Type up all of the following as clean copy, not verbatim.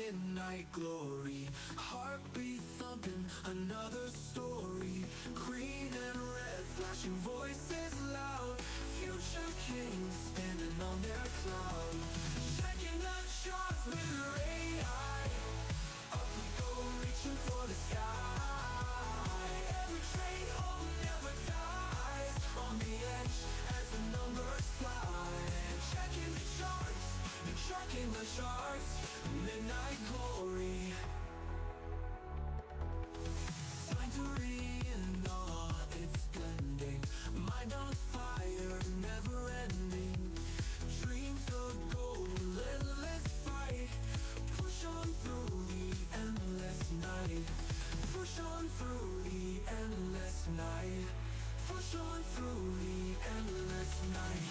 midnight glory, heartbeat thumping, another story. Green and red, flashing voices loud, future kings standing on their cloud. Checking the charts with their AI, up we go, reaching for the sky. Every trade home never dies, on the edge as the numbers fly. Checking the charts, checking the charts, midnight glory. Sanctuary in all its blending, mind on fire, never ending. Dreams of gold, relentless fight, push on through the endless night. Push on through the endless night. Push on through the endless night.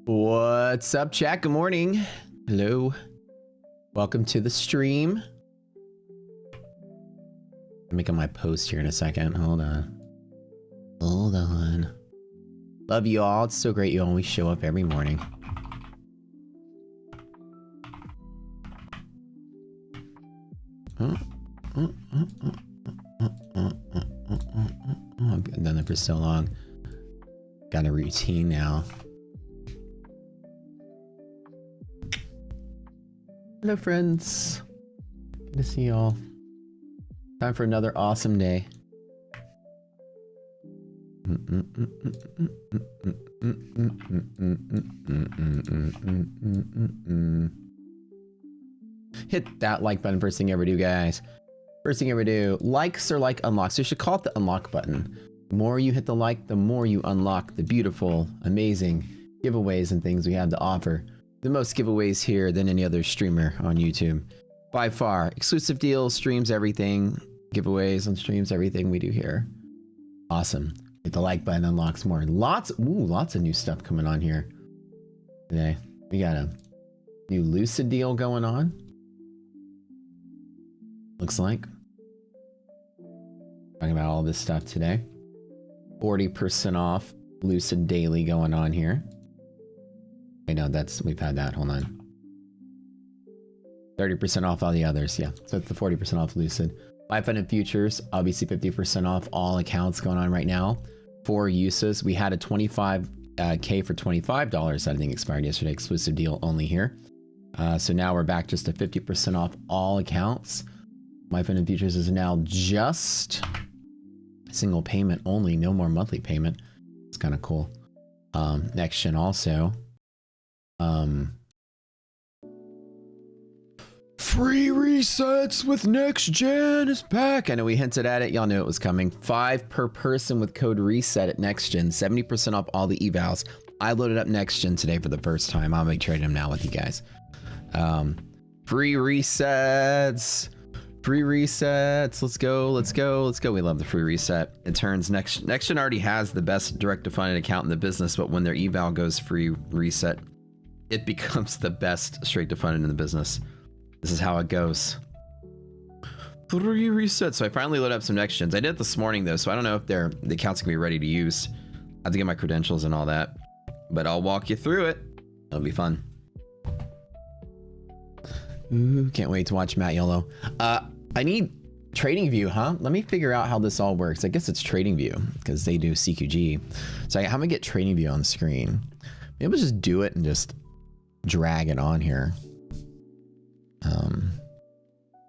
What's up, chat? Good morning. Hello. Welcome to the stream. I'm making my post here in a second. Hold on. Hold on. Love you all. It's so great you always show up every morning. I've done it for so long. Got a routine now. Hello, friends. Good to see y'all. Time for another awesome day. Hit that like button first thing you ever do, guys. First thing you ever do. Likes are like unlocks. You should call it the unlock button. The more you hit the like, the more you unlock the beautiful, amazing giveaways and things we have to offer. The most giveaways here than any other streamer on YouTube. By far. Exclusive deals, streams, everything. Giveaways on streams, everything we do here. Awesome. Hit the like button, unlocks more. Lots of new stuff coming on here today. We got a new Lucid deal going on. Looks like. Talking about all this stuff today. 40% off Lucid Daily going on here. I know we've had that. Hold on. 30% off all the others. Yeah. So it's the 40% off Lucid. Life Fund and Futures, obviously 50% off all accounts going on right now. 4 uses. We had a 25K for $25 that I think expired yesterday. Exclusive deal only here. So now we're back just to 50% off all accounts. Life Fund and Futures is now just single payment only. No more monthly payment. It's kind of cool. Next Gen also. Free resets with Next Gen is back. I know we hinted at it. Y'all knew it was coming. 5 per person with code reset at Next Gen. 70% off all the evals. I loaded up Next Gen today for the first time. I'll be trading them now with you guys. Free resets. Free resets. Let's go. Let's go. Let's go. We love the free reset. It turns Next Gen already has the best direct to funded account in the business, but when their eval goes free reset, it becomes the best straight to funded in the business. This is how it goes. Free reset. So I finally loaded up some Next Gens. I did it this morning though, so I don't know if the accounts can be ready to use. I have to get my credentials and all that, but I'll walk you through it. It'll be fun. Ooh, can't wait to watch Matt Yolo. I need TradingView, huh? Let me figure out how this all works. I guess it's TradingView because they do CQG. So how am I gonna get TradingView on the screen? Maybe we'll just do it and just drag it on here.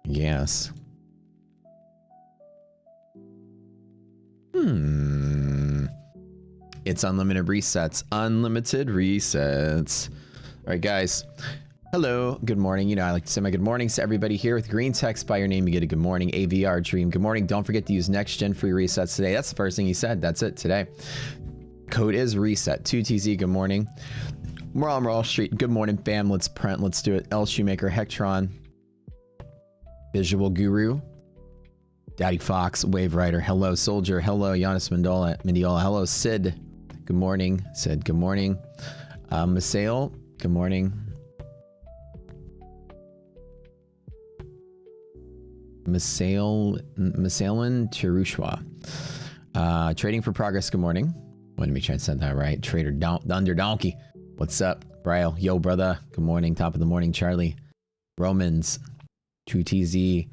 Yes. It's unlimited resets. Unlimited resets. All right, guys. Hello. Good morning. You know, I like to say my good mornings to everybody here with green text by your name. You get a good morning. AVR Dream. Good morning. Don't forget to use next gen free resets today. That's the first thing he said. That's it today. Code is reset. 2TZ. Good morning. We're on Wall Street. Good morning, fam. Let's print. Let's do it. L Shoemaker, Hectron, Visual Guru, Daddy Fox, Wave Rider. Hello, Soldier. Hello, Giannis Mendiola. Hello, Sid. Good morning. Sid, good morning. Masail, good morning. Masailin Cherushwa. Trading for Progress, good morning. Let me try and set that right. Trader Thunder Donkey. What's up, Brio? Yo, brother. Good morning. Top of the morning, Charlie. Romans, 2TZ.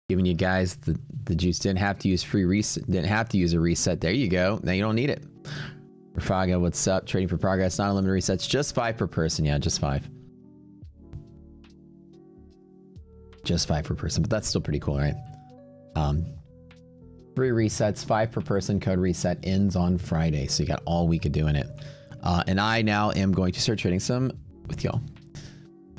Giving you guys the juice. Didn't have to use free reset. Didn't have to use a reset. There you go. Now you don't need it. Rafaga, what's up? Trading for Progress. Not unlimited resets. Just 5 per person. Yeah, just 5. Just 5 per person. But that's still pretty cool, right? Free resets. 5 per person. Code reset ends on Friday. So you got all week of doing it. And I now am going to start trading some with y'all.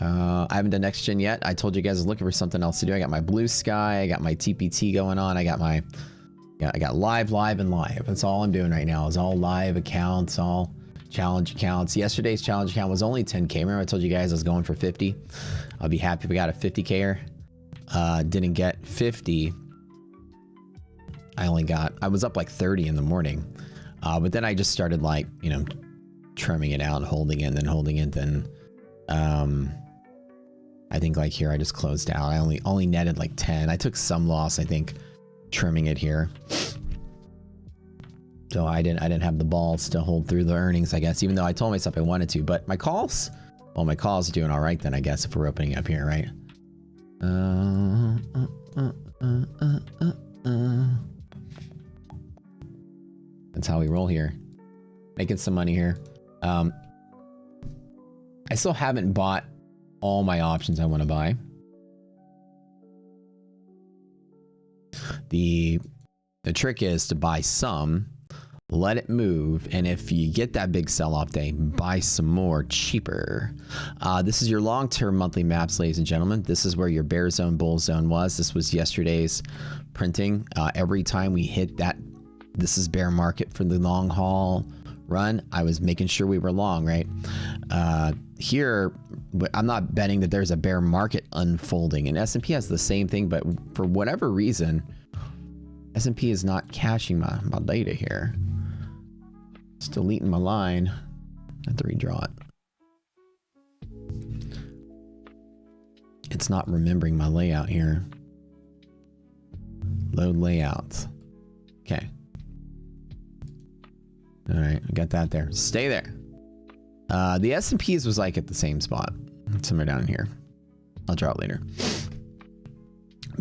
I haven't done next gen yet. I told you guys I was looking for something else to do. I got my Blue Sky. I got my TPT going on. I got my... Yeah, I got live, and live. That's all I'm doing right now is all live accounts, all challenge accounts. Yesterday's challenge account was only 10K. Remember I told you guys I was going for 50? I'll be happy if we got a 50K-er. Didn't get 50. I was up like 30 in the morning. But then I just started like, you know, trimming it out, holding it, and then holding it. Then I think like here I just closed out. I only netted like 10. I took some loss, I think, trimming it here. So I didn't have the balls to hold through the earnings, I guess, even though I told myself I wanted to. But my calls, well, my calls are doing all right then, I guess, if we're opening up here, right? That's how we roll here. Making some money here. I still haven't bought all my options I want to buy. The trick is to buy some, let it move, and if you get that big sell-off day, buy some more cheaper. This is your long-term monthly maps, ladies and gentlemen. This is where your bear zone, bull zone was. This was yesterday's printing. Every time we hit that, this is bear market for the long haul run, I was making sure we were long, right? Here, I'm not betting that there's a bear market unfolding, and S&P has the same thing, but for whatever reason, S&P is not caching my data here. It's deleting my line. I have to redraw it. It's not remembering my layout here. Load layouts. Okay. All right, I got that there. Stay there. The S&Ps was like at the same spot. Somewhere down here. I'll draw it later.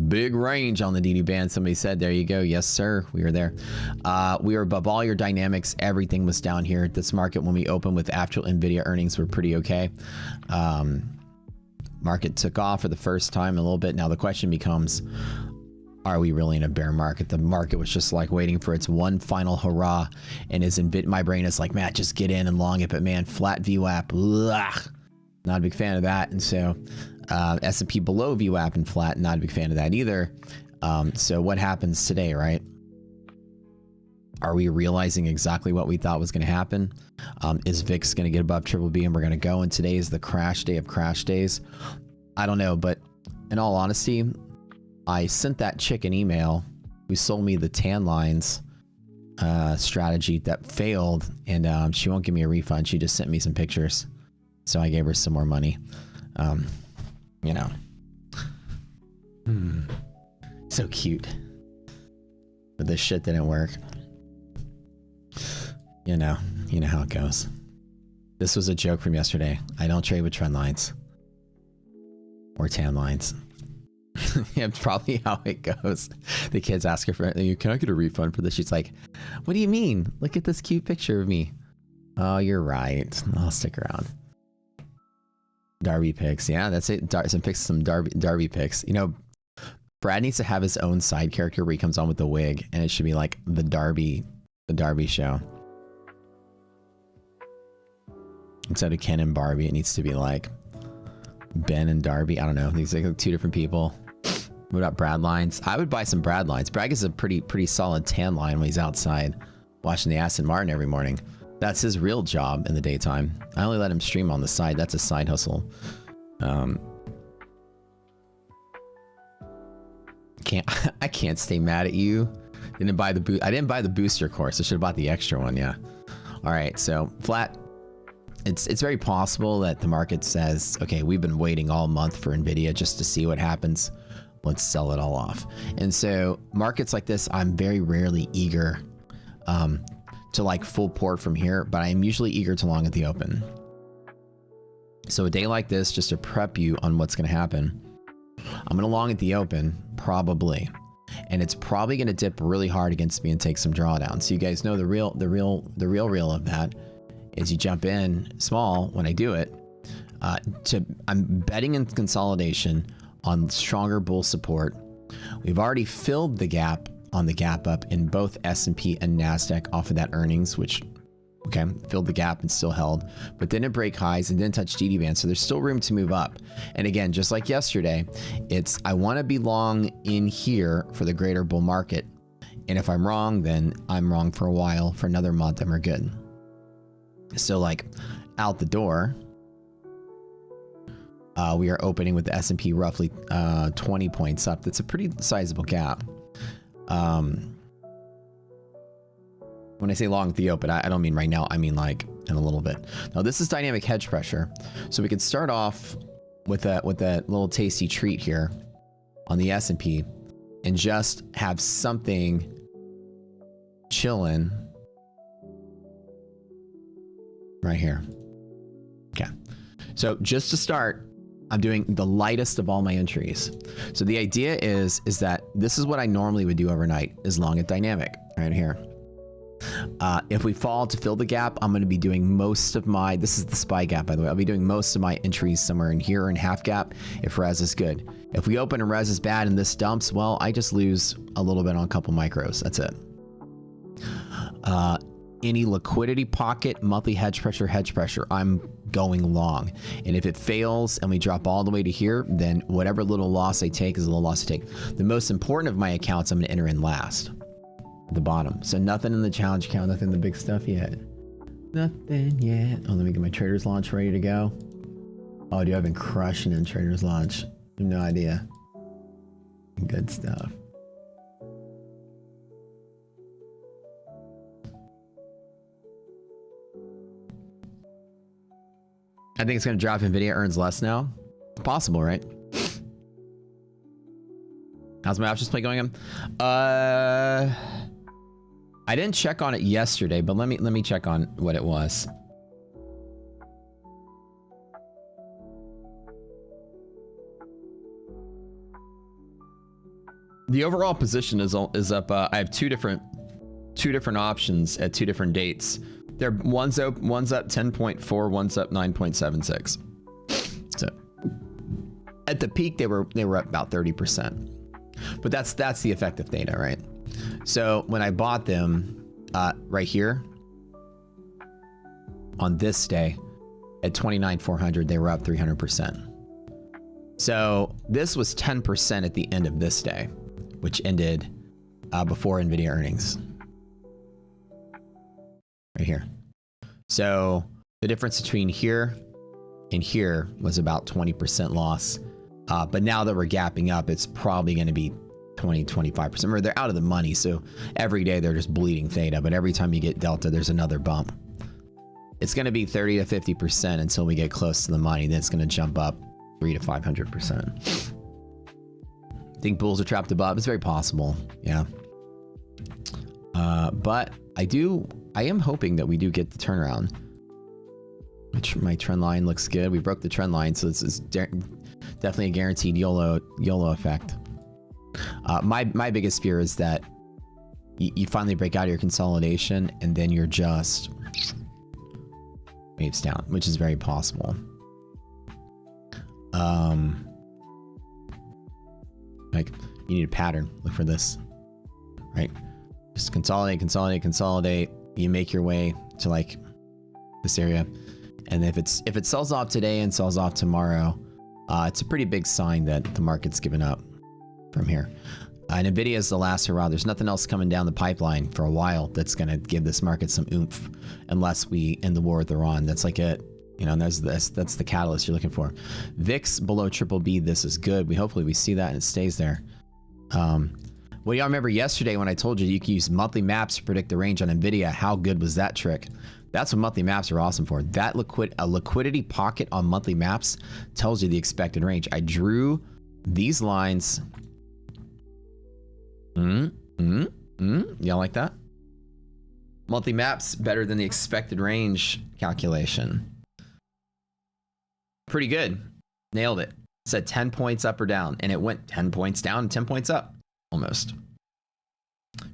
Big range on the DD band. Somebody said, there you go. Yes, sir. We were there. We were above all your dynamics. Everything was down here. This market, when we opened with actual NVIDIA earnings, were pretty okay. Market took off for the first time a little bit. Now the question becomes, are we really in a bear market? The market was just like waiting for its one final hurrah, and my brain is like, Matt, just get in and long it. But man, flat VWAP, ugh, not a big fan of that. And so S&P below VWAP and flat, not a big fan of that either. So what happens today, right? Are we realizing exactly what we thought was going to happen? Is VIX going to get above triple B and we're going to go, and today is the crash day of crash days? I don't know, but in all honesty, I sent that chick an email who sold me the tan lines strategy that failed, and she won't give me a refund. She just sent me some pictures, so I gave her some more money. You know, so cute, but this shit didn't work. You know how it goes. This was a joke from yesterday. I don't trade with trend lines or tan lines. Yeah, probably how it goes. The kids ask her for, can I get a refund for this? She's like, what do you mean? Look at this cute picture of me. Oh, you're right. I'll stick around. Darby picks. Yeah, that's it. Some Darby picks. You know, Brad needs to have his own side character where he comes on with the wig, and it should be like the Darby show. Instead of Ken and Barbie, it needs to be like Ben and Darby. I don't know. These are like two different people. What about Brad lines? I would buy some Brad lines. Brad is a pretty solid tan line when he's outside watching the Aston Martin every morning. That's his real job in the daytime. I only let him stream on the side. That's a side hustle. I can't stay mad at you. I didn't buy the booster course. I should have bought the extra one. Yeah. All right. So flat. It's very possible that the market says, okay, we've been waiting all month for Nvidia just to see what happens. Let's sell it all off. And so markets like this, I'm very rarely eager to like full port from here, but I'm usually eager to long at the open. So a day like this, just to prep you on what's going to happen, I'm going to long at the open, probably. And it's probably going to dip really hard against me and take some drawdown. So you guys know the real of that is you jump in small when I do it. I'm betting in consolidation on stronger bull support. We've already filled the gap on the gap up in both S&P and NASDAQ off of that earnings, which, okay, filled the gap and still held, but didn't break highs and didn't touch DD band. So there's still room to move up. And again, just like yesterday, I want to be long in here for the greater bull market. And if I'm wrong, then I'm wrong for a while. For another month, and we're good. So like out the door, we are opening with the S&P roughly 20 points up. That's a pretty sizable gap. When I say long at the open, I don't mean right now. I mean like in a little bit. Now this is dynamic hedge pressure. So we can start off with that little tasty treat here on the S&P and just have something chilling right here. Okay. So just to start, I'm doing the lightest of all my entries. So the idea is that this is what I normally would do overnight, is long at dynamic right here. If we fall to fill the gap, I'm going to be doing most of my, this is the SPY gap, by the way. I'll be doing most of my entries somewhere in here in half gap if res is good. If we open and res is bad and this dumps, well, I just lose a little bit on a couple micros. That's it. Any liquidity pocket, monthly hedge pressure, I'm going long. And if it fails and we drop all the way to here, then whatever little loss I take is a little loss I take. The most important of my accounts, I'm going to enter in last. The bottom. So nothing in the challenge account, nothing in the big stuff yet. Nothing yet. Oh, let me get my Trader's Launch ready to go. Oh, dude, I've been crushing in Trader's Launch. I have no idea. Good stuff. I think it's going to drop. Nvidia earns less now. It's possible, right? How's my options play going on? I didn't check on it yesterday, but let me check on what it was. The overall position is up. I have two different options at two different dates. One's up 10.4, one's up 9.76. So at the peak they were up about 30%. But that's the effective theta, right? So when I bought them right here on this day at 29,400, they were up 300%. So this was 10% at the end of this day, which ended before Nvidia earnings. Right here. So the difference between here and here was about 20% loss. But now that we're gapping up, it's probably going to be 20-25%. Remember, they're out of the money, so every day they're just bleeding theta, but every time you get delta, there's another bump. It's going to be 30 to 50% until we get close to the money. Then it's going to jump up 300 to 500%. Think bulls are trapped above? It's very possible, yeah. But I am hoping that we do get the turnaround. My trend line looks good. We broke the trend line, so this is definitely a guaranteed YOLO effect. My biggest fear is that you finally break out of your consolidation and then you're just waves down, which is very possible. Like you need a pattern. Look for this, right? Just consolidate. You make your way to like this area. And if it sells off today and sells off tomorrow, it's a pretty big sign that the market's given up from here. And Nvidia is the last hurrah. There's nothing else coming down the pipeline for a while that's going to give this market some oomph, unless we end the war with Iran. That's like it. You know, and that's the catalyst you're looking for. VIX below triple B. This is good. Hopefully we see that and it stays there. Well, y'all remember yesterday when I told you can use monthly maps to predict the range on Nvidia? How good was that trick? That's what monthly maps are awesome for. That liquidity pocket on monthly maps tells you the expected range. I drew these lines. Y'all like that? Monthly maps better than the expected range calculation. Pretty good. Nailed it. Said 10 points up or down, and it went 10 points down and 10 points up. Almost.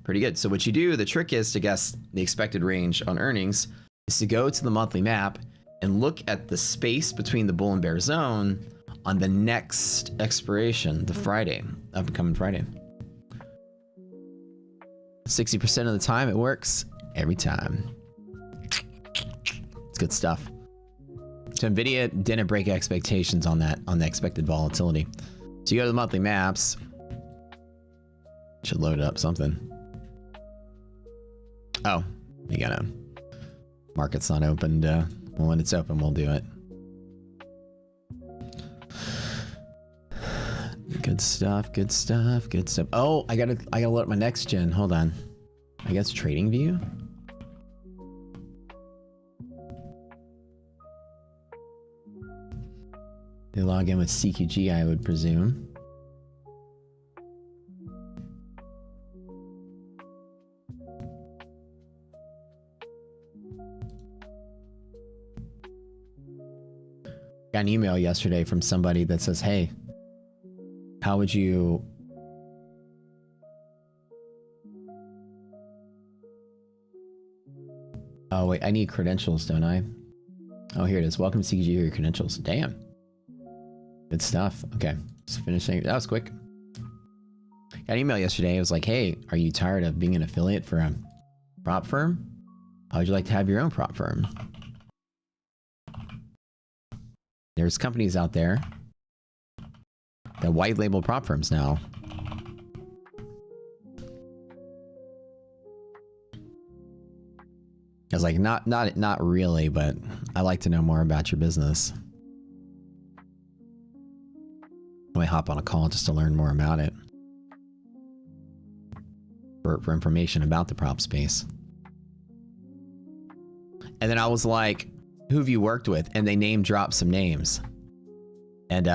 Pretty good. So what you do, the trick is to guess the expected range on earnings, is to go to the monthly map and look at the space between the bull and bear zone on the next expiration, the Friday, up and coming Friday. 60% of the time it works every time. It's good stuff. So Nvidia didn't break expectations on that, on the expected volatility. So you go to the monthly maps. Should load up something. Oh, you gotta. Market's not opened. Well, when it's open, we'll do it. Good stuff. Good stuff. Good stuff. Oh, I gotta load up my next gen. Hold on. I guess trading view. They log in with CQG, I would presume. Got an email yesterday from somebody that says, hey, how would you... Oh, wait, I need credentials, don't I? Oh, here it is. Welcome to CQG, here are your credentials. Damn. Good stuff. Okay, just finishing. That was quick. Got an email yesterday. It was like, hey, are you tired of being an affiliate for a prop firm? How would you like to have your own prop firm? There's companies out there that white label prop firms now. I was like, not really, but I'd like to know more about your business. I might hop on a call just to learn more about it. For information about the prop space. And then I was like, who have you worked with? And they name dropped some names. And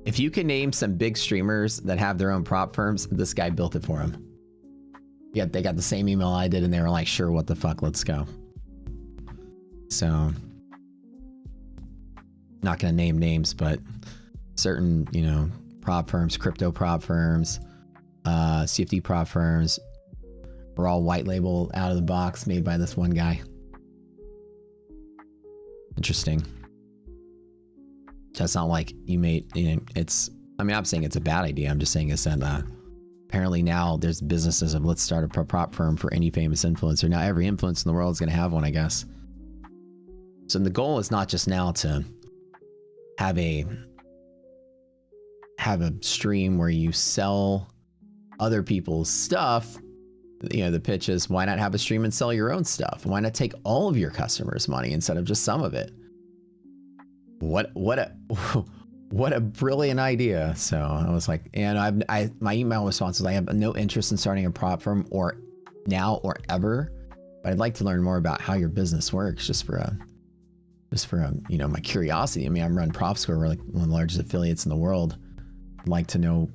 if you can name some big streamers that have their own prop firms, this guy built it for them. Yeah, they got the same email I did and they were like, sure, what the fuck, let's go. So, not gonna name names, but certain, you know, prop firms, crypto prop firms, CFD prop firms were all white label out of the box made by this one guy. Interesting. That's not like you made, you know, it's, I mean, I'm saying it's a bad idea. I'm just saying it's that apparently now there's businesses of let's start a prop firm for any famous influencer. Now every influencer in the world is going to have one, I guess. So the goal is not just now to have a stream where you sell other people's stuff. You know, the pitch is, why not have a stream and sell your own stuff? Why not take all of your customers' money instead of just some of it? What a brilliant idea. So I was like, and my email response was, I have no interest in starting a prop firm or now or ever, but I'd like to learn more about how your business works just for you know, my curiosity. I mean, I'm running PropScore. We're like one of the largest affiliates in the world. I'd like to know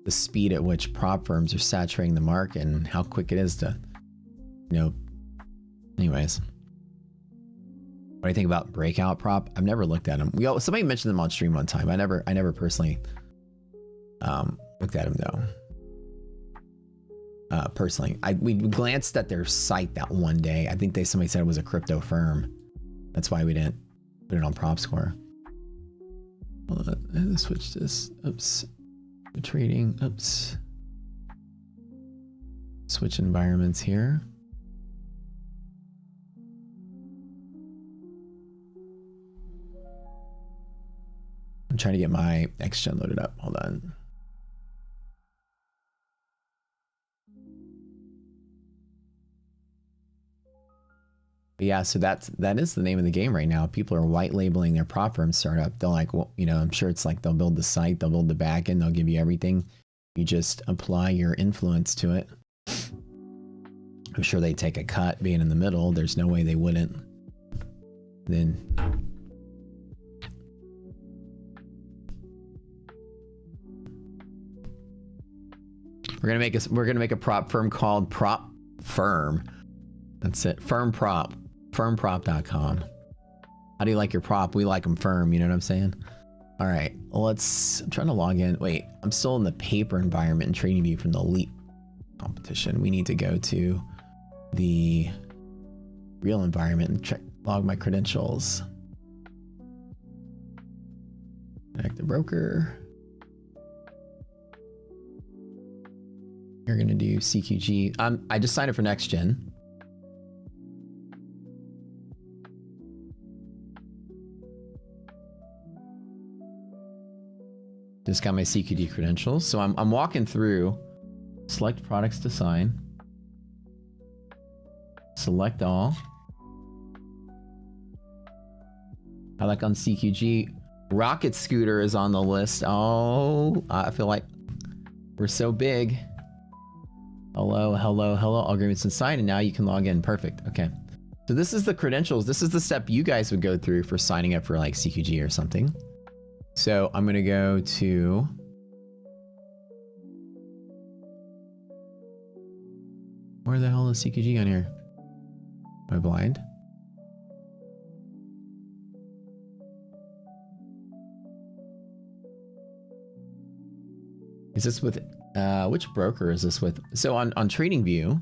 the speed at which prop firms are saturating the market and how quick it is to, you know, anyways. What do you think about breakout prop? I've never looked at them. Somebody mentioned them on stream one time. I never personally looked at them though. Personally, we glanced at their site that one day. I think somebody said it was a crypto firm. That's why we didn't put it on PropScore. Let's switch this. Oops. Trading. Oops. Switch environments here. I'm trying to get my next gen loaded up. Hold on. But yeah, so that is the name of the game right now. People are white labeling their prop firm startup. They're like, well, you know, I'm sure it's like they'll build the site, they'll build the backend, they'll give you everything. You just apply your influence to it. I'm sure they take a cut being in the middle. There's no way they wouldn't. Then we're gonna make a prop firm called Prop Firm. That's it. Firm Prop. Firmprop.com. How do you like your prop? We like them firm, you know what I'm saying? All right, I'm trying to log in. Wait, I'm still in the paper environment and trading view from the elite competition. We need to go to the real environment and log my credentials. Connect the broker. You're gonna do CQG. I just signed up for next gen. Just got my CQD credentials. So I'm walking through, select products to sign, select all. I like on CQG. Rocket Scooter is on the list. Oh, I feel like we're so big. Hello, hello, hello. All agreements and signed, and now you can log in. Perfect. Okay. So this is the credentials. This is the step you guys would go through for signing up for like CQG or something. So I'm gonna go to where the hell is CQG on here? Am I blind? Is this with which broker is this with? So on TradingView,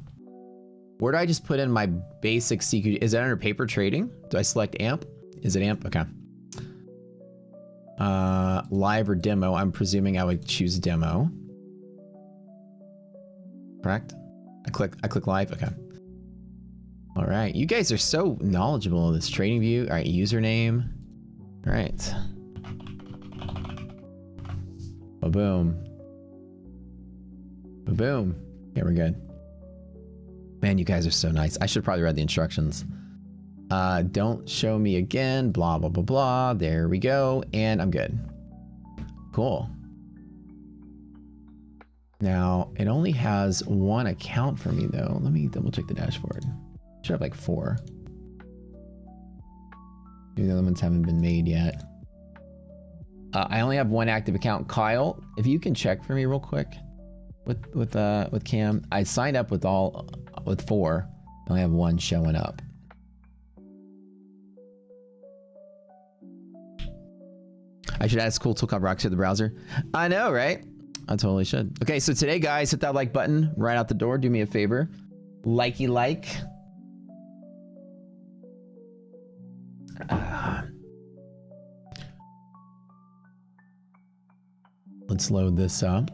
where do I just put in my basic CQG? Is that under paper trading? Do I select AMP? Is it AMP? Okay. Live or demo? I'm presuming I would choose demo. Correct? I click live. Okay. All right. You guys are so knowledgeable of this TradingView. All right. Username. All right. Boom. Boom. Yeah, we're good. Man, you guys are so nice. I should probably read the instructions. Don't show me again. Blah, blah, blah, blah. There we go. And I'm good. Cool. Now, it only has one account for me, though. Let me double check the dashboard. Should have like 4. Maybe the other ones haven't been made yet. I only have 1 active account. Kyle, if you can check for me real quick with Cam. I signed up with 4. I only have 1 showing up. I should add this cool tool called Rock to the browser. I know, right? I totally should. Okay, so today, guys, hit that like button right out the door. Do me a favor. Likey like. Let's load this up.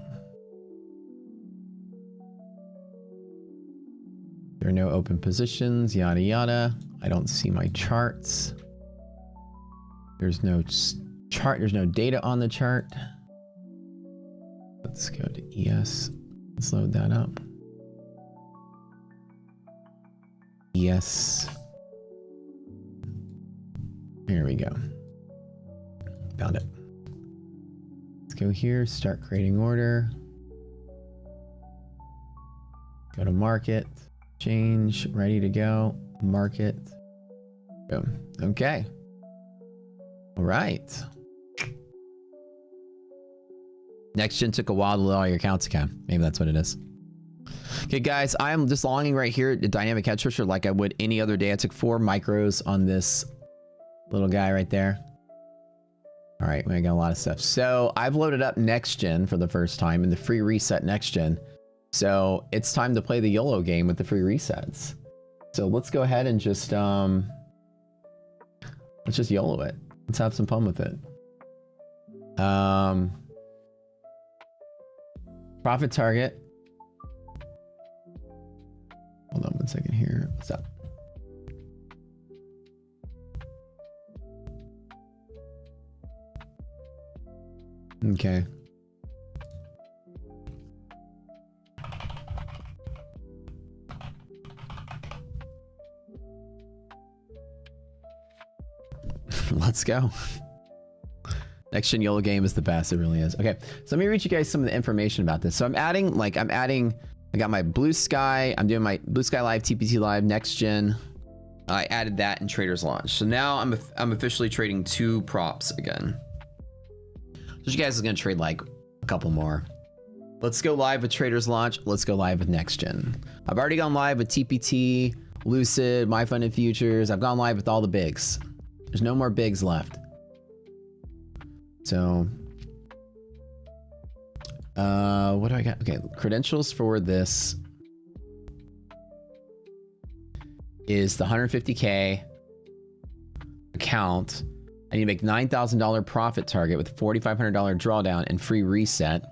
There are no open positions, yada yada. I don't see my charts. There's no chart, there's no data on the chart. Let's go to ES. Let's load that up. ES. Here we go. Found it. Let's go here, start creating order. Go to market, change, ready to go, market. Boom. Okay. All right. Next gen took a while to load all your accounts again. Maybe that's what it is. Okay, guys, I am just logging right here at the dynamic head switcher like I would any other day. I took 4 micros on this little guy right there. All right, we got a lot of stuff. So I've loaded up next gen for the first time in the free reset next gen. So it's time to play the YOLO game with the free resets. So let's go ahead and just let's just YOLO it. Let's have some fun with it. Profit target. Hold on 1 second here. What's up? Okay. Let's go. Next gen YOLO game is the best. It really is. Okay, so let me read you guys some of the information about this. So I'm adding, I got my Blue Sky. I'm doing my Blue Sky Live, TPT Live, next gen. I added that in Traders Launch. So now I'm officially trading 2 props again. So you guys are gonna trade like a couple more. Let's go live with Traders Launch. Let's go live with next gen. I've already gone live with TPT, Lucid, My Funded Futures. I've gone live with all the bigs. There's no more bigs left. So, what do I got? Okay, credentials for this is the 150K account. I need to make $9,000 profit target with $4,500 drawdown and free reset,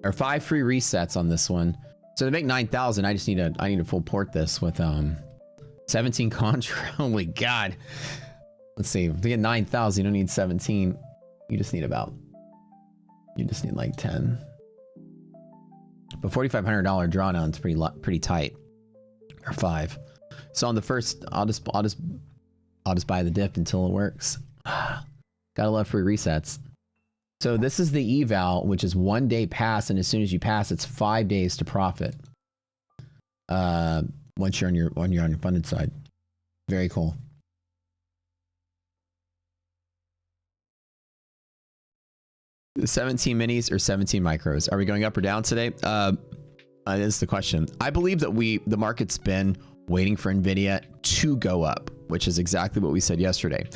or 5 free resets on this one. So to make 9,000, I need to full port this with 17 contra. Holy God. Let's see. If we get 9,000, you don't need 17. You just need like 10. But $4,500 drawdown is pretty tight. Or 5. So on the first, I'll just buy the dip until it works. Gotta love free resets. So this is the eval, which is 1 day pass, and as soon as you pass, it's 5 days to profit. Once you're on your funded side. Very cool. The 17 minis or 17 micros. Are we going up or down today? Is the question. I believe that the market's been waiting for Nvidia to go up, which is exactly what we said yesterday.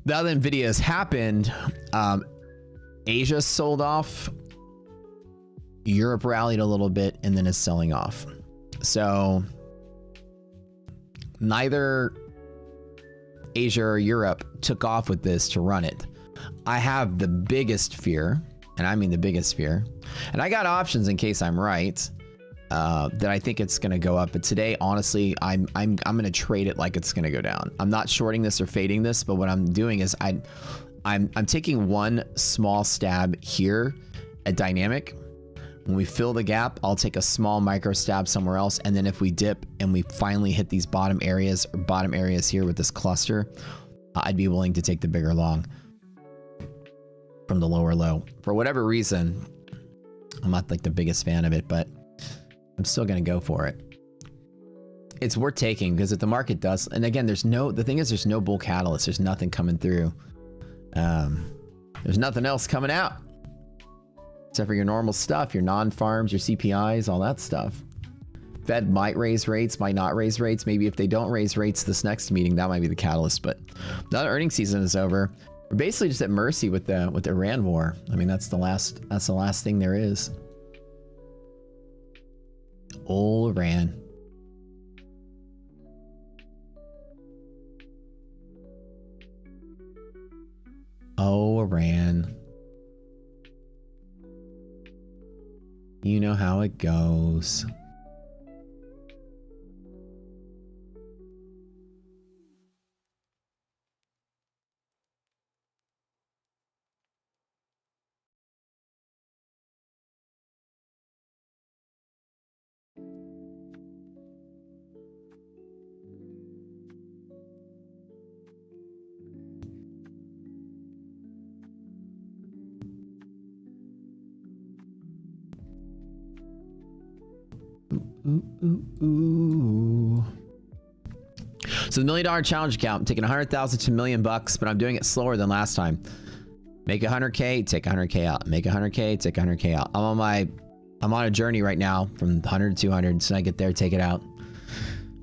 Now that Nvidia has happened, Asia sold off, Europe rallied a little bit, and then is selling off. So neither Asia or Europe took off with this to run it. I have the biggest fear, and I mean the biggest fear, and I got options in case I'm right, that I think it's gonna go up. But today, honestly, I'm gonna trade it like it's gonna go down. I'm not shorting this or fading this, but what I'm doing is I'm taking one small stab here at dynamic. When we fill the gap, I'll take a small micro stab somewhere else, and then if we dip and we finally hit these bottom areas here with this cluster, I'd be willing to take the bigger long from the lower low. For whatever reason, I'm not like the biggest fan of it, but I'm still gonna go for it. It's worth taking because if the market does, and again, the thing is there's no bull catalyst. There's nothing coming through. There's nothing else coming out except for your normal stuff, your non-farms, your CPIs, all that stuff. Fed might raise rates, might not raise rates. Maybe if they don't raise rates this next meeting, that might be the catalyst. But now that earnings season is over, we're basically just at mercy with the Iran war. I mean, that's the last thing there is. Old Iran. Oh, Iran. You know how it goes. Ooh. So the $1 million challenge account, I'm taking 100,000 to $1 million bucks, but I'm doing it slower than last time. Make 100K, take 100K out. Make 100K, take 100K out. I'm on a journey right now from 100 to 200. So I get there, take it out.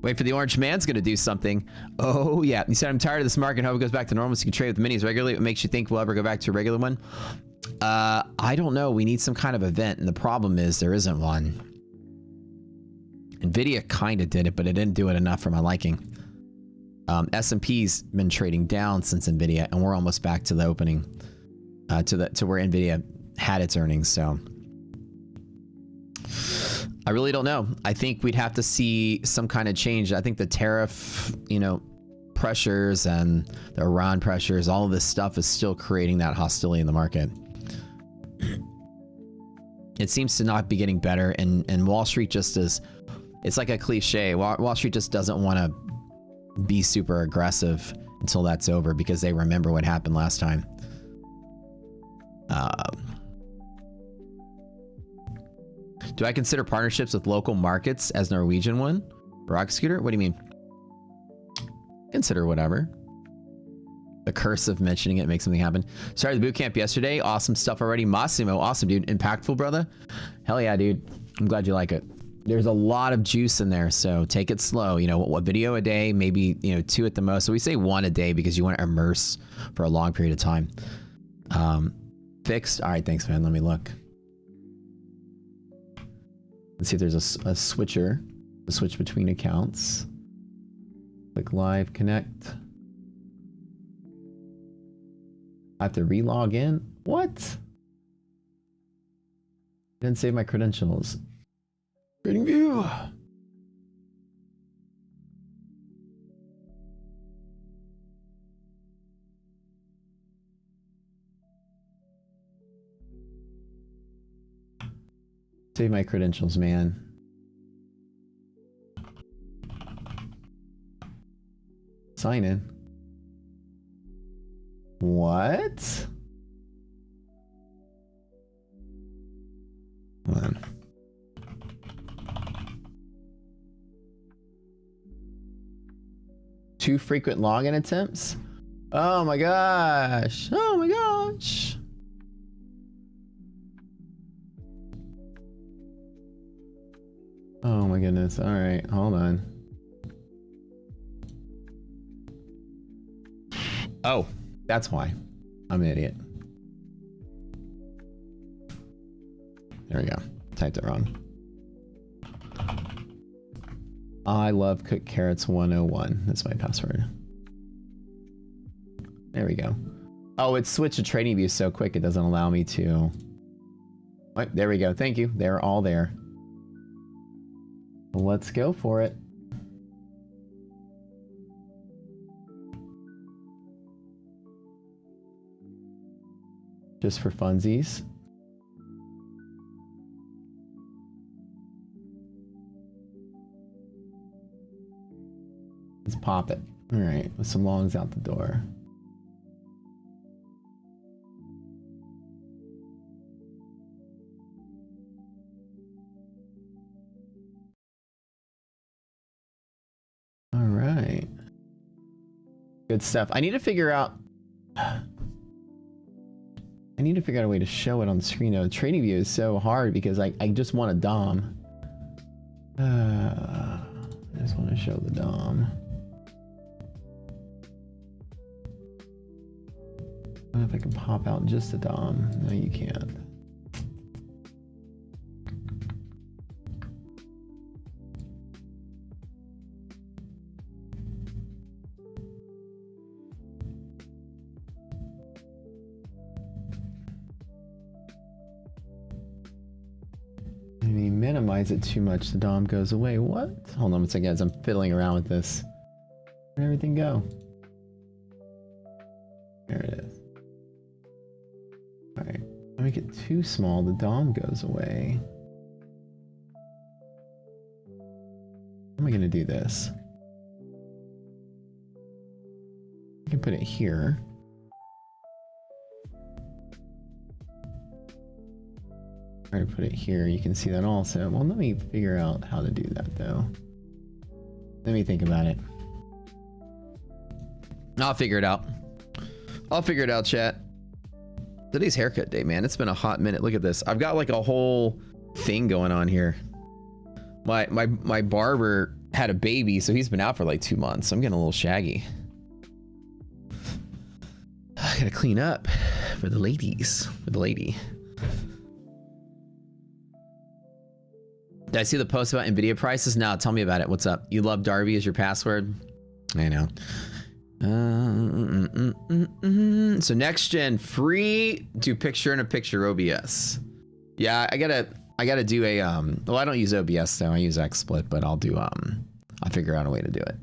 Wait for the orange man's gonna do something. Oh yeah, he said I'm tired of this market. Hope it goes back to normal so you can trade with the minis regularly. What makes you think we'll ever go back to a regular one? I don't know. We need some kind of event, and the problem is there isn't one. Nvidia kind of did it, but it didn't do it enough for my liking. S&P's been trading down since Nvidia, and we're almost back to the opening, to where Nvidia had its earnings. So I really don't know. I think we'd have to see some kind of change. I think the tariff, pressures and the Iran pressures, all of this stuff is still creating that hostility in the market. It seems to not be getting better, and Wall Street just is, it's like a cliche. Wall Street just doesn't want to be super aggressive until that's over because they remember what happened last time. Do I consider partnerships with local markets as Norwegian one? Rock Scooter? What do you mean? Consider whatever. The curse of mentioning it makes something happen. Started the boot camp yesterday. Awesome stuff already. Massimo, awesome, dude. Impactful, brother. Hell yeah, dude. I'm glad you like it. There's a lot of juice in there, so take it slow. You know, what video a day, maybe, you know, 2 at the most. So we say 1 a day because you want to immerse for a long period of time. Fixed. All right, thanks, man. Let me look. Let's see if there's a switcher. The switch between accounts. Click live connect. I have to re-log in? What? Didn't save my credentials. Trading view. Save my credentials, man. Sign in. What? Hold on. Too frequent login attempts? Oh my gosh. Oh my gosh. Oh my goodness. All right, hold on. Oh, that's why. I'm an idiot. There we go. Typed it wrong. I love cooked carrots 101. That's my password. There we go. Oh, it switched to trading view so quick it doesn't allow me to. Oh, there we go. Thank you. They're all there. Let's go for it. Just for funsies. Let's pop it. All right, with some longs out the door. All right. Good stuff. I need to figure out a way to show it on the screen. Now, trading view is so hard because I just want a DOM. I just want to show the DOM. I don't know if I can pop out just the DOM. No, you can't. Minimize it too much, the DOM goes away. What? Hold on a second, guys. I'm fiddling around with this. Where'd everything go? There it is. Alright. I make it too small, the DOM goes away. How am I going to do this? I can put it here. Try to put it here. You can see that also. Well, let me figure out how to do that, though. Let me think about it. I'll figure it out. I'll figure it out, chat. Today's haircut day, man. It's been a hot minute. Look at this. I've got like a whole thing going on here. My barber had a baby, so he's been out for like 2 months. I'm getting a little shaggy. I gotta clean up for the ladies. For the lady. Did I see the post about Nvidia prices? No, tell me about it. What's up? You love Darby as your password? I know. So next gen free to picture in a picture OBS. Yeah, I gotta do a well, I don't use OBS though. I use XSplit, but I'll do I'll figure out a way to do it.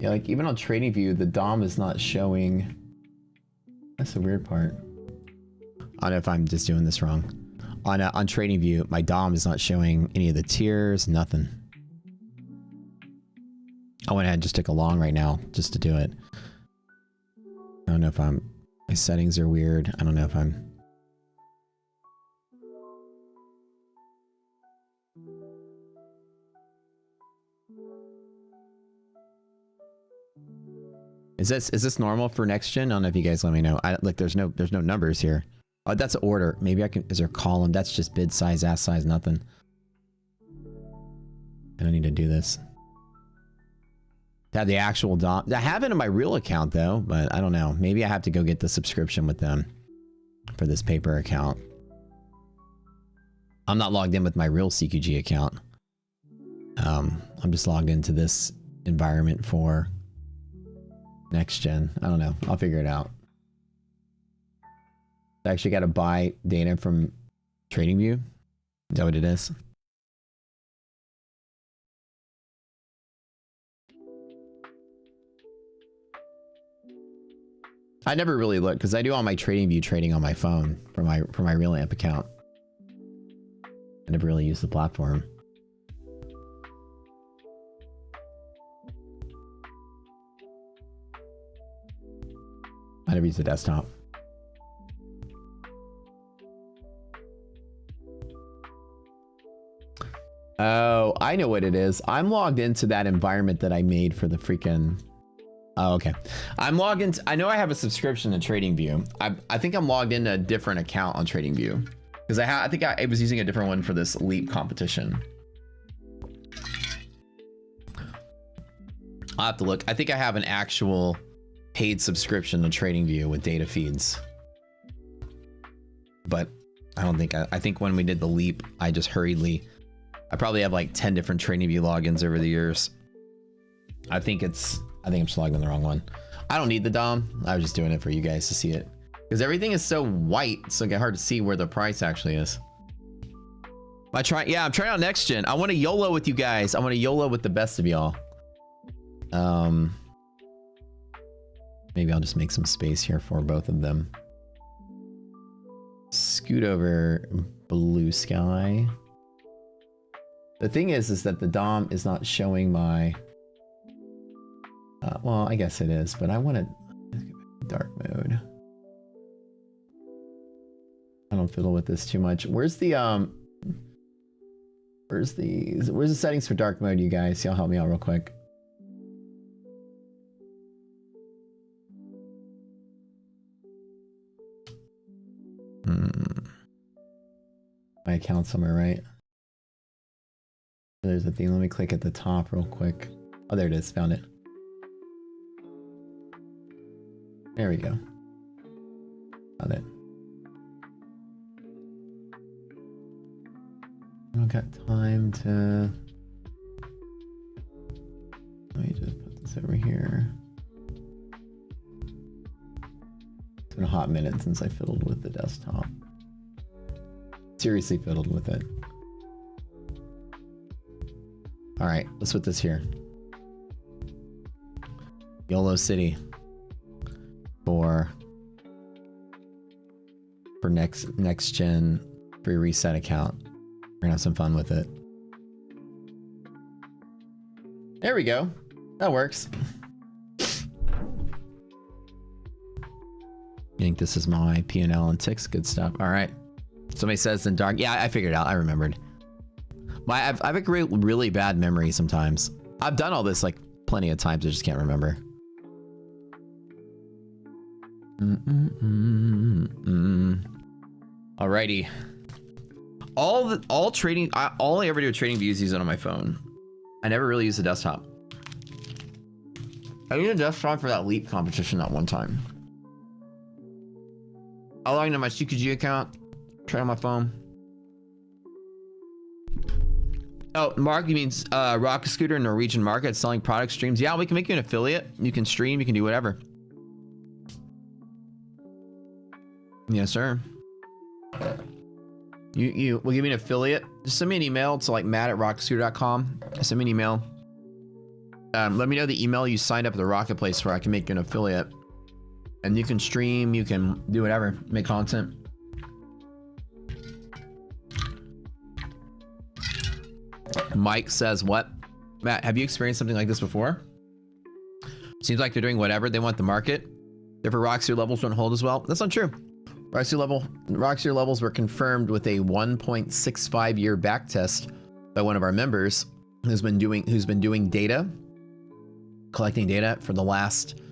Yeah, like even on TradingView, the DOM is not showing. That's the weird part. I don't know if I'm just doing this wrong. On TradingView, my DOM is not showing any of the tiers, nothing. I went ahead and just took a long right now just to do it. I don't know if my settings are weird. I don't know if I'm. Is this normal for next gen? I don't know if you guys let me know. Like there's no numbers here. Oh, that's an order. Maybe I can. Is there a column? That's just bid size, ask size, nothing. I don't need to do this. To have the actual DOM. I have it in my real account though, but I don't know. Maybe I have to go get the subscription with them for this paper account. I'm not logged in with my real CQG account. I'm just logged into this environment for next gen. I don't know. I'll figure it out. I actually got to buy data from TradingView. Is that what it is? I never really look because I do all my TradingView trading on my phone for my real amp account. I never really use the platform. I never use the desktop. Oh, I know what it is. I'm logged into that environment that I made for the freaking... Oh, okay. I'm logged into... I know I have a subscription to TradingView. I think I'm logged into a different account on TradingView. Because I think I was using a different one for this Leap competition. I'll have to look. I think I have an actual paid subscription to TradingView with data feeds. But I don't think... I think when we did the Leap, I just hurriedly... I probably have like 10 different TradingView logins over the years. I think I'm just logged in the wrong one. I don't need the DOM. I was just doing it for you guys to see it. Because everything is so white, so it's hard to see where the price actually is. I'm trying out next gen. I want to YOLO with you guys. I want to YOLO with the best of y'all. Maybe I'll just make some space here for both of them. Scoot over Blue Sky. The thing is that the DOM is not showing my... well, I guess it is, but I want to... Dark mode. I don't fiddle with this too much. Where's the settings for dark mode, you guys? Y'all help me out real quick. My account somewhere, right? There's a thing. Let me click at the top real quick. Oh, there it is. Found it. There we go. Found it. I don't got time to... Let me just put this over here. It's been a hot minute since I fiddled with the desktop. Seriously fiddled with it. All right, let's put this here. YOLO City for next gen free reset account. We're gonna have some fun with it. There we go. That works. You think this is my P&L and ticks? Good stuff. All right. Somebody says in dark. Yeah, I figured it out. I remembered. I've a really bad memory sometimes. I've done all this like plenty of times. I just can't remember. Alrighty. All I ever do with TradingView is use it on my phone. I never really use the desktop. I used a desktop for that Leap competition that one time. I logged into my CQG account, tried on my phone. Oh, Mark, you mean Rocket Scooter Norwegian Market selling product streams? Yeah, we can make you an affiliate. You can stream, you can do whatever. Yes, sir. You will give me an affiliate. Just send me an email to like matt@rocketscooter.com. Send me an email. Let me know the email you signed up at the Rocket Place where I can make you an affiliate. And you can stream, you can do whatever, make content. Mike says, what? Matt, have you experienced something like this before? Seems like they're doing whatever they want the market. Therefore, Roxy levels don't hold as well. That's not true. Roxy levels were confirmed with a 1.65 year back test by one of our members who's been doing data, collecting data for the last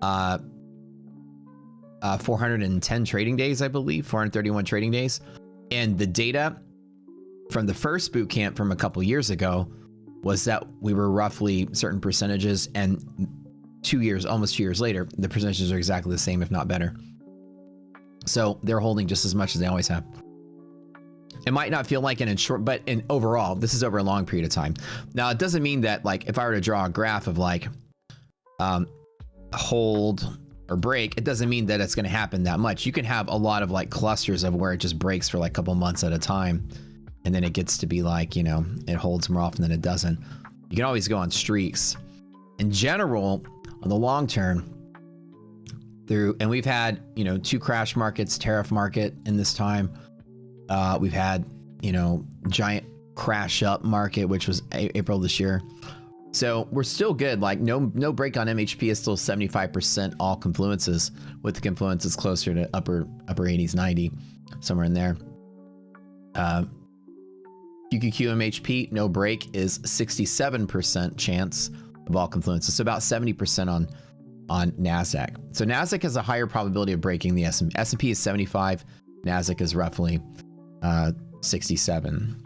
410 trading days, I believe, 431 trading days. And the data from the first boot camp from a couple years ago was that we were roughly certain percentages, and almost 2 years later, the percentages are exactly the same, if not better. So they're holding just as much as they always have. It might not feel like it in short, but in overall, this is over a long period of time. Now, it doesn't mean that, like, if I were to draw a graph of like hold or break, it doesn't mean that it's going to happen that much. You can have a lot of like clusters of where it just breaks for like a couple months at a time, and then it gets to be like, you know, it holds more often than it doesn't. You can always go on streaks. In general, on the long term, and we've had, you know, 2 crash markets, tariff market in this time. We've had, you know, giant crash up market, which was April this year. So we're still good. Like no break on MHP is still 75% all confluences, with the confluences closer to upper 80s, 90, somewhere in there. QQQ MHP, no break is 67% chance of all confluences. So about 70% on NASDAQ. So NASDAQ has a higher probability of breaking the S&P. S&P is 75. NASDAQ is roughly 67.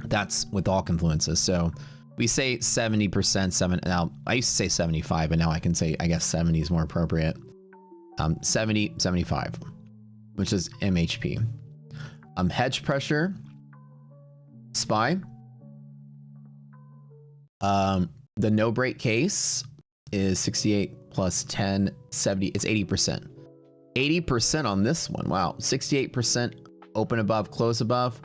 That's with all confluences. So we say 70%. Now I used to say 75, but now I can say, I guess 70 is more appropriate. 70, 75, which is MHP. Hedge pressure, SPY. The no break case is 68 plus 10, 70. It's 80%. 80% on this one. Wow. 68% open above, close above.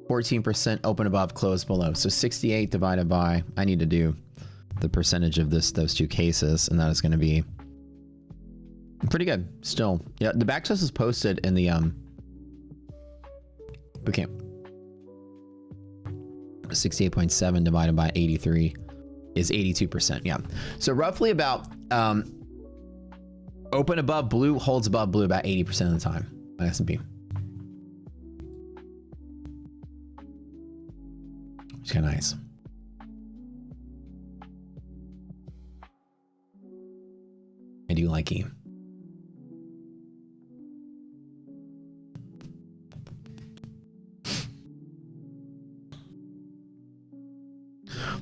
14% open above, close below. So 68 divided by, I need to do the percentage of those 2 cases, and that is going to be pretty good still. Yeah, the back test is posted in the bootcamp. 68.7 divided by 83 is 82%. Yeah. So roughly about open above blue, holds above blue about 80% of the time on S&P. Which is kind of nice. I do like E.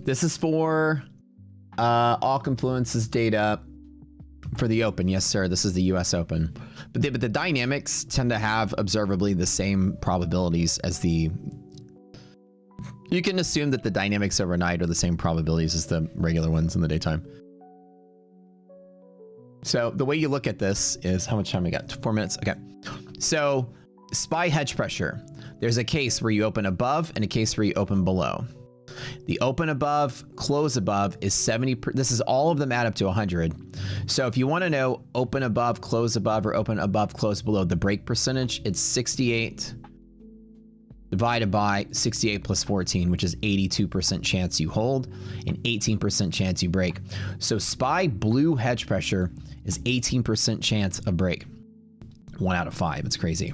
This is for all confluences data for the Open. Yes, sir. This is the US Open. But the dynamics tend to have observably the same probabilities as the... You can assume that the dynamics overnight are the same probabilities as the regular ones in the daytime. So the way you look at this is, how much time we got? 4 minutes? Okay. So SPY hedge pressure. There's a case where you open above and a case where you open below. The open above, close above is 70. This is all of them add up to 100. So if you want to know open above, close above, or open above, close below, the break percentage, it's 68 divided by 68 plus 14, which is 82% chance you hold and 18% chance you break. So SPY blue hedge pressure is 18% chance of break. 1 out of 5. It's crazy.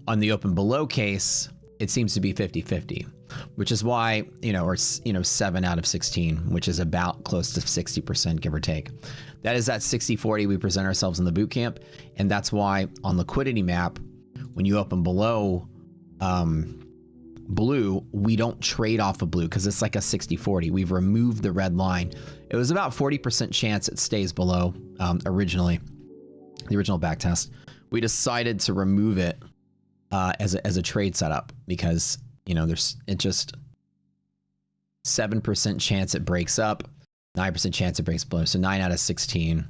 On the open below case, it seems to be 50-50. Which is why, or 7 out of 16, which is about close to 60%, give or take. That is that 60-40 we present ourselves in the boot camp. And that's why on liquidity map, when you open below blue, we don't trade off of blue because it's like a 60-40. We've removed the red line. It was about 40% chance it stays below originally, the original back test. We decided to remove it as a trade setup because there's just 7% chance it breaks up, 9% chance it breaks below. So 9 out of 16.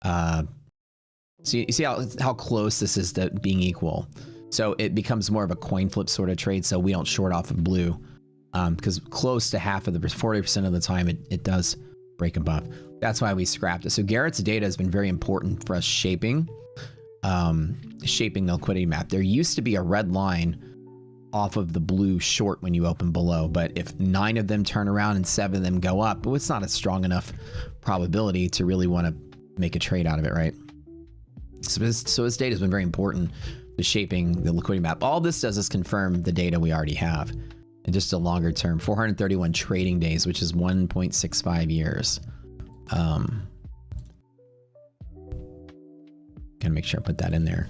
So you see how close this is to being equal. So it becomes more of a coin flip sort of trade. So we don't short off of blue. because close to half of the 40% of the time it does break above. That's why we scrapped it. So Garrett's data has been very important for us shaping the liquidity map. There used to be a red line off of the blue short when you open below, but if 9 of them turn around and 7 of them go up, well, it's not a strong enough probability to really want to make a trade out of it, right? So his data has been very important to shaping the liquidity map. All this does is confirm the data we already have in just a longer term. 431 trading days, which is 1.65 years. Gotta make sure I put that in there.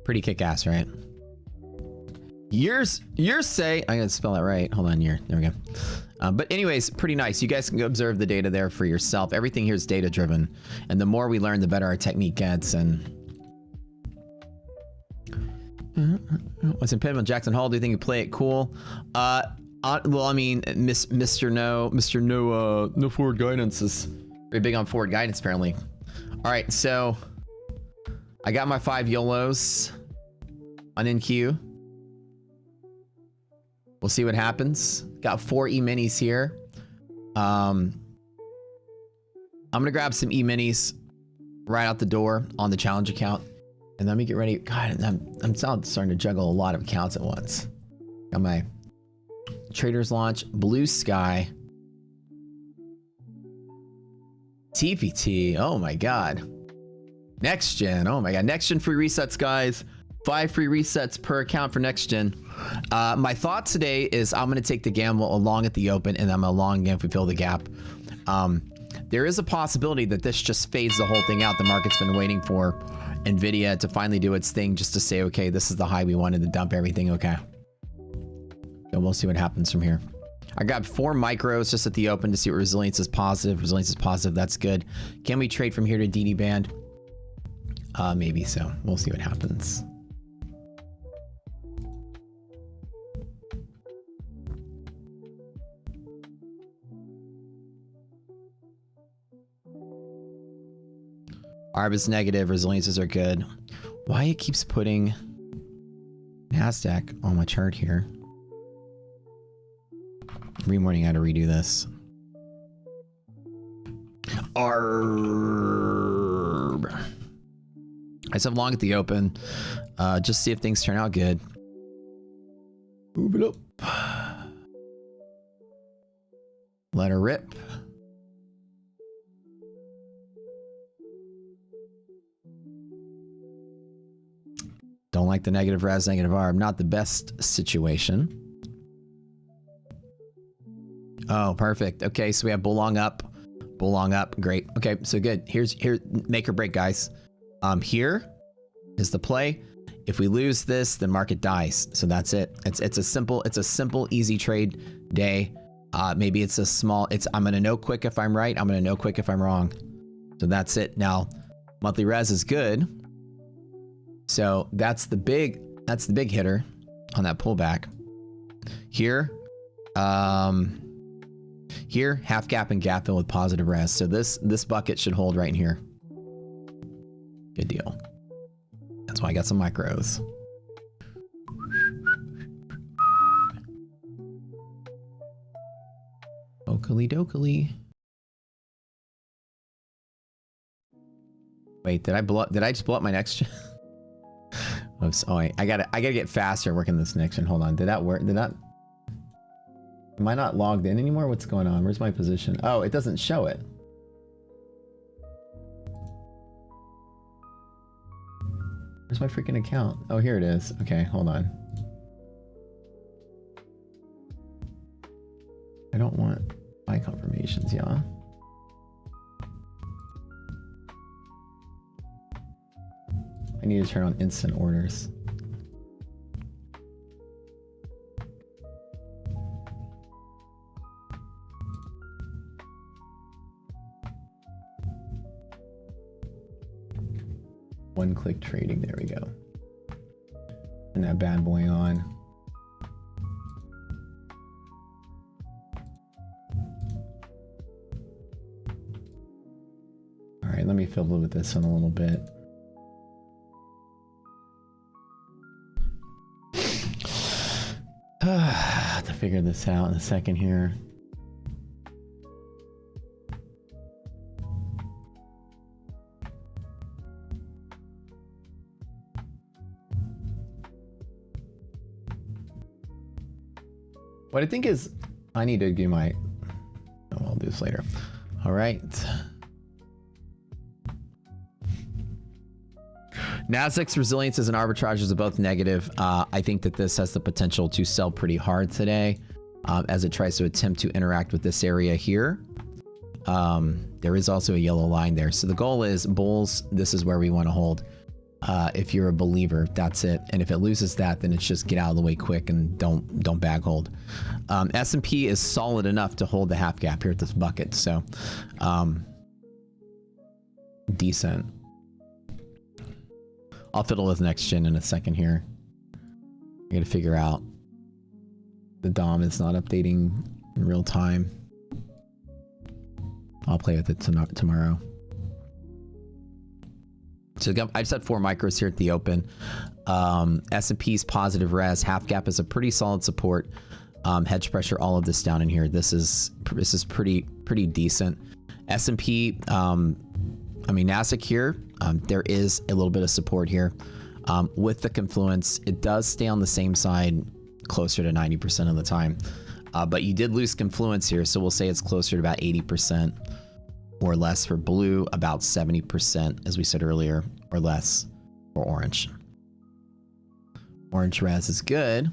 Pretty kick-ass, right? Years say, I gotta spell that right. Hold on, year. There we go. But anyways, pretty nice. You guys can go observe the data there for yourself. Everything here is data-driven. And the more we learn, the better our technique gets. And what's impediment? Jackson Hall, do you think you play it cool? Well, I mean, Mr. No forward guidance is very big on forward guidance, apparently. All right, so I got my 5 YOLOs on NQ. We'll see what happens. Got 4 E-minis here. I'm gonna grab some E-minis right out the door on the challenge account. And let me get ready. God, I'm starting to juggle a lot of accounts at once. Got my Traders Launch, Blue Sky, TPT. Oh my God. Next Gen. Oh my God. Next Gen free resets, guys. 5 free resets per account for Next Gen. My thought today is I'm going to take the gamble along at the open, and I'm a long game if we fill the gap. There is a possibility that this just fades the whole thing out. The market's been waiting for Nvidia to finally do its thing, just to say, okay, this is the high we wanted to dump everything. Okay. So we'll see what happens from here. I grabbed 4 micros just at the open to see what resilience is positive. Resilience is positive. That's good. Can we trade from here to DD band? Maybe so. We'll see what happens. ARB is negative. Resiliences are good. Why it keeps putting NASDAQ on my chart here? Every morning I had to redo this. ARB. I just have long at the open. Just see if things turn out good. Move it up. Let her rip. Don't like the negative res, negative ARB. Not the best situation. Oh, perfect. Okay, so we have bull long up. Bull long up. Great. Okay, so good. Here, make or break, guys. Here is the play. If we lose this, the market dies. So that's it. It's a simple, easy trade day. Maybe it's a small, I'm gonna know quick if I'm right. I'm gonna know quick if I'm wrong. So that's it. Now, monthly res is good. So that's the big hitter on that pullback. Here, here, half gap and gap fill with positive res. So this bucket should hold right in here. Good deal. That's why I got some micros. Oakley dokley. Wait, did I just blow up my next gen? Oops. Oh wait, I gotta get faster working this next gen. Hold on. Did that work? Am I not logged in anymore? What's going on? Where's my position? Oh, it doesn't show it. Where's my freaking account? Oh, here it is. Okay, hold on. I don't want my confirmations, yeah. I need to turn on instant orders. One-click trading, there we go. And that bad boy on. All right, let me fiddle with this one a little bit. figure this out in a second here. What I think is, I need to do my, oh, I'll do this later. All right. Nasdaq's resiliences and arbitrages are both negative. I think that this has the potential to sell pretty hard today as it tries to attempt to interact with this area here. There is also a yellow line there. So the goal is bulls, this is where we want to hold. If you're a believer, that's it. And if it loses that, then it's just get out of the way quick and don't bag hold. S&P is solid enough to hold the half gap here at this bucket. So decent. I'll fiddle with next gen in a second here. I gotta figure out the DOM is not updating in real time. I'll play with it tomorrow. So I just had 4 micros here at the open. S&P's positive res. Half gap is a pretty solid support. Hedge pressure, all of this down in here. This is pretty decent. S&P, I mean Nasdaq here. There is a little bit of support here. With the confluence, it does stay on the same side closer to 90% of the time. But you did lose confluence here, so we'll say it's closer to about 80%. Or less for blue, about 70%, as we said earlier, or less for orange. Orange res is good.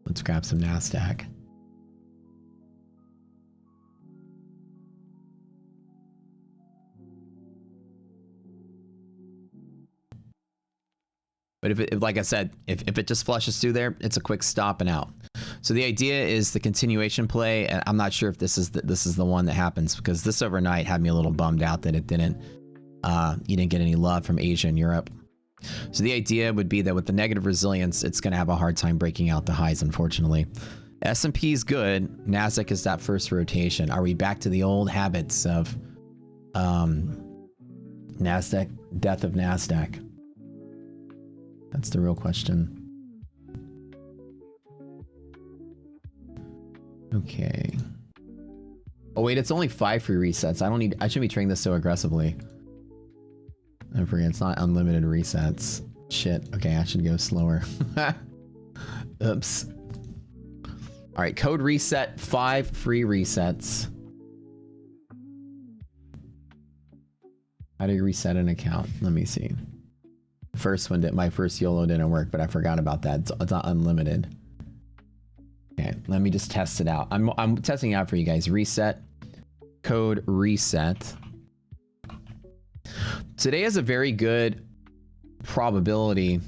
Let's grab some Nasdaq. But if like I said, if it just flushes through there, it's a quick stop and out. So the idea is the continuation play. And I'm not sure if this is the one that happens, because this overnight had me a little bummed out that it didn't. You didn't get any love from Asia and Europe. So the idea would be that with the negative resilience, it's going to have a hard time breaking out the highs, unfortunately. S&P is good. Nasdaq is that first rotation. Are we back to the old habits of Nasdaq, death of Nasdaq? That's the real question. Okay. Oh wait, it's only 5 free resets. I shouldn't be trading this so aggressively. I forget, it's not unlimited resets. Shit. Okay, I should go slower. Oops. All right, code reset, 5 free resets. How do you reset an account? Let me see. First one my first YOLO didn't work, but I forgot about that. It's not unlimited. Okay, let me just test it out. I'm testing it out for you guys. Reset, code reset. Today has a very good probability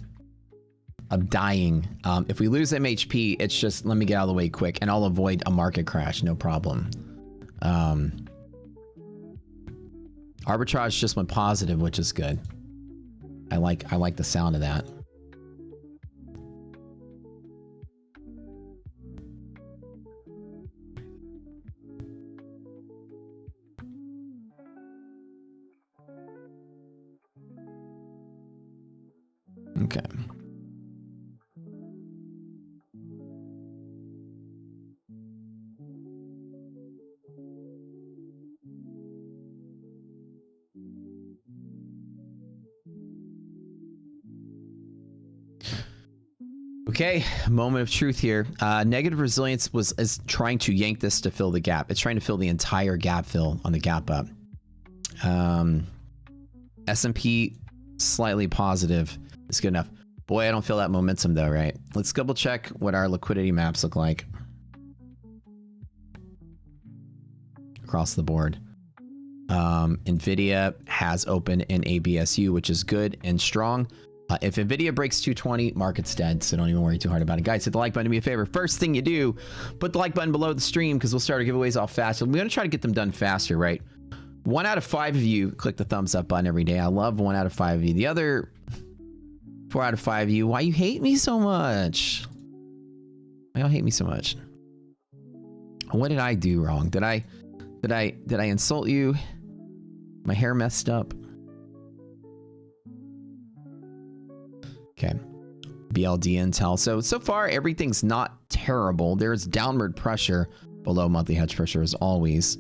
of dying. If we lose MHP, it's just let me get out of the way quick, and I'll avoid a market crash, no problem. Arbitrage just went positive, which is good. I like the sound of that. Okay. Okay, moment of truth here. Negative resilience is trying to yank this to fill the gap. It's trying to fill the entire gap fill on the gap up. S&P slightly positive is good enough. Boy, I don't feel that momentum though, right? Let's double check what our liquidity maps look like across the board. Nvidia has open in ABSU, which is good and strong. If Nvidia breaks 220, market's dead, so don't even worry too hard about it. Guys, hit the like button, do me a favor. First thing you do, put the like button below the stream, because we'll start our giveaways off fast. We're going to try to get them done faster, right? 1 out of 5 of you click the thumbs up button every day. I love 1 out of 5 of you. The other 4 out of 5 of you, why you hate me so much? Why y'all hate me so much? What did I do wrong? Did I insult you? My hair messed up? Okay. BLD Intel. So far, everything's not terrible. There's downward pressure below monthly hedge pressure as always.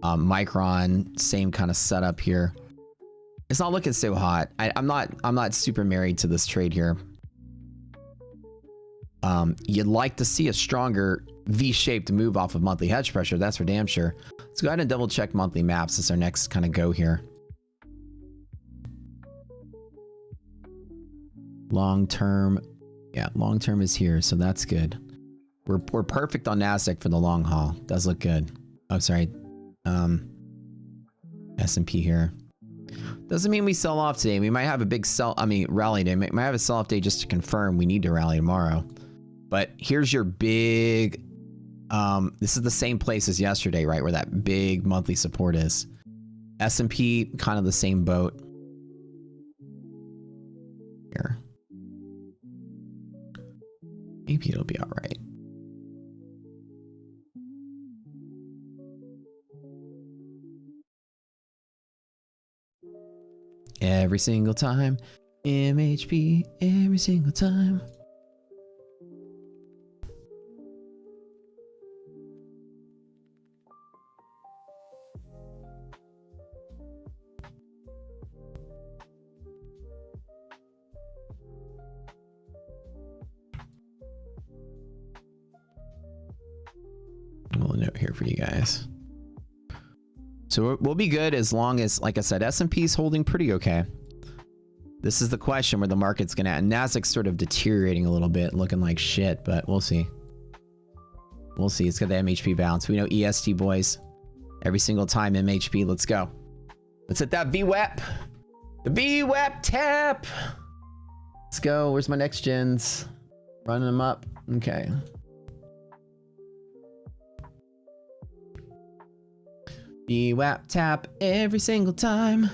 Micron, same kind of setup here. It's not looking so hot. I'm not super married to this trade here. You'd like to see a stronger V-shaped move off of monthly hedge pressure. That's for damn sure. Let's go ahead and double check monthly maps as our next kind of go here. Long term, yeah, long term is here, so that's good. We're perfect on Nasdaq for the long haul. Does look good. Oh, sorry. S&P here. Doesn't mean we sell off today. We might have a big rally day. Might have a sell-off day just to confirm we need to rally tomorrow. But here's your big, this is the same place as yesterday, right? Where that big monthly support is. S&P, kind of the same boat. Here. Maybe it'll be all right. Every single time, MHP, every single time. A little note here for you guys. So we'll be good as long as, like I said, S&P's holding pretty okay. This is the question where the market's gonna, and Nasdaq's sort of deteriorating a little bit, looking like shit, but we'll see. We'll see. It's got the MHP bounce. We know EST, boys. Every single time MHP. Let's go. Let's hit that VWAP. The VWAP tap. Let's go. Where's my next gens? Running them up. Okay. VWAP tap every single time.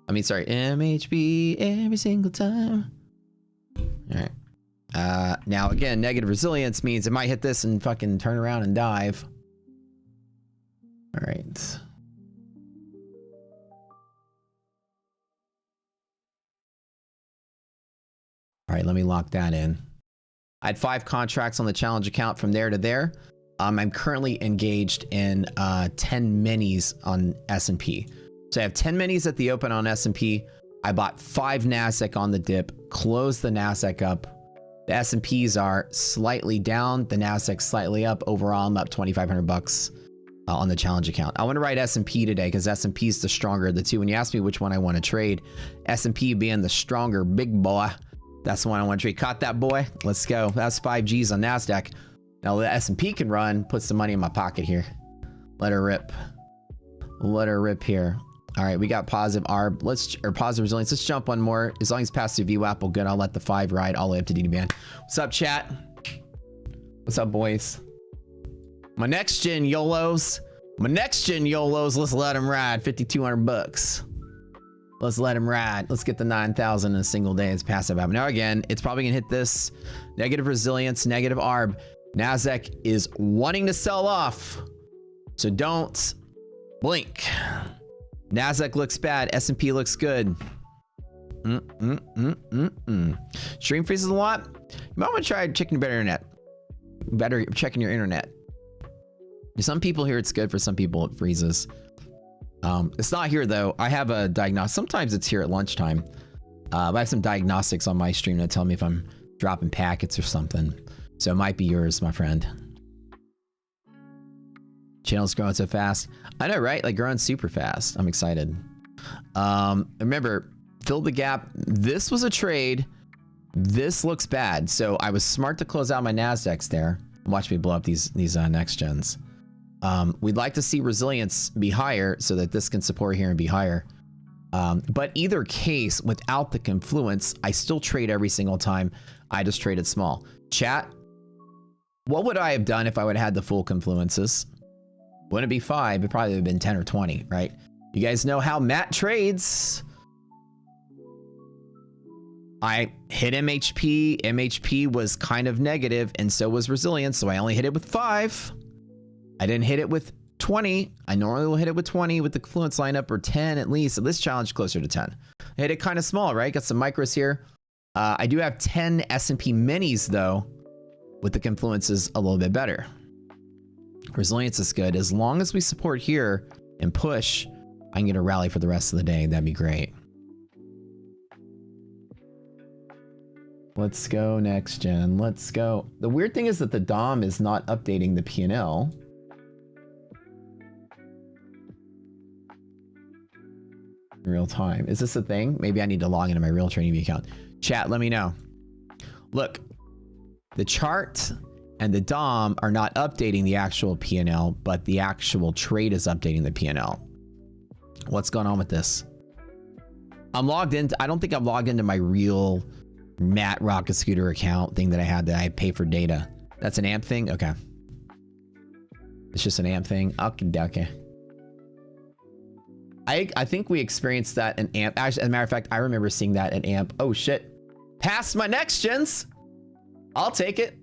I mean, sorry, MHB every single time. All right. Now again, negative resilience means it might hit this and fucking turn around and dive. All right. All right, let me lock that in. I had 5 contracts on the challenge account from there to there. I'm currently engaged in 10 minis on S&P. So I have 10 minis at the open on S&P. I bought 5 Nasdaq on the dip, closed the Nasdaq up. The S&Ps are slightly down, the Nasdaq slightly up. Overall, I'm up 2,500 bucks on the challenge account. I want to write S&P today because S&P is the stronger of the two. When you ask me which one I want to trade, S&P being the stronger big boy, that's the one I want to trade. Caught that boy. Let's go. That's 5 Gs on Nasdaq. Now the S&P can run, put some money in my pocket here. Let her rip. Let her rip here. All right, we got positive ARB. Or positive resilience. Let's jump one more. As long as past through VWAP will good, I'll let the 5 ride all the way up to DD band. What's up, chat? What's up, boys? My next gen YOLOs. My next gen YOLOs. Let's let them ride. 5,200 bucks. Let's let him ride. Let's get the 9,000 in a single day as passive app. Now again, it's probably gonna hit this negative resilience, negative ARB. Nasdaq is wanting to sell off, so don't blink. Nasdaq looks bad. S&P looks good. Stream freezes a lot. You might want to try checking your better internet. Better checking your internet. Some people here it's good. For some people it freezes. It's not here though. I have a diagnostic. Sometimes it's here at lunchtime. I have some diagnostics on my stream that tell me if I'm dropping packets or something. So it might be yours, my friend. Channel's growing so fast. I know, right? Like growing super fast. I'm excited. Remember, fill the gap. This was a trade. This looks bad. So I was smart to close out my Nasdaqs there. Watch me blow up these next gens. We'd like to see resilience be higher so that this can support here and be higher. But either case, without the confluence, I still trade every single time. I just traded small. Chat, what would I have done if I would have had the full confluences? Wouldn't it be 5? It'd probably have been 10 or 20, right? You guys know how Matt trades. I hit MHP. MHP was kind of negative, and so was resilience, so I only hit it with 5. I didn't hit it with 20. I normally will hit it with 20 with the confluence lineup, or 10 at least. So this challenge closer to 10. I hit it kind of small, right? Got some micros here. I do have 10 S&P minis though, with the confluences a little bit better. Resilience is good. As long as we support here and push, I can get a rally for the rest of the day. That'd be great. Let's go next gen. Let's go. The weird thing is that the DOM is not updating the P&L. In real time. Is this a thing? Maybe I need to log into my real trading account. Chat, let me know. Look, the chart and the DOM are not updating the actual P&L, but the actual trade is updating the P&L. What's going on with this? I'm logged in. I don't think I'm logged into my real Matt Rocket Scooter account thing that I had that I pay for data. That's an AMP thing? Okay. It's just an AMP thing? Okay. I think we experienced that in AMP. Actually, as a matter of fact, I remember seeing that in AMP. Oh shit. Past my next gens. I'll take it.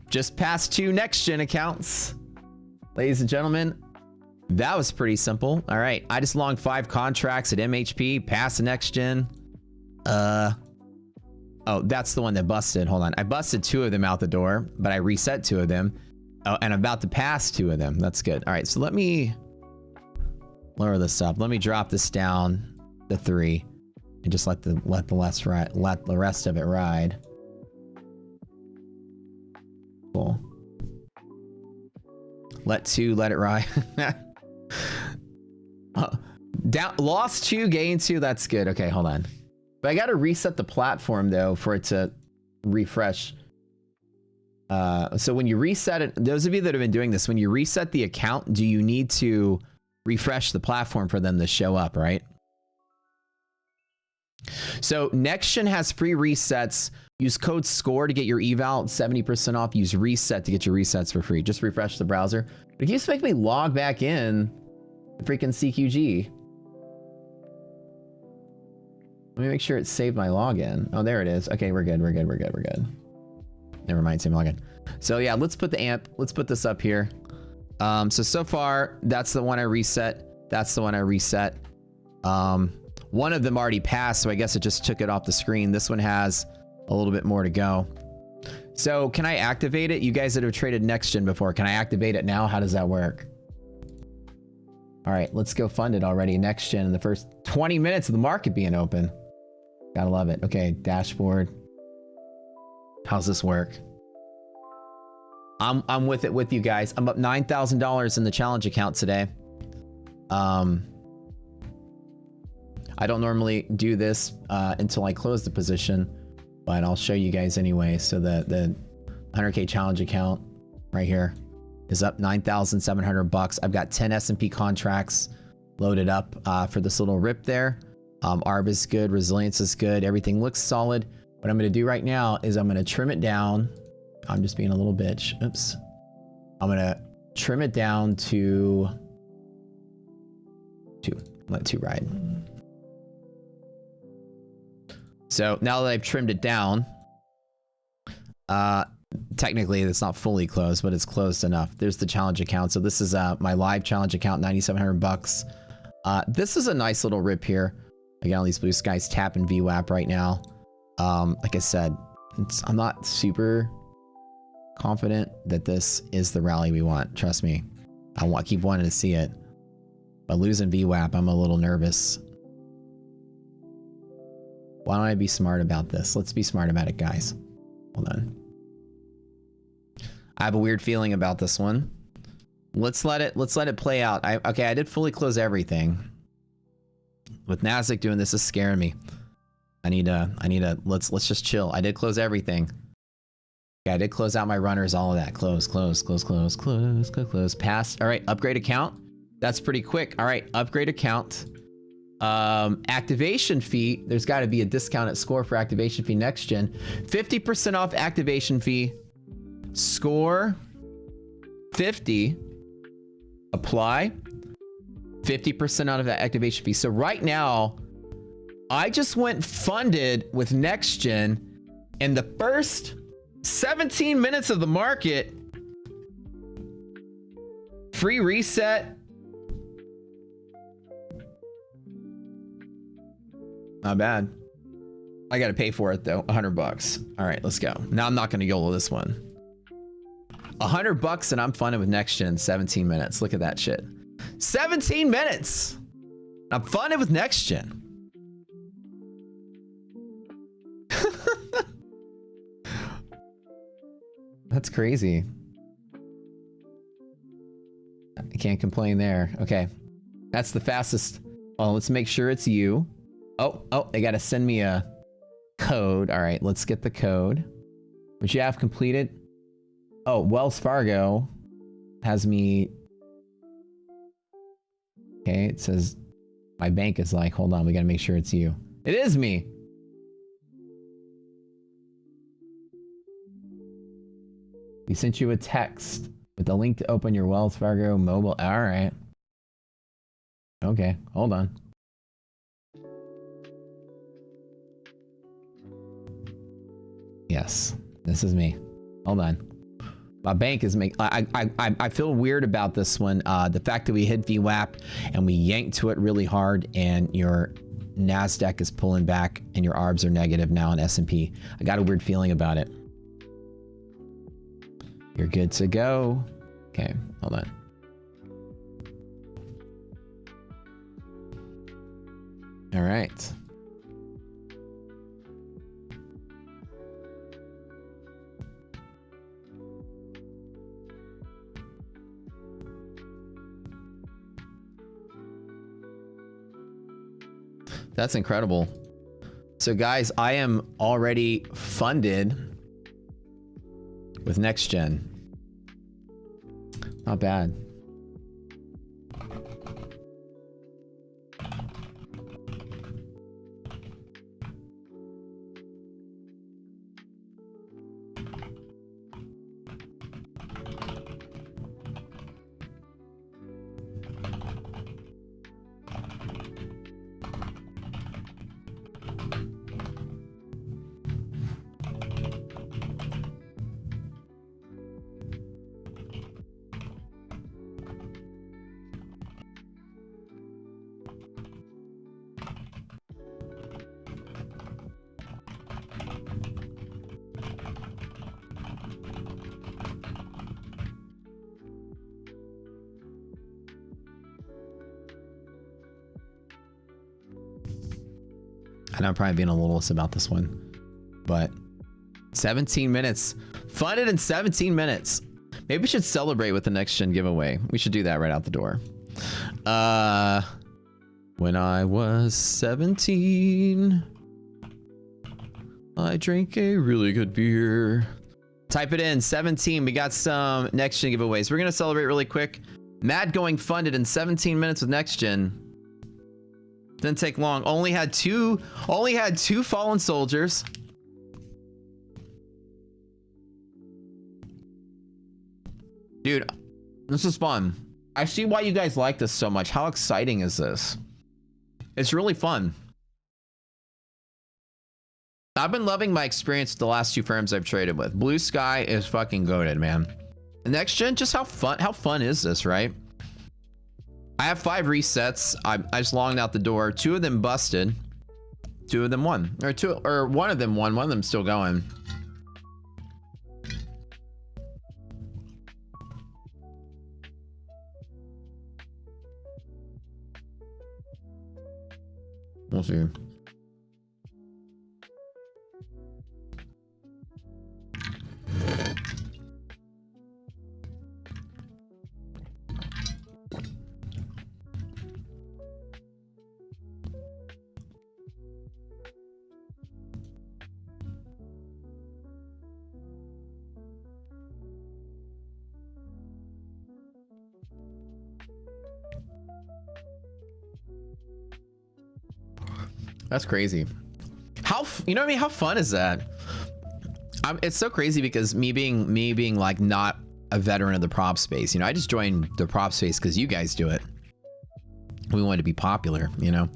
Just past 2 next gen accounts. Ladies and gentlemen, that was pretty simple. All right. I just longed 5 contracts at MHP, past the next gen. Oh, that's the one that busted. Hold on. I busted 2 of them out the door, but I reset 2 of them. Oh, and I'm about to pass 2 of them. That's good. All right. So let me lower this up. Let me drop this down to 3 and just let the rest of it ride. Cool. Let it ride. Lost 2, gained 2. That's good. Okay, hold on. But I got to reset the platform though for it to refresh. So when you reset it, those of you that have been doing this, when you reset the account, do you need to refresh the platform for them to show up, right? So NextGen has free resets. Use code SCORE to get your eval 70% off. Use reset to get your resets for free. Just refresh the browser. But if you just make me log back in the freaking CQG. Let me make sure it saved my login. Oh, there it is. Okay, we're good. Never mind, same login. So yeah, let's put the AMP. Let's put this up here. So far, that's the one I reset. That's the one I reset. One of them already passed, so I guess it just took it off the screen. This one has a little bit more to go. So can I activate it? You guys that have traded NextGen before, can I activate it now? How does that work? All right, let's go fund it already. NextGen in the first 20 minutes of the market being open. Gotta love it. Okay, dashboard. How's this work? I'm with it with you guys. I'm up $9,000 in the challenge account today. I don't normally do this until I close the position, but I'll show you guys anyway. So the 100K challenge account right here is up 9,700 bucks. I've got 10 S&P contracts loaded up for this little rip there. ARB is good, resilience is good, everything looks solid. What I'm going to do right now is I'm going to trim it down. I'm just being a little bitch. Oops. I'm going to trim it down to 2. Let 2 ride. So now that I've trimmed it down, technically it's not fully closed, but it's closed enough. There's the challenge account. So this is my live challenge account, 9,700 bucks. This is a nice little rip here. Again, all these blue skies tapping VWAP right now. Like I said, I'm not super confident that this is the rally we want. Trust me, I keep wanting to see it, but losing VWAP, I'm a little nervous. Why don't I be smart about this? Let's be smart about it, guys. Hold on. I have a weird feeling about this one. Let's let it play out. Okay, I did fully close everything. With Nasdaq doing this is scaring me. I need to let's just chill. I did close everything. Yeah, I did close out my runners, all of that. Close. Pass. All right, upgrade account. That's pretty quick. All right, upgrade account. Activation fee. There's got to be a discount at Score for activation fee next gen. 50% off activation fee. Score 50. Apply. 50% out of that activation fee. So right now, I just went funded with next gen in the first 17 minutes of the market. Free reset. Not bad. I gotta pay for it though. $100. All right, let's go. Now I'm not gonna YOLO this one. $100 and I'm funded with next gen in 17 minutes. Look at that shit. 17 minutes. I'm funded with next gen. That's crazy. I can't complain there. Okay. That's the fastest. Oh, let's make sure it's you. Oh, they gotta send me a code. All right, let's get the code. Which you have completed. Oh, Wells Fargo has me. Okay, it says my bank is like, hold on, we gotta make sure it's you. It is me. We sent you a text with the link to open your Wells Fargo mobile. All right. Okay, hold on. Yes, this is me. Hold on. My bank is making. I feel weird about this one. The fact that we hit VWAP and we yanked to it really hard, and your Nasdaq is pulling back, and your ARBs are negative now on S&P. I got a weird feeling about it. You're good to go. Okay, hold on. All right. That's incredible. So guys, I am already funded with next gen. Not bad. I know I'm probably being a little less about this one, but 17 minutes. Funded in 17 minutes. Maybe we should celebrate with the next gen giveaway. We should do that right out the door. When I was 17, I drank a really good beer. Type it in, 17. We got some next gen giveaways. We're gonna celebrate really quick. Matt going funded in 17 minutes with next gen. Didn't take long. Only had two fallen soldiers. Dude, this is fun. I see why you guys like this so much. How exciting is this? It's really fun. I've been loving my experience with the last two firms I've traded with. Blue Sky is fucking goated, man. Next gen, just how fun is this, right? I have 5 resets. I just longed out the door. 2 of them busted. 2 of them won. Or one of them won. One of them's still going. We'll see. That's crazy. You know what I mean? How fun is that? It's so crazy because me being like not a veteran of the prop space, you know, I just joined the prop space because you guys do it. We wanted to be popular, you know.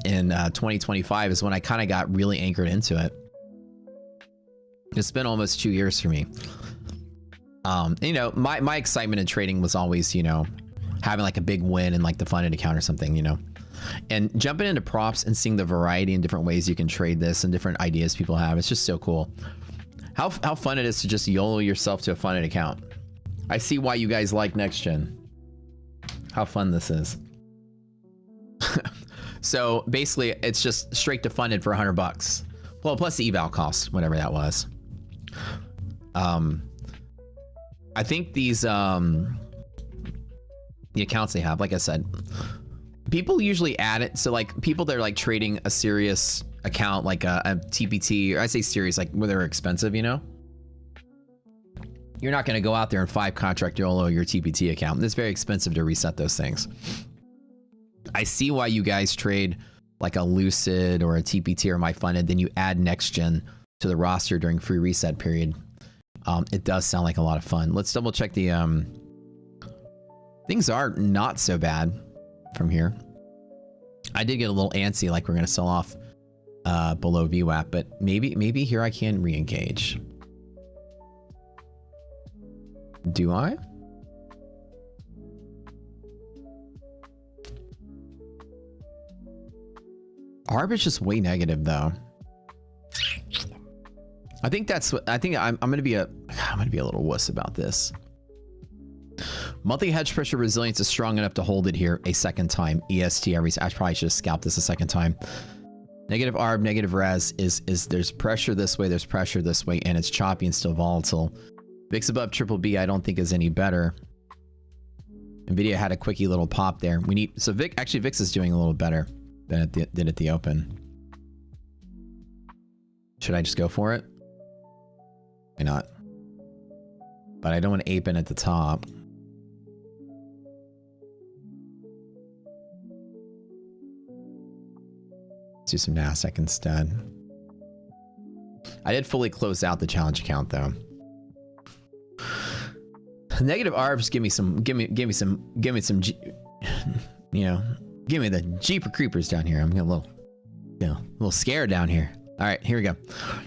And 2025 is when I kind of got really anchored into it. It's been almost 2 years for me. You know, my excitement in trading was always, you know, having like a big win in like the funded account or something, you know. And jumping into props and seeing the variety and different ways you can trade this and different ideas people have, it's just so cool. How fun it is to just YOLO yourself to a funded account. I see why you guys like next gen. How fun this is. So basically it's just straight to funded for $100. Well, plus the eval cost, whatever that was. I think these the accounts they have, like I said, people usually add it. So like people that are like trading a serious account, like a TPT, or I say serious, like where they're expensive, you know, you're not going to go out there and 5 contract YOLO your TPT account. It's very expensive to reset those things. I see why you guys trade like a Lucid or a TPT or MyFunded, then you add next gen to the roster during free reset period. It does sound like a lot of fun. Let's double check the things are not so bad from here. I did get a little antsy, like we're gonna sell off below VWAP, but maybe here I can re-engage. Do I? ARB is just way negative though. I think that's what I think. I'm gonna be a little wuss about this. Monthly hedge pressure resilience is strong enough to hold it here a second time. EST, I probably should have scalped this a second time. Negative ARB, negative res is there's pressure this way, there's pressure this way, and it's choppy and still volatile. VIX above triple B, I don't think is any better. Nvidia had a quickie little pop there. We need so VIX is doing a little better than at the open. Should I just go for it? Why not? But I don't want to ape in at the top. Let's do some NASDAQ instead. I did fully close out the challenge account though. Negative ARBs give me some, you know, give me the Jeeper Creepers down here. I'm getting a little scared down here. All right, here we go.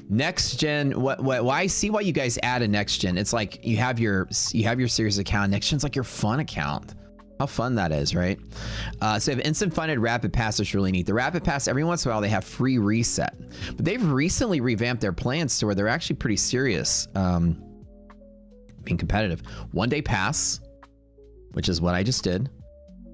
Next gen. What? Why I see why you guys add a next gen. It's like you have your serious account. Next gen's like your fun account. How fun that is, right? So you have instant funded rapid pass, which is really neat. The rapid pass, every once in a while they have free reset, but they've recently revamped their plans to where they're actually pretty serious, being competitive. 1 day pass, which is what I just did.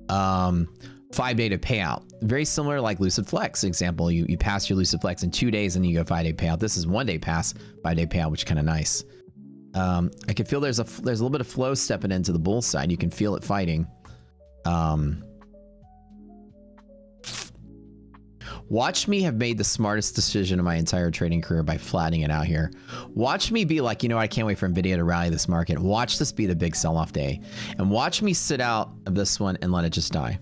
5 day to payout. Very similar like Lucid Flex example. You pass your Lucid Flex in 2 days and you go 5 day payout. This is 1 day pass, 5 day payout, which is kind of nice. I can feel there's a little bit of flow stepping into the bull side. You can feel it fighting. Watch me have made the smartest decision of my entire trading career by flattening it out here. Watch me be like, you know, I can't wait for Nvidia to rally this market. Watch this be the big sell-off day. And watch me sit out of this one and let it just die.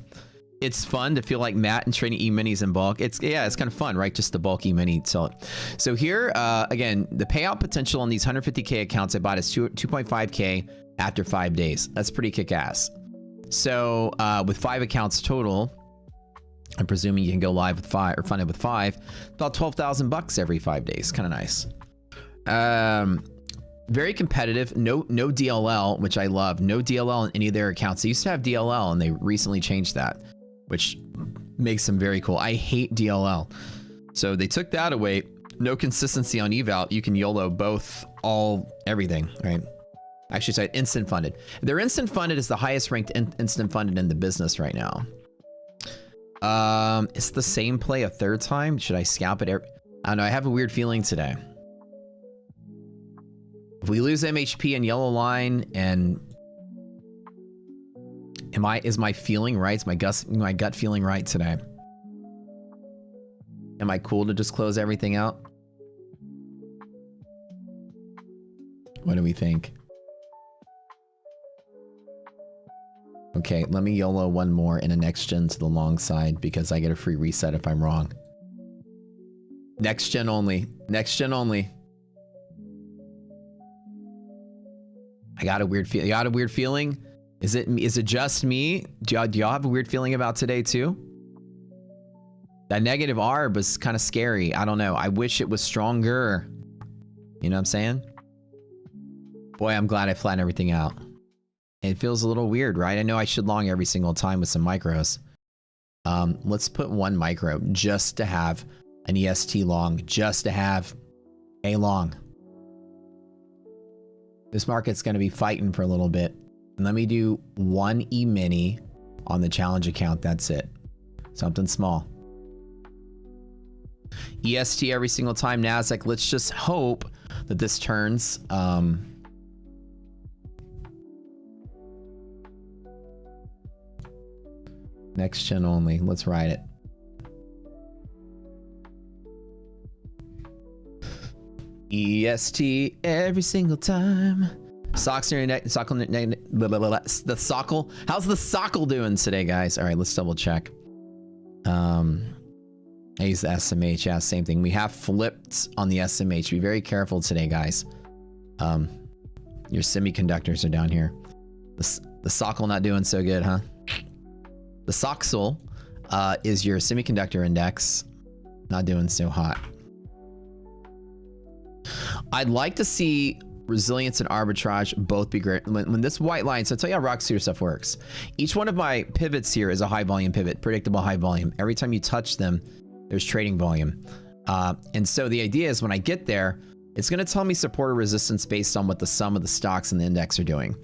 It's fun to feel like Matt and trading E-minis in bulk. It's kind of fun, right? Just the bulk E-mini sell it. So here, again, the payout potential on these 150K accounts I bought is 2.5K after 5 days. That's pretty kick-ass. So with 5 accounts total, I'm presuming you can go live with 5 or funded with 5, about 12,000 bucks every 5 days. Kind of nice. Very competitive. No DLL, which I love. No DLL in any of their accounts. They used to have DLL and they recently changed that, which makes them very cool. I hate DLL. So they took that away. No consistency on eval. You can YOLO both, everything, right? Actually, sorry, instant funded. Their instant funded is the highest ranked instant funded in the business right now. It's the same play a third time. Should I scalp it? I don't know. I have a weird feeling today. If we lose MHP and yellow line, and is my feeling right? Is my gut feeling right today? Am I cool to just close everything out? What do we think? Okay, let me YOLO one more in a next gen to the long side because I get a free reset if I'm wrong. Next gen only. Next gen only. I got a weird feeling. You got a weird feeling? Is it just me? Do y'all have a weird feeling about today too? That negative ARB was kind of scary. I don't know. I wish it was stronger. You know what I'm saying? Boy, I'm glad I flattened everything out. It feels a little weird, right? I know I should long every single time with some micros. Let's put 1 micro just to have an EST long, just to have a long. This market's going to be fighting for a little bit. And let me do 1 E-mini on the challenge account. That's it. Something small. EST every single time. NASDAQ. Let's just hope that this turns. Next gen only. Let's ride it. EST every single time. Socks near your neck. Sockle, the sockle. How's the sockle doing today, guys? All right, let's double check. I use the SMH. Yeah, same thing. We have flipped on the SMH. Be very careful today, guys. Your semiconductors are down here. The sockle not doing so good, huh? The soxel is your semiconductor index. Not doing so hot. I'd like to see resilience and arbitrage both be great. When this white line, so I'll tell you how rock suitor stuff works. Each one of my pivots here is a high volume pivot, predictable high volume. Every time you touch them, there's trading volume. And so the idea is when I get there, it's going to tell me support or resistance based on what the sum of the stocks and the index are doing.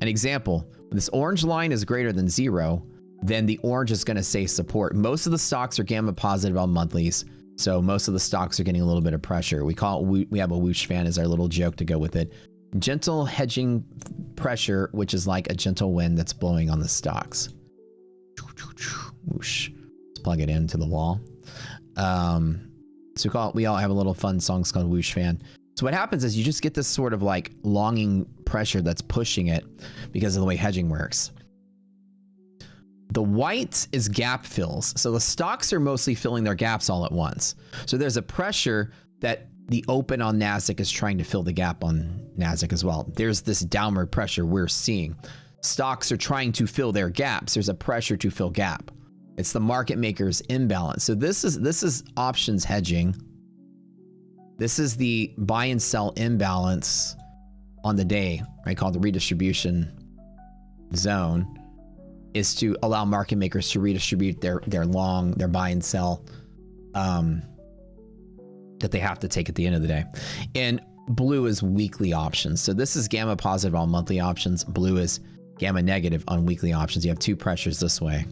An example, when this orange line is greater than 0, then the orange is going to say support. Most of the stocks are gamma positive on monthlies. So most of the stocks are getting a little bit of pressure. We call it, we have a whoosh fan as our little joke to go with it. Gentle hedging pressure, which is like a gentle wind that's blowing on the stocks. Whoosh. Let's plug it into the wall. So we all have a little fun song called Whoosh Fan. So what happens is you just get this sort of like longing pressure that's pushing it because of the way hedging works. The white is gap fills. So the stocks are mostly filling their gaps all at once. So there's a pressure that the open on NASDAQ is trying to fill the gap on NASDAQ as well. There's this downward pressure we're seeing. Stocks are trying to fill their gaps. There's a pressure to fill gap. It's the market maker's imbalance. So this is options hedging. This is the buy and sell imbalance on the day, right? Called the redistribution zone, is to allow market makers to redistribute their buy and sell that they have to take at the end of the day. And blue is weekly options. So this is gamma positive on monthly options. Blue is gamma negative on weekly options. You have 2 pressures this way.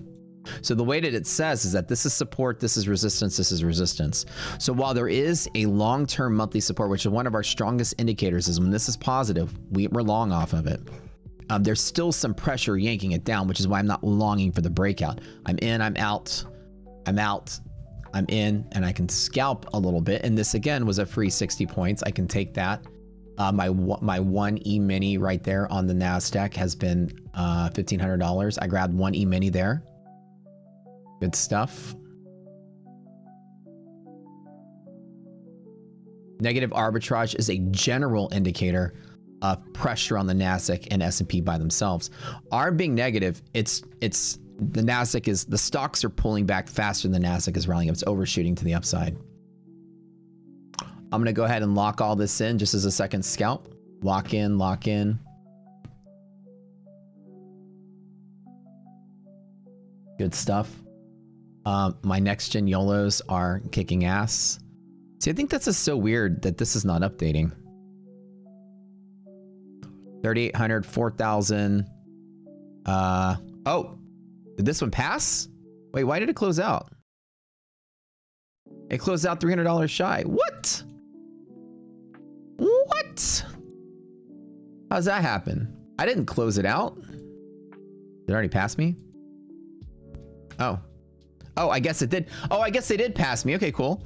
So the way that it says is that this is support, this is resistance, this is resistance. So while there is a long-term monthly support, which is one of our strongest indicators, is when this is positive, we're long off of it. There's still some pressure yanking it down, which is why I'm not longing for the breakout. I'm in, I'm out, I'm out, I'm in, and I can scalp a little bit. And this again was a free 60 points. I can take that. My 1 E-mini right there on the NASDAQ has been $1,500. I grabbed 1 E-mini there. Good stuff. Negative arbitrage is a general indicator of pressure on the NASDAQ and S&P by themselves. Arb being negative, it's the NASDAQ is, the stocks are pulling back faster than the NASDAQ is rallying up. It's overshooting to the upside. I'm going to go ahead and lock all this in just as a second scalp. Lock in, lock in. Good stuff. My next gen YOLOs are kicking ass. See, I think that's just so weird that this is not updating. 3,800, 4,000. Oh, did this one pass? Wait, why did it close out? It closed out $300 shy. What? What? How's that happen? I didn't close it out. Did it already pass me? Oh. Oh, I guess it did. Oh, I guess they did pass me. Okay, cool.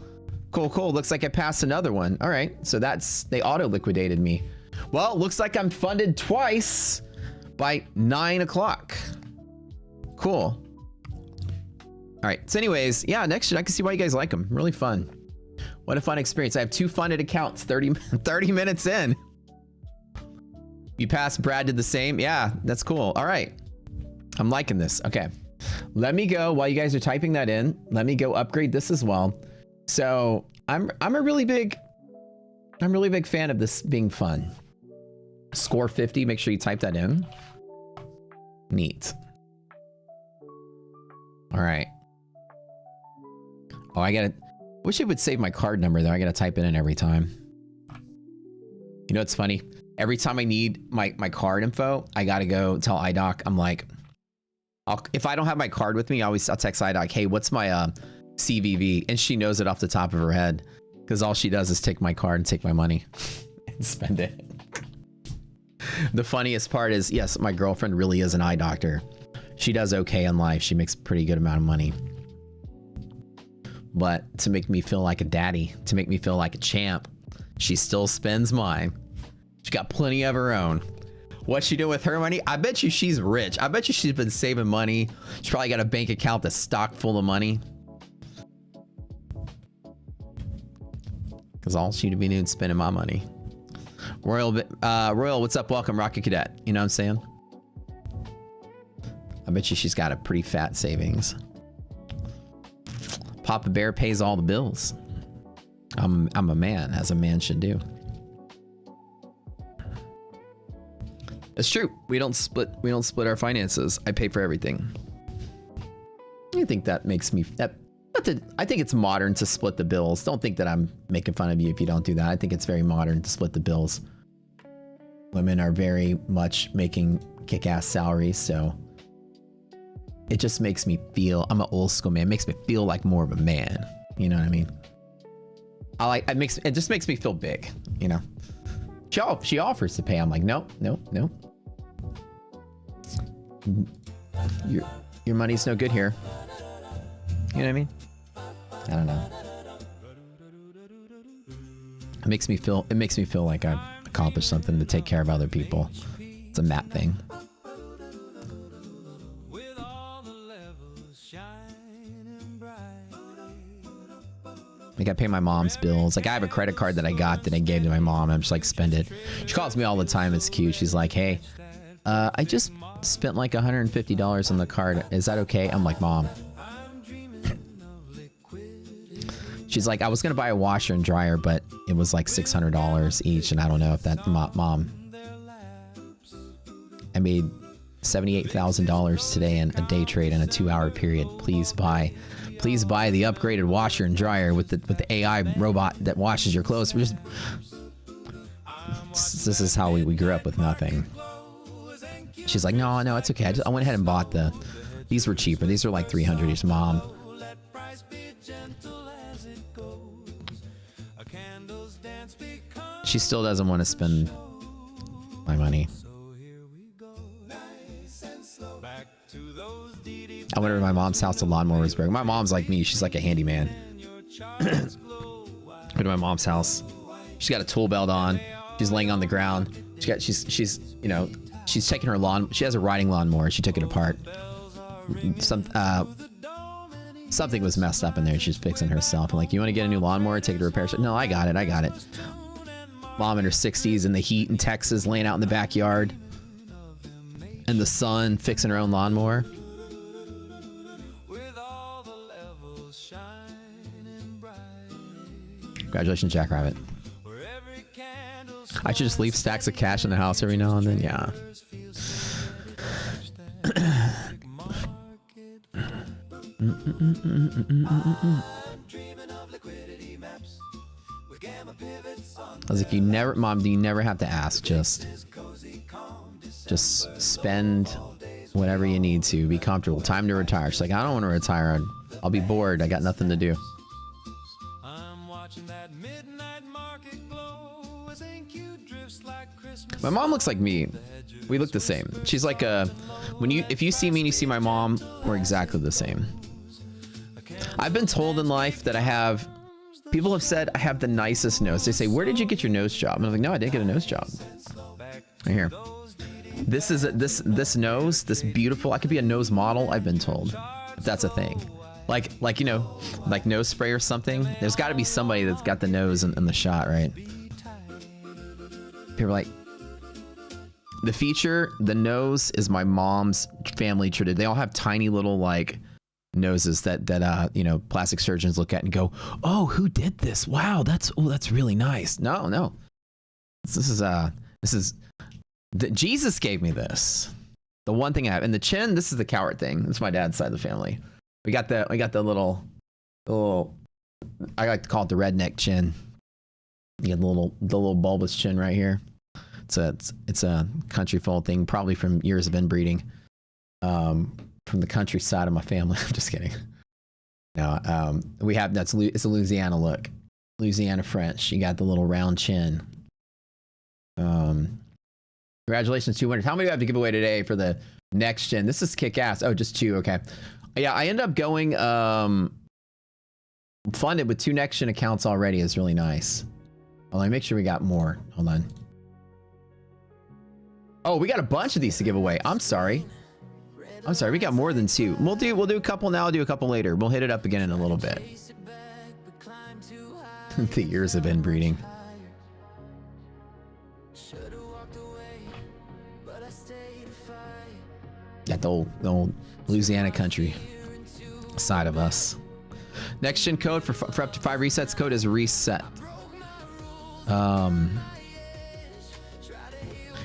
Cool, cool. Looks like I passed another one. All right. So that's, they auto liquidated me. Well, looks like I'm funded twice by 9 o'clock. Cool. All right. So anyways, yeah, next gen, I can see why you guys like them. Really fun. What a fun experience. I have 2 funded accounts 30 minutes in. You passed, Brad did the same. Yeah, that's cool. All right. I'm liking this. Okay. Let me go, while you guys are typing that in, let me go upgrade this as well. So I'm a really big fan of this being fun. Score 50, make sure you type that in. Neat. All right. Oh, I gotta, wish it would save my card number though. I gotta type it in every time. You know what's funny? Every time I need my card info, I gotta go tell iDoc. I'm like, if I don't have my card with me, I'll text iDoc, hey, what's my CVV? And she knows it off the top of her head because all she does is take my card and take my money and spend it. The funniest part is, yes, my girlfriend really is an eye doctor. She does okay in life. She makes a pretty good amount of money. But to make me feel like a daddy, to make me feel like a champ, she still spends mine. She got plenty of her own. What's she doing with her money? I bet you she's rich. I bet you she's been saving money. She's probably got a bank account that's stocked full of money. Because all she'd be doing is spending my money. Royal, what's up? Welcome, Rocket Cadet. You know what I'm saying? I bet you she's got a pretty fat savings. Papa Bear pays all the bills. I'm a man, as a man should do. It's true. We don't split our finances. I pay for everything. I think that makes me I think it's modern to split the bills. Don't think that I'm making fun of you if you don't do that. I think it's very modern to split the bills. Women are very much making kick-ass salaries, so it just makes me feel, I'm an old school man. It makes me feel like more of a man. You know what I mean? It just makes me feel big, you know? She offers to pay. I'm like, no. Your money's no good here. You know what I mean? I don't know. It makes me feel like I've accomplished something to take care of other people. It's a Matt thing. Like I pay my mom's bills. Like I have a credit card that I gave to my mom. I'm just like, spend it. She calls me all the time. It's cute. She's like, hey, I just spent like $150 on the card. Is that okay? I'm like, Mom. She's like, I was going to buy a washer and dryer, but it was like $600 each. And I don't know if that, Mom, I made $78,000 today in a day trade in a 2-hour period. Please buy the upgraded washer and dryer with the AI robot that washes your clothes. This is how we grew up with nothing. She's like, no, it's okay. I went ahead and bought these were cheaper. These are like $300 each. Mom. She still doesn't want to spend my money. I went over to my mom's house. The lawnmower was broken. My mom's like me. She's like a handyman. Went to my mom's house. She's got a tool belt on. She's laying on the ground. She's taking her lawn. She has a riding lawnmower. She took it apart. Something was messed up in there. She's fixing herself. I'm like, you want to get a new lawnmower? Take it to repair. She said, no, I got it. Mom in her 60s in the heat in Texas, laying out in the backyard in the sun, fixing her own lawnmower. Congratulations, Jackrabbit. I should just leave stacks of cash in the house every now and then. Yeah. I was like, Mom, do you never have to ask? Just spend whatever you need to. Be comfortable. Time to retire. She's like, I don't want to retire. I'll be bored. I got nothing to do. My mom looks like me. We look the same. She's like if you see me and you see my mom, we're exactly the same. I've been told in life that people have said I have the nicest nose. They say, where did you get your nose job? And I'm like, no, I didn't get a nose job. Right here. This nose, this beautiful, I could be a nose model, I've been told. If that's a thing. Like nose spray or something. There's got to be somebody that's got the nose in the shot, right? People are like, the nose is my mom's family tradition. They all have tiny little like noses that plastic surgeons look at and go, oh, who did this? Wow, that's really nice. No. Jesus gave me this. The one thing I have. And the chin, this is the coward thing. That's my dad's side of the family. We got the little I like to call it the redneck chin. You get the little bulbous chin right here. It's a country folk thing, probably from years of inbreeding. From the countryside of my family. I'm just kidding. No, we have it's a Louisiana look. Louisiana French. You got the little round chin. Congratulations, 2 winners. How many do I have to give away today for the next gen? This is kick ass. Oh, just 2. Okay. Yeah, I end up going funded with 2 next gen accounts already. Is really nice. Well, let me make sure we got more. Hold on. Oh, we got a bunch of these to give away. I'm sorry. We got more than 2. We'll do a couple now, I'll do a couple later. We'll hit it up again in a little bit. The years of inbreeding. Got the old Louisiana country side of us. Next gen code for up to 5 resets. Code is reset.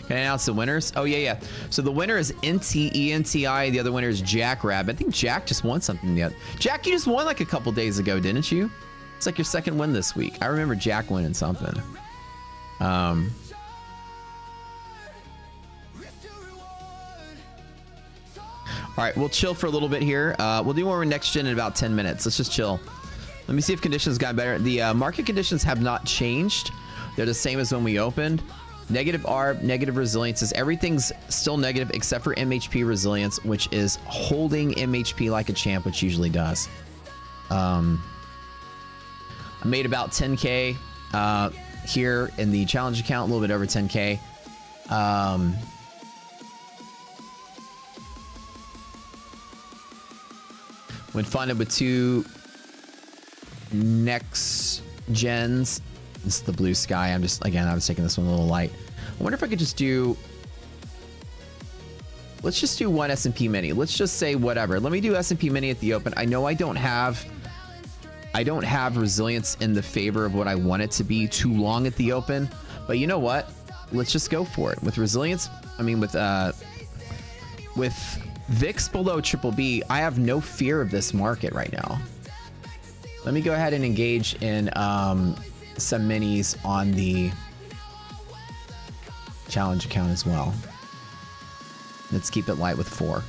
Can I announce the winners? Oh yeah. So the winner is ENTI. The other winner is Jackrabbit. I think Jack just won something yet. Jack, you just won like a couple days ago, didn't you? It's like your second win this week. I remember Jack winning something. All right, we'll chill for a little bit here. We'll do more next gen in about 10 minutes. Let's just chill. Let me see if conditions got better. The market conditions have not changed. They're the same as when we opened. Negative ARB, negative resiliences. Everything's still negative except for MHP resilience, which is holding MHP like a champ, which usually does. I made about 10K here in the challenge account, a little bit over 10K. When funded with 2 next gens. This is the blue sky. I was taking this one a little light. I wonder if I could just do, let's just do 1 S&P mini. Let's just say whatever. Let me do S&P mini at the open. I know I don't have resilience in the favor of what I want it to be too long at the open, but you know what? Let's just go for it. With resilience, I mean with VIX below BBB, I have no fear of this market right now. Let me go ahead and engage in some minis on the challenge account as well. Let's keep it light with 4.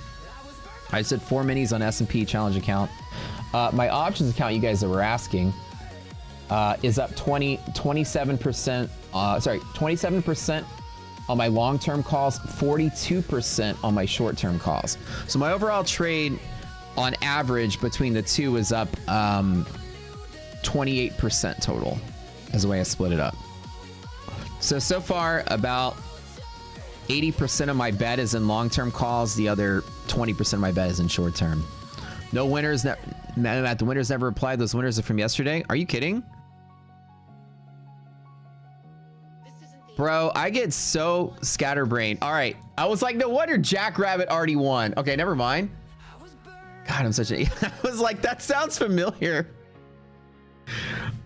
I said 4 minis on S&P challenge account. My options account, you guys that were asking, is up 27%. 27% on my long-term calls, 42% on my short-term calls. So my overall trade on average between the two is up 28% total is the way I split it up. So far about 80% of my bet is in long-term calls. The other 20% of my bet is in short-term. No winners. The winners never replied. Those winners are from yesterday. Are you kidding? Bro, I get so scatterbrained. All right. I was like, no wonder Jackrabbit already won. Okay, never mind. God, I'm such a... I was like, that sounds familiar.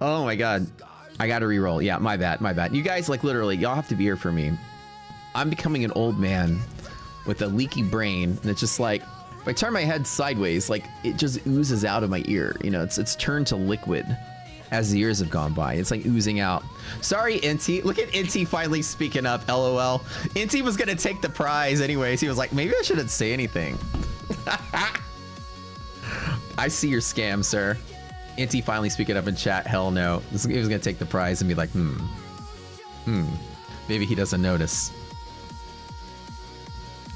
Oh my God. I got to re-roll. Yeah, my bad. My bad. You guys, like, literally, y'all have to be here for me. I'm becoming an old man with a leaky brain. And it's just like, if I turn my head sideways, like, it just oozes out of my ear. You know, it's turned to liquid as the years have gone by. It's like oozing out. Sorry, Inti. Look at Inti finally speaking up. LOL. Inti was gonna take the prize anyways. He was like, maybe I shouldn't say anything. I see your scam, sir. Inti finally speaking up in chat. Hell no. He was gonna take the prize and be like, maybe he doesn't notice.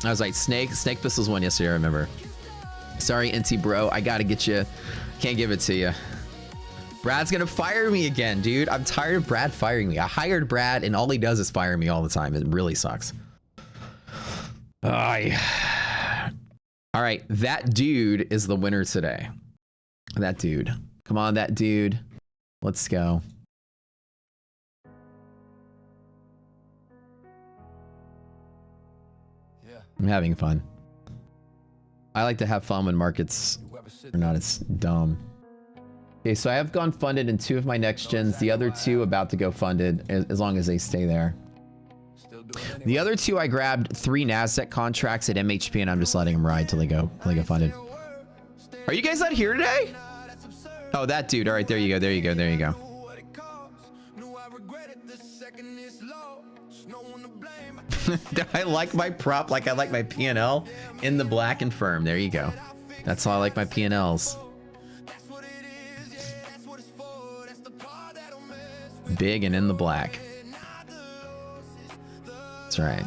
I was like, Snake Pistols won yesterday, I remember. Sorry, Inti bro. I gotta get you. Can't give it to you. Brad's gonna fire me again, dude. I'm tired of Brad firing me. I hired Brad and all he does is fire me all the time. It really sucks. All right, that dude is the winner today. That dude. Come on, that dude. Let's go. Yeah. I'm having fun. I like to have fun when markets are not as dumb. Okay, so I have gone funded in 2 of my next gens. The other 2 about to go funded, as long as they stay there. The other 2 I grabbed 3 NASDAQ contracts at MHP, and I'm just letting them ride till they go funded. Are you guys not here today? Oh, that dude. All right, there you go. There you go. There you go. I like my prop like I like my P&L in the black and firm. There you go. That's how I like my P&Ls. Big and in the black. That's right.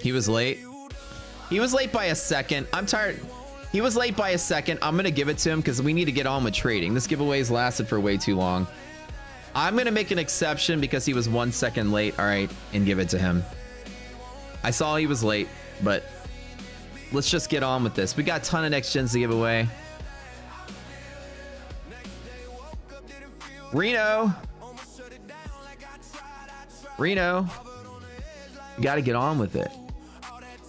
He was late. He was late by a second. I'm tired. He was late by a second. I'm going to give it to him because we need to get on with trading. This giveaway's lasted for way too long. I'm going to make an exception because he was 1 second late. All right. And give it to him. I saw he was late, but let's just get on with this. We got a ton of next gens to give away. Reno. Reno. You got to get on with it.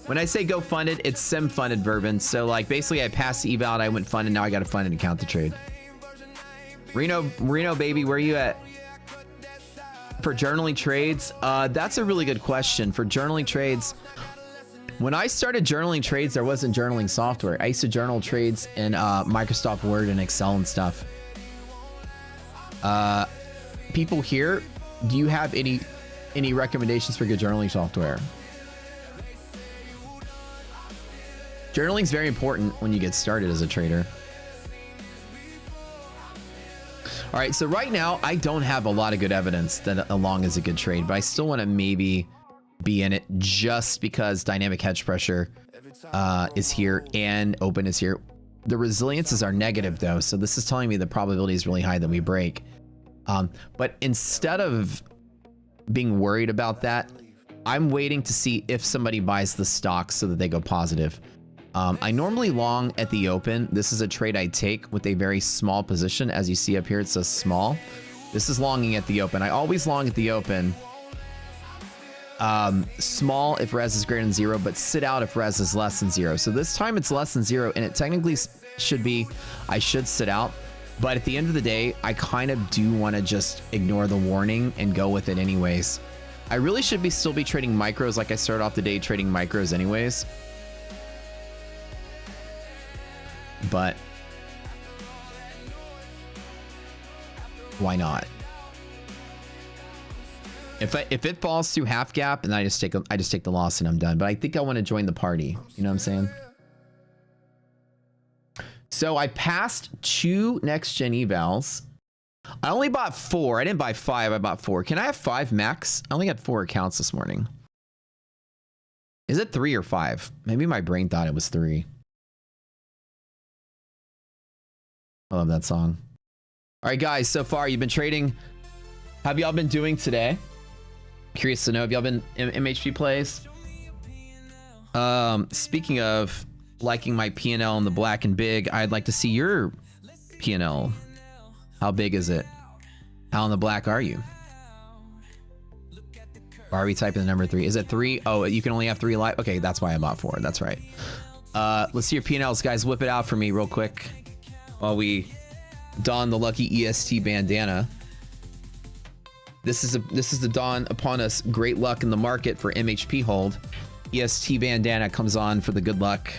When I say go funded, it's sim funded, Verbin. So like basically I passed the eval, I went funded, now I got to fund an account to trade. Reno baby, where are you at? For journaling trades, that's a really good question. For journaling trades, when I started journaling trades, there wasn't journaling software. I used to journal trades in Microsoft Word and Excel and stuff. People here, do you have any recommendations for good journaling software? Journaling is very important when you get started as a trader. All right, so right now I don't have a lot of good evidence that a long is a good trade, but I still want to maybe be in it just because dynamic hedge pressure is here and open is here. The resiliences are negative though, so this is telling me the probability is really high that we break. But instead of being worried about that, I'm waiting to see if somebody buys the stock so that they go positive. I normally long at the open. This is a trade I take with a very small position. As you see up here, it says small. This is longing at the open. I always long at the open. Small if res is greater than 0, but sit out if res is less than 0. So this time it's less than 0, and it technically should be, I should sit out. But at the end of the day, I kind of do want to just ignore the warning and go with it anyways. I really should still be trading micros like I started off the day trading micros anyways. But why not? If it falls through half gap, and I just take the loss and I'm done. But I think I want to join the party. You know what I'm saying? So I passed 2 next gen evals. I only bought 4. I didn't buy 5. I bought 4. Can I have 5 max? I only got 4 accounts this morning. Is it 3 or 5? Maybe my brain thought it was 3. I love that song. All right, guys, so far you've been trading. Have y'all been doing today? Curious to know, have y'all been MHP plays? Speaking of liking my P&L in the black and big, I'd like to see your P&L. How big is it? How in the black are you? Why are we typing the number 3? Is it 3? Oh, you can only have 3 live. Okay, that's why I bought 4. That's right. Let's see your P&Ls, guys. Whip it out for me real quick while we don the lucky EST bandana. This is the dawn upon us. Great luck in the market for MHP hold. EST bandana comes on for the good luck.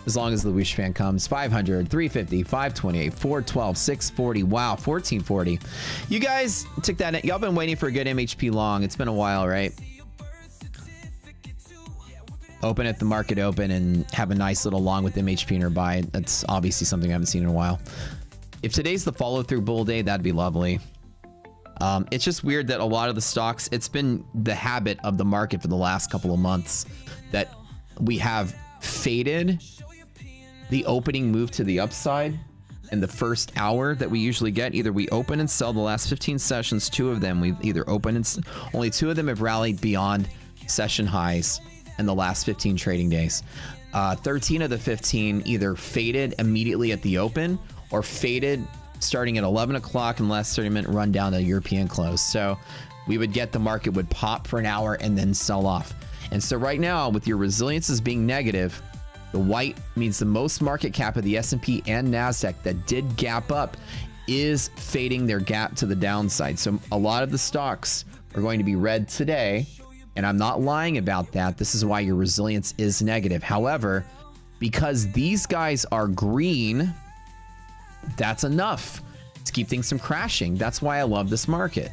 As long as the wish fan comes. 500, 350, 528, 412, 640. Wow, 1440. You guys took that. Y'all been waiting for a good MHP long. It's been a while, right? Open at the market open and have a nice little long with MHP nearby. That's obviously something I haven't seen in a while. If today's the follow through bull day, that'd be lovely. It's just weird that a lot of the stocks, it's been the habit of the market for the last couple of months that we have faded the opening move to the upside in the first hour that we usually get. Either we open and sell the last 15 sessions, 2 of them, we've either opened and only 2 of them have rallied beyond session highs in the last 15 trading days. 13 of the 15 either faded immediately at the open or faded starting at 11 o'clock and last 30-minute run down to European close. So we would get the market would pop for an hour and then sell off. And so right now, with your resiliences being negative, the white means the most market cap of the S&P and NASDAQ that did gap up is fading their gap to the downside. So a lot of the stocks are going to be red today. And I'm not lying about that. This is why your resilience is negative. However, because these guys are green, that's enough to keep things from crashing. That's why I love this market.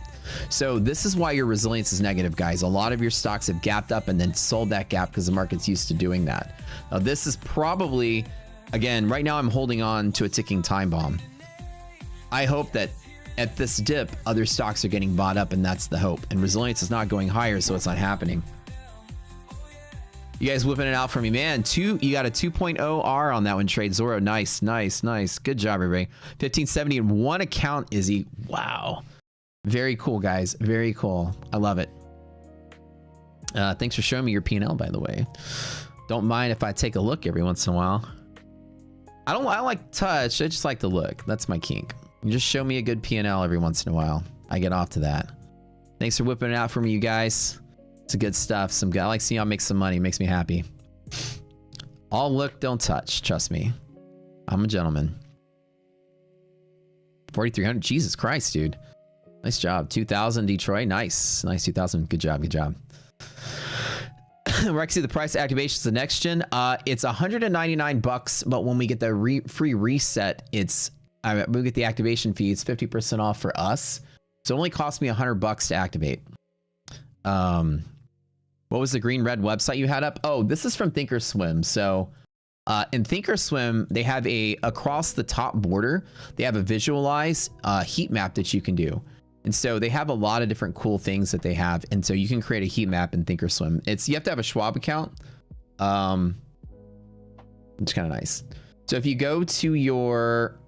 So this is why your resilience is negative, guys. A lot of your stocks have gapped up and then sold that gap because the market's used to doing that. Now this is probably, again, right now I'm holding on to a ticking time bomb. I hope that at this dip, other stocks are getting bought up, and that's the hope. And resilience is not going higher, so it's not happening. You guys whipping it out for me, man. You got a 2.0 R on that one, Trade Zorro. Nice, nice, nice. Good job, everybody. 1570 in one account, Izzy. Wow. Very cool, guys. Very cool. I love it. Thanks for showing me your P&L, by the way. Don't mind if I take a look every once in a while. I don't like touch. I just like to look. That's my kink. You just show me a good P&L every once in a while. I get off to that. Thanks for whipping it out for me, you guys. It's good stuff. I like seeing y'all make some money. It makes me happy. All look, don't touch. Trust me. I'm a gentleman. 4,300. Jesus Christ, dude. Nice job. 2,000 Detroit. Nice. Nice 2,000. Good job. Good job. We're actually the price activation is the next gen. It's $199, but when we get the free reset, we get the activation fee. It's 50% off for us. So it only cost me $100 to activate. What was the green-red website you had up? Oh, this is from Thinkorswim. So in Thinkorswim, they have across the top border, they have a visualize heat map that you can do. And so they have a lot of different cool things that they have. And so you can create a heat map in Thinkorswim. You have to have a Schwab account. It's kind of nice. So if you go to your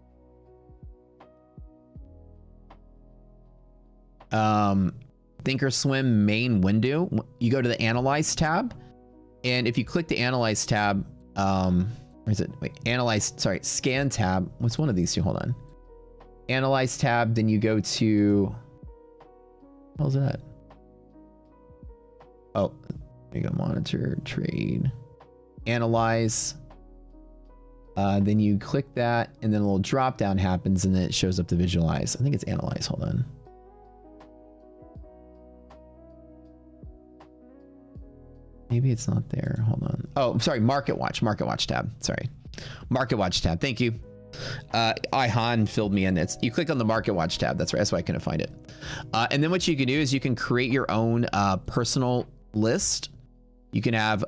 Thinkorswim main window, you go to the Analyze tab. And if you click the Analyze tab, where is it? Wait, Scan tab. What's one of these two? Hold on. Analyze tab, then you go to... What was that? Oh, there you go. Monitor, trade, analyze. Then you click that, and then a little drop down happens, and then it shows up to visualize. I think it's analyze. Hold on. Maybe it's not there. Hold on. Oh, I'm sorry. Market Watch tab. Sorry. Market Watch tab. Thank you. Han filled me in. You click on the Market Watch tab. That's right. That's why I couldn't find it. And then what you can do is you can create your own personal list. You can have,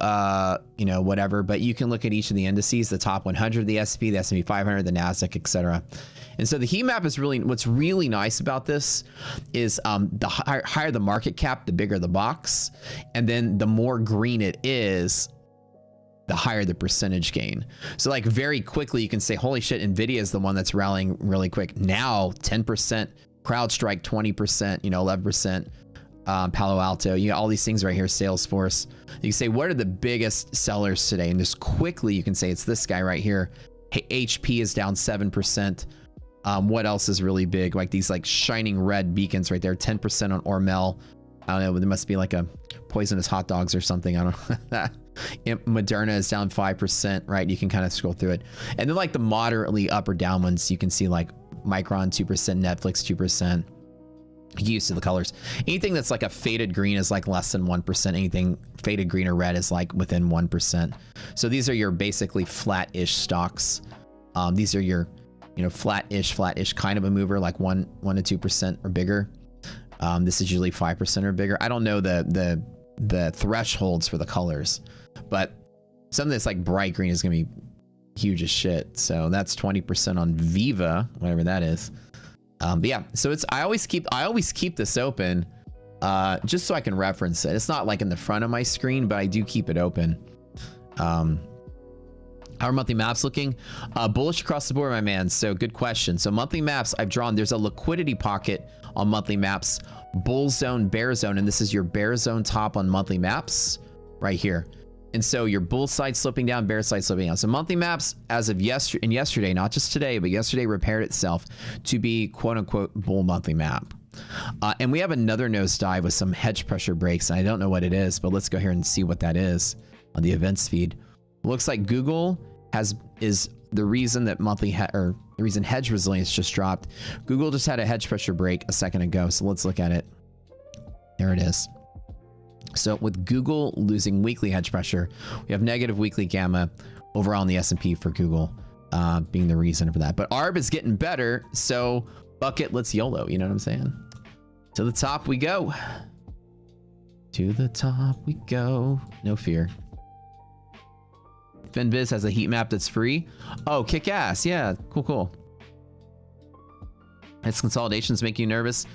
whatever, but you can look at each of the indices, the top 100, the S&P, the S&P 500, the NASDAQ, etc. And so the heat map is what's really nice about this is the higher the market cap, the bigger the box. And then the more green it is, the higher the percentage gain. So like very quickly you can say, holy shit, Nvidia is the one that's rallying really quick. Now 10%, CrowdStrike 20%, 11%, Palo Alto, you got all these things right here, Salesforce. You can say, what are the biggest sellers today? And just quickly you can say it's this guy right here. Hey, HP is down 7%. What else is really big? Like these like shining red beacons right there, 10% on Hormel. I don't know, there must be like a poisonous hot dogs or something. I don't know. Moderna is down 5%, right? You can kind of scroll through it. And then like the moderately up or down ones, you can see like Micron 2%, Netflix 2%. Get used to the colors. Anything that's like a faded green is like less than 1%. Anything faded green or red is like within 1%. So these are your basically flat-ish stocks. These are your, flat-ish kind of a mover, like 1 to 2% or bigger. This is usually 5% or bigger. I don't know the thresholds for the colors, but something that's like bright green is gonna be huge as shit. So that's 20% on Viva, whatever that is. But yeah, so I always keep this open just so I can reference it. It's not like in the front of my screen, but I do keep it open. How are monthly maps looking? Bullish across the board, my man. So good question. So monthly maps I've drawn, there's a liquidity pocket on monthly maps, bull zone, bear zone, and this is your bear zone top on monthly maps right here. And so your bull side sloping down, bear side sloping down. So monthly maps as of yesterday, not just today, but yesterday repaired itself to be quote unquote bull monthly map. And we have another nosedive with some hedge pressure breaks. And I don't know what it is, but let's go here and see what that is on the events feed. Looks like Google is the reason that the reason hedge resilience just dropped. Google just had a hedge pressure break a second ago. So let's look at it. There it is. So with Google losing weekly hedge pressure, we have negative weekly gamma. overall in the S&P for Google being the reason for that. But ARB is getting better, so bucket, let's YOLO. You know what I'm saying? To the top we go. To the top we go. No fear. FinViz has a heat map that's free. Oh, kick ass. Yeah, cool. Its consolidations make you nervous.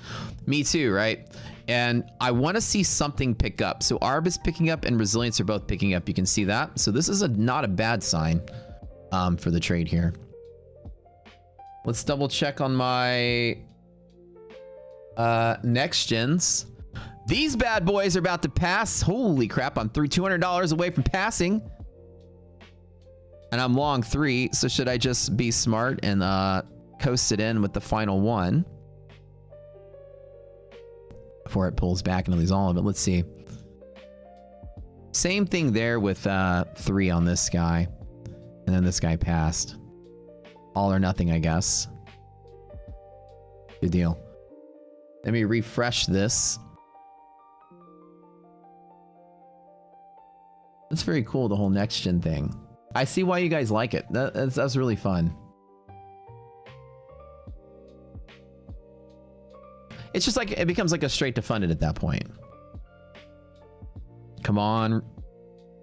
Me too, right? And I want to see something pick up. So ARB is picking up and resilience are both picking up. You can see that. So this is not a bad sign for the trade here. Let's double check on my next gens. These bad boys are about to pass. Holy crap, I'm $200 away from passing. And I'm long 3, so should I just be smart and coast it in with the final one before it pulls back and release all of it? Let's see. Same thing there with 3 on this guy. And then this guy passed. All or nothing, I guess. Good deal. Let me refresh this. That's very cool, the whole next gen thing. I see why you guys like it. That's really fun. It's just like, it becomes like a straight to fund it at that point. Come on.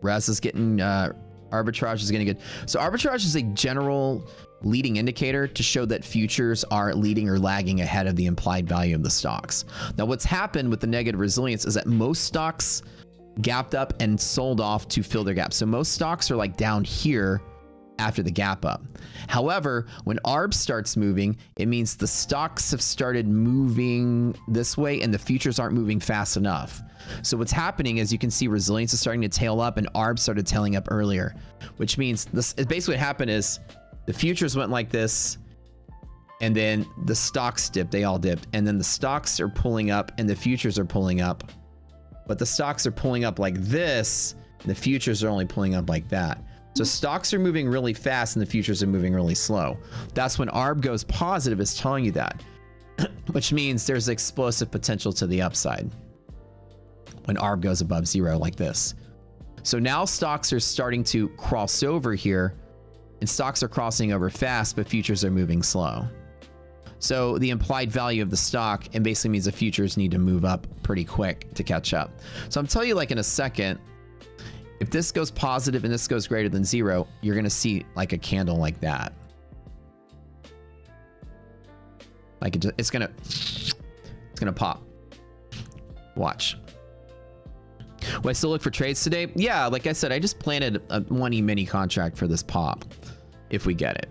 Res is getting, arbitrage is getting good. So arbitrage is a general leading indicator to show that futures are leading or lagging ahead of the implied value of the stocks. Now what's happened with the negative resilience is that most stocks gapped up and sold off to fill their gap. So most stocks are like down here after the gap up. However, when ARB starts moving, it means the stocks have started moving this way and the futures aren't moving fast enough. So what's happening is you can see resilience is starting to tail up and ARB started tailing up earlier, which means this basically what happened is the futures went like this and then the stocks dipped, they all dipped. And then the stocks are pulling up and the futures are pulling up. But the stocks are pulling up like this, and the futures are only pulling up like that. So stocks are moving really fast and the futures are moving really slow. That's when ARB goes positive, it's telling you that, which means there's explosive potential to the upside when ARB goes above 0 like this. So now stocks are starting to cross over here, and stocks are crossing over fast, but futures are moving slow. So the implied value of the stock, and basically means the futures need to move up pretty quick to catch up. So I'm telling you, like in a second, if this goes positive and this goes greater than 0, you're gonna see like a candle like that. Like it's gonna pop. Watch. Will I still look for trades today? Yeah, like I said, I just planted a 1E mini contract for this pop, if we get it.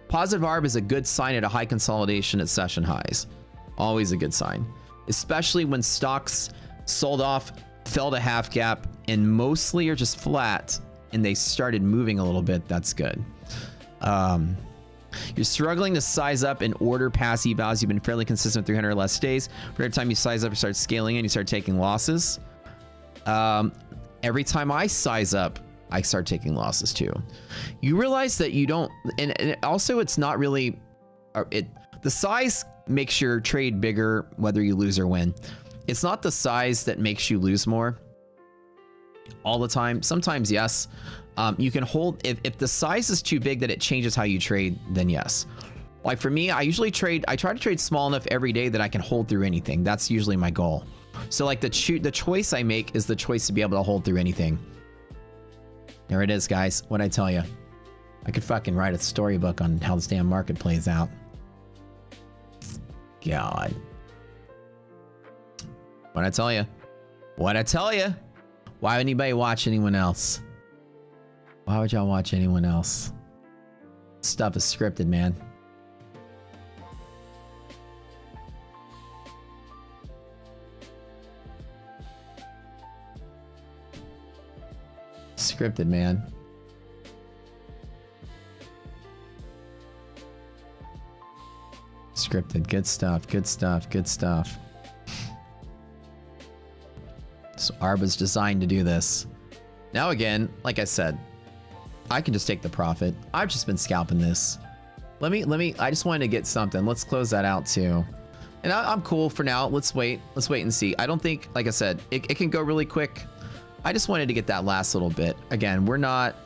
Positive ARB is a good sign at a high consolidation at session highs. Always a good sign. Especially when stocks sold off, fell to half gap, and mostly are just flat, and they started moving a little bit. That's good. You're struggling to size up and order past evals. You've been fairly consistent with 300 or less days. But every time you size up, you start scaling in, you start taking losses. Every time I size up, I start taking losses too. You realize that you don't, and also it's not really, the size makes your trade bigger whether you lose or win. It's not the size that makes you lose more all the time. Sometimes, yes. You can hold, if the size is too big that it changes how you trade, then yes. Like for me, I try to trade small enough every day that I can hold through anything. That's usually my goal. So like the choice I make is the choice to be able to hold through anything. There it is, guys. What'd I tell you? I could fucking write a storybook on how this damn market plays out. God. What'd I tell you? What'd I tell you? Why would anybody watch anyone else? Why would y'all watch anyone else? Stuff is scripted, man. Scripted, man. Scripted. Good stuff. Good stuff. Good stuff. So ARB is designed to do this. Now again, like I said, I can just take the profit. I've just been scalping this. I just wanted to get something. Let's close that out too. And I'm cool for now. Let's wait and see. I don't think, like I said, it can go really quick. I just wanted to get that last little bit. Again, we're not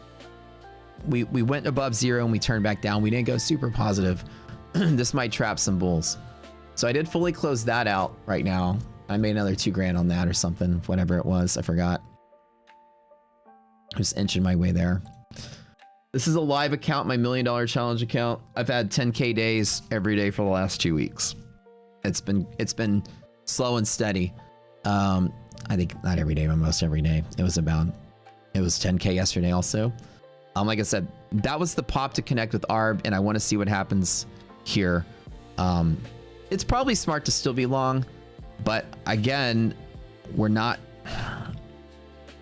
we went above 0 and we turned back down. We didn't go super positive. This might trap some bulls. So I did fully close that out right now. I made another 2 grand on that or something, whatever it was. I forgot. Just inching my way there. This is a live account, my $1 million challenge account. I've had 10K days every day for the last 2 weeks. It's been slow and steady. I think not every day, but most every day. It was 10K yesterday also. Like I said, that was the pop to connect with Arb, and I want to see what happens here. It's probably smart to still be long, but again,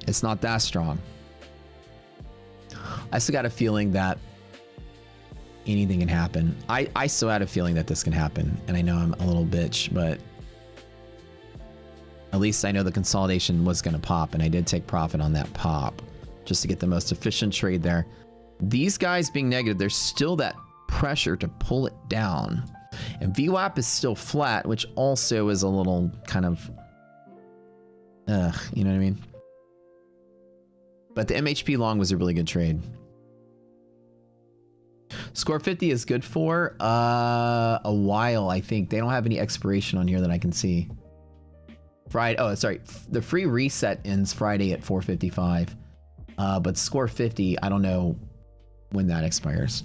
it's not that strong. I still got a feeling that anything can happen. I still had a feeling that this can happen, and I know I'm a little bitch, but at least I know the consolidation was going to pop, and I did take profit on that pop just to get the most efficient trade there. These guys being negative, there's still that pressure to pull it down. And VWAP is still flat, which also is a little kind of, you know what I mean? But the MHP long was a really good trade. Score 50 is good for a while, I think. They don't have any expiration on here that I can see. Friday, oh, sorry. The free reset ends Friday at 4:55. But score 50, I don't know when that expires.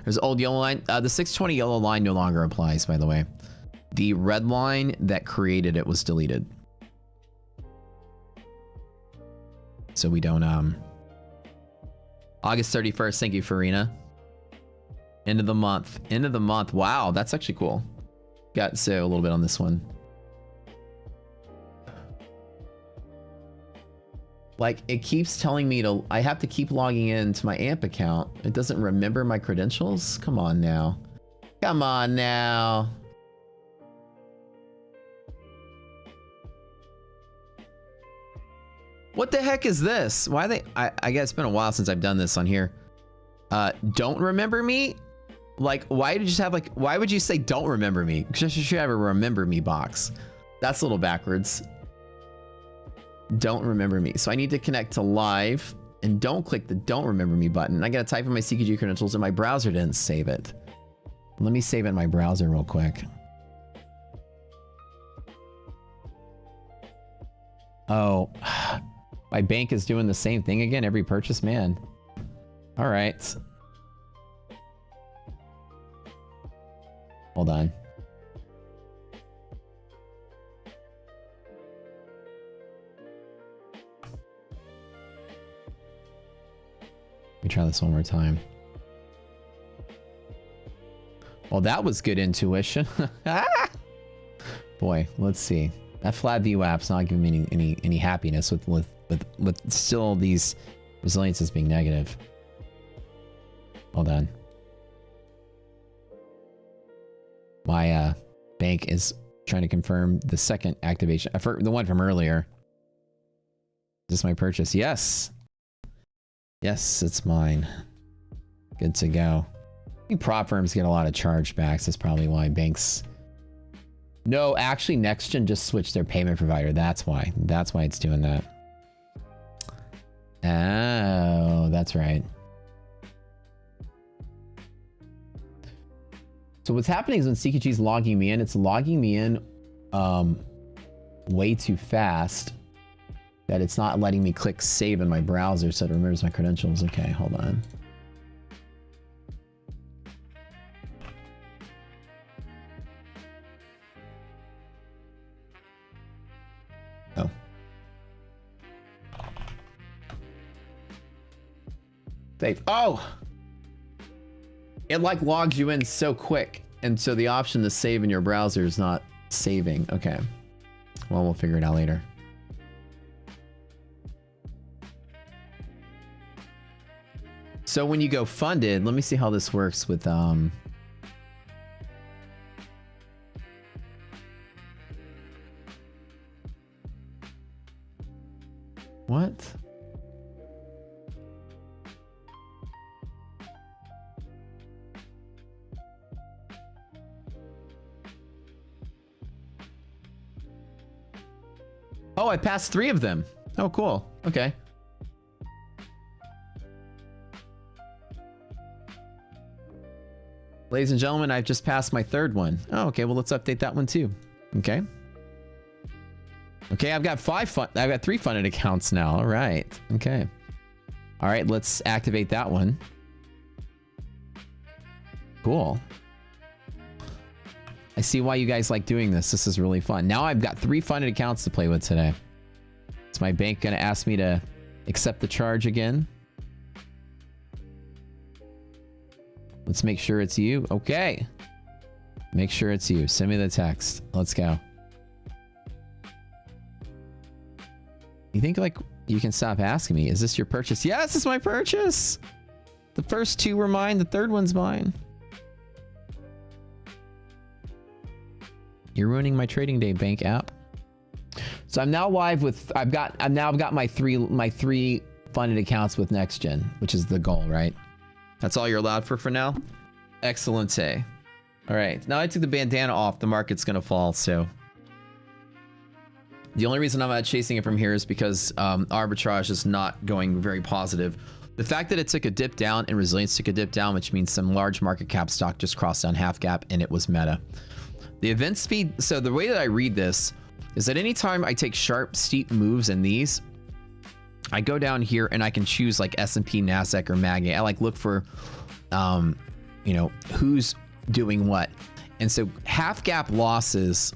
There's old yellow line. The 620 yellow line no longer applies, by the way. The red line that created it was deleted. So we don't, August 31st, thank you, Farina. End of the month. End of the month. Wow, that's actually cool. Got so a little bit on this one. Like, it keeps telling me to, I have to keep logging into my AMP account. It doesn't remember my credentials? Come on now. Come on now. What the heck is this? Why they, I guess it's been a while since I've done this on here. Don't remember me? Like, why did you just have like, why would you say don't remember me? Because you should have a remember me box. That's a little backwards. Don't remember me. So I need to connect to live and don't click the don't remember me button. I gotta type in my CQG credentials and my browser didn't save it. Let me save it in my browser real quick. Oh, my bank is doing the same thing again every purchase, man. All right. Hold on. Let me try this one more time. Well, that was good intuition. Boy, let's see. That flat VWAP's not giving me any happiness with still these resiliences being negative. Hold on. My bank is trying to confirm the second activation. The one from earlier. Is this my purchase? Yes. Yes, it's mine. Good to go. I think prop firms get a lot of chargebacks. That's probably why banks... No, actually, NextGen just switched their payment provider. That's why. That's why it's doing that. Oh, that's right. So what's happening is when CQG is logging me in, it's logging me in way too fast that it's not letting me click save in my browser so it remembers my credentials. Okay, hold on. Oh. Save. Oh! It like logs you in so quick. And so the option to save in your browser is not saving. Okay. Well, we'll figure it out later. So when you go funded, let me see how this works with what? Oh, I passed 3 of them. Oh, cool. Okay. Ladies and gentlemen, I've just passed my third one. Oh, okay. Well, let's update that one too. Okay. Okay, I've got three funded accounts now. All right. Okay. All right, let's activate that one. Cool. I see why you guys like doing this. This is really fun. Now I've got 3 funded accounts to play with today. Is my bank going to ask me to accept the charge again? Let's make sure it's you. Okay. Make sure it's you. Send me the text. Let's go. You think like you can stop asking me, is this your purchase? Yes, it's my purchase. The first 2 were mine. The third one's mine. You're ruining my trading day bank app. So I'm now live with, I've now got my three funded accounts with next gen, which is the goal, right? That's all you're allowed for now? Excellent. All right. Now I took the bandana off. The market's going to fall. So the only reason I'm not chasing it from here is because arbitrage is not going very positive. The fact that it took a dip down and resilience took a dip down, which means some large market cap stock just crossed down half gap and it was meta. The event speed. So the way that I read this is that anytime I take sharp, steep moves in these, I go down here and I can choose like S&P, NASDAQ, or MAGA. I like look for, you know, who's doing what. And so half gap losses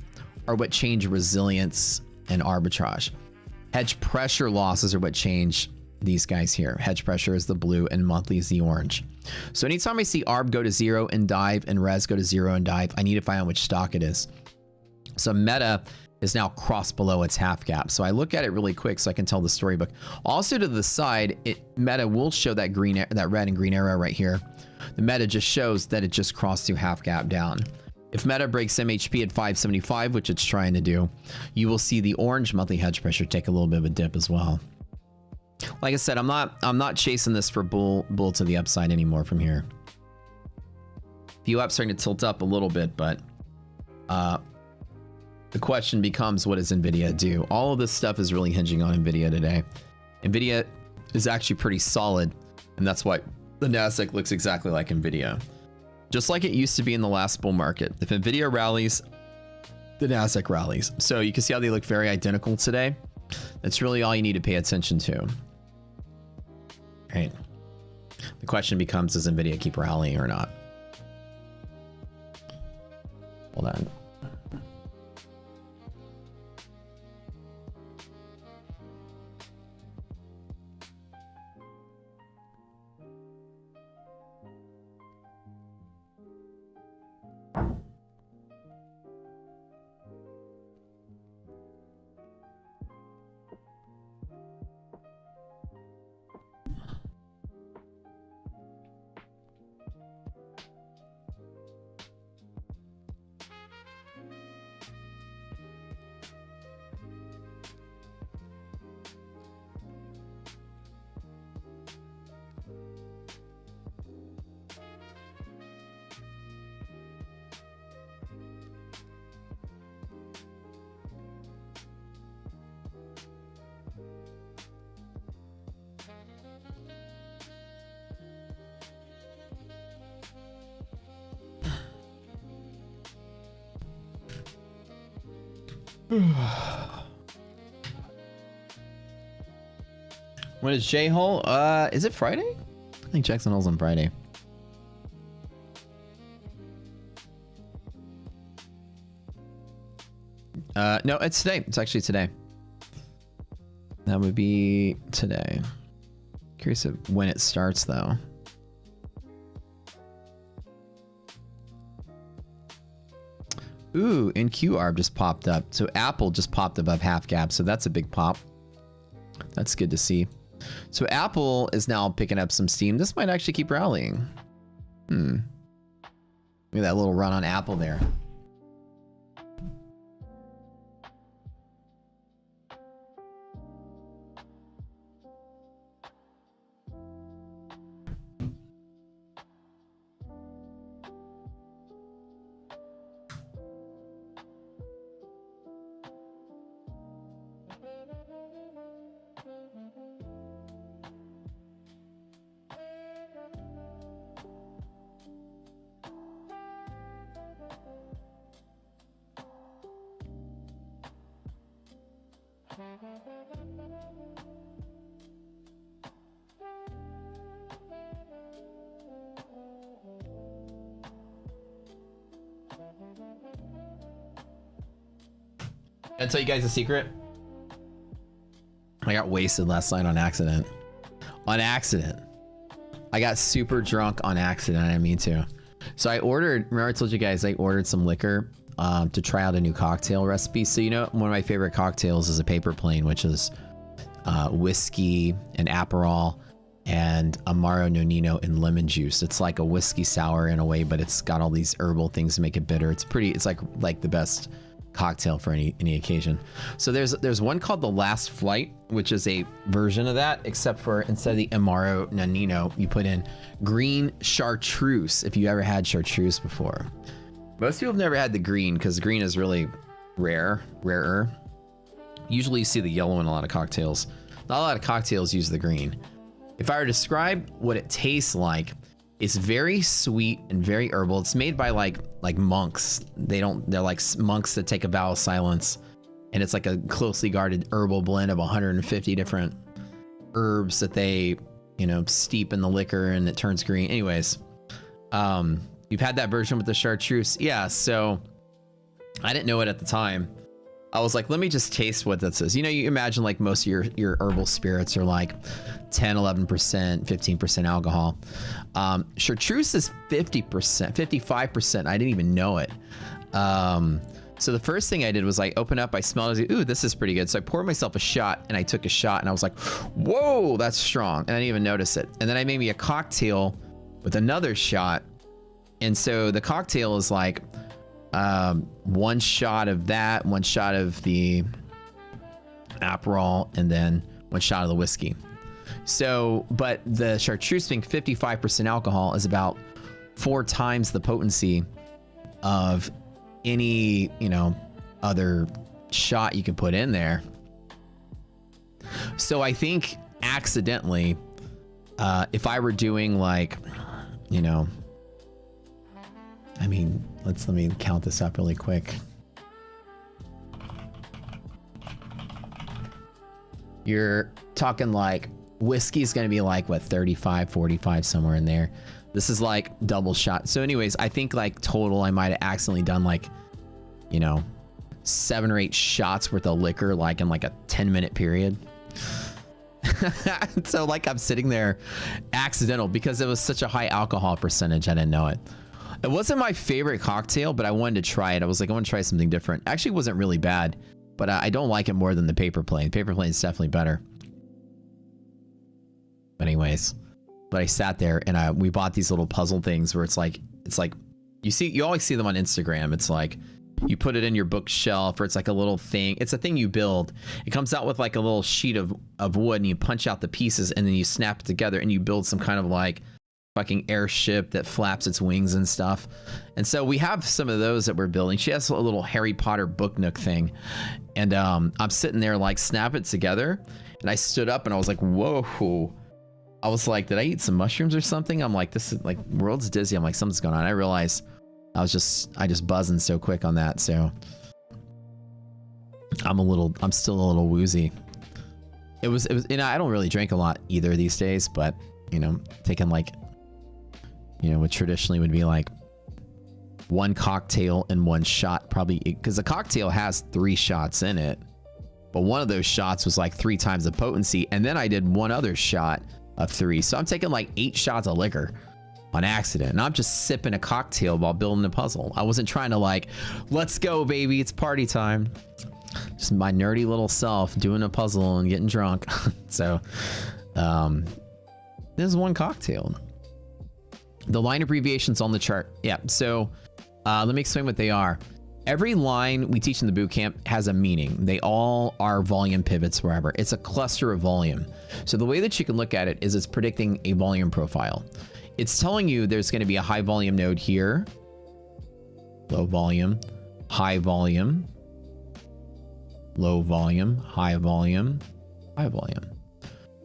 are what change resilience and arbitrage. Hedge pressure losses are what change these guys here. Hedge pressure is the blue and monthly is the orange. So anytime I see ARB go to 0 and dive and res go to 0 and dive, I need to find out which stock it is. So meta is now crossed below its half gap. So I look at it really quick so I can tell the storybook. Also to the side, meta will show that that red and green arrow right here. The meta just shows that it just crossed through half gap down. If meta breaks MHP at 575, which it's trying to do, you will see the orange monthly hedge pressure take a little bit of a dip as well. Like I said, I'm not chasing this for bull to the upside anymore from here. VWAP starting to tilt up a little bit, but the question becomes, what does Nvidia do? All of this stuff is really hinging on Nvidia today. Nvidia is actually pretty solid, and that's why the Nasdaq looks exactly like Nvidia. Just like it used to be in the last bull market. If Nvidia rallies, the Nasdaq rallies. So you can see how they look very identical today. That's really all you need to pay attention to. Right. The question becomes, does Nvidia keep rallying or not? Hold on. When is J-Hole? Is it Friday? I think Jackson Hole's on Friday. No, it's today. It's actually today. That would be today. Curious of when it starts, though. Ooh, NQARB just popped up. So Apple just popped above half gap. So that's a big pop. That's good to see. So Apple is now picking up some steam. This might actually keep rallying. Look at that little run on Apple there. I'll tell you guys a secret. I got wasted last night on accident. On accident. I got super drunk on accident. I didn't mean to. So I ordered, remember I told you guys I ordered some liquor to try out a new cocktail recipe. So you know, one of my favorite cocktails is a paper plane, which is whiskey and Aperol and Amaro Nonino and lemon juice. It's like a whiskey sour in a way, but it's got all these herbal things to make it bitter. It's pretty, it's like the best cocktail for any occasion. So there's one called the Last Flight, which is a version of that, except for instead of the Amaro Nonino, you put in green chartreuse. If you ever had chartreuse before, most people have never had the green because green is really rarer. Usually you see the yellow in a lot of cocktails. Not a lot of cocktails use the green. If I were to describe what it tastes like, it's very sweet and very herbal. It's made by like monks. They're like monks that take a vow of silence, and it's like a closely guarded herbal blend of 150 different herbs that they, you know, steep in the liquor and it turns green. Anyways, you've had that version with the chartreuse. Yeah, so I didn't know it at the time. I was like, let me just taste what this is. You know, you imagine like most of your herbal spirits are like 10, 11%, 15% alcohol. Chartreuse is 50%, 55%. I didn't even know it. So the first thing I did was like open up, I smelled it, I was like, ooh, this is pretty good. So I poured myself a shot and I took a shot and I was like, whoa, that's strong. And I didn't even notice it. And then I made me a cocktail with another shot. And so the cocktail is like, one shot of that, one shot of the Aperol, and then one shot of the whiskey. So, but the chartreuse being 55% alcohol is about 4 times the potency of any, you know, other shot you can put in there. So I think accidentally, if I were doing like, you know, I mean, let me count this up really quick. You're talking like whiskey's going to be like what, 35, 45, somewhere in there. This is like double shot. So anyways, I think like total I might have accidentally done like, you know, 7 or 8 shots worth of liquor like in like a 10-minute period. So like I'm sitting there accidental because it was such a high alcohol percentage. I didn't know it. It wasn't my favorite cocktail, but I wanted to try it. I was like, I want to try something different. Actually, it wasn't really bad, but I don't like it more than the paper plane. Paper plane is definitely better. But anyways, but I sat there and we bought these little puzzle things where it's like you always see them on Instagram. It's like you put it in your bookshelf, or it's like a little thing. It's a thing you build. It comes out with like a little sheet of wood, and you punch out the pieces, and then you snap it together, and you build some kind of like fucking airship that flaps its wings and stuff. And so we have some of those that we're building. She has a little Harry Potter book nook thing, and I'm sitting there like snap it together, and I stood up and I was like, whoa. I was like, did I eat some mushrooms or something? I'm like, this is like world's dizzy. I'm like, something's going on. I realized I just buzzing so quick on that. So I'm still a little woozy. It was, you know, I don't really drink a lot either these days, but you know, taking like, you know, what traditionally would be like 1 cocktail and 1 shot, probably, because the cocktail has 3 shots in it, but one of those shots was like 3 times the potency, and then I did one other shot of 3, so I'm taking like 8 shots of liquor on accident, and I'm just sipping a cocktail while building a puzzle. I wasn't trying to like, let's go baby, it's party time. Just my nerdy little self doing a puzzle and getting drunk. So there's 1 cocktail. The line abbreviations on the chart. Yeah, so let me explain what they are. Every line we teach in the boot camp has a meaning. They all are volume pivots wherever. It's a cluster of volume. So the way that you can look at it is it's predicting a volume profile. It's telling you there's going to be a high volume node here, low volume, high volume, low volume, high volume, high volume.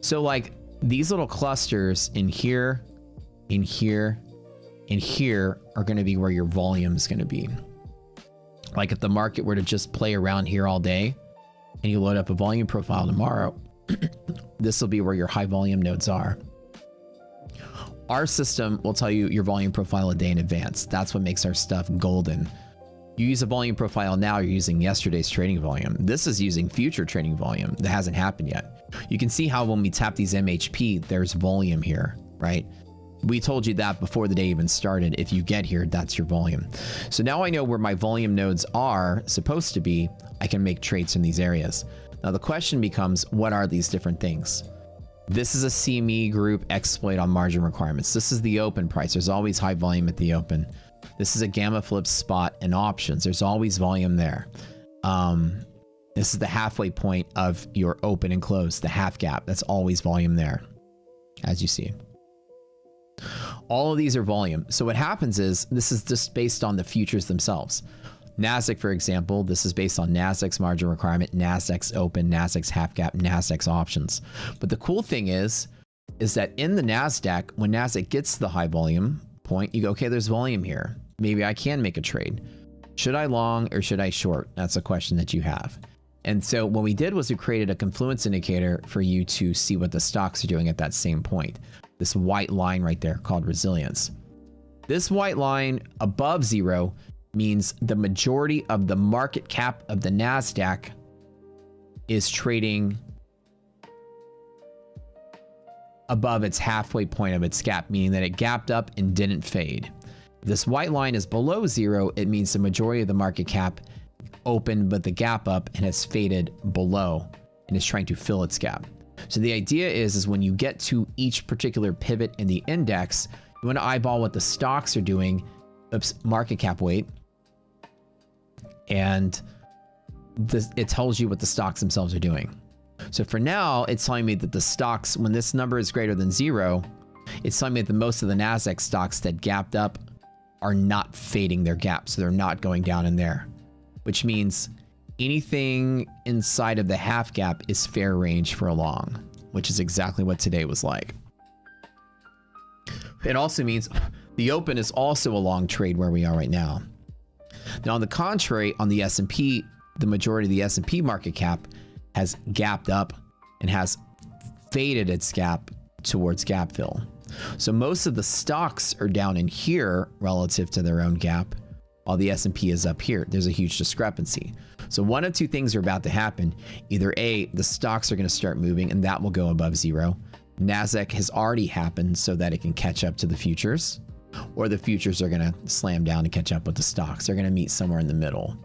So like these little clusters in here, in here, in here are going to be where your volume is going to be. Like if the market were to just play around here all day, and you load up a volume profile tomorrow, this will be where your high volume nodes are. Our system will tell you your volume profile a day in advance. That's what makes our stuff golden. You use a volume profile now, you're using yesterday's trading volume. This is using future trading volume that hasn't happened yet. You can see how when we tap these MHP, there's volume here, right? We told you that before the day even started. If you get here, that's your volume. So now I know where my volume nodes are supposed to be. I can make trades in these areas. Now the question becomes, what are these different things? This is a CME group exploit on margin requirements. This is the open price. There's always high volume at the open. This is a gamma flip spot and options. There's always volume there. This is the halfway point of your open and close, the half gap. That's always volume there, as you see. All of these are volume. So what happens is, this is just based on the futures themselves. NASDAQ, for example, this is based on NASDAQ's margin requirement, NASDAQ's open, NASDAQ's half gap, NASDAQ's options. But the cool thing is that in the NASDAQ, when NASDAQ gets to the high volume point, you go, okay, there's volume here. Maybe I can make a trade. Should I long or should I short? That's a question that you have. And so what we did was we created a confluence indicator for you to see what the stocks are doing at that same point. This white line right there called resilience. This white line above 0 means the majority of the market cap of the NASDAQ is trading above its halfway point of its gap, meaning that it gapped up and didn't fade. If this white line is below 0, it means the majority of the market cap opened but the gap up and has faded below and is trying to fill its gap. So the idea is when you get to each particular pivot in the index, you want to eyeball what the stocks are doing, market cap weight, and it tells you what the stocks themselves are doing. So for now, it's telling me that the stocks, when this number is greater than 0, it's telling me that most of the NASDAQ stocks that gapped up are not fading their gap. So they're not going down in there, which means anything inside of the half gap is fair range for a long, which is exactly what today was like. It also means the open is also a long trade where we are right now. Now, on the contrary, on the S&P, the majority of the S&P market cap has gapped up and has faded its gap towards gap fill. So most of the stocks are down in here relative to their own gap, while the S&P is up here. There's a huge discrepancy. So one of two things are about to happen. Either A, the stocks are going to start moving and that will go above 0. NASDAQ has already happened so that it can catch up to the futures, or the futures are going to slam down and catch up with the stocks. They're going to meet somewhere in the middle.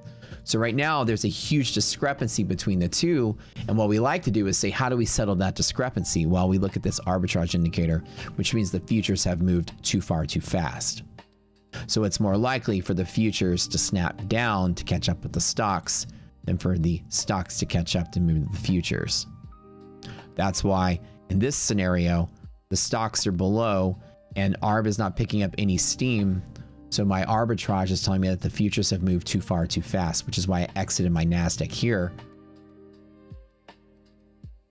So right now there's a huge discrepancy between the two. And what we like to do is say, how do we settle that discrepancy? Well, we look at this arbitrage indicator, which means the futures have moved too far too fast. So it's more likely for the futures to snap down to catch up with the stocks than for the stocks to catch up to move the futures. That's why in this scenario, the stocks are below and ARB is not picking up any steam. So my arbitrage is telling me that the futures have moved too far too fast, which is why I exited my NASDAQ here.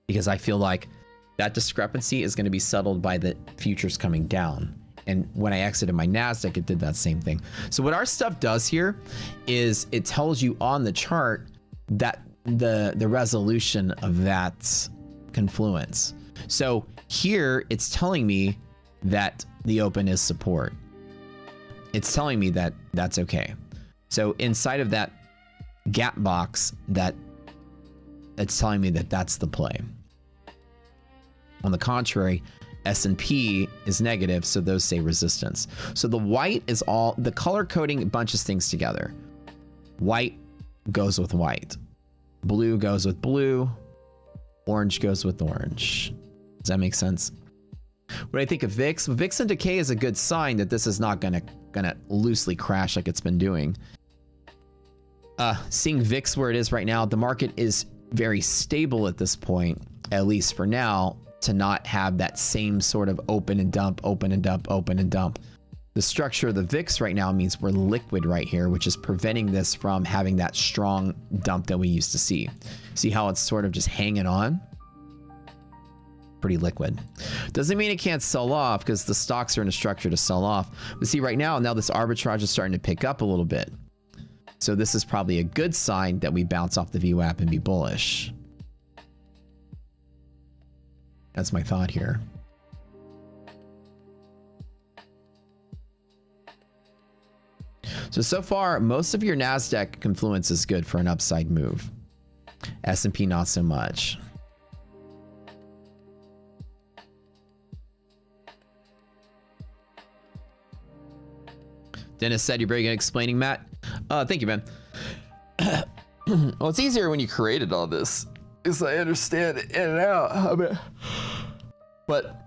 Because I feel like that discrepancy is going to be settled by the futures coming down. And when I exited my NASDAQ, it did that same thing. So what our stuff does here is it tells you on the chart that the resolution of that confluence. So here it's telling me that the open is support. It's telling me that that's okay. So inside of that gap box, it's telling me that that's the play. On the contrary, S&P is negative, so those say resistance. So the white is all, the color coding bunches things together. White goes with white. Blue goes with blue. Orange goes with orange. Does that make sense? What I think of VIX, VIX and decay is a good sign that this is not gonna loosely crash like it's been doing. Seeing VIX where it is right now, the market is very stable at this point, at least for now, to not have that same sort of open and dump, open and dump, open and dump. The structure of the VIX right now means we're liquid right here, which is preventing this from having that strong dump that we used to see. See how it's sort of just hanging on? Pretty liquid. Doesn't mean it can't sell off because the stocks are in a structure to sell off. But see right now this arbitrage is starting to pick up a little bit. So this is probably a good sign that we bounce off the VWAP and be bullish. That's my thought here. So far, most of your NASDAQ confluence is good for an upside move. S&P not so much. Dennis said you're very good at explaining, Matt. Thank you, man. Well, it's easier when you created all this, because I understand it in and out of it. But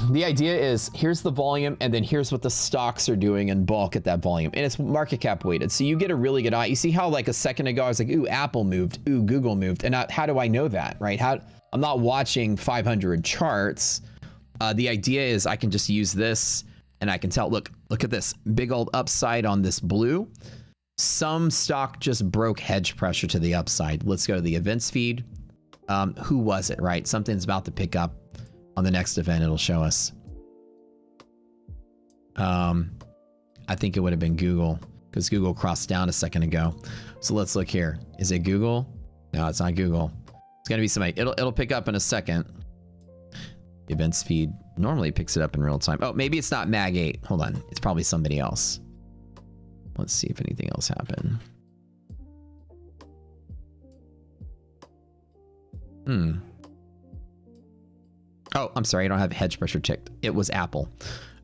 the idea is, here's the volume, and then here's what the stocks are doing in bulk at that volume. And it's market cap weighted. So you get a really good eye. You see how like a second ago, I was like, ooh, Apple moved. Ooh, Google moved. And how do I know that, right? I'm not watching 500 charts. The idea is I can just use this and I can tell, look at this big old upside on this blue. Some stock just broke hedge pressure to the upside. Let's go to the events feed. Who was it, right? Something's about to pick up. On the next event, it'll show us. I think it would have been Google, because Google crossed down a second ago. So let's look here. Is it Google? No, it's not Google. It's gonna be somebody. It'll pick up in a second. Events feed normally picks it up in real time. Oh, maybe it's not Mag 8. Hold on. It's probably somebody else. Let's see if anything else happened. Oh, I'm sorry. I don't have hedge pressure ticked. It was Apple.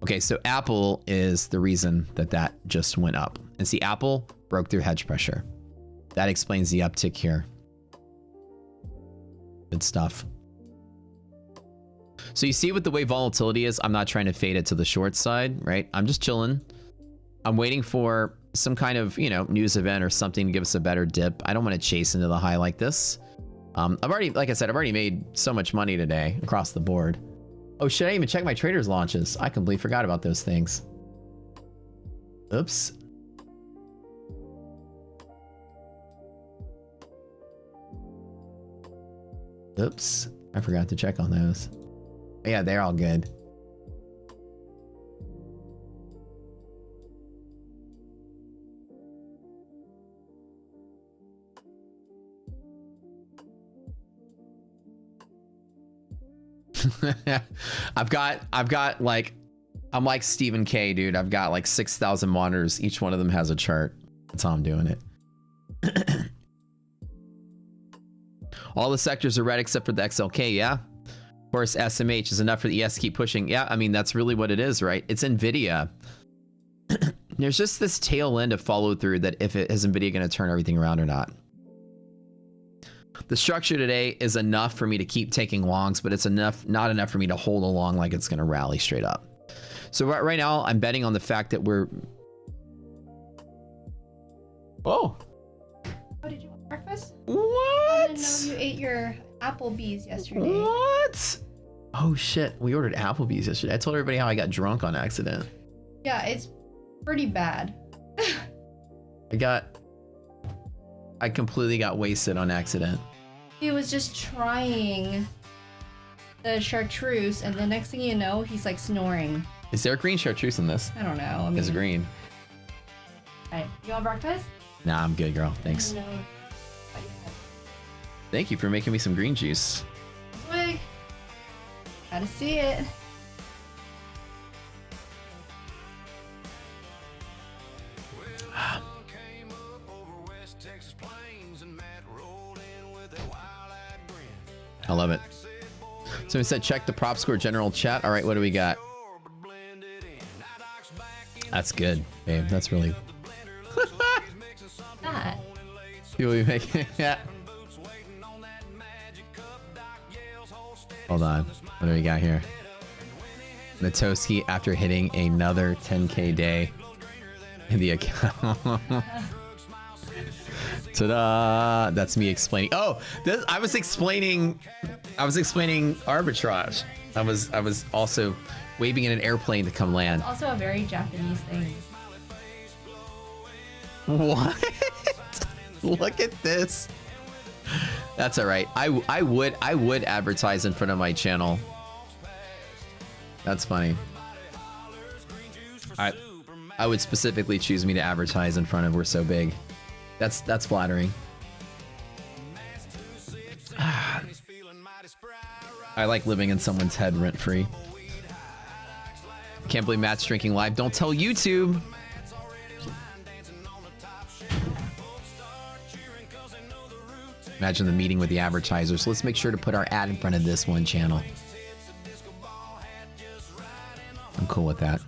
Okay, so Apple is the reason that just went up. And see, Apple broke through hedge pressure. That explains the uptick here. Good stuff. So you see with the way volatility is, I'm not trying to fade it to the short side, right? I'm just chilling. I'm waiting for some kind of, news event or something to give us a better dip. I don't want to chase into the high like this. like I said, I've already made so much money today across the board. Oh, should I even check my traders launches? I completely forgot about those things. Oops. Oops. I forgot to check on those. Yeah, they're all good. I've got like, I'm like Stephen K, dude. I've got like 6,000 monitors. Each one of them has a chart. That's how I'm doing it. All the sectors are red except for the XLK, yeah? Of course, SMH is enough for the ES keep pushing. Yeah, I mean, that's really what it is, right? It's NVIDIA. There's just this tail end of follow through that if it is NVIDIA going to turn everything around or not. The structure today is enough for me to keep taking longs, but it's not enough for me to hold along like it's going to rally straight up. So right now, I'm betting on the fact that we're... Oh! Oh, did you want breakfast? What? I didn't know you ate your Applebee's yesterday. What? Oh shit, we ordered Applebee's yesterday. I told everybody how I got drunk on accident. Yeah, it's pretty bad. I completely got wasted on accident. He was just trying the chartreuse, and the next thing you know, he's like snoring. Is there a green chartreuse in this? I don't know. I mean, It's green. Alright, you want breakfast? Nah, I'm good, girl. Thanks. No. Thank you for making me some green juice. Wig. Gotta see it. I love it. So we said check the prop score general chat. All right, what do we got? That's good, babe. That's really... That. People be making... Yeah. Hold on. What do we got here? Matoski after hitting another 10K day in the account. Ta-da! That's me explaining. Oh, I was explaining arbitrage. I was also waving in an airplane to come land. It's also a very Japanese thing. What? Look at this. That's all right. I would advertise in front of my channel. That's funny. I would specifically choose me to advertise in front of We're So Big. That's flattering. I like living in someone's head rent free. Can't believe Matt's drinking live. Don't tell YouTube. Imagine the meeting with the advertisers. Let's make sure to put our ad in front of this one channel. I'm cool with that.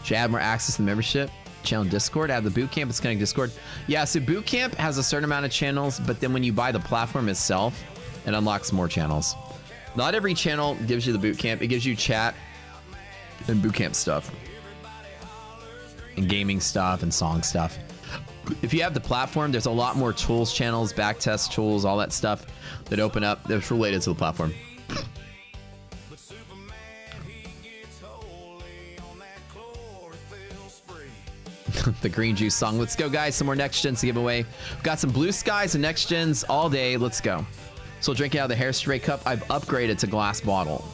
Should I add more access to the membership channel Discord? Add the bootcamp. It's connected to Discord. Yeah, so bootcamp has a certain amount of channels, but then when you buy the platform itself, it unlocks more channels. Not every channel gives you the bootcamp. It gives you chat and bootcamp stuff, and gaming stuff and song stuff. If you have the platform, there's a lot more tools channels, backtest tools, all that stuff that open up that's related to the platform. The green juice song. Let's go, guys. Some more next gens to give away. We've got some blue skies and next gens all day. Let's go. So drinking out of the hairspray cup. I've upgraded to glass bottle.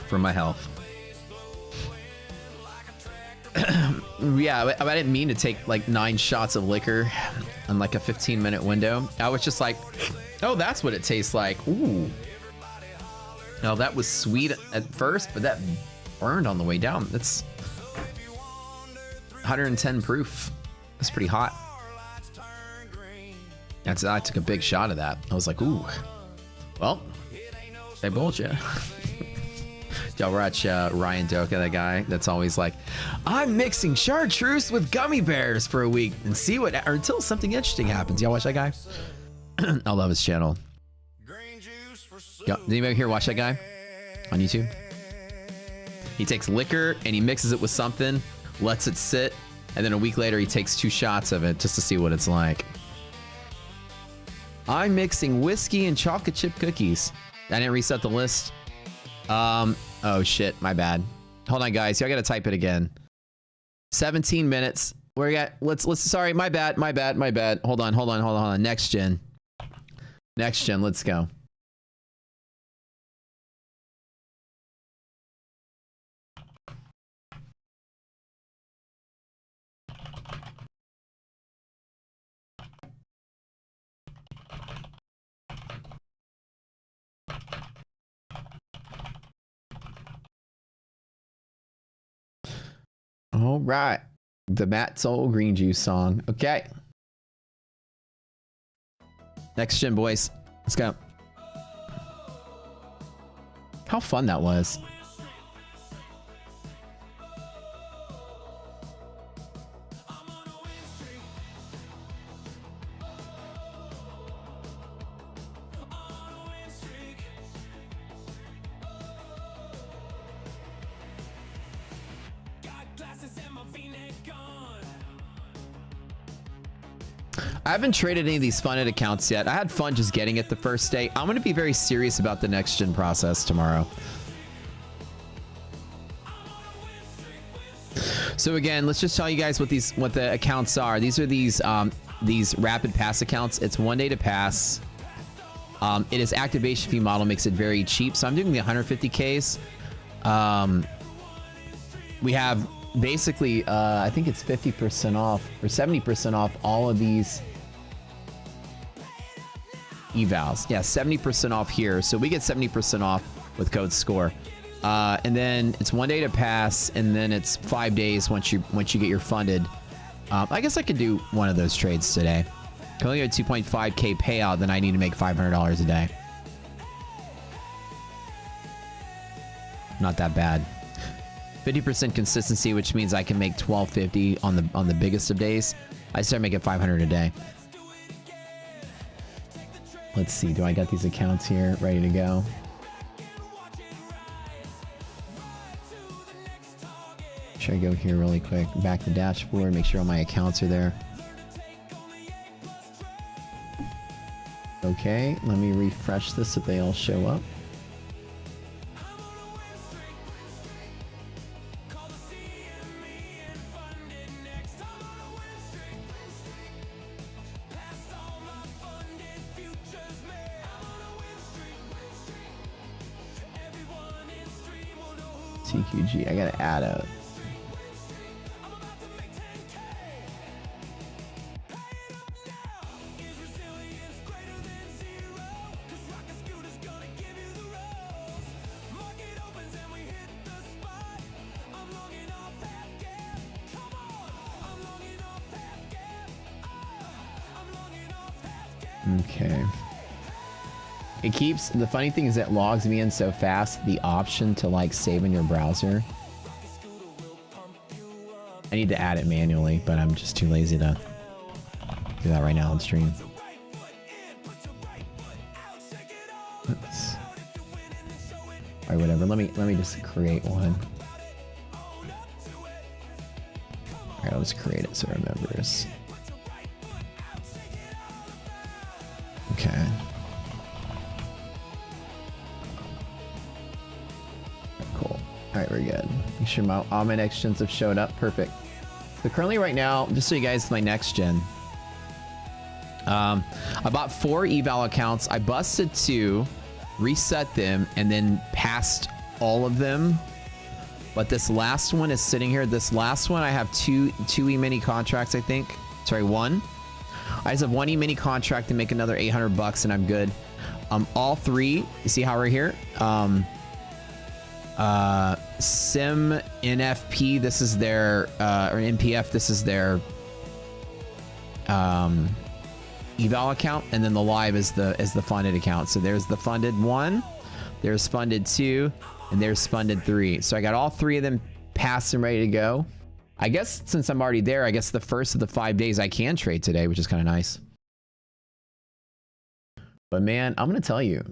For my health. Yeah, I didn't mean to take like 9 shots of liquor in like a 15-minute window. I was just like, oh, that's what it tastes like. Ooh. No, that was sweet at first, but that burned on the way down. That's 110 proof. That's pretty hot. I took a big shot of that. I was like, ooh. Well, I bowled you. Y'all watch Ryan Doka, that guy that's always like, I'm mixing chartreuse with gummy bears for a week and see what, or until something interesting happens. Y'all watch that guy? I love his channel. Did anybody here watch that guy on YouTube? He takes liquor and he mixes it with something, lets it sit, and then a week later he takes 2 shots of it just to see what it's like. I'm mixing whiskey and chocolate chip cookies. I didn't reset the list. Oh shit, my bad. Hold on, guys. I gotta type it again. 17 minutes. We're at, let's, sorry, my bad. Hold on. Next gen, let's go. All right. The Matt Soul Green Juice song. Okay. Next gen, boys. Let's go. How fun that was. I haven't traded any of these funded accounts yet. I had fun just getting it the first day. I'm going to be very serious about the next gen process tomorrow. So again, let's just tell you guys what the accounts are. These are these rapid pass accounts. It's 1 day to pass. It is activation fee model, makes it very cheap. So I'm doing the 150Ks. We have basically, I think it's 50% off or 70% off all of these evals. Yeah, 70% off here. So we get 70% off with code SCORE. And then it's 1 day to pass, and then it's 5 days once you get your funded. I guess I could do one of those trades today. Can only get a 2.5K payout, then I need to make $500 a day. Not that bad. 50% consistency, which means I can make $12.50 on the biggest of days. I start making $500 a day. Let's see. Do I got these accounts here ready to go? Should I go here really quick? Back to dashboard. Make sure all my accounts are there. Okay. Let me refresh this so they all show up. TQG. I gotta add a. Okay. It keeps, the funny thing is it logs me in so fast, the option to like save in your browser. I need to add it manually, but I'm just too lazy to do that right now on stream. Oops. All right, whatever. Let me just create one. All right, I'll just create it so it remembers. Okay. Cool. All right, we're good. Make sure all my next gens have showed up. Perfect. So currently right now, just so you guys, my next gen. I bought 4 eval accounts. I busted 2, reset them, and then passed all of them. But this last one is sitting here. This last one, I have two e-mini contracts, I think. Sorry, 1. I just have 1 e-mini contract to make another 800 bucks and I'm good. All 3, you see how we're here? Sim NFP, this is their, or NPF, this is their eval account, and then the live is the funded account. So there's the funded 1, there's funded 2, and there's funded 3. So I got all 3 of them passed and ready to go. I guess since I'm already there, I guess the first of the 5 days I can trade today, which is kind of nice. But man, I'm going to tell you,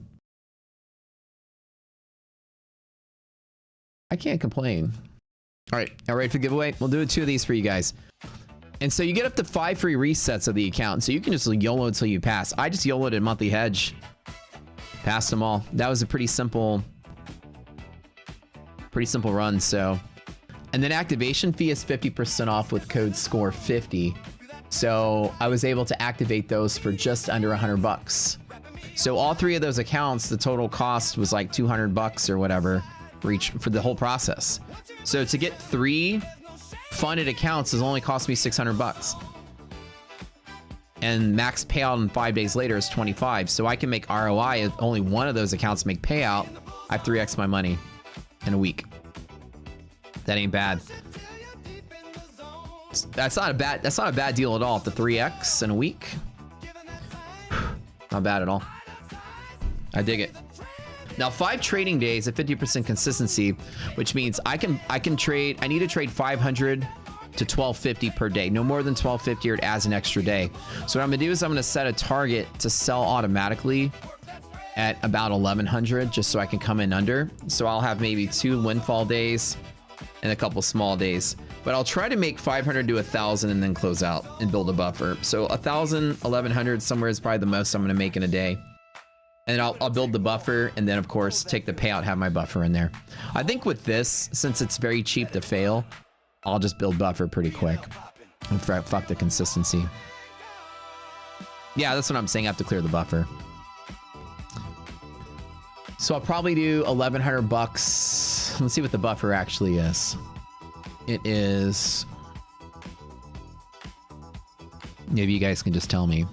I can't complain. All right, all ready for the giveaway? We'll do 2 of these for you guys. And so you get up to 5 free resets of the account. So you can just YOLO until you pass. I just YOLO'd a monthly hedge. Passed them all. That was a pretty simple run, so. And then activation fee is 50% off with code SCORE50. So I was able to activate those for just under 100 bucks. So all 3 of those accounts, the total cost was like 200 bucks or whatever for the whole process. So to get 3 funded accounts has only cost me 600 bucks. And max payout in 5 days later is 25. So I can make ROI if only 1 of those accounts make payout. I have 3x my money in a week. That ain't bad. That's not a bad deal at all. The 3x in a week. Not bad at all. I dig it. Now 5 trading days at 50% consistency, which means I can trade. I need to trade 500 to 1250 per day. No more than 1250 or it adds an extra day. So what I'm gonna do is I'm gonna set a target to sell automatically at about 1100, just so I can come in under. So I'll have maybe 2 windfall days and a couple small days, but I'll try to make 500 to 1000 and then close out and build a buffer. So 1000, 1100 somewhere is probably the most I'm gonna make in a day. And I'll build the buffer and then of course take the payout, have my buffer in there. I think with this, since it's very cheap to fail, I'll just build buffer pretty quick and fuck the consistency. Yeah, that's what I'm saying. I have to clear the buffer. So I'll probably do 1100 bucks. Let's see what the buffer actually is. It is. Maybe you guys can just tell me.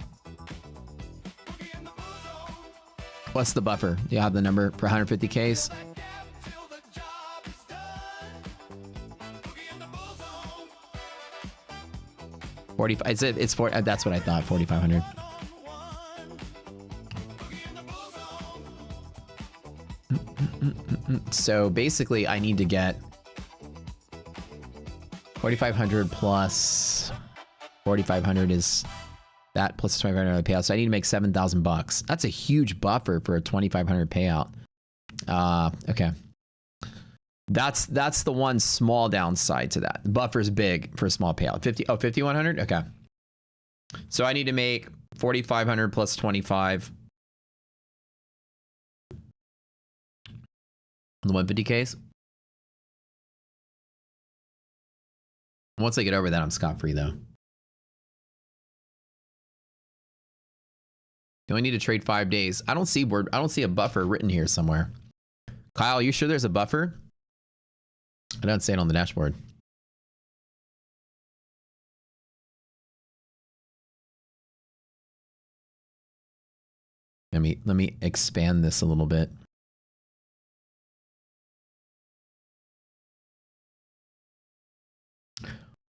What's the buffer? Do you have the number for 150Ks? It's 40. That's what I thought. 4,500. So basically, I need to get 4,500 plus 4,500 is that plus 2,500 payout. So I need to make 7,000 bucks. That's a huge buffer for a 2,500 payout. Okay. That's the one small downside to that. The buffer's big for a small payout. 5,100? Okay. So I need to make 4,500 plus 25. The 150Ks. Once I get over that, I'm scot-free though. You only need to trade 5 days. I don't see a buffer written here somewhere. Kyle, you sure there's a buffer? I don't say it on the dashboard. Let me expand this a little bit.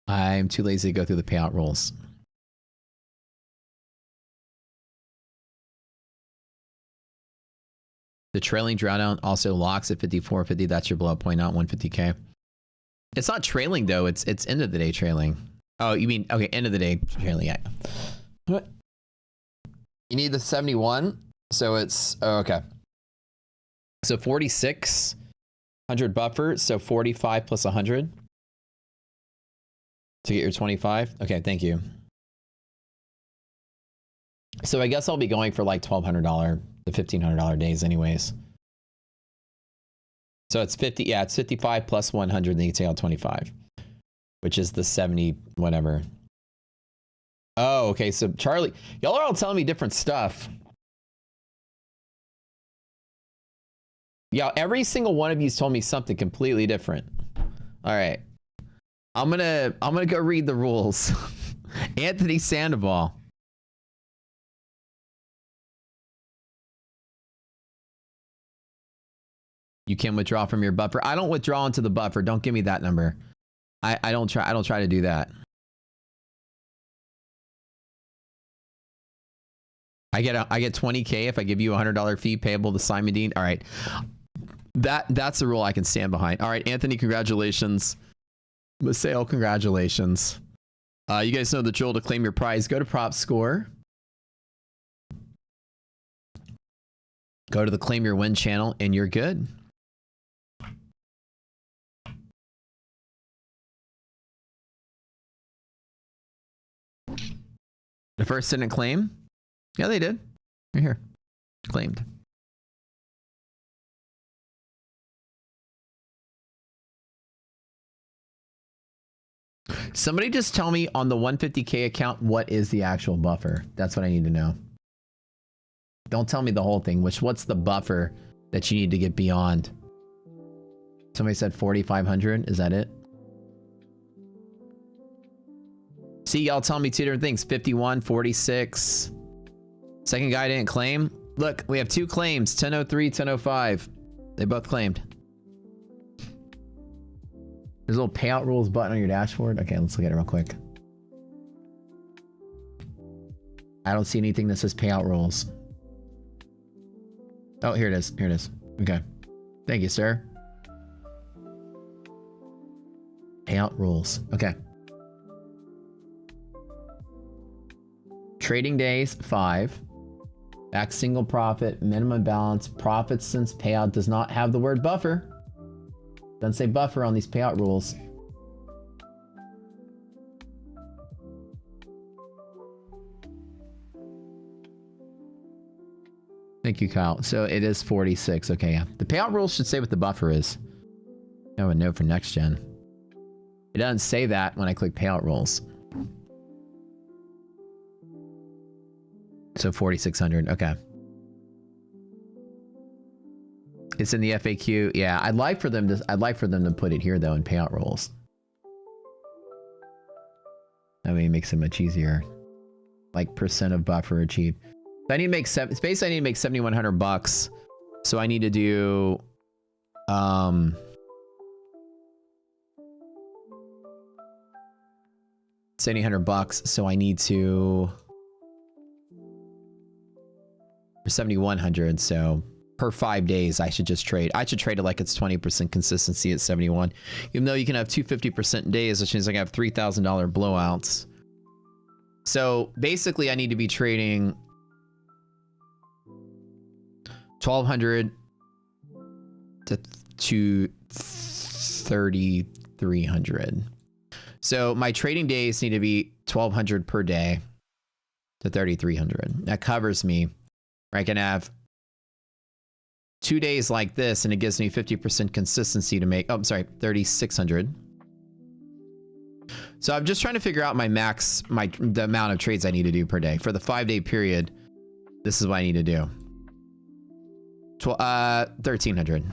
I'm too lazy to go through the payout rules. The trailing drawdown also locks at 54.50. That's your blow up point, not 150K. It's not trailing though. It's end of the day trailing. Oh, you mean okay? End of the day trailing. Yeah. What? You need the 71. So it's okay. So 4,600 buffer. So 45 plus 100 to get your 25. Okay, thank you. So I guess I'll be going for like $1,200 to $1,500 days anyways. So it's 50. Yeah, it's 55 plus 100. Then you take out 25, which is the 70 whatever. Oh, okay. So Charlie, y'all are all telling me different stuff. Yeah, every single one of you's told me something completely different. All right. I'm gonna go read the rules. Anthony Sandoval. You can withdraw from your buffer. I don't withdraw into the buffer. Don't give me that number. I don't try to do that. I get 20K if I give you a $100 fee payable to Simon Dean. All right. That's a rule I can stand behind. All right, Anthony, congratulations. Maseo, congratulations. You guys know the drill to claim your prize. Go to Prop Score. Go to the Claim Your Win channel and you're good. The first didn't claim? Yeah, they did. Right here. Claimed. Somebody just tell me on the 150K account, what is the actual buffer? That's what I need to know. Don't tell me the whole thing. What's the buffer that you need to get beyond? Somebody said 4,500. Is that it? See, y'all tell me two different things. 51, 46. Second guy didn't claim. Look, we have two claims. 1003, 1005. They both claimed. There's a little payout rules button on your dashboard. Okay, let's look at it real quick. I don't see anything that says payout rules. Oh, here it is. Here it is. Okay. Thank you, sir. Payout rules. Okay. Trading days, 5. Back single profit, minimum balance, profits since payout does not have the word buffer. Doesn't say buffer on these payout rules. Thank you, Kyle. So it is 46. Okay, yeah. The payout rules should say what the buffer is. I have a note for next gen. It doesn't say that when I click payout rules. So 4,600. Okay. It's in the FAQ. Yeah, I'd like for them to put it here though in payout rules. I mean, it makes it much easier. Like percent of buffer achieved. So I need to make basically I need to make 7,100 bucks. So I need to do 7,800 bucks. So I need to 7,100. So per 5 days, I should just trade. I should trade it like it's 20% consistency at 71. Even though you can have 250% days, which means I can have $3,000 blowouts. So basically, I need to be trading 1,200 to 3,300. So my trading days need to be 1,200 per day to 3,300. That covers me. I can have 2 days like this, and it gives me 50% consistency to make. Oh, I'm sorry, 3,600. So I'm just trying to figure out my max, the amount of trades I need to do per day for the 5-day period. This is what I need to do. 1,300.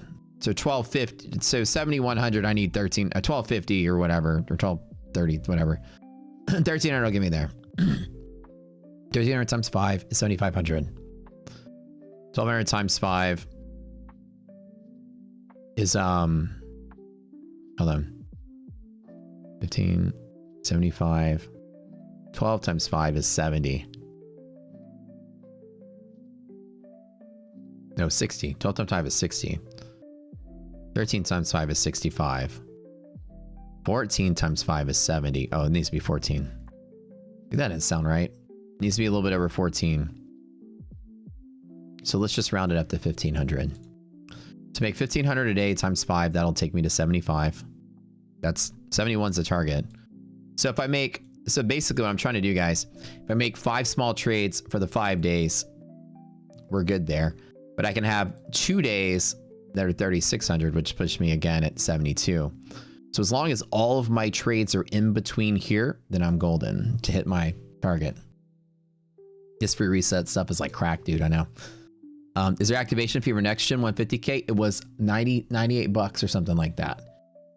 So 1250. So 7100. I need 1250 or whatever, or 1230, whatever. 1300 will get me there. 1300 times 5 is 7500. 1200 times 5 is hold on. 15, 75. 12 times 5 is 70. No, 60. 12 times 5 is 60. 13 times 5 is 65. 14 times 5 is 70. Oh, it needs to be 14. That didn't sound right. It needs to be a little bit over 14. So let's just round it up to 1500. To make 1500 a day times 5, that'll take me to 75. That's 71's the target. So if I make, so basically what I'm trying to do, guys, if I make 5 small trades for the 5 days, we're good there. But I can have 2 days that are 3600, which puts me again at 72. So as long as all of my trades are in between here, then I'm golden to hit my target. This free reset stuff is like crack, dude. I know. Is there activation fee for next gen 150K? It was 98 bucks or something like that.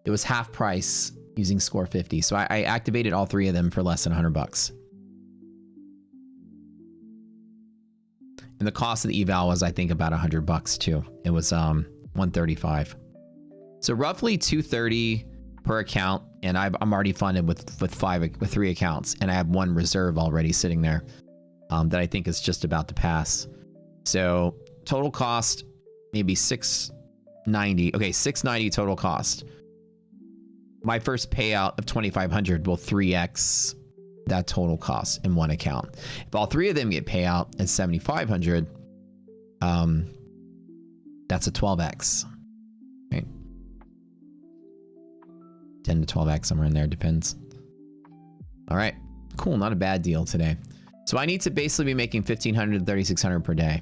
It was half price using score 50. So I activated all 3 of them for less than 100 bucks. And the cost of the eval was, I think, about 100 bucks too. It was 135. So roughly 230 per account, and I'm already funded with 3 accounts, and I have 1 reserve already sitting there that I think is just about to pass. So total cost maybe 690. Okay, 690 total cost. My first payout of 2,500 will 3x that total cost in 1 account. If all 3 of them get payout at 7,500, that's a 12x. Right? 10 to 12x, somewhere in there, depends. All right, cool, not a bad deal today. So I need to basically be making 1,500 to 3,600 per day.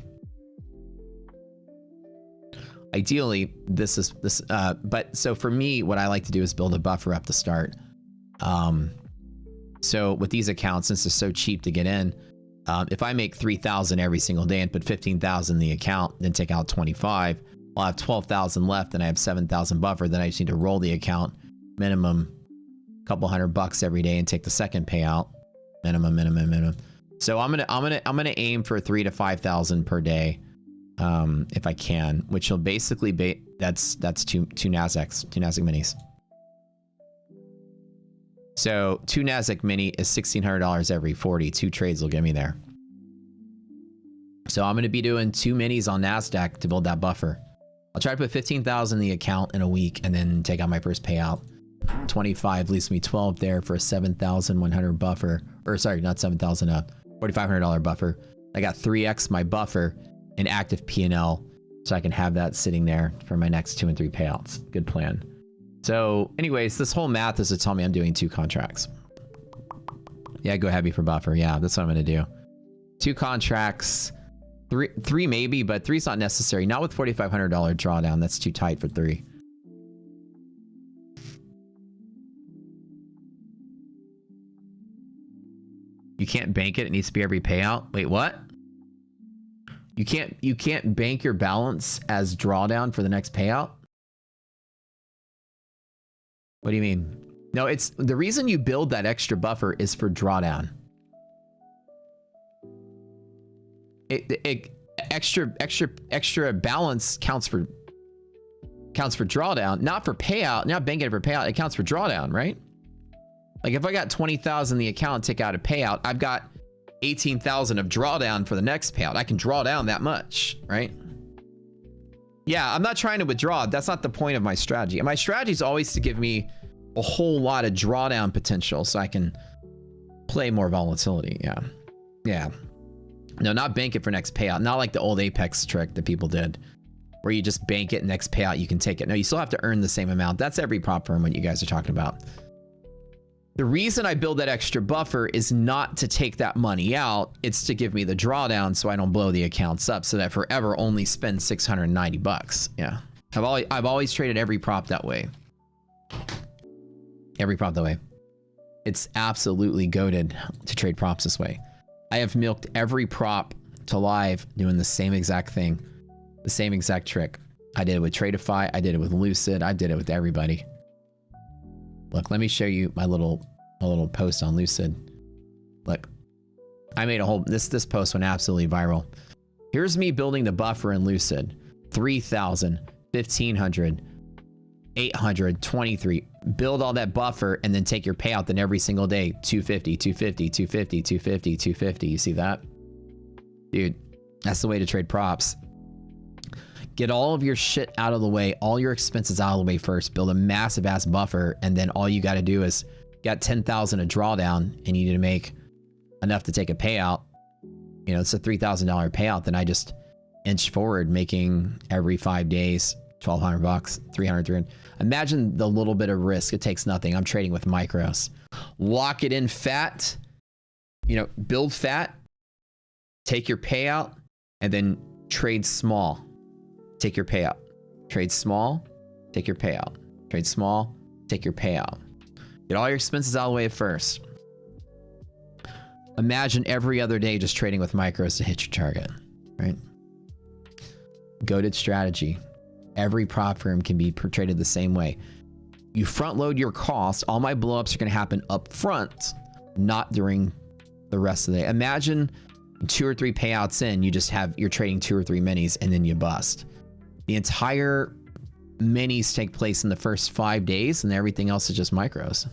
Ideally, but so for me, what I like to do is build a buffer up to start. So with these accounts, since they're so cheap to get in, if I make 3,000 every single day and put 15,000 in the account, then take out 25, I'll have 12,000 left, and I have 7,000 buffer. Then I just need to roll the account minimum a couple $100 every day and take the second payout minimum. So I'm gonna aim for 3,000 to 5,000 per day, if I can, which will basically be that's two Nasdaq minis. So 2 Nasdaq mini is $1,600 every 40. 2 trades will get me there. So I'm going to be doing 2 minis on Nasdaq to build that buffer. I'll try to put 15,000 in the account in a week and then take out my first payout. 25 leaves me 12 there for a 7,100 buffer, or sorry, not 7,000, $4,500 buffer. I got 3x my buffer in active P&L, so I can have that sitting there for my next 2 and 3 payouts. Good plan. So anyways, this whole math is to tell me I'm doing 2 contracts. Yeah, go heavy for buffer. Yeah, that's what I'm going to do. 2 contracts, 3 maybe, but 3's not necessary. Not with $4,500 drawdown. That's too tight for 3. You can't bank it. It needs to be every payout. Wait, what? You can't bank your balance as drawdown for the next payout? What do you mean? No, it's the reason you build that extra buffer is for drawdown. Extra balance counts for drawdown, not for payout. Not banking it for payout. It counts for drawdown, right? Like if I got 20,000 in the account and take out a payout, I've got 18,000 of drawdown for the next payout. I can draw down that much, right? Yeah, I'm not trying to withdraw. That's not the point of my strategy. My strategy is always to give me a whole lot of drawdown potential so I can play more volatility. Yeah. Yeah. No, not bank it for next payout. Not like the old Apex trick that people did where you just bank it, next payout, you can take it. No, you still have to earn the same amount. That's every prop firm what you guys are talking about. The reason I build that extra buffer is not to take that money out. It's to give me the drawdown so I don't blow the accounts up so that forever only spend 690 bucks. Yeah. I've always traded every prop that way. Every prop that way. It's absolutely goated to trade props this way. I have milked every prop to live doing the same exact thing, the same exact trick. I did it with Tradeify. I did it with Lucid. I did it with everybody. Look, let me show you my little post on Lucid. Look, I made a whole, this post went absolutely viral. Here's me building the buffer in Lucid. 3,000, 1,500, 800, 23. Build all that buffer and then take your payout then every single day. 250, 250, 250, 250, 250. You see that? Dude, that's the way to trade props. Get all of your shit out of the way, all your expenses out of the way first. Build a massive ass buffer, and then all you got to do is got 10,000 a drawdown, and you need to make enough to take a payout. You know, it's a $3,000 payout. Then I just inch forward, making every 5 days $1,200, 300. Imagine the little bit of risk. It takes nothing. I'm trading with micros. Lock it in fat. You know, build fat. Take your payout, and then trade small. Take your payout. Trade small, take your payout. Trade small, take your payout. Get all your expenses out of the way first. Imagine every other day just trading with micros to hit your target, right? Goated strategy. Every prop firm can be traded the same way. You front load your costs. All my blowups are going to happen up front, not during the rest of the day. Imagine 2 or 3 payouts in, you're trading 2 or 3 minis and then you bust. The entire minis take place in the first 5 days and everything else is just micros.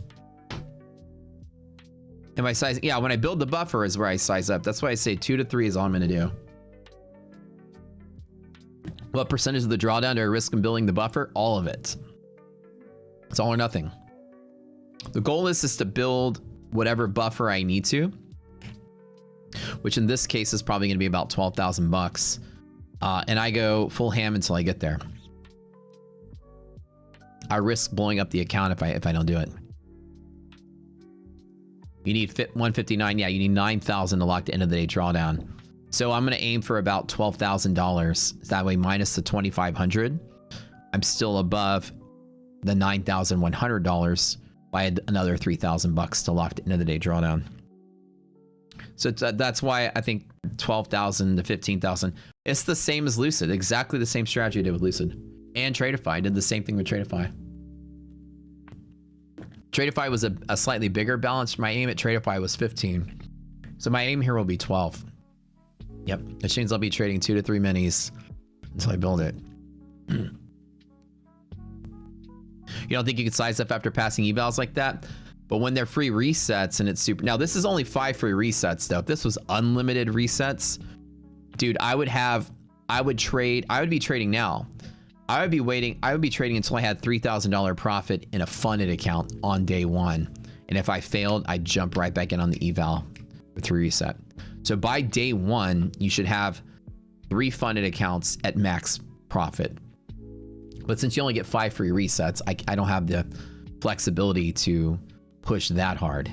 And my size, yeah, when I build the buffer is where I size up. That's why I say 2 to 3 is all I'm going to do. What percentage of the drawdown do I risk in building the buffer? All of it. It's all or nothing. The goal is to build whatever buffer I need to, which in this case is probably going to be about 12,000 bucks. And I go full ham until I get there. I risk blowing up the account if I don't do it. You need 159. Yeah, you need 9,000 to lock the end of the day drawdown. So I'm going to aim for about $12,000. That way, minus the 2,500, I'm still above the $9,100 by another 3,000 bucks to lock the end of the day drawdown. So that's why I think 12,000 to 15,000. It's the same as Lucid. Exactly the same strategy I did with Lucid. And Tradeify. I did the same thing with Tradeify. Tradeify was a slightly bigger balance. My aim at Tradeify was 15. So my aim here will be 12. Yep. Which means I'll be trading 2 to 3 minis until I build it. You don't think you could size up after passing evals like that? But when they're free resets and it's super... Now, this is only 5 free resets, though. If this was unlimited resets, dude, I would be trading now. I would be trading until I had $3,000 profit in a funded account on day 1. And if I failed, I'd jump right back in on the eval with reset. So by day 1, you should have 3 funded accounts at max profit. But since you only get 5 free resets, I don't have the flexibility to push that hard.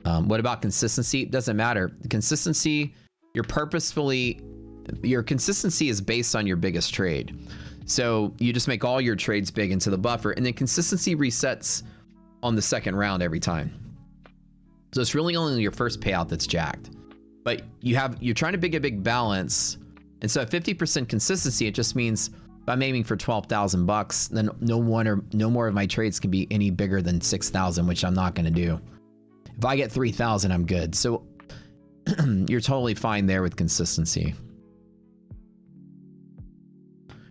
What about consistency? It doesn't matter. Consistency, your consistency is based on your biggest trade. So you just make all your trades big into the buffer, and then consistency resets on the second round every time. So it's really only your first payout that's jacked. But you're trying to make a big balance, and so at 50% consistency, it just means if I'm aiming for 12,000 bucks, then no more of my trades can be any bigger than 6,000, which I'm not going to do. If I get 3,000, I'm good. So you're totally fine there with consistency.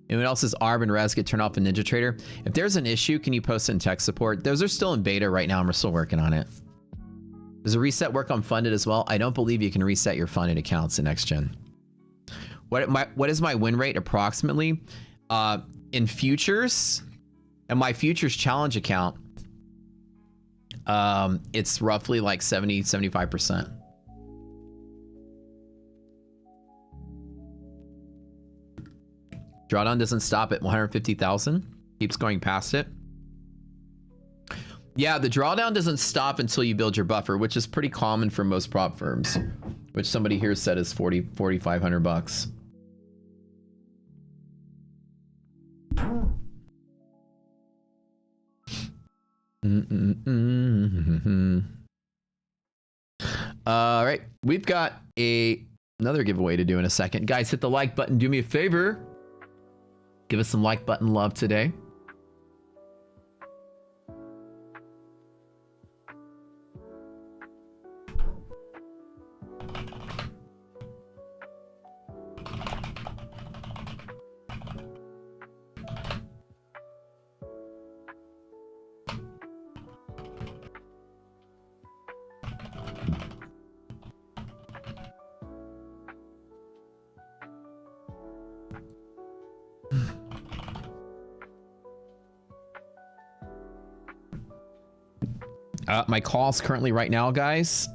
Anyone else's ARB and res get turned off in NinjaTrader? If there's an issue, can you post it in tech support? Those are still in beta right now, and we're still working on it. Does a reset work on funded as well? I don't believe you can reset your funded accounts in NextGen. What is my win rate approximately? In futures, and my futures challenge account, it's roughly like 75%. Drawdown doesn't stop at 150,000, keeps going past it. Yeah, the drawdown doesn't stop until you build your buffer, which is pretty common for most prop firms, which somebody here said is 4,500 bucks. All right, we've got another giveaway to do in a second. Guys, hit the like button. Do me a favor. Give us some like button love today. My calls currently right now, guys.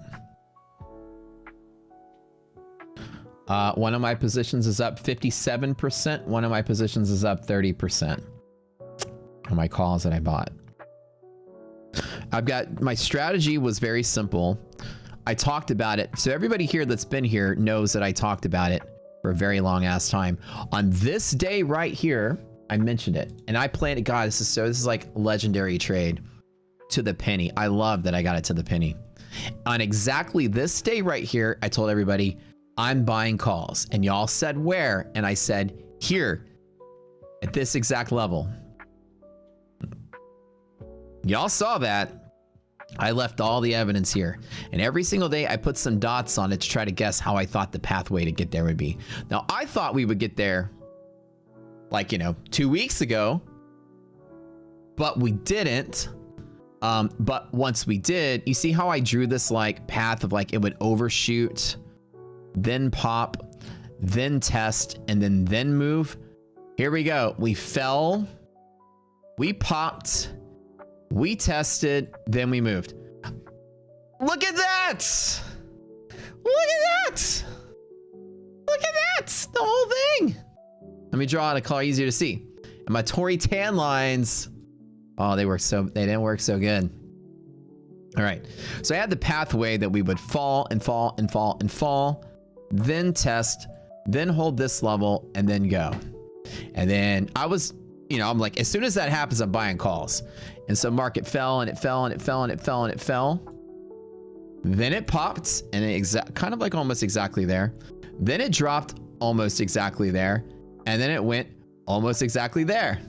One of my positions is up 57%. One of my positions is up 30% on my calls that I bought. I've got, my strategy was very simple. I talked about it. So everybody here that's been here knows that I talked about it for a very long ass time. On this day right here, I mentioned it and I planned it. God, this is like legendary trade. To the penny. I love that I got it to the penny. On exactly this day right here, I told everybody I'm buying calls and y'all said where? And I said here at this exact level. Y'all saw that. I left all the evidence here and every single day I put some dots on it to try to guess how I thought the pathway to get there would be. Now I thought we would get there like, 2 weeks ago, but we didn't. But once we did, you see how I drew this like path of like it would overshoot, then pop, then test, and then move. Here we go. We fell, we popped, we tested, then we moved. Look at that! Look at that! Look at that! The whole thing! Let me draw out a color easier to see. And my Tory tan lines. Oh, they didn't work so good. All right. So I had the pathway that we would fall and fall and fall and fall, then test, then hold this level and then go. And then I was, I'm like, as soon as that happens, I'm buying calls. And so market fell and it fell and it fell and it fell and it fell. Then it popped and it kind of like almost exactly there. Then it dropped almost exactly there. And then it went almost exactly there.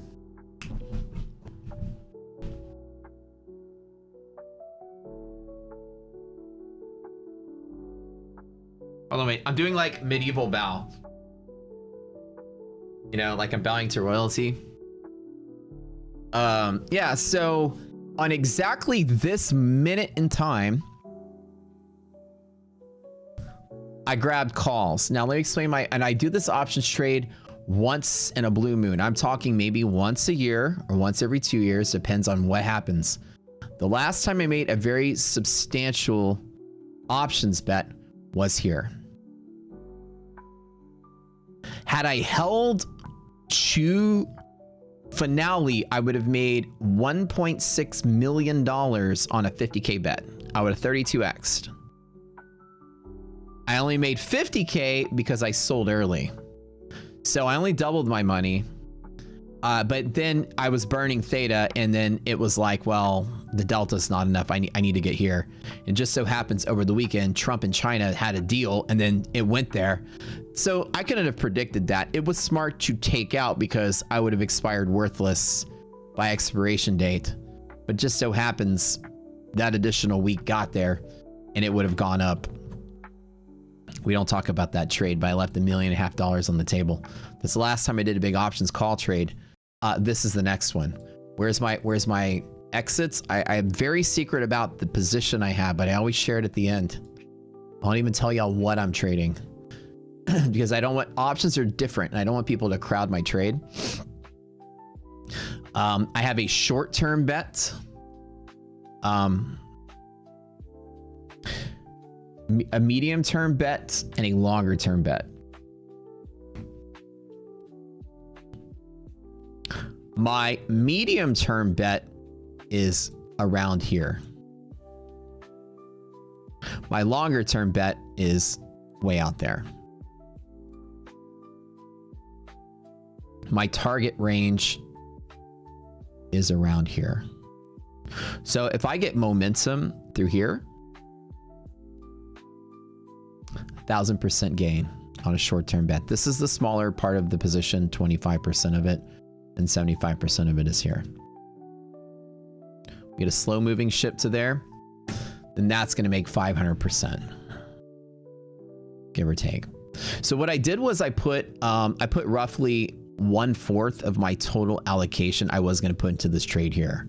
Hold on, wait. I'm doing like medieval bow. Like I'm bowing to royalty. Yeah, so on exactly this minute in time, I grabbed calls. Now let me explain and I do this options trade once in a blue moon. I'm talking maybe once a year or once every 2 years, depends on what happens. The last time I made a very substantial options bet was here. Had I held to finale, I would have made $1.6 million on a 50K bet. I would have 32x'd. I only made 50K because I sold early. So I only doubled my money. But then I was burning theta and then it was like, well, the delta's not enough. I need to get here. And just so happens over the weekend, Trump and China had a deal and then it went there. So I couldn't have predicted that. It was smart to take out because I would have expired worthless by expiration date. But just so happens that additional week got there and it would have gone up. We don't talk about that trade, but I left $1.5 million on the table. That's the last time I did a big options call trade. This is the next one. Where's my exits? I'm very secret about the position I have, but I always share it at the end. I won't even tell y'all what I'm trading because I don't want, options are different and I don't want people to crowd my trade. I have a short-term bet. A medium-term bet and a longer-term bet. My medium-term bet is around here. My longer-term bet is way out there. My target range is around here. So if I get momentum through here, 1000% gain. on a short-term bet. This is the smaller part of the position, 25% of it, and 75% of it is here. We get a slow moving ship to there, then that's going to make 500%, give or take. So what I did was I put roughly 1/4 of my total allocation I was going to put into this trade here.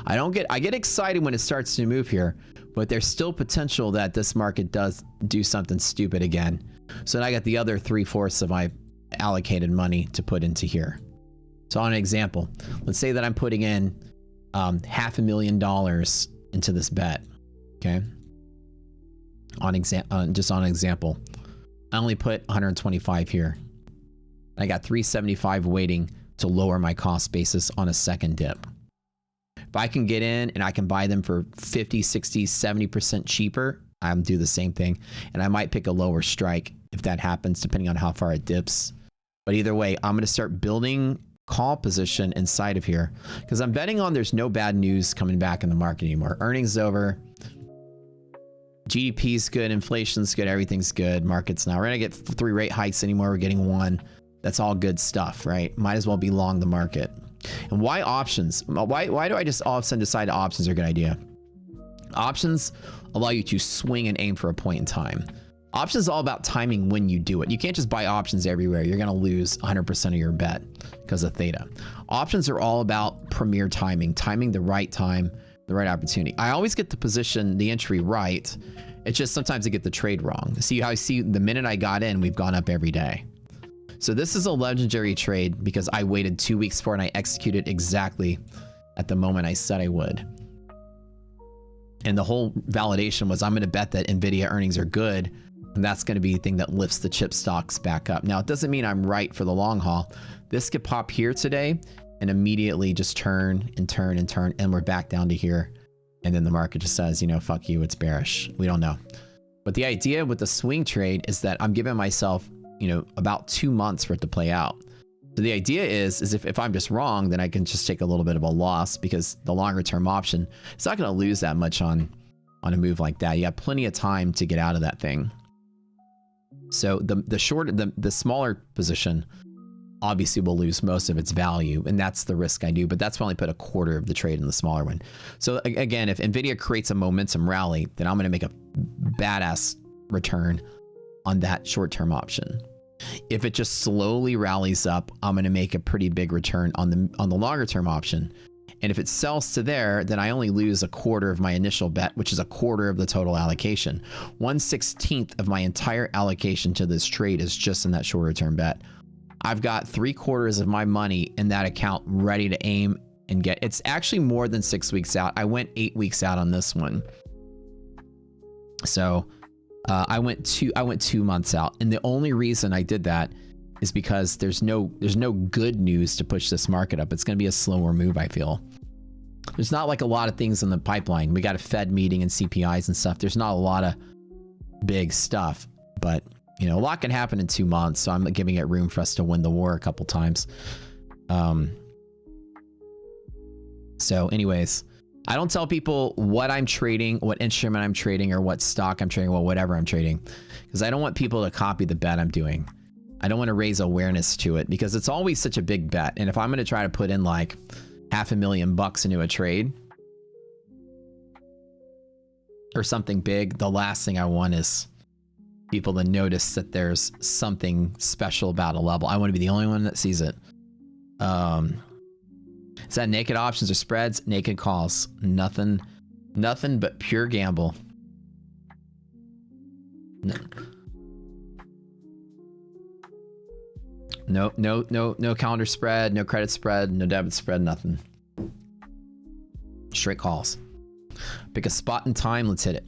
I get excited when it starts to move here, but there's still potential that this market does do something stupid again. So then I got the other 3/4 of my allocated money to put into here. So on an example, let's say that I'm putting in $500,000 into this bet. Okay. Just on an example, I only put 125 here. I got 375 waiting to lower my cost basis on a second dip. If I can get in and I can buy them for 50, 60, 70% cheaper, I'm do the same thing. And I might pick a lower strike if that happens, depending on how far it dips. But either way, I'm going to start building call position inside of here because I'm betting on there's no bad news coming back in the market anymore. Earnings over. GDP's good. Inflation's good. Everything's good. Market's not. We're going to get 3 rate hikes anymore. We're getting 1. That's all good stuff, right? Might as well be long the market. And why options? Why do I just all of a sudden decide options are a good idea? Options allow you to swing and aim for a point in time. Options is all about timing when you do it. You can't just buy options everywhere. You're going to lose 100% of your bet because of theta. Options are all about premier timing the right time, the right opportunity. I always get the position, the entry right. It's just sometimes I get the trade wrong. See how I see the minute I got in, we've gone up every day. So this is a legendary trade because I waited 2 weeks for it and I executed exactly at the moment I said I would. And the whole validation was I'm going to bet that NVIDIA earnings are good. And that's going to be the thing that lifts the chip stocks back up. Now, it doesn't mean I'm right for the long haul. This could pop here today and immediately just turn and turn and turn. And we're back down to here. And then the market just says, you know, fuck you, it's bearish. We don't know. But the idea with the swing trade is that I'm giving myself, you know, about 2 months for it to play out. So the idea is if I'm just wrong, then I can just take a little bit of a loss because the longer term option, it's not going to lose that much on a move like that. You have plenty of time to get out of that thing. So the smaller position obviously will lose most of its value, and that's the risk I do, but that's why I only put 1/4 of the trade in the smaller one. So again, if NVIDIA creates a momentum rally, then I'm going to make a badass return on that short-term option. If it just slowly rallies up, I'm going to make a pretty big return on the longer-term option. And if it sells to there, then I only lose 1/4 of my initial bet, which is 1/4 of the total allocation. 1/16 of my entire allocation to this trade is just in that shorter term bet. I've got 3/4 of my money in that account ready to aim and get. It's actually more than 6 weeks out. I went 8 weeks out on this one. So I went 2 months out. And the only reason I did that is because there's no good news to push this market up. It's going to be a slower move, I feel. There's not like a lot of things in the pipeline. We got a Fed meeting and CPIs and stuff. There's not a lot of big stuff, but you know, a lot can happen in 2 months. So I'm giving it room for us to win the war a couple times. So anyways, I don't tell people what I'm trading, what instrument I'm trading, or what stock I'm trading, or whatever I'm trading, because I don't want people to copy the bet I'm doing. I don't want to raise awareness to it because it's always such a big bet. And if I'm going to try to put in like $500,000 into a trade or something big, the last thing I want is people to notice that there's something special about a level. I want to be the only one that sees it. Is that naked options or spreads? Naked calls. Nothing but pure gamble. No calendar spread, no credit spread, no debit spread, nothing. Straight calls. Pick a spot in time, let's hit it.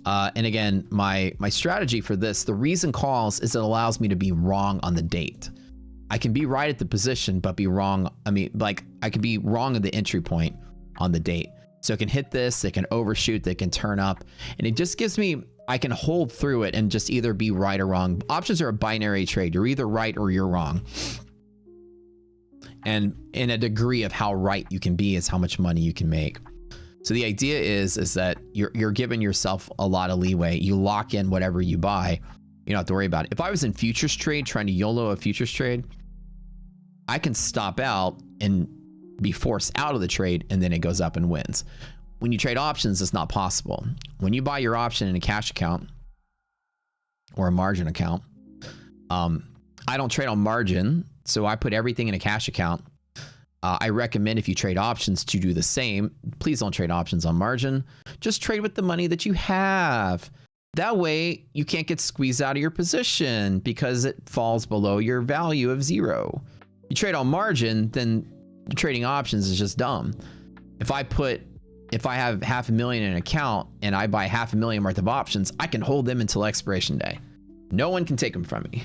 And again, my strategy for this, the reason calls is it allows me to be wrong on the date. I can be right at the position, but be wrong. I mean, like I can be wrong at the entry point on the date. So it can hit this, it can overshoot, they can turn up, and it just gives me, I can hold through it and just either be right or wrong. Options are a binary trade. You're either right or you're wrong. And in a degree of how right you can be is how much money you can make. So the idea is that you're giving yourself a lot of leeway. You lock in whatever you buy. You don't have to worry about it. If I was in futures trade trying to YOLO a futures trade, I can stop out and be forced out of the trade, and then it goes up and wins. When you trade options, it's not possible. When you buy your option in a cash account or a margin account, I don't trade on margin, so I put everything in a cash account. I recommend if you trade options to do the same. Please don't trade options on margin. Just trade with the money that you have. That way you can't get squeezed out of your position because it falls below your value of 0. You trade on margin, then trading options is just dumb. If I have $500,000 in an account and I buy $500,000 worth of options, I can hold them until expiration day. No one can take them from me.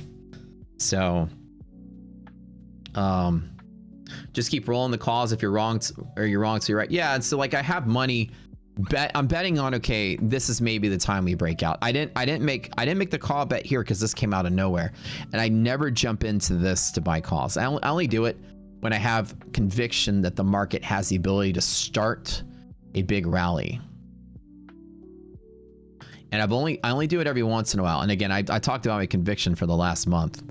So, just keep rolling the calls. If you're wrong, or you're wrong, so you're right. Yeah, and so like I have money. I'm betting on, okay, this is maybe the time we break out. I didn't make the call bet here because this came out of nowhere, and I never jump into this to buy calls. I only do it when I have conviction that the market has the ability to start a big rally. And I only do it every once in a while. And again, I talked about my conviction for the last month,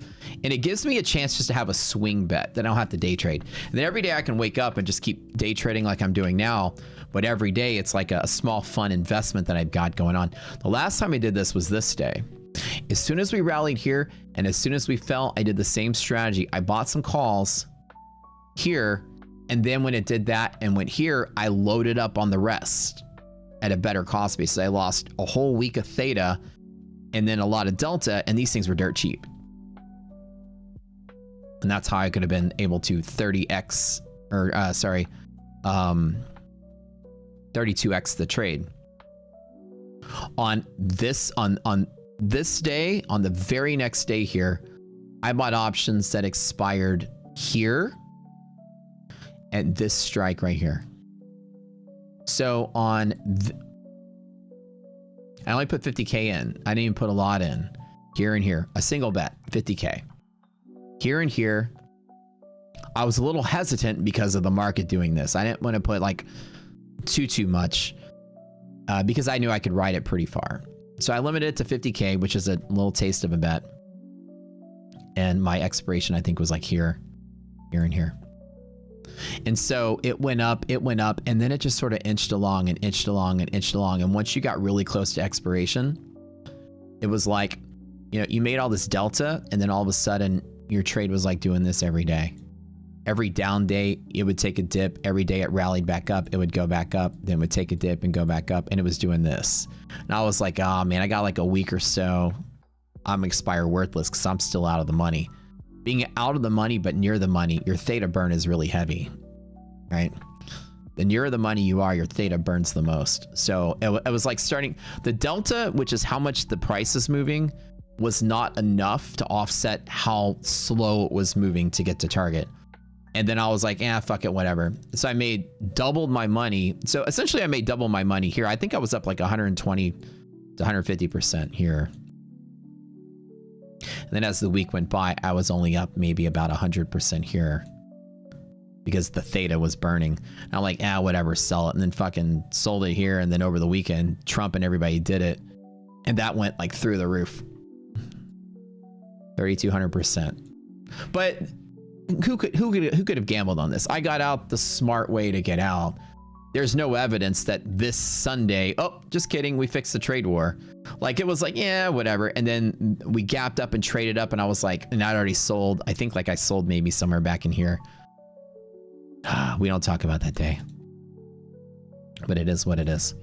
and it gives me a chance just to have a swing bet that I don't have to day trade. And then every day I can wake up and just keep day trading like I'm doing now. But every day it's like a small fun investment that I've got going on. The last time I did this was this day. As soon as we rallied here and as soon as we fell, I did the same strategy. I bought some calls here, and then when it did that and went here, I loaded up on the rest at a better cost base. So I lost a whole week of theta and then a lot of delta, and these things were dirt cheap. And that's how I could have been able to 30x, or 32x the trade. On this day, on the very next day here, I bought options that expired here at this strike right here. So I only put 50K in. I didn't even put a lot in. Here and here, a single bet, 50K. Here and here, I was a little hesitant because of the market doing this. I didn't want to put like too much because I knew I could ride it pretty far. So I limited it to 50K, which is a little taste of a bet. And my expiration, I think, was like here, and here. And so it went up, and then it just sort of inched along and inched along and inched along. And once you got really close to expiration, it was like, you know, you made all this delta, and then all of a sudden your trade was like doing this every day. Every down day, it would take a dip. Every day it rallied back up, it would go back up, then it would take a dip and go back up, and it was doing this. And I was like, oh man, I got like a week or so. I'm expire worthless because I'm still out of the money. Being out of the money but near the money, your theta burn is really heavy, right? The nearer the money you are, your theta burns the most. So it was like starting, the delta, which is how much the price is moving, was not enough to offset how slow it was moving to get to target. And then I was like, fuck it, whatever. So I made doubled my money. So essentially I made double my money here. I think I was up like 120 to 150% here. And then as the week went by, I was only up maybe about 100% here because the theta was burning. And I'm like, whatever, sell it. And then fucking sold it here. And then over the weekend, Trump and everybody did it. And that went like through the roof. 3,200%. But who could have gambled on this? I got out the smart way to get out. There's no evidence that this Sunday, oh, just kidding, we fixed the trade war. Like, it was like, yeah, whatever. And then we gapped up and traded up, and I was like, and I'd already sold. I think like I sold maybe somewhere back in here. We don't talk about that day. But it is what it is.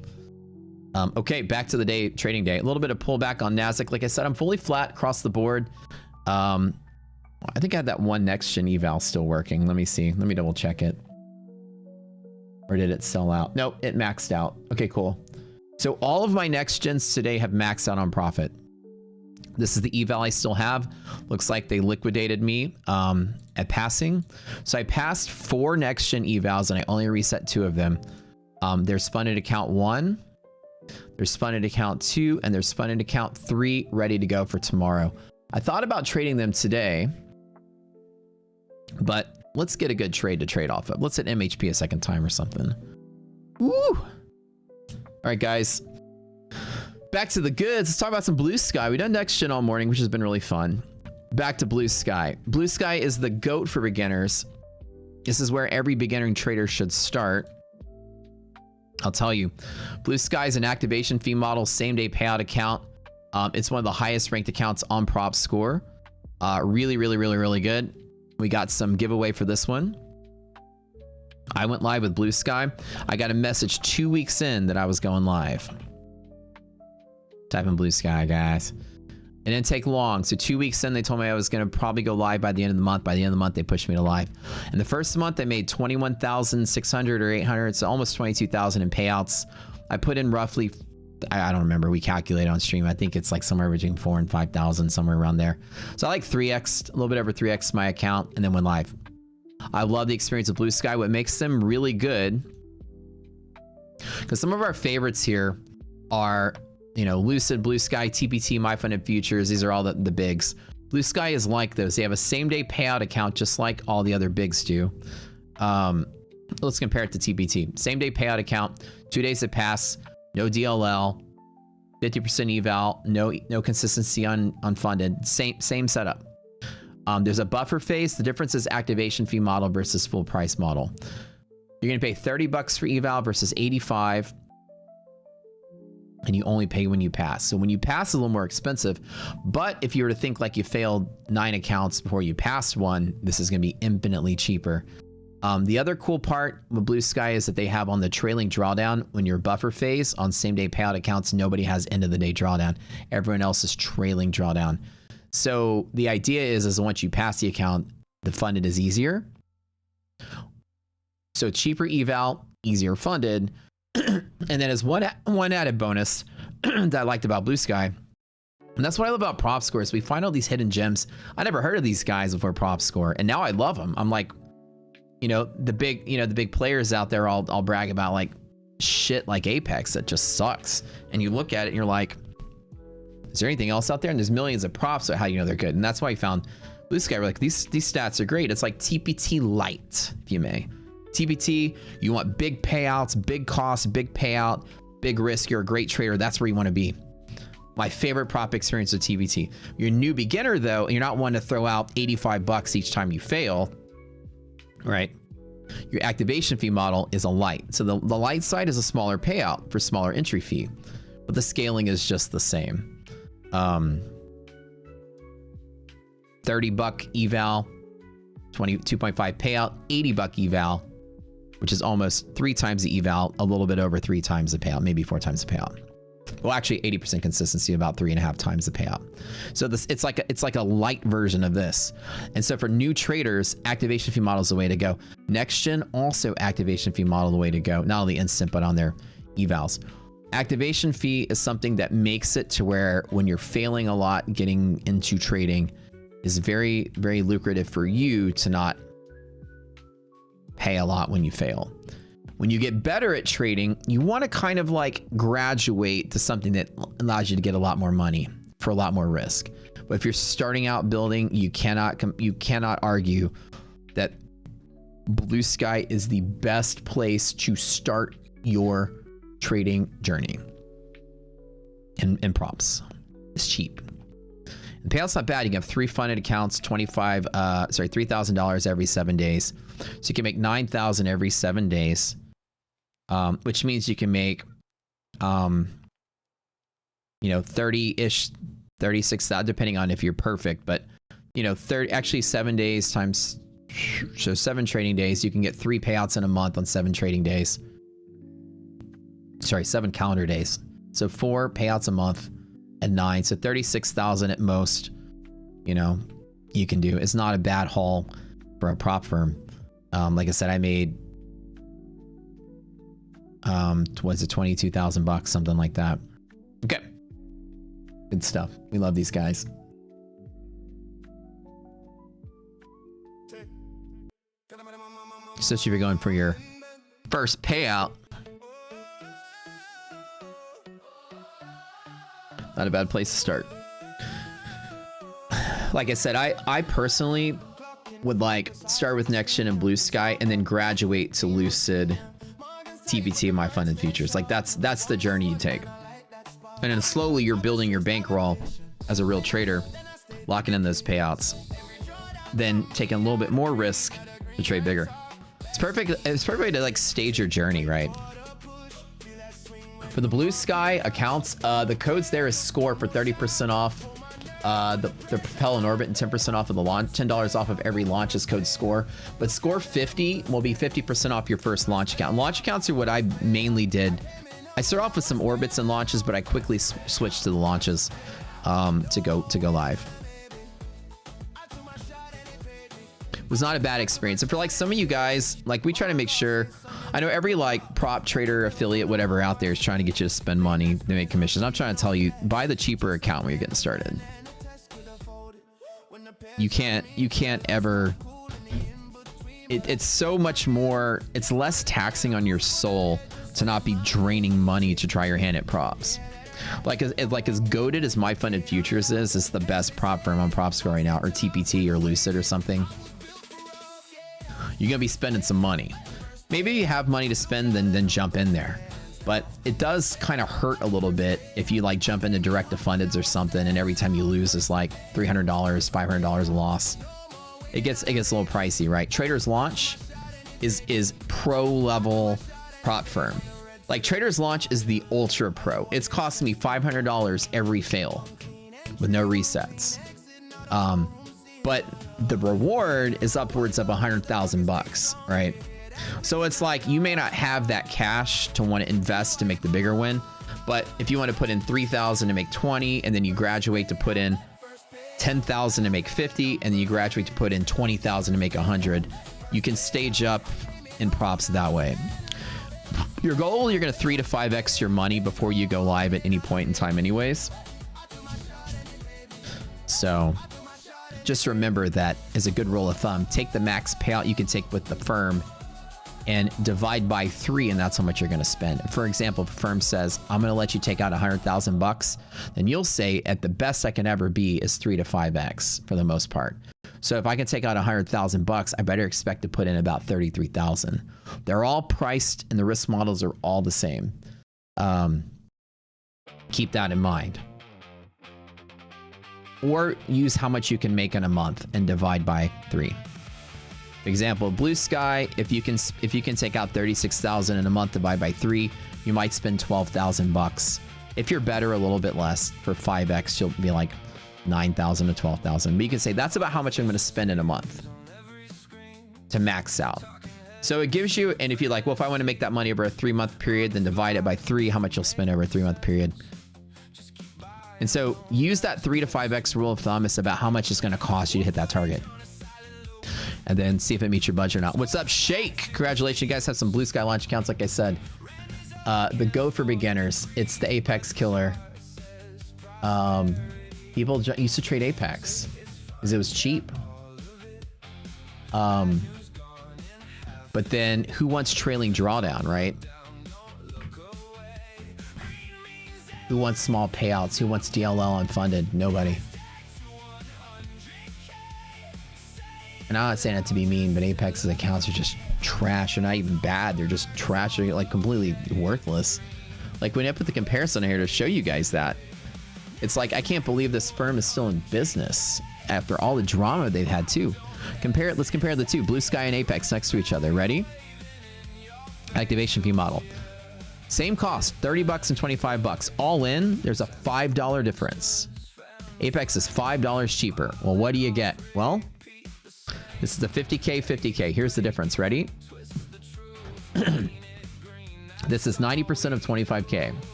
Okay, back to the trading day. A little bit of pullback on NASDAQ. Like I said, I'm fully flat across the board. I think I had that one next gen eval still working. Let me see. Let me double check it. Or did it sell out? Nope, it maxed out. Okay, cool. So all of my next gens today have maxed out on profit. This is the eval I still have. Looks like they liquidated me at passing. So I passed 4 next gen evals and I only reset 2 of them. There's funded account 1, there's funded account 2, and there's funded account 3 ready to go for tomorrow. I thought about trading them today, but let's get a good trade to trade off of. Let's hit MHP a second time or something. Woo! All right, guys. Back to the goods. Let's talk about some Blue Sky. We've done next gen all morning, which has been really fun. Back to Blue Sky. Blue Sky is the GOAT for beginners. This is where every beginning trader should start. I'll tell you, Blue Sky is an activation fee model, same day payout account. It's one of the highest ranked accounts on prop score. Really, really, really, really good. We got some giveaway for this one. I went live with Blue Sky. I got a message 2 weeks in that I was going live. Type in Blue Sky, guys. It didn't take long. So 2 weeks in, they told me I was going to probably go live by the end of the month. By the end of the month, they pushed me to live. And the first month, I made 21,600 or 800. So almost 22,000 in payouts. I put in roughly, I don't remember. We calculated on stream. I think it's like somewhere between 4,000 and 5,000, somewhere around there. So I like 3x, a little bit over 3x my account, and then went live. I love the experience of Blue Sky. What makes them really good, because some of our favorites here are, you know, Lucid, Blue Sky, TPT, My Funded Futures. These are all the bigs. Blue Sky is like those. They have a same day payout account just like all the other bigs do. Let's compare it to TPT. Same day payout account, 2 days that pass, no DLL, 50% eval, no consistency on unfunded. Same setup. There's a buffer phase. The difference is activation fee model versus full price model. You're gonna pay 30 bucks for eval versus 85. And you only pay when you pass. So when you pass, it's a little more expensive. But if you were to think like you failed 9 accounts before you passed one, this is gonna be infinitely cheaper. The other cool part with Blue Sky is that they have on the trailing drawdown, when you're buffer phase on same day payout accounts, nobody has end of the day drawdown. Everyone else is trailing drawdown. So the idea is once you pass the account, the funded is easier. So cheaper eval, easier funded. And then as one added bonus that I liked about Blue Sky, and that's what I love about prop scores. We find all these hidden gems. I never heard of these guys before prop score, and now I love them. I'm like, you know, the big players out there, I'll brag about like shit like Apex that just sucks. And you look at it and you're like, is there anything else out there? And there's millions of props, so how do you know they're good? And that's why I found Blue Sky. We're like, these stats are great. It's like TPT light, if you may. TPT, you want big payouts, big costs, big payout, big risk. You're a great trader. That's where you want to be. My favorite prop experience with TPT. You're a new beginner though, and you're not one to throw out 85 bucks each time you fail, right? Your activation fee model is a light. So the light side is a smaller payout for smaller entry fee, but the scaling is just the same. 30 buck eval, 22.5 payout, 80 buck eval, which is almost 3 times the eval, a little bit over 3 times the payout, maybe 4 times the payout. Well, actually 80% consistency, about 3.5 times the payout. So this, it's like a light version of this. And so for new traders, activation fee model is the way to go. Next gen, also activation fee model the way to go. Not only instant, but on their evals. Activation fee is something that makes it to where when you're failing a lot, getting into trading is very, very lucrative for you to not pay a lot when you fail. When you get better at trading, you want to kind of like graduate to something that allows you to get a lot more money for a lot more risk. But if you're starting out building, you cannot argue that Blue Sky is the best place to start your trading journey. And props. It's cheap. The payout's not bad. You can have 3 funded accounts, $3,000 every 7 days. So you can make 9,000 every 7 days, which means you can make, 30-ish, 36,000, depending on if you're perfect. But, 7 days times, so 7 trading days, you can get 3 payouts in a month on 7 trading days. Sorry, 7 calendar days. So 4 payouts a month. And 9, so 36,000 at most, you can do. It's not a bad haul for a prop firm. Like I said, I made, was it 22,000 bucks, something like that. Okay. Good stuff. We love these guys. So if you're going for your first payout, not a bad place to start. Like I said, I personally would like start with Next Gen and Blue Sky and then graduate to Lucid, TPT, and My Funded Futures. Like that's the journey you take. And then slowly you're building your bankroll as a real trader, locking in those payouts, then taking a little bit more risk to trade bigger. It's perfect. It's perfect to like stage your journey, right? For the Blue Sky accounts, the codes there is score for 30% off the Propel and Orbit and 10% off of the launch. $10 off of every launch is code score. But score 50 will be 50% off your first launch account. Launch accounts are what I mainly did. I started off with some orbits and launches, but I quickly switched to the launches to go live. It was not a bad experience. And for like some of you guys, like we try to make sure, I know every like prop trader, affiliate, whatever out there is trying to get you to spend money to make commissions. I'm trying to tell you, buy the cheaper account when you're getting started. You can't ever, it's so much more, it's less taxing on your soul to not be draining money to try your hand at props. Like as goated as My Funded Futures is, it's the best prop firm on PropScore right now, or TPT or Lucid or something. You're gonna be spending some money. Maybe you have money to spend, then jump in there. But it does kind of hurt a little bit if you like jump into direct to fundeds or something, and every time you lose is like $300, $500 a loss. It gets a little pricey, right? Traders Launch is pro level prop firm. Like Traders Launch is the ultra pro. It's costing me $500 every fail with no resets. But the reward is upwards of 100,000 bucks, right? So it's like you may not have that cash to want to invest to make the bigger win, but if you want to put in 3,000 to make 20, and then you graduate to put in 10,000 to make 50, and then you graduate to put in 20,000 to make 100, you can stage up in props that way. Your goal, you're going to 3 to 5x your money before you go live at any point in time anyways. So just remember that as a good rule of thumb, take the max payout you can take with the firm and divide by 3, and that's how much you're going to spend. For example, if a firm says, I'm going to let you take out 100,000 bucks, then you'll say at the best I can ever be is 3 to 5x for the most part. So if I can take out 100,000 bucks, I better expect to put in about 33,000. They're all priced and the risk models are all the same. Keep that in mind. Or use how much you can make in a month and divide by 3. Example, Blue Sky, if you can take out 36,000 in a month, divide by 3, you might spend 12,000 bucks. If you're better, a little bit less. For 5x, you'll be like 9,000 to 12,000. But you can say that's about how much I'm going to spend in a month to max out. So it gives you, and if you're like, well, if I want to make that money over a 3-month period, then divide it by 3, how much you'll spend over a 3-month period. And so use that 3 to 5x rule of thumb. It's about how much it's going to cost you to hit that target. And then see if it meets your budget or not. What's up, Shake? Congratulations, you guys have some Blue Sky launch accounts, like I said. The Go for beginners. It's the Apex killer. People used to trade Apex because it was cheap. But then who wants trailing drawdown, right? Who wants small payouts? Who wants DLL unfunded? Nobody. And I'm not saying that to be mean, but Apex's accounts are just trash. They're not even bad. They're just trash. They're like completely worthless. Like when I put the comparison here to show you guys that, it's like, I can't believe this firm is still in business after all the drama they've had too. Let's compare the two, Blue Sky and Apex next to each other. Ready? Activation fee model. Same cost, 30 bucks and 25 bucks. All in, there's a $5 difference. Apex is $5 cheaper. Well, what do you get? Well, this is the 50K, 50K. Here's the difference. Ready? This is 90% of 25K.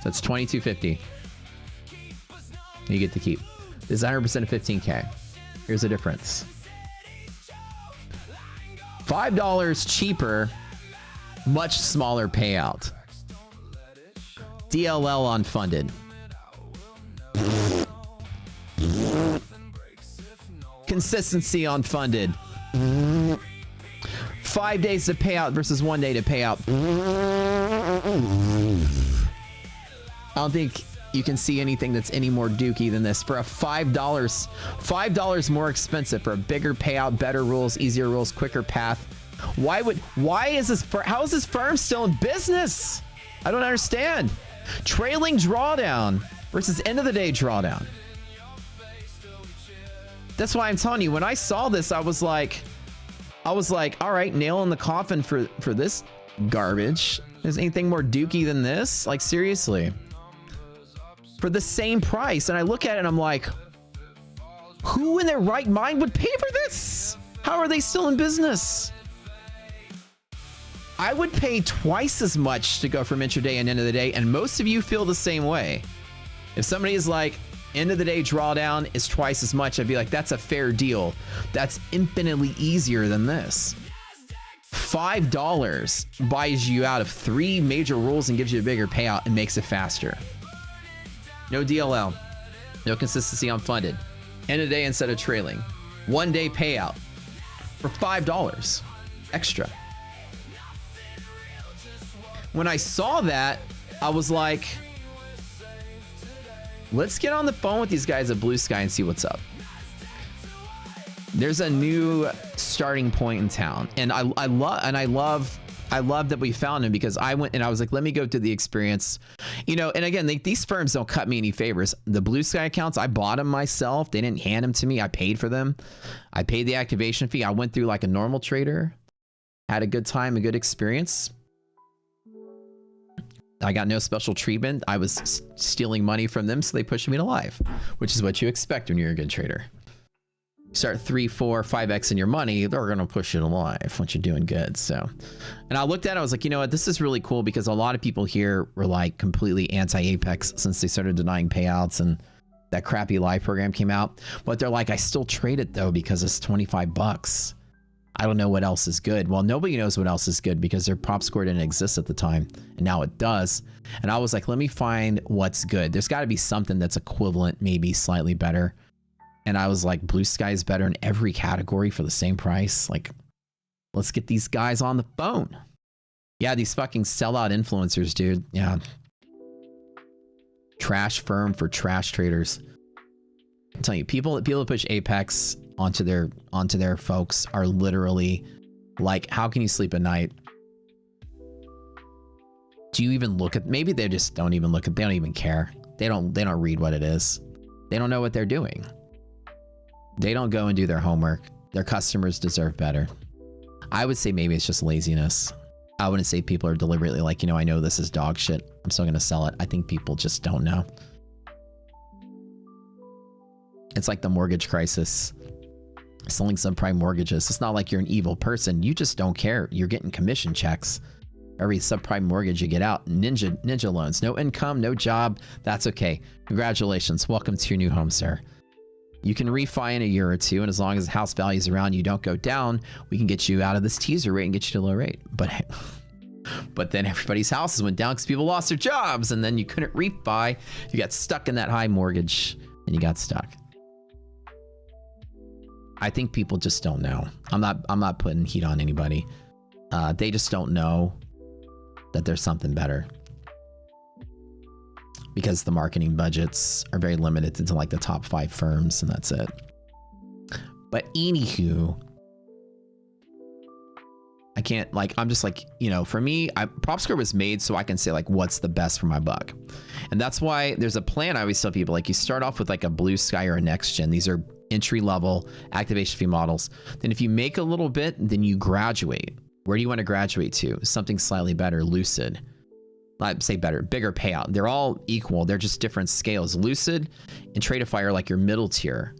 So it's 2250. You get to keep. This is 100% of 15K. Here's the difference. $5 cheaper, much smaller payout. DLL unfunded. Consistency unfunded. 5 days to pay out versus 1 day to pay out. I don't think you can see anything that's any more dookie than this. For a $5 more expensive for a bigger payout, better rules, easier rules, quicker path. How is this firm still in business? I don't understand. Trailing drawdown versus end of the day drawdown. That's why I'm telling you, when I saw this, I was like, all right, nail in the coffin for this garbage. Is anything more dookie than this? Like, seriously. For the same price. And I look at it and I'm like, who in their right mind would pay for this? How are they still in business? I would pay twice as much to go from intraday and end of the day, and most of you feel the same way. If somebody is like, end of the day drawdown is twice as much, I'd be like, that's a fair deal. That's infinitely easier than this. $5 buys you out of 3 major rules and gives you a bigger payout and makes it faster. No DLL, no consistency on funded. End of the day instead of trailing. 1 day payout for $5 extra. When I saw that, I was like, let's get on the phone with these guys at Blue Sky and see what's up. There's a new starting point in town, and I love that we found him, because I went and I was like, let me go through the experience, you know. And again, these firms don't cut me any favors. The Blue Sky accounts, I bought them myself. They didn't hand them to me. I paid for them. I paid the activation fee. I went through like a normal trader, had a good time, a good experience. I got no special treatment. I was stealing money from them, so they pushed me to live, which is what you expect when you're a good trader. Start 3, 4, 5x in your money, they're gonna push you to live once you're doing good. So, and I looked at it, I was like, you know what, this is really cool, because a lot of people here were like completely anti-Apex since they started denying payouts and that crappy live program came out. But they're like, I still trade it though because it's 25 bucks. I don't know what else is good. Well, nobody knows what else is good because their prop score didn't exist at the time, and now it does. And I was like, let me find what's good. There's got to be something that's equivalent, maybe slightly better. And I was like, Blue Sky is better in every category for the same price. Like, let's get these guys on the phone. Yeah, these fucking sellout influencers, dude. Yeah. Trash firm for trash traders. I'm telling you, people that push Apex onto their folks are literally like, how can you sleep at night? Do you even look at, maybe they just don't even look at, they don't even care. They don't read what it is. They don't know what they're doing. They don't go and do their homework. Their customers deserve better. I would say maybe it's just laziness. I wouldn't say people are deliberately like, you know, I know this is dog shit, I'm still gonna sell it. I think people just don't know. It's like the mortgage crisis. Selling subprime mortgages. It's not like you're an evil person. You just don't care. You're getting commission checks. Every subprime mortgage you get out. Ninja loans. No income, no job. That's okay. Congratulations. Welcome to your new home, sir. You can refi in a year or two, and as long as the house values around you don't go down, we can get you out of this teaser rate and get you to low rate. But then everybody's houses went down because people lost their jobs, and then you couldn't refi. You got stuck in that high mortgage, and you got stuck. I think people just don't know. I'm not putting heat on anybody. They just don't know that there's something better, because the marketing budgets are very limited to like the top 5 firms, and that's it. But anywho, I can't, like, I'm just like, you know, for me, PropScore was made so I can say like, what's the best for my buck? And that's why there's a plan. I always tell people, like, you start off with like a Blue Sky or a Next Gen. These are entry level activation fee models. Then if you make a little bit, then you graduate. Where do you want to graduate to? Something slightly better. Lucid. I'd say better, bigger payout. They're all equal. They're just different scales. Lucid and Tradeify are like your middle tier,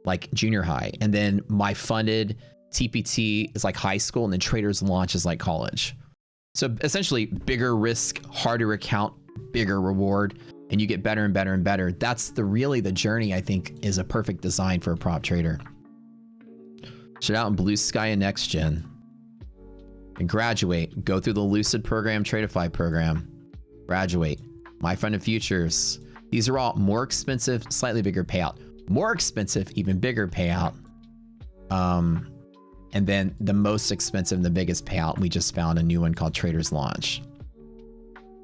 like junior high. And then my funded TPT is like high school, and then Traders Launch is like college. So essentially bigger risk, harder account, bigger reward, and you get better and better and better. That's really the journey, I think, is a perfect design for a prop trader. Shut out in Blue Sky and Next Gen. And graduate. Go through the Lucid program, Tradeify program. Graduate. My Funded Futures. These are all more expensive, slightly bigger payout. More expensive, even bigger payout. And then the most expensive and the biggest payout, we just found a new one called Traders Launch.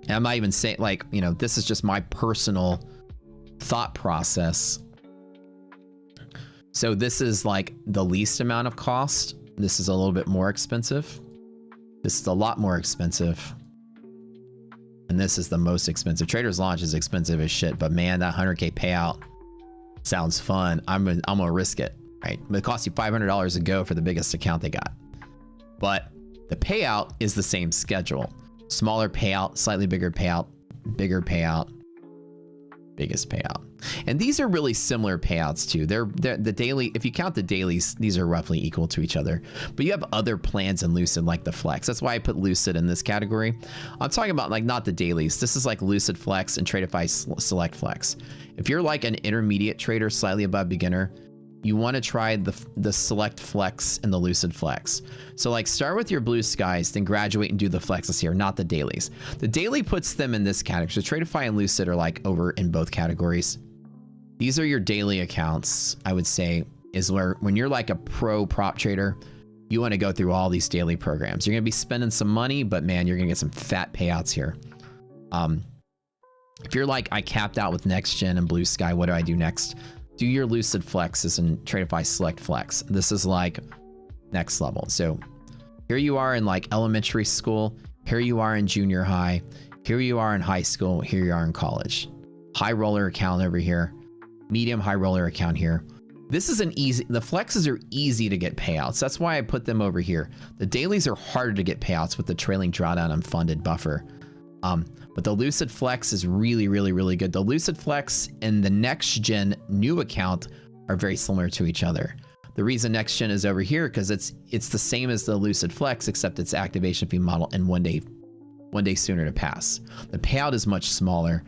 And I'm not even saying, like, you know, this is just my personal thought process. So this is like the least amount of cost. This is a little bit more expensive. This is a lot more expensive. And this is the most expensive. Trader's Launch is expensive as shit, but man, that 100K payout sounds fun. I'm gonna risk it, right? It costs you $500 to go for the biggest account they got. But the payout is the same schedule. Smaller payout, slightly bigger payout, bigger payout, biggest payout. And these are really similar payouts too. They're the daily, if you count the dailies, these are roughly equal to each other. But you have other plans in Lucid like the Flex. That's why I put Lucid in this category. I'm talking about like not the dailies. This is like Lucid Flex and Tradeify Select Flex. If you're like an intermediate trader, slightly above beginner, you want to try the Select Flex and the Lucid Flex. So like start with your blue skies, then graduate and do the flexes here, not the dailies. The daily puts them in this category. So Tradeify and Lucid are like over in both categories. These are your daily accounts, I would say, is where when you're like a pro prop trader, you want to go through all these daily programs. You're going to be spending some money, but man, you're going to get some fat payouts here. If you're like, I capped out with Next Gen and Blue Sky, what do I do next? Do your Lucid Flexes and Tradeify Select Flex. This is like next level. So here you are in like elementary school. Here you are in junior high. Here you are in high school. Here you are in college. High roller account over here. Medium high roller account here. This is an easy, the flexes are easy to get payouts. That's why I put them over here. The dailies are harder to get payouts with the trailing drawdown and funded buffer. But the Lucid Flex is really, really, really good. The Lucid Flex and the Next Gen new account are very similar to each other. The reason Next Gen is over here because it's the same as the Lucid Flex, except it's activation fee model and one day sooner to pass. The payout is much smaller,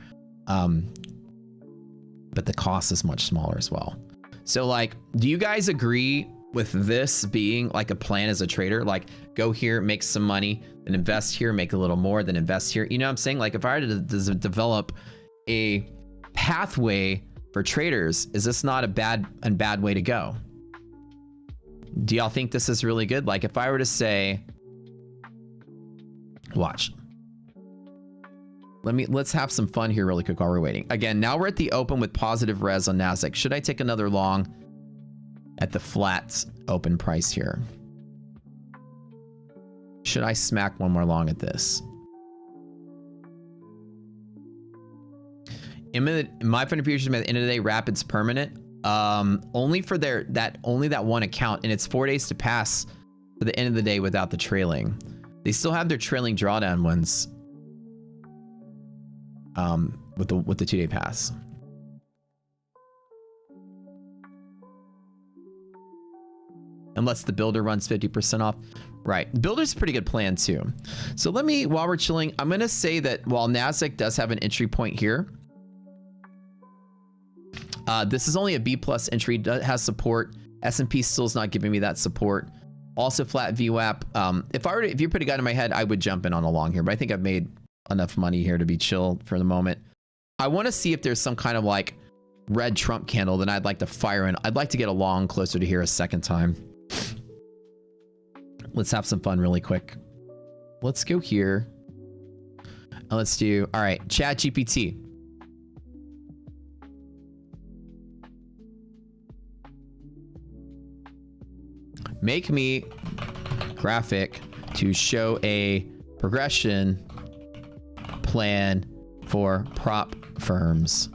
but the cost is much smaller as well. So like, do you guys agree with this being like a plan as a trader? Like go here, make some money, then invest here, make a little more, then invest here. You know what I'm saying? Like if I were to develop a pathway for traders, is this not a bad way to go? Do y'all think this is really good? Like if I were to say, watch. Let's have some fun here really quick while we're waiting. Again, now we're at the open with positive res on Nasdaq. Should I take another long at the flat open price here? Should I smack one more long at this? In my fund futures at the end of the day, Rapid's permanent. Only for only that one account, and it's 4 days to pass for the end of the day without the trailing. They still have their trailing drawdown ones. With the 2 day pass. Unless the builder runs 50% off. Right. Builder's a pretty good plan too. So let me, while we're chilling, I'm going to say that while Nasdaq does have an entry point here, this is only a B plus entry, has support. S&P still is not giving me that support. Also flat VWAP. If you put a gun in my head, I would jump in on a long here, but I think I've made enough money here to be chill for the moment. I want to see if there's some kind of like red Trump candle that I'd like to fire in. I'd like to get a long closer to here a second time. Let's have some fun really quick. Let's go here. And let's do, all right, Chat GPT. Make me graphic to show a progression plan for prop firms.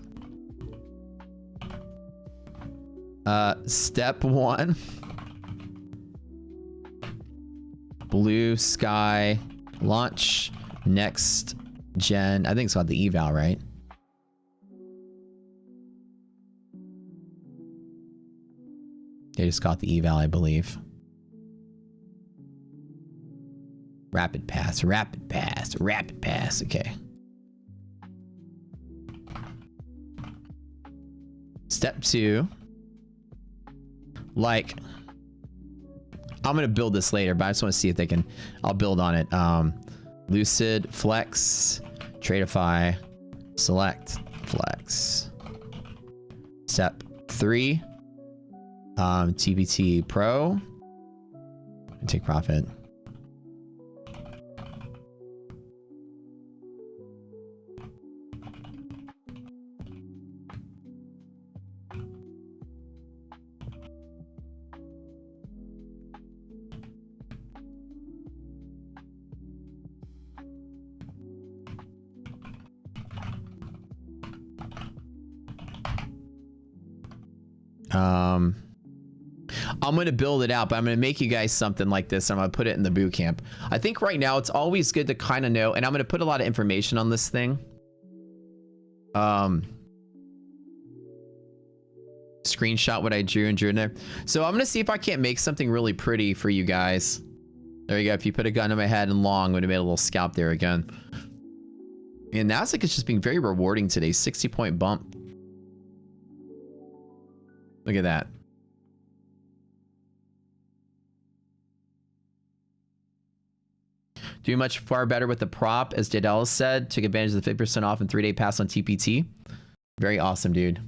Step 1. Blue Sky launch Next Gen. I think it's called the eval, right? They just got the eval, I believe. Rapid pass, rapid pass, rapid pass. Okay. Step 2. Like, I'm gonna build this later, but I just want to see if they can. I'll build on it. Lucid Flex, Tradeify, Select Flex. Step 3. TBT Pro. Take profit. I'm going to build it out, but I'm going to make you guys something like this. I'm going to put it in the boot camp. I think right now it's always good to kind of know, and I'm going to put a lot of information on this thing. Screenshot what I drew and drew in there. So I'm going to see if I can't make something really pretty for you guys. There you go. If you put a gun in my head and long, would have made a little scalp there again. And Nasdaq is just being very rewarding today. 60-point bump. Look at that. Doing much far better with the prop, as Daedalus said. Took advantage of the 50% off and 3-day pass on TPT. Very awesome, dude.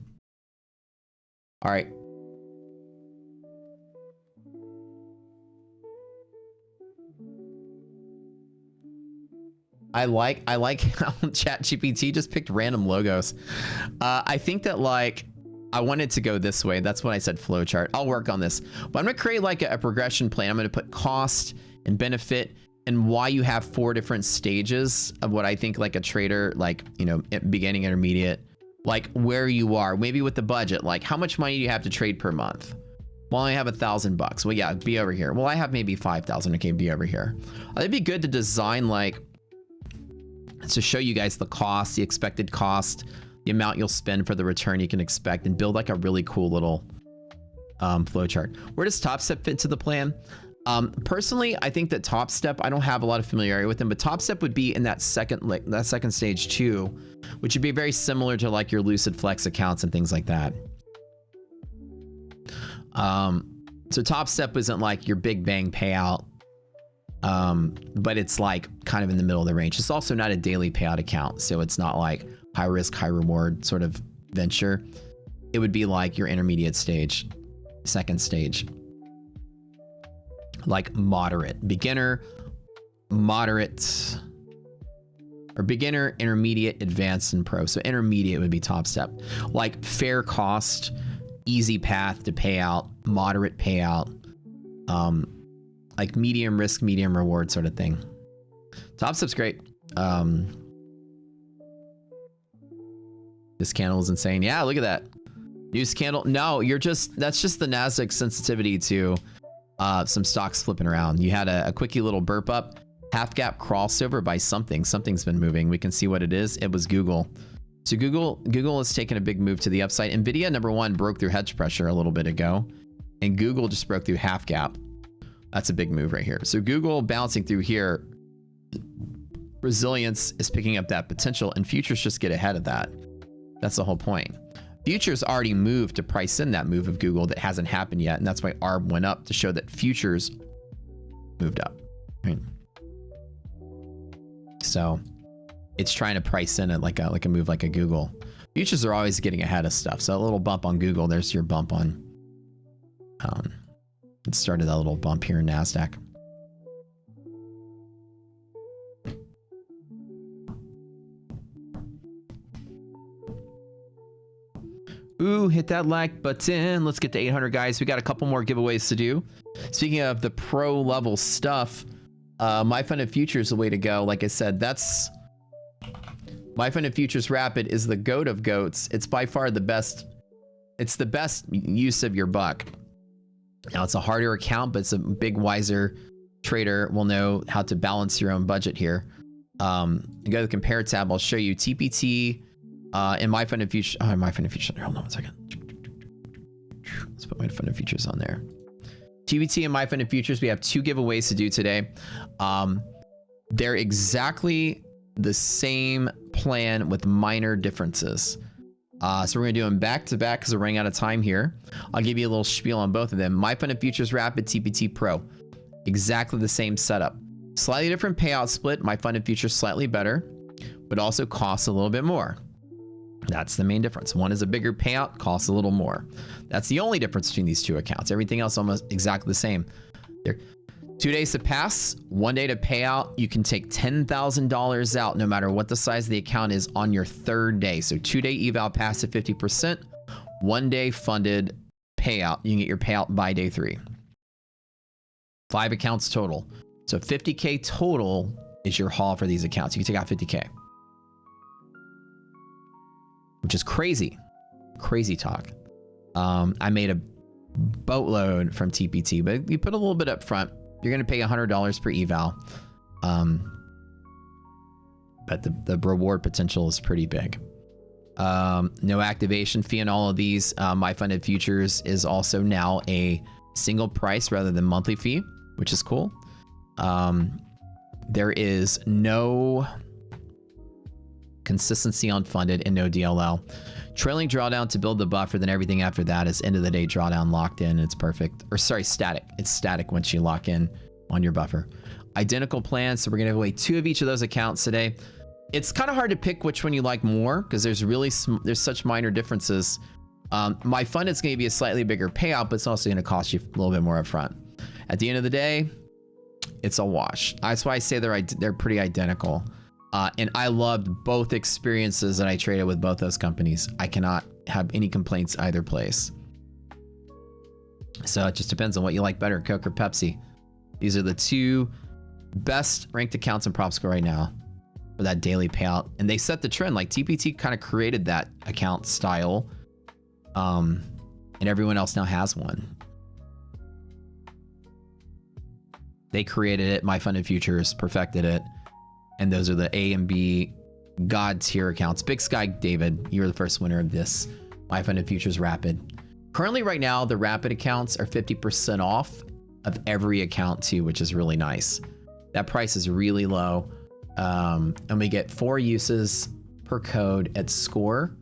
All right. I like how ChatGPT just picked random logos. I think that like I wanted to go this way. That's when I said flowchart. I'll work on this, but I'm gonna create like a progression plan. I'm gonna put cost and benefit and why you have 4 different stages of what I think like a trader, like, you know, beginning, intermediate, like where you are, maybe with the budget, like how much money do you have to trade per month? Well, I have $1,000. Well, yeah, be over here. Well, I have maybe 5,000. Okay, be over here. It'd be good to design like, to show you guys the cost, the expected cost, the amount you'll spend for the return you can expect, and build like a really cool little flow chart. Where does Top Step fit into the plan? Personally, I think that Top Step, I don't have a lot of familiarity with them, but Top Step would be in that second stage too, which would be very similar to like your Lucid Flex accounts and things like that. So Top Step isn't like your big bang payout, but it's like kind of in the middle of the range. It's also not a daily payout account, so it's not like high risk, high reward sort of venture. It would be like your intermediate stage, second stage, like moderate, beginner, moderate, or beginner, intermediate, advanced, and pro. So intermediate would be Top Step, like fair cost, easy path to payout, moderate payout, like medium risk, medium reward sort of thing. Top Step's great. This candle is insane. Yeah, look at that. Use candle. No, that's just the Nasdaq sensitivity to some stocks flipping around. You had a quickie little burp up, half gap crossover by something. Something's been moving. We can see what it is. It was Google. So Google has taken a big move to the upside. Nvidia, number one, broke through hedge pressure a little bit ago, and Google just broke through half gap. That's a big move right here. So Google bouncing through here, resilience is picking up that potential, and futures just get ahead of that. That's the whole point. Futures already moved to price in that move of Google that hasn't happened yet, and that's why ARB went up to show that futures moved up. Right? So it's trying to price in it like a move like a Google. Futures are always getting ahead of stuff. So a little bump on Google, there's your bump on. It started that little bump here in Nasdaq. Ooh, hit that like button. Let's get to 800, guys. We got a couple more giveaways to do. Speaking of the pro level stuff, My Funded Futures is the way to go. Like I said, that's My Funded Futures Rapid is the goat of goats. It's by far the best. It's the best use of your buck. Now it's a harder account, but it's a big, wiser trader will know how to balance your own budget here. You go to the compare tab. I'll show you TPT and My Funded Futures. Oh, My Funded Futures. Hold on one second. Let's put My Funded Futures on there. TPT and My Funded Futures. We have 2 giveaways to do today. They're exactly the same plan with minor differences. So we're gonna do them back to back because we're running out of time here. I'll give you a little spiel on both of them. My Funded Futures Rapid, TPT Pro. Exactly the same setup. Slightly different payout split. My Funded Futures slightly better, but also costs a little bit more. That's the main difference. One is a bigger payout, costs a little more. That's the only difference between these 2 accounts. Everything else almost exactly the same. There. 2 days to pass, 1 day to pay out. You can take $10,000 out no matter what the size of the account is on your 3rd day. So 2-day eval pass at 50%, 1 day funded payout. You can get your payout by day 3. 5 accounts total. So 50K total is your haul for these accounts. You can take out 50K. Which is crazy. Crazy talk. I made a boatload from TPT, but you put a little bit up front. You're going to pay $100 per eval. But the reward potential is pretty big. No activation fee on all of these. My funded futures is also now a single price rather than monthly fee, which is cool. There is no consistency on funded and no DLL. Trailing drawdown to build the buffer, then everything after that is end of the day drawdown locked in. It's perfect. Or sorry, static. It's static once you lock in on your buffer. Identical plans. So we're going to give away 2 of each of those accounts today. It's kind of hard to pick which one you like more because there's such minor differences. My fund is going to be a slightly bigger payout, but it's also going to cost you a little bit more upfront. At the end of the day, it's a wash. That's why I say they're pretty identical. And I loved both experiences that I traded with both those companies. I cannot have any complaints either place. So it just depends on what you like better, Coke or Pepsi. These are the 2 best ranked accounts in PropScore right now for that daily payout. And they set the trend. Like TPT kind of created that account style. And everyone else now has one. They created it. My Funded Futures perfected it. And those are the A and B God tier accounts. Big Sky David, you're the first winner of this My Funded Futures Rapid. Currently right now, the Rapid accounts are 50% off of every account too, which is really nice. That price is really low. And we get 4 uses per code at score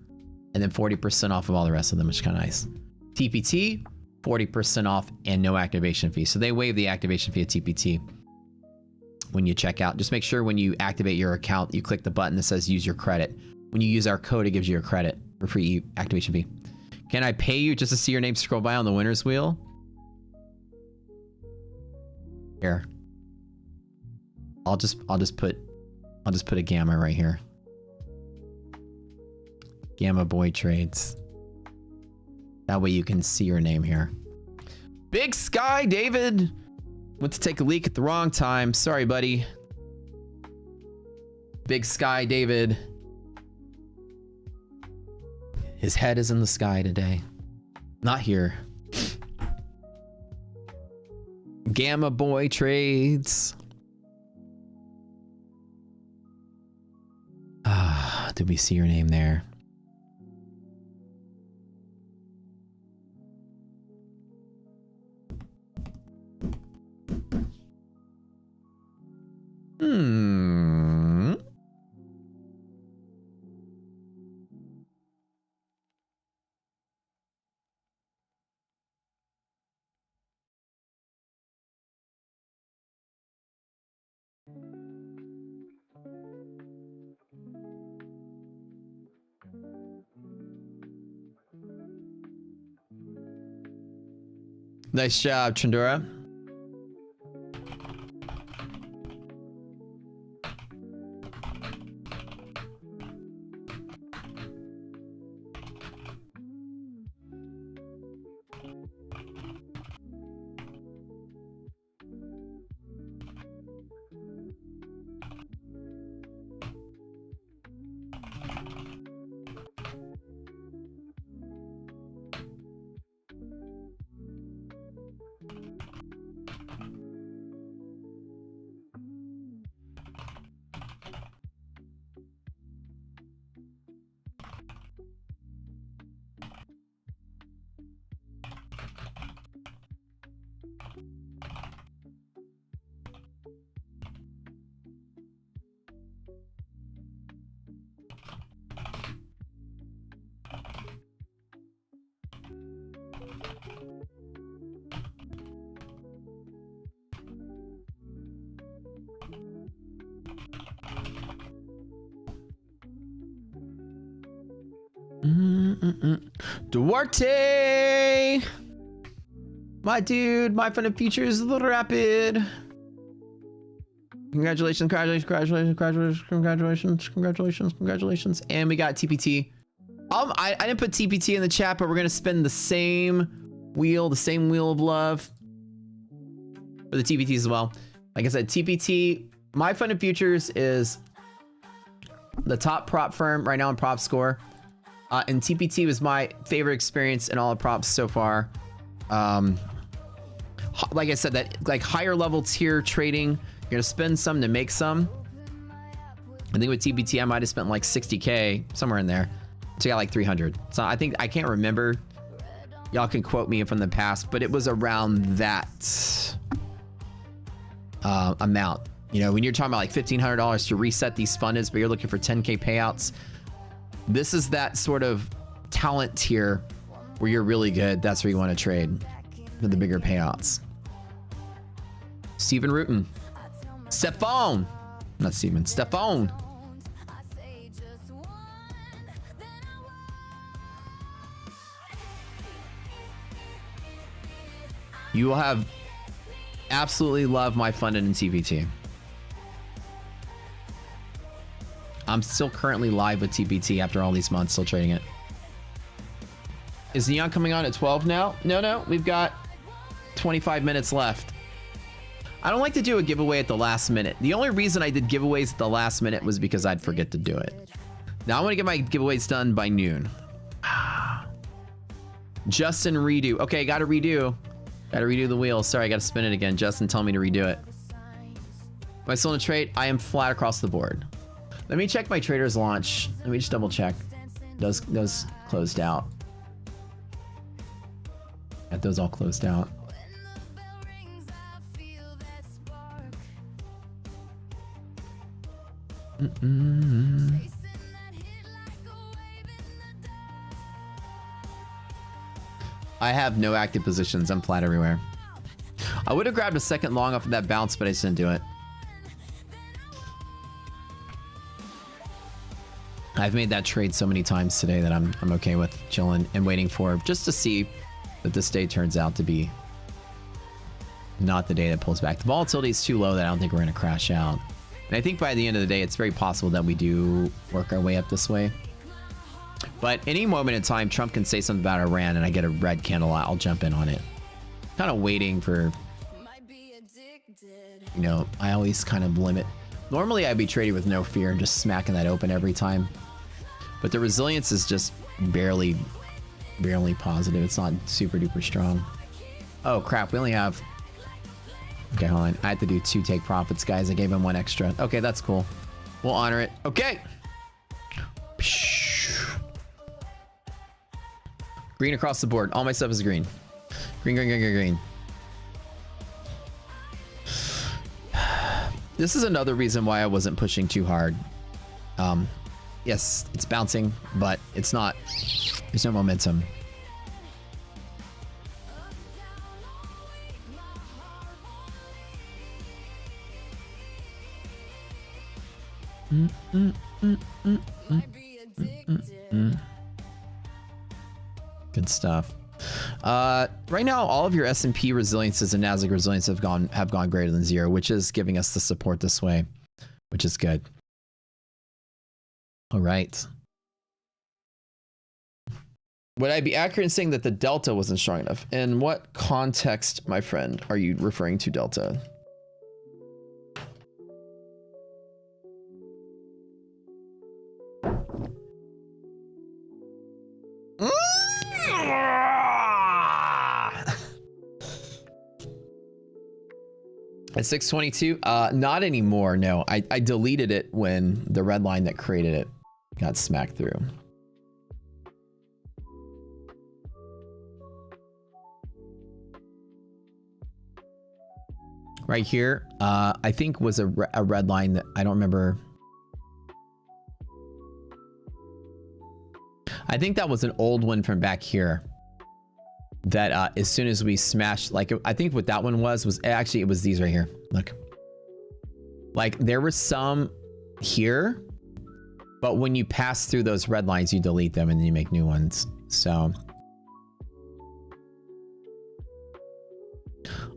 and then 40% off of all the rest of them, which is kind of nice. TPT, 40% off and no activation fee. So they waive the activation fee at TPT. When you check out, just make sure when you activate your account, you click the button that says use your credit. When you use our code, it gives you a credit for free activation fee. Can I pay you just to see your name scroll by on the winner's wheel? Here. I'll just put a gamma right here. Gamma Boy Trades. That way you can see your name here. Big Sky David. Went to take a leak at the wrong time. Sorry, buddy. Big Sky David. His head is in the sky today. Not here. Gamma Boy Trades. Did we see your name there? Nice job, Chandora. Duarte! My dude, my Funded Futures, a little rapid. Congratulations, congratulations, congratulations, congratulations, congratulations, congratulations, congratulations. And we got TPT. I didn't put TPT in the chat, but we're gonna spin the same wheel of love for the TPTs as well. Like I said, TPT, my Funded Futures is the top prop firm right now in PropScore. And TPT was my favorite experience in all the props so far. Like I said, that like higher level tier trading, you're gonna spend some to make some. I think with TPT, I might have spent like 60K, somewhere in there. So I got like 300. So I think, I can't remember. Y'all can quote me from the past, but it was around that amount. You know, when you're talking about like $1,500 to reset these fundeds, but you're looking for 10K payouts, this is that sort of talent tier where you're really good. That's where you want to trade for the bigger payouts. Steven Rutten. Stephone. Not Steven. Stephone. You will have absolutely love my funded in TPT. I'm still currently live with TPT after all these months, still trading it. Is Neon coming on at 12 now? No, we've got 25 minutes left. I don't like to do a giveaway at the last minute. The only reason I did giveaways at the last minute was because I'd forget to do it. Now I'm gonna get my giveaways done by noon. Justin redo. Okay, gotta redo. Gotta redo the wheel. Sorry, I gotta spin it again. Justin, tell me to redo it. Am I still in a trade? I am flat across the board. Let me check my trader's launch. Let me just double check. Those closed out. Got those all closed out. I have no active positions. I'm flat everywhere. I would have grabbed a second long off of that bounce, but I just didn't do it. I've made that trade so many times today that I'm okay with chilling and waiting for, just to see that this day turns out to be not the day that pulls back. The volatility is too low that I don't think we're going to crash out. And I think by the end of the day, it's very possible that we do work our way up this way. But any moment in time, Trump can say something about Iran and I get a red candle, I'll jump in on it. Kind of waiting for, you know, I always kind of limit. Normally I'd be trading with no fear and just smacking that open every time. But the resilience is just barely positive. It's not super duper strong. Oh crap, we only have... Okay, hold on. I had to do 2 take profits, guys. I gave him 1 extra. Okay, that's cool. We'll honor it. Okay. Green across the board. All my stuff is green. Green, green, green, green, green. This is another reason why I wasn't pushing too hard. Yes, it's bouncing, but it's not... There's no momentum. Good stuff. Right now, all of your S&P resiliences and Nasdaq resilience have gone greater than 0, which is giving us the support this way, which is good. All right. Would I be accurate in saying that the delta wasn't strong enough? In what context, my friend, are you referring to delta? At 622, not anymore. No, I deleted it when the red line that created it got smacked through. Right here, I think was a red line that I don't remember. I think that was an old one from back here. That as soon as we smashed, like I think what that one was actually it was these right here. Look, like there were some here, but when you pass through those red lines, you delete them and then you make new ones. So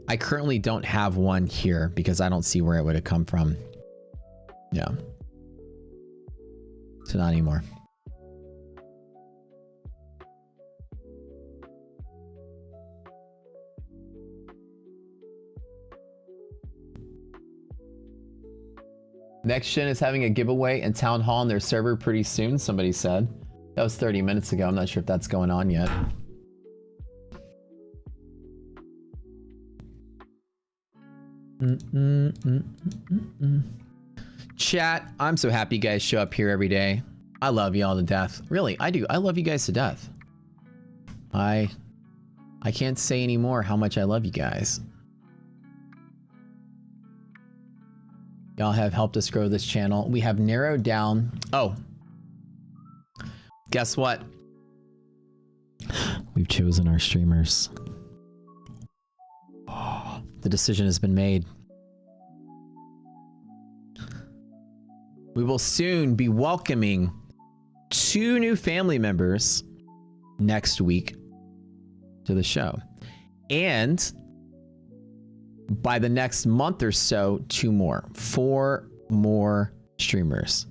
I currently don't have one here because I don't see where it would have come from. Yeah, so not anymore. Next Gen is having a giveaway and town hall on their server pretty soon, somebody said. That was 30 minutes ago. I'm not sure if that's going on yet. Chat, I'm so happy you guys show up here every day. I love y'all to death. Really, I do. I love you guys to death. I can't say anymore how much I love you guys. Y'all have helped us grow this channel. We have narrowed down. Oh, guess what? We've chosen our streamers. Oh, the decision has been made. We will soon be welcoming 2 new family members next week to the show. And by the next month or so, 2 more. 4 more streamers.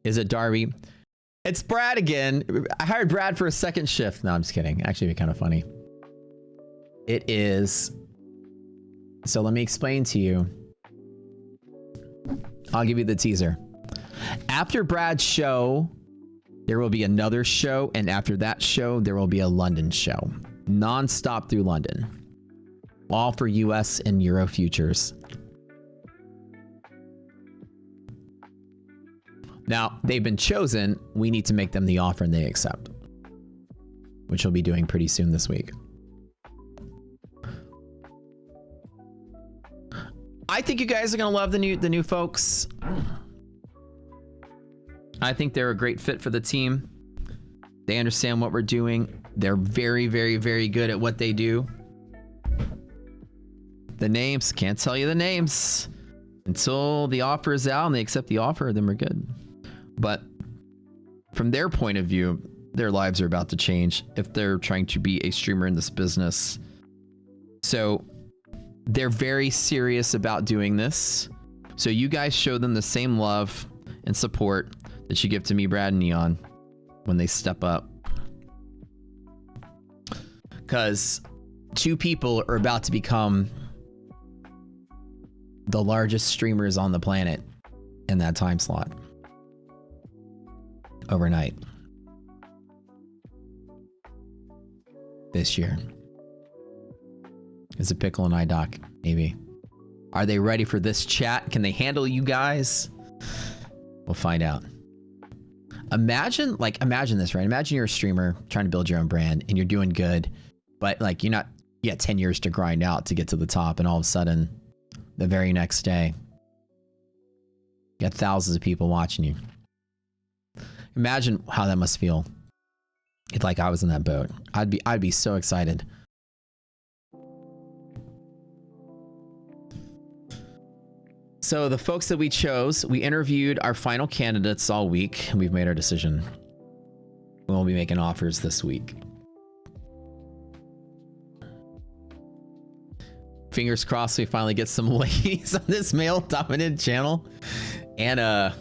Is it Darby? It's Brad again. I hired Brad for a second shift. No, I'm just kidding. Actually, it'd be kind of funny. It is. So let me explain to you. I'll give you the teaser. After Brad's show, there will be another show. And after that show, there will be a London show. Non-stop through London. All for US and Euro futures. Now, they've been chosen. We need to make them the offer and they accept. Which we'll be doing pretty soon this week. I think you guys are going to love the new folks. I think they're a great fit for the team. They understand what we're doing. They're very, very, very good at what they do. The names, can't tell you the names. Until the offer is out and they accept the offer, then we're good. But from their point of view, their lives are about to change if they're trying to be a streamer in this business. So they're very serious about doing this. So you guys show them the same love and support that you give to me, Brad and Neon, when they step up. Because 2 people are about to become the largest streamers on the planet in that time slot. Overnight. This year. Is it Pickle and iDoc? Maybe. Are they ready for this chat? Can they handle you guys? We'll find out. Imagine this, right? Imagine you're a streamer trying to build your own brand and you're doing good, but like you got 10 years to grind out to get to the top, and all of a sudden, the very next day, you got thousands of people watching you. Imagine how that must feel. It's like I was in that boat. I'd be so excited. So the folks that we chose, we interviewed our final candidates all week, and we've made our decision. We'll be making offers this week. Fingers crossed we finally get some ladies on this male-dominant channel. And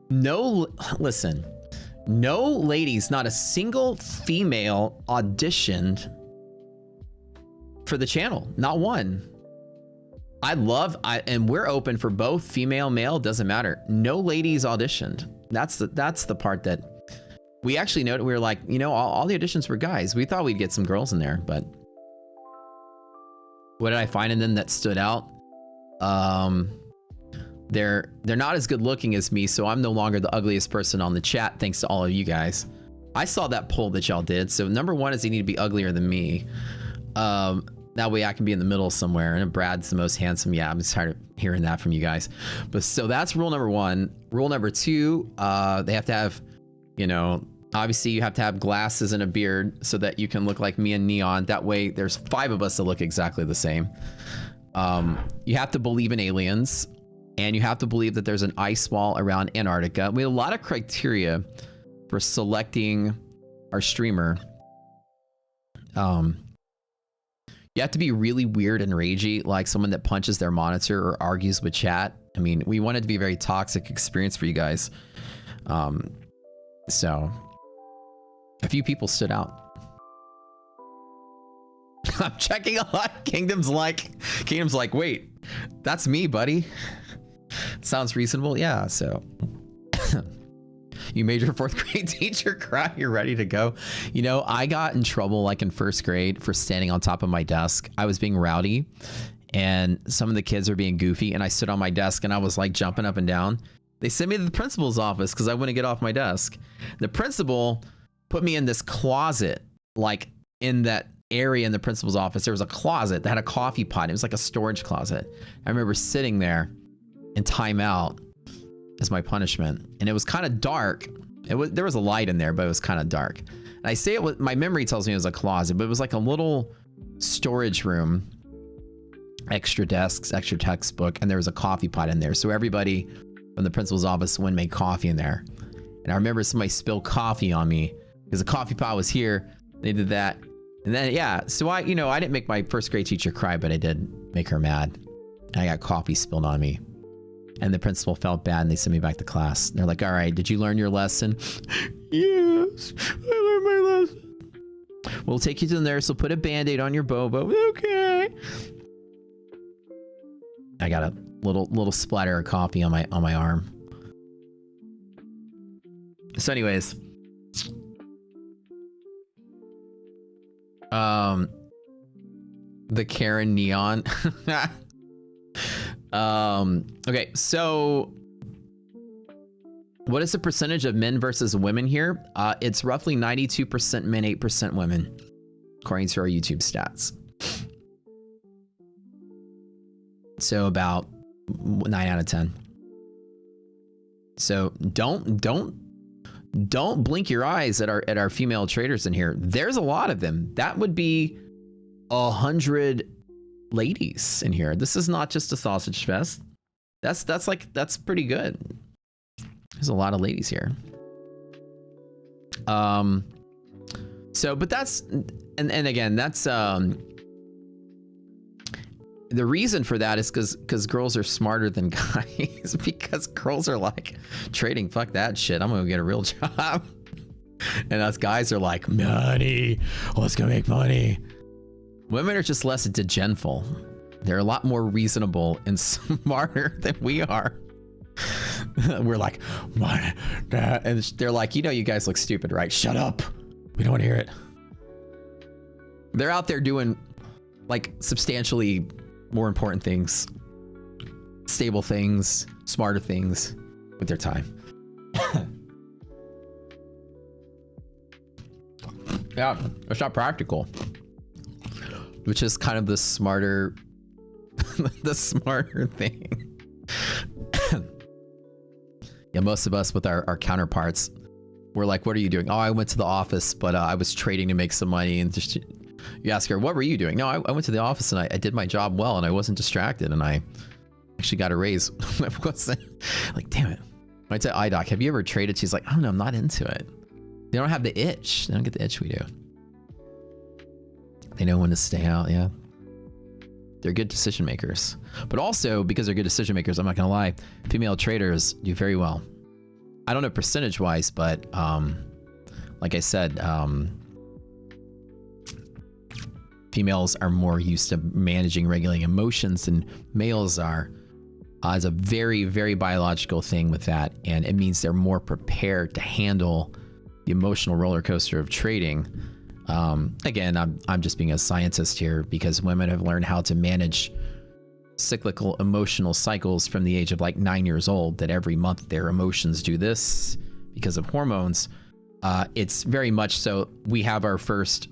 no ladies, not a single female auditioned for the channel. Not one. And we're open for both female, male, doesn't matter. No ladies auditioned. That's the part that we actually noted. We were like, all the auditions were guys. We thought we'd get some girls in there, but what did I find in them that stood out? They're not as good looking as me, so I'm no longer the ugliest person on the chat, thanks to all of you guys. I saw that poll that y'all did. So number one is they need to be uglier than me. That way I can be in the middle somewhere. And if Brad's the most handsome, yeah, I'm just tired of hearing that from you guys. But so that's rule number 1. Rule number 2, they have to have, obviously you have to have glasses and a beard so that you can look like me and Neon. That way there's 5 of us that look exactly the same. You have to believe in aliens, and you have to believe that there's an ice wall around Antarctica. We have a lot of criteria for selecting our streamer. You have to be really weird and ragey, like someone that punches their monitor or argues with chat. I mean, we want it to be a very toxic experience for you guys. So a few people stood out. I'm checking a lot. Kingdom's like, wait, that's me, buddy. Sounds reasonable. Yeah. So You made your fourth grade teacher cry. You're ready to go. You know, I got in trouble like in first grade for standing on top of my desk. I was being rowdy and some of the kids were being goofy and I stood on my desk and I was like jumping up and down. They sent me to the principal's office because I wouldn't get off my desk. The principal put me in this closet, like in that area in the principal's office. There was a closet that had a coffee pot. It was like a storage closet. I remember sitting there in timeout as my punishment. And it was kind of dark. There was a light in there, but it was kind of dark. And I say it was, my memory tells me it was a closet, but it was like a little storage room, extra desks, extra textbook, and there was a coffee pot in there. So everybody from the principal's office went and made coffee in there. And I remember somebody spilled coffee on me because the coffee pot was here. They did that. And then, yeah, so I didn't make my first grade teacher cry, but I did make her mad. And I got coffee spilled on me. And the principal felt bad and they sent me back to class. They're like, all right, did you learn your lesson? Yes, I learned my lesson. We'll take you to the nurse. We'll put a Band-Aid on your bobo. Okay. I got a little splatter of coffee on my arm. So anyways. The Karen Neon. Okay, so what is the percentage of men versus women here? It's roughly 92% men, 8% women, according to our YouTube stats. So about 9 out of 10. So don't blink your eyes at our female traders in here. There's a lot of them. That would be 100 ladies in here. This is not just a sausage fest. That's pretty good. There's a lot of ladies here. So, but that's, and again, that's, the reason for that is because girls are smarter than guys. Because girls are like, trading, fuck that shit, I'm gonna get a real job. And us guys are like, money, let's go make money. Women are just less degenful. They're a lot more reasonable and smarter than we are. We're like, what? And they're like, you know, you guys look stupid, right? Shut up. We don't want to hear it. They're out there doing like substantially more important things, stable things, smarter things with their time. Yeah, it's not practical. Which is kind of the smarter, the smarter thing. Yeah, most of us with our counterparts, we're like, what are you doing? Oh, I went to the office, but I was trading to make some money. And just, you ask her, what were you doing? No, I went to the office and I did my job well and I wasn't distracted and I actually got a raise. I wasn't like, damn it. I tell iDoc, have you ever traded? She's like, I don't know, I'm not into it. They don't have the itch. They don't get the itch we do. They know when to stay out, yeah. They're good decision makers. But also, because they're good decision makers, I'm not gonna lie, female traders do very well. I don't know percentage-wise, but like I said, females are more used to managing, regulating emotions than males are. It's a very, very biological thing with that, and it means they're more prepared to handle the emotional roller coaster of trading. Again, I'm just being a scientist here because women have learned how to manage cyclical emotional cycles from the age of like 9 years old, that every month their emotions do this because of hormones. It's very much so we have our first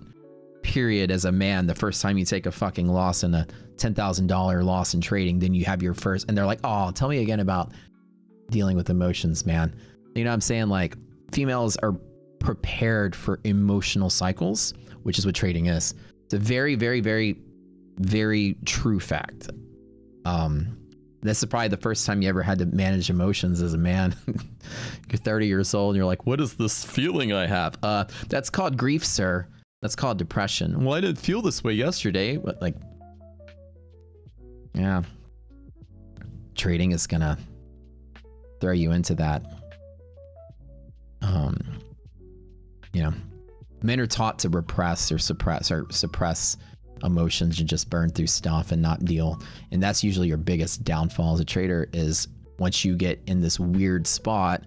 period as a man. The first time you take a fucking loss in a $10,000 loss in trading, then you have your first, and they're like, oh, tell me again about dealing with emotions, man. You know what I'm saying? Like, females are prepared for emotional cycles, which is what trading is. It's a very, very, very, very true fact. This is probably the first time you ever had to manage emotions as a man. You're 30 years old and you're like, what is this feeling I have? That's called grief, sir. That's called depression. Well, I didn't feel this way yesterday, but like, yeah, trading is gonna throw you into that. You know, men are taught to repress or suppress emotions and just burn through stuff and not deal. And that's usually your biggest downfall as a trader, is once you get in this weird spot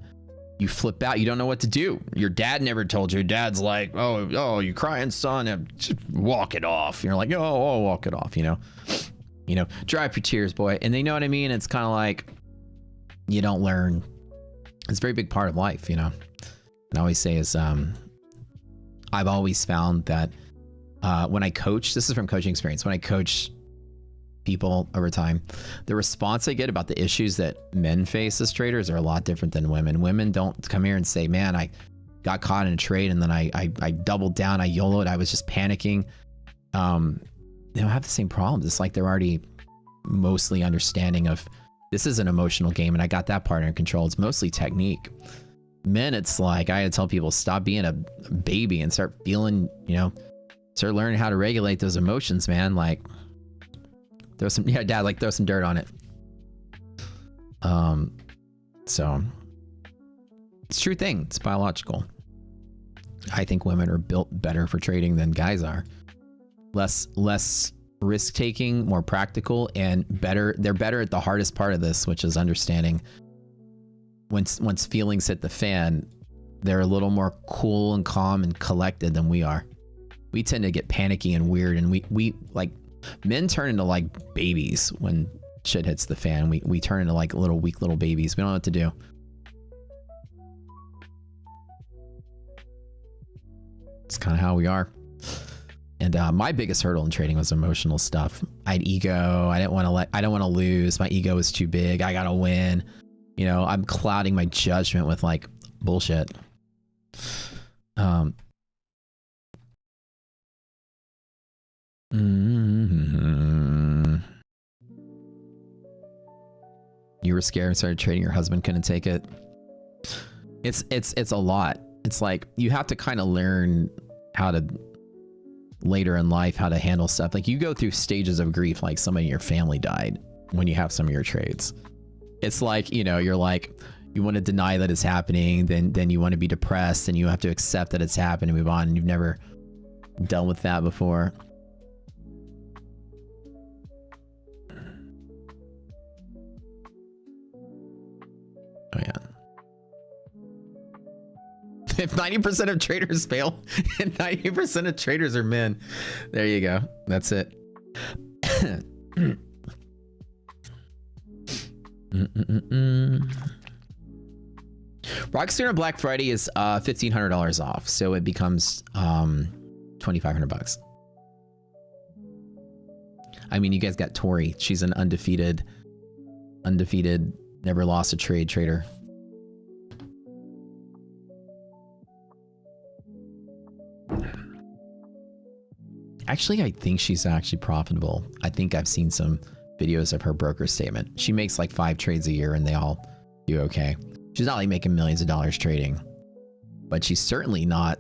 you flip out. You don't know what to do. Your dad never told you. Dad's like, oh, you crying, son? Just walk it off. You're like, oh, walk it off. You know, dry up your tears, boy. And they know what I mean. It's kind of like you don't learn. It's a very big part of life, you know. And I always say is, I've always found that when I coach, this is from coaching experience. When I coach people over time, the response I get about the issues that men face as traders are a lot different than women. Women don't come here and say, man, I got caught in a trade and then I doubled down, I YOLO'd, I was just panicking. They don't have the same problems. It's like they're already mostly understanding of this is an emotional game and I got that part under control. It's mostly technique. Men, it's like I had to tell people, stop being a baby and start feeling, you know, start learning how to regulate those emotions, man. Like, throw some, yeah, dad, like throw some dirt on it. So it's a true thing. It's biological. I think women are built better for trading than guys are. Less risk taking, more practical, and better. They're better at the hardest part of this, which is understanding once feelings hit the fan, they're a little more cool and calm and collected than we are. We tend to get panicky and weird, and we like, men turn into like babies when shit hits the fan. We turn into like little weak little babies. We don't know what to do. It's kind of how we are. And my biggest hurdle in trading was emotional stuff. I had ego. I don't want to lose. My ego was too big. I gotta win. You know, I'm clouding my judgment with like bullshit. You were scared and started trading. Your husband couldn't take it. It's a lot. It's like you have to kind of learn how to later in life how to handle stuff. Like you go through stages of grief, like somebody in your family died when you have some of your trades. It's like, you know, you're like, you want to deny that it's happening, then you want to be depressed and you have to accept that it's happened and move on. And you've never dealt with that before. Oh yeah. If 90% of traders fail and 90% of traders are men, there you go. That's it. Rockstar on Black Friday is $1,500 off, so it becomes $2,500. I mean, you guys got Tori. She's an undefeated, never lost a trade trader. Actually, I think she's actually profitable. I think I've seen some videos of her broker statement. She makes like 5 trades a year and they all do okay. She's not like making millions of dollars trading, but she's certainly not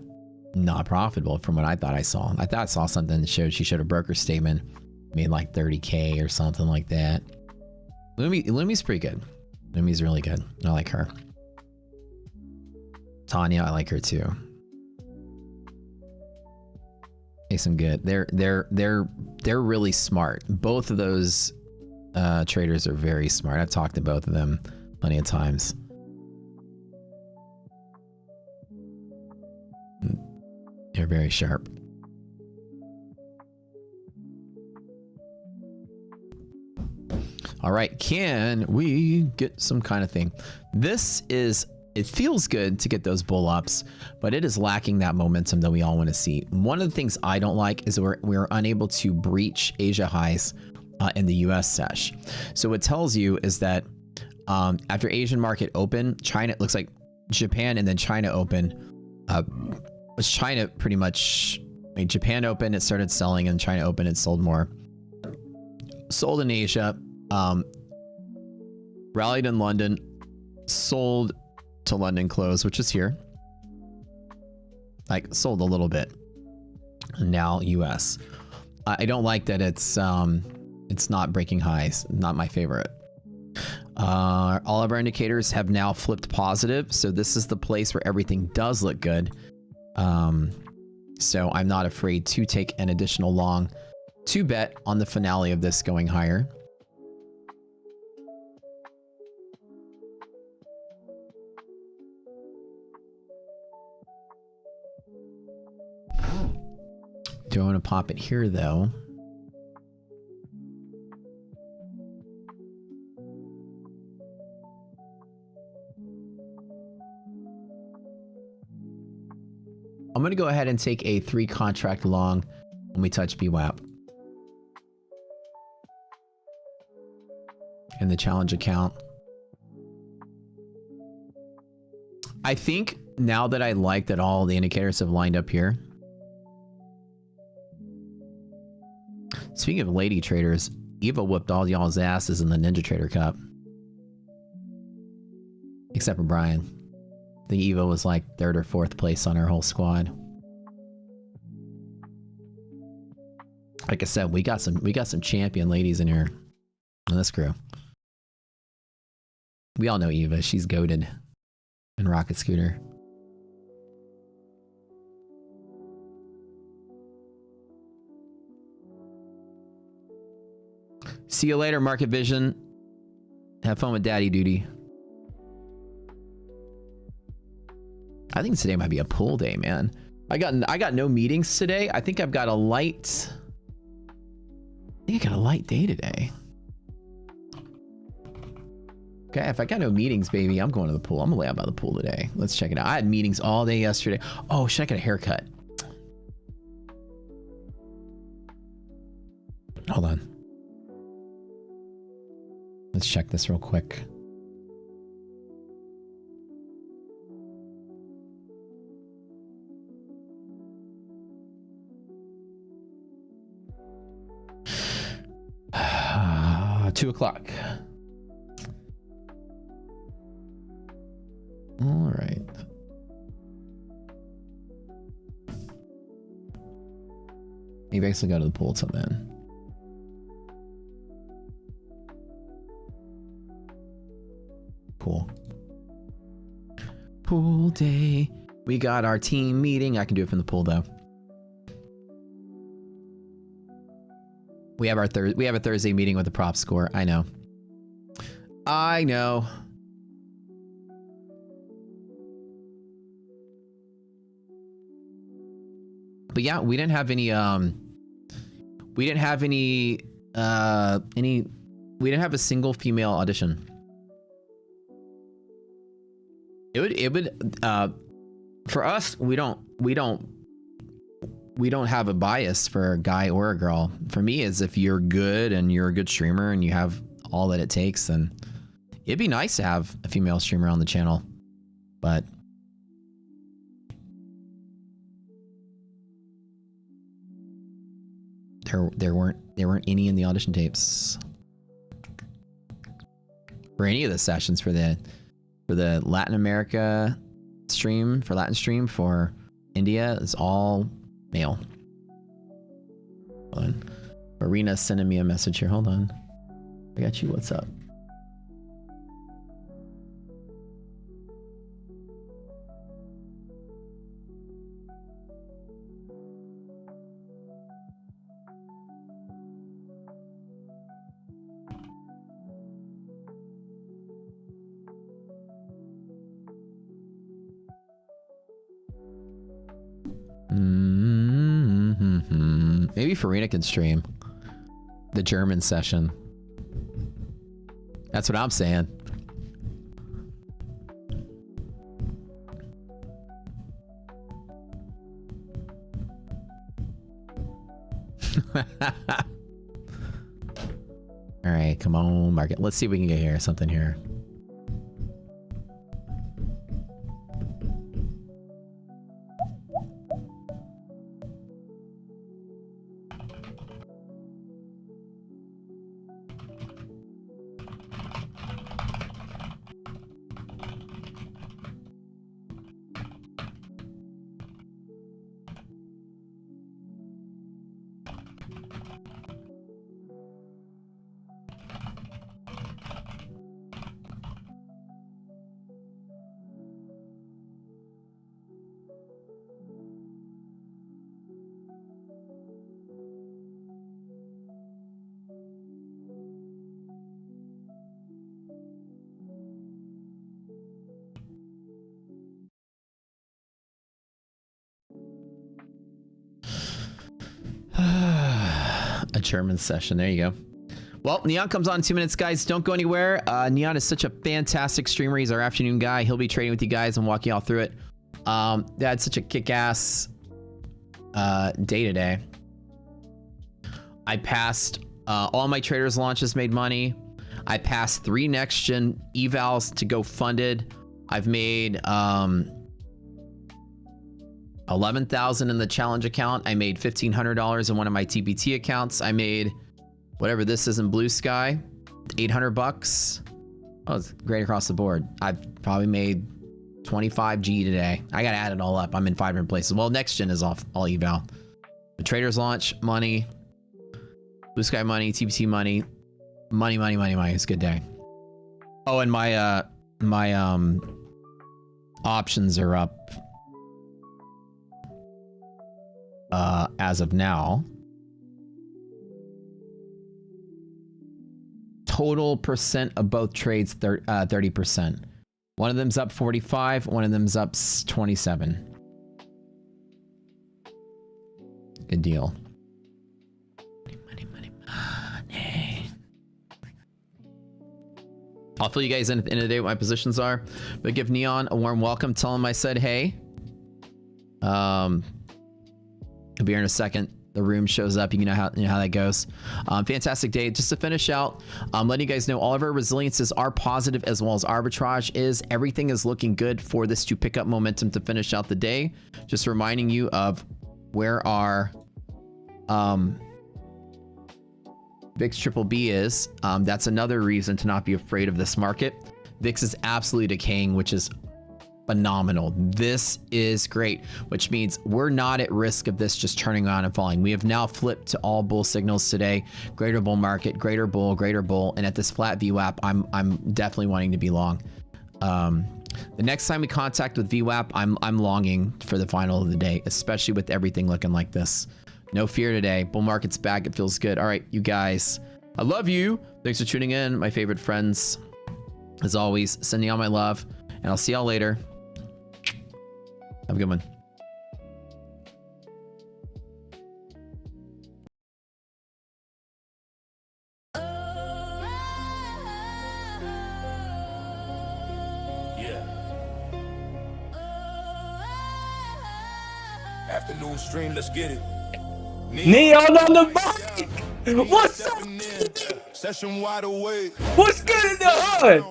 profitable from what I thought I saw. I thought I saw something that showed she showed a broker statement, made like 30K or something like that. Lumi's pretty good. Lumi's really good. I like her. Tanya, I like her too. Makes them good. They're really smart. Both of those traders are very smart. I've talked to both of them plenty of times. They're very sharp. All right, can we get some kind of thing? This is, it feels good to get those bull ups, but it is lacking that momentum that we all want to see. One of the things I don't like is we're unable to breach Asia highs in the US sesh. So what it tells you is that after Asian market open, China, it looks like Japan and then China open, was China pretty much, I mean, Japan open, it started selling, and China open, it sold more. Sold in Asia, rallied in London, sold to London close, which is here. Like sold a little bit. Now US. I don't like that it's not breaking highs. Not my favorite. All of our indicators have now flipped positive, so this is the place where everything does look good. So I'm not afraid to take an additional long to bet on the finale of this going higher. Do I want to pop it here though? I'm going to go ahead and take a 3 contract long when we touch BWAP. In the challenge account. I think now that I like that all the indicators have lined up here. Speaking of lady traders, Eva whooped all y'all's asses in the Ninja Trader Cup. Except for Brian. I think Eva was like 3rd or 4th place on her whole squad. Like I said, we got some champion ladies in here in this crew. We all know Eva, she's goated in Rocket Scooter. See you later, Market Vision. Have fun with Daddy Duty. I think today might be a pool day, man. I got no meetings today. I think I've got a light. I think I got a light day today. Okay, if I got no meetings, baby, I'm going to the pool. I'm gonna lay out by the pool today. Let's check it out. I had meetings all day yesterday. Oh, should I get a haircut? Hold on. Let's check this real quick. Uh, 2 o'clock. All right. Maybe I can go to the pool till then. Pool. Pool day. We got our team meeting. I can do it from the pool though. We have a Thursday meeting with the prop score. I know. I know. But yeah, we didn't have any we didn't have a single female audition. It would for us, we don't have a bias for a guy or a girl. For me, is if you're good and you're a good streamer and you have all that it takes, then it'd be nice to have a female streamer on the channel. But there weren't any in the audition tapes for any of the sessions for the Latin America stream, for Latin stream, for India. It's all male. Hold on. Marina's sending me a message here. Hold on. I got you. What's up? Maybe Farina can stream the German session. That's what I'm saying. All right, come on, market. Let's see if we can get here. Something here. A German session. There you go. Well, Neon comes on in 2 minutes, guys. Don't go anywhere. Neon is such a fantastic streamer. He's our afternoon guy. He'll be trading with you guys and walking y'all through it. They had such a kick-ass day today. I passed all my traders launches, made money. I passed 3 next gen evals to go funded. I've made 11,000 in the challenge account. I made $1,500 in one of my TPT accounts. I made whatever this is in Blue Sky, 800 bucks. Oh, it's great across the board. I've probably made 25G today. I got to add it all up. I'm in 5 different places. Well, next gen is off all eval. The traders launch, money, Blue Sky money, TPT money, money. It's a good day. Oh, and my options are up as of now. Total percent of both trades 30%. One of them's up 45, one of them's up 27. Good deal. Money. I'll fill you guys in at the end of the day what my positions are, but give Neon a warm welcome. Tell him I said hey. He'll be here in a second. The room shows up. You know how that goes. Fantastic day. Just to finish out, letting you guys know all of our resiliences are positive as well as arbitrage is. Everything is looking good for this to pick up momentum to finish out the day. Just reminding you of where our VIX triple B is. That's another reason to not be afraid of this market. VIX is absolutely decaying, which is phenomenal. This is great, which means we're not at risk of this just turning on and falling. We have now flipped to all bull signals today. Greater bull market, greater bull, and at this flat VWAP, I'm definitely wanting to be long. The next time we contact with VWAP, I'm longing for the final of the day, especially with everything looking like this. No fear today. Bull market's back. It feels good. All right, you guys, I love you. Thanks for tuning in, my favorite friends. As always, sending all my love, and I'll see y'all later. Have a good one. Afternoon stream, let's get it. Neon on the mic! What's up? Session wide awake. What's good in the hood?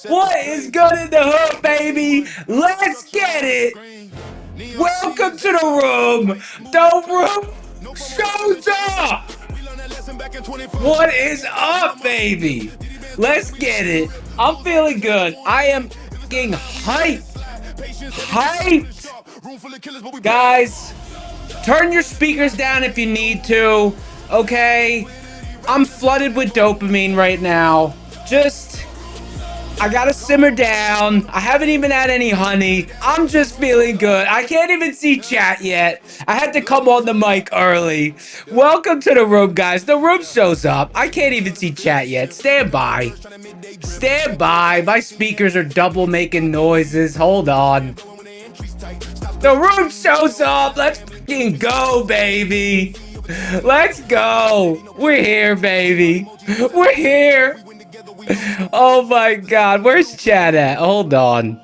What is good in the hood, baby? Let's get it! Welcome to the room! The room shows up! What is up, baby? Let's get it. I'm feeling good. I am getting hyped. Guys, turn your speakers down if you need to, okay? I'm flooded with dopamine right now. I gotta simmer down. I haven't even had any honey. I'm just feeling good. I can't even see chat yet. I had to come on the mic early. Welcome to the room, guys. The room shows up. I can't even see chat yet. Stand by. Stand by. My speakers are double making noises. Hold on. The room shows up. Let's fucking go, baby. Let's go. We're here, baby. We're here. Oh my god, where's chat at? Hold on.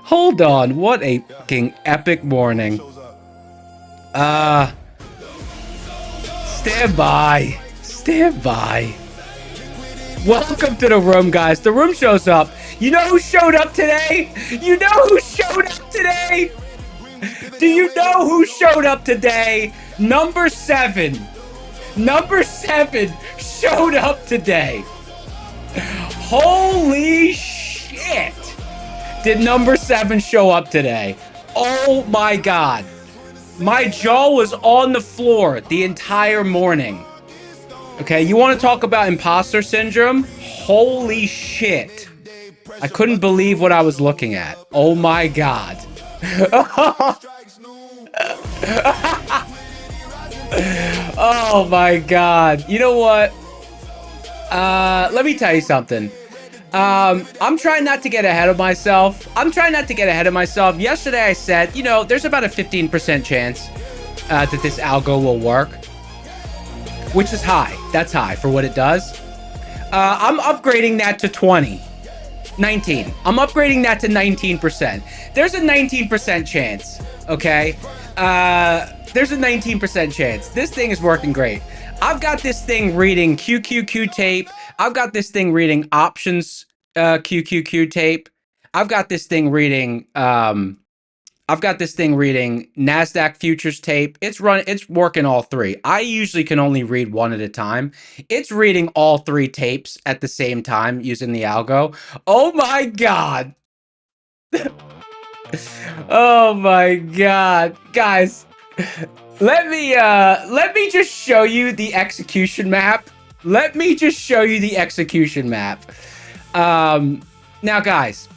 What a fucking epic morning. Stand by. Welcome to the room, guys. The room shows up. You know who showed up today? Do you know who showed up today? Number 7 showed up today. Holy shit! Did number 7 show up today? Oh my god. My jaw was on the floor the entire morning. Okay, you want to talk about imposter syndrome? Holy shit. I couldn't believe what I was looking at. Oh my god. Oh my god. You know what? Let me tell you something. I'm trying not to get ahead of myself. Yesterday I said, there's about a 15% chance that this algo will work. which is high. That's high for what it does. I'm upgrading that to 20. 19. I'm upgrading that to 19%. There's a 19% chance, okay? There's a 19% chance. This thing is working great. I've got this thing reading QQQ tape. I've got this thing reading options QQQ tape. I've got this thing reading NASDAQ futures tape. It's working all three. I usually can only read one at a time. It's reading all three tapes at the same time using the algo. Oh my God. Oh my God. Guys, let me just show you the execution map. Let me just show you the execution map. Now guys,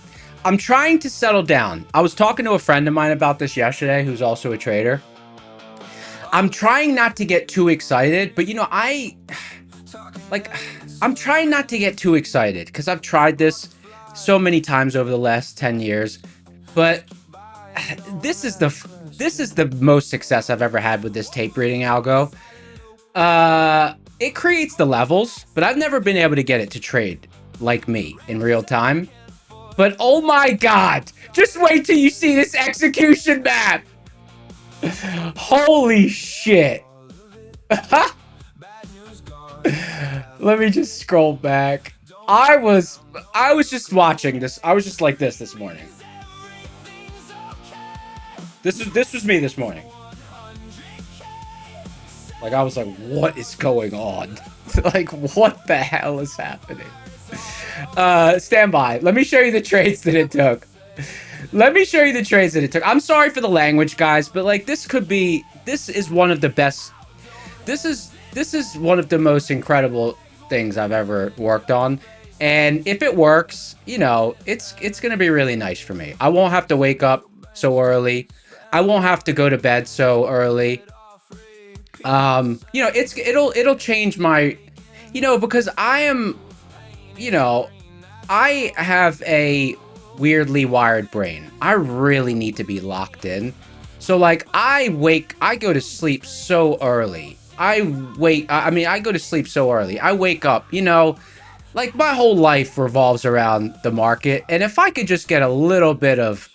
I'm trying to settle down. I was talking to a friend of mine about this yesterday who's also a trader. I'm trying not to get too excited, but you know, I'm trying not to get too excited because I've tried this so many times over the last 10 years, but this is the most success I've ever had with this tape reading algo. It creates the levels, but I've never been able to get it to trade like me in real time. But oh my God, just wait till you see this execution map. Holy shit. Let me just scroll back. I was just watching this. I was just like this morning. This was me this morning. Like, I was like, what is going on? Like, what the hell is happening? Stand by. Let me show you the trades that it took. Let me show you the trades that it took. I'm sorry for the language, guys, but like, this is one of the best. This is one of the most incredible things I've ever worked on. And if it works, you know, it's going to be really nice for me. I won't have to wake up so early. I won't have to go to bed so early. You know, it'll change my, you know, because I am, you know, I have a weirdly wired brain. I really need to be locked in. So like I go to sleep so early. I go to sleep so early. I wake up, you know, like my whole life revolves around the market. And if I could just get a little bit of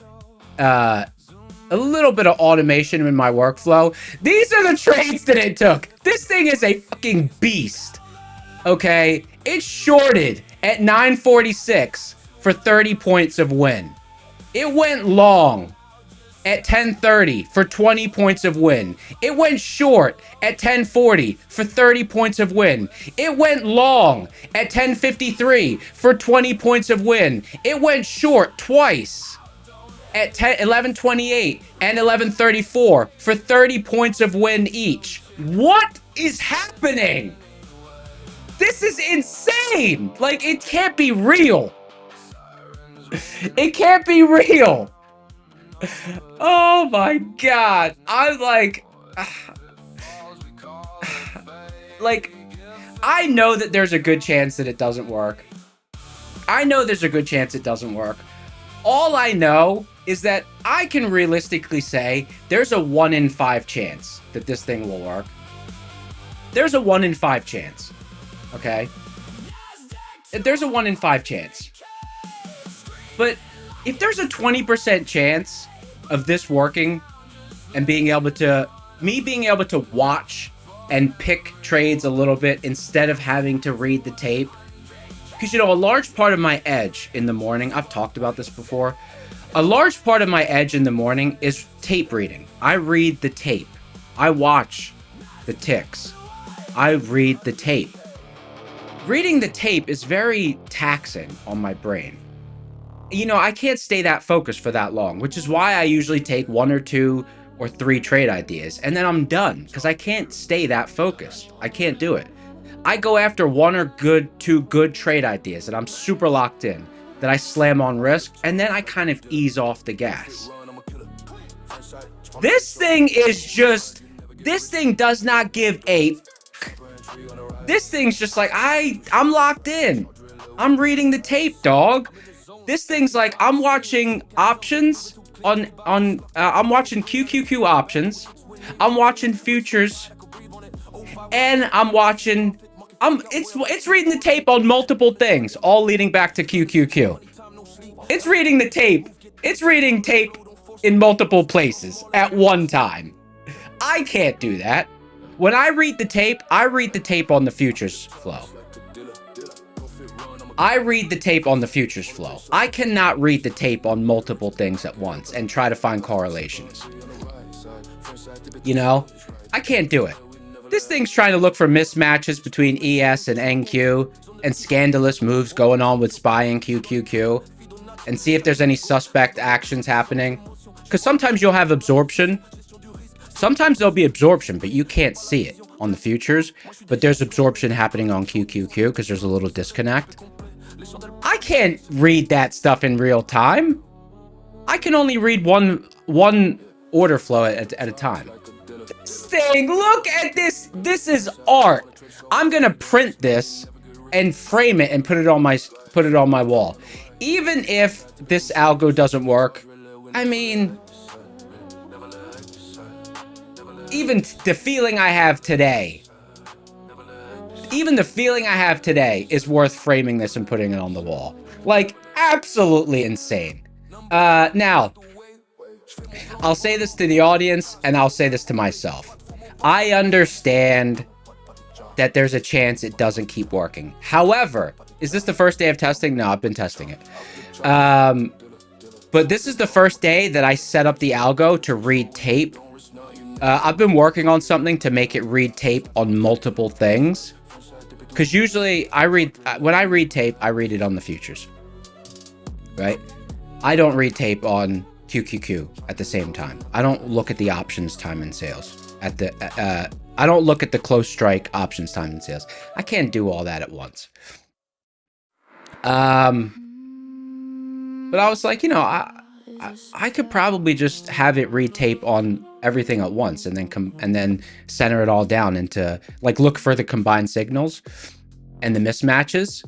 automation in my workflow, these are the trades that it took. This thing is a fucking beast. Okay, it shorted at 946 for 30 points of win. It went long at 1030 for 20 points of win. It went short at 1040 for 30 points of win. It went long at 1053 for 20 points of win. It went short twice at 1128 and 1134 for 30 points of win each. What is happening? This is insane. Like, it can't be real. It can't be real. Oh my God. I'm like, I know that there's a good chance that it doesn't work. I know there's a good chance it doesn't work. All I know is that I can realistically say there's a 1 in 5 chance that this thing will work. There's a 1 in 5 chance. Okay? There's a 1 in 5 chance. But if there's a 20% chance of this working and being able to watch and pick trades a little bit instead of having to read the tape, because, you know, a large part of my edge in the morning, I've talked about this before, a large part of my edge in the morning is tape reading. I read the tape. I watch the ticks. I read the tape. Reading the tape is very taxing on my brain. You know, I can't stay that focused for that long, which is why I usually take 1 or 2 or 3 trade ideas, and then I'm done, because I can't stay that focused. I can't do it. I go after 1 or 2 good trade ideas that I'm super locked in, that I slam on risk, and then I kind of ease off the gas. This thing is just, this thing does not give a, this thing's just like, I'm locked in. I'm reading the tape, dog. This thing's like, I'm watching options I'm watching QQQ options. I'm watching futures and I'm watching. It's reading the tape on multiple things, all leading back to QQQ. It's reading the tape. It's reading tape in multiple places at one time. I can't do that. When I read the tape on the futures flow. I read the tape on the futures flow. I cannot read the tape on multiple things at once and try to find correlations. You know, I can't do it. This thing's trying to look for mismatches between ES and NQ and scandalous moves going on with SPY and QQQ and see if there's any suspect actions happening. Because sometimes you'll have absorption. Sometimes there'll be absorption, but you can't see it on the futures. But there's absorption happening on QQQ because there's a little disconnect. I can't read that stuff in real time. I can only read one order flow at a time. This thing, look at this. This is art. I'm gonna print this and frame it and put it on my wall. Even if this algo doesn't work, I mean, even the feeling I have today, is worth framing this and putting it on the wall. Like, absolutely insane. Now, I'll say this to the audience, and I'll say this to myself. I understand that there's a chance it doesn't keep working. However, is this the first day of testing? No, I've been testing it. But this is the first day that I set up the algo to read tape. I've been working on something to make it read tape on multiple things. Because usually when I read tape, I read it on the futures. Right? I don't read tape on QQQ at the same time. I don't look at the options time and sales. I don't look at the close strike options time and sales. I can't do all that at once. But I was like, you know, I could probably just have it read tape on everything at once and then center it all down into, like, look for the combined signals and the mismatches.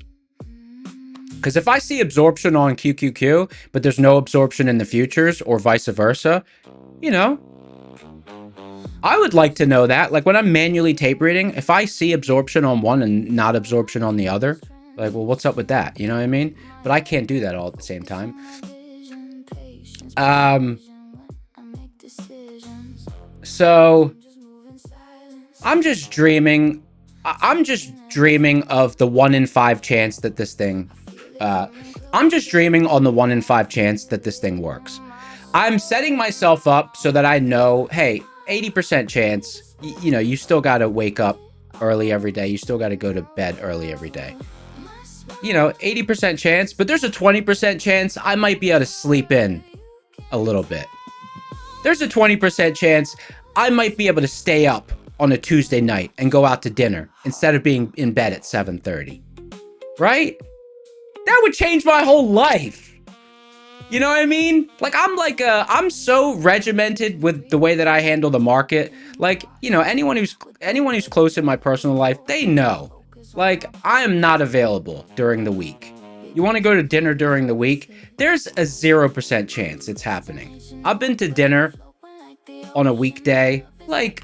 Because if I see absorption on QQQ, but there's no absorption in the futures or vice versa, you know, I would like to know that. Like, when I'm manually tape reading, if I see absorption on one and not absorption on the other, like, well, what's up with that? You know what I mean? But I can't do that all at the same time. So I'm just dreaming of the 1 in 5 chance that this thing, I'm just dreaming on the 1 in 5 chance that this thing works. I'm setting myself up so that I know, hey, 80% chance, you know, you still got to wake up early every day. You still got to go to bed early every day. You know, 80% chance, but there's a 20% chance I might be able to sleep in a little bit. There's a 20% chance I might be able to stay up on a Tuesday night and go out to dinner instead of being in bed at 7:30. Right? That would change my whole life. You know what I mean? Like, I'm so regimented with the way that I handle the market. Like, you know, anyone who's close in my personal life, they know. Like, I am not available during the week. You want to go to dinner during the week? There's a 0% chance it's happening. I've been to dinner on a weekday, like,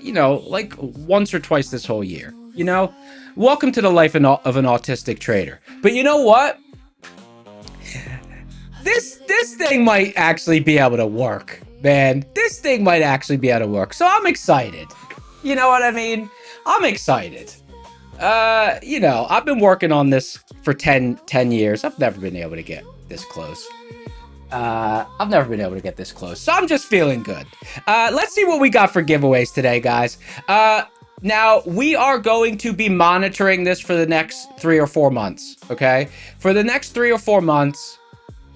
you know, like once or twice this whole year, you know? Welcome to the life of an autistic trader. But you know what? This thing might actually be able to work, man. This thing might actually be able to work. So I'm excited. You know what I mean? I'm excited. You know, I've been working on this for 10 years. I've never been able to get this close. I've never been able to get this close. So I'm just feeling good. Let's see what we got for giveaways today, guys. Now, we are going to be monitoring this for the next 3 or 4 months, okay? For the next 3 or 4 months,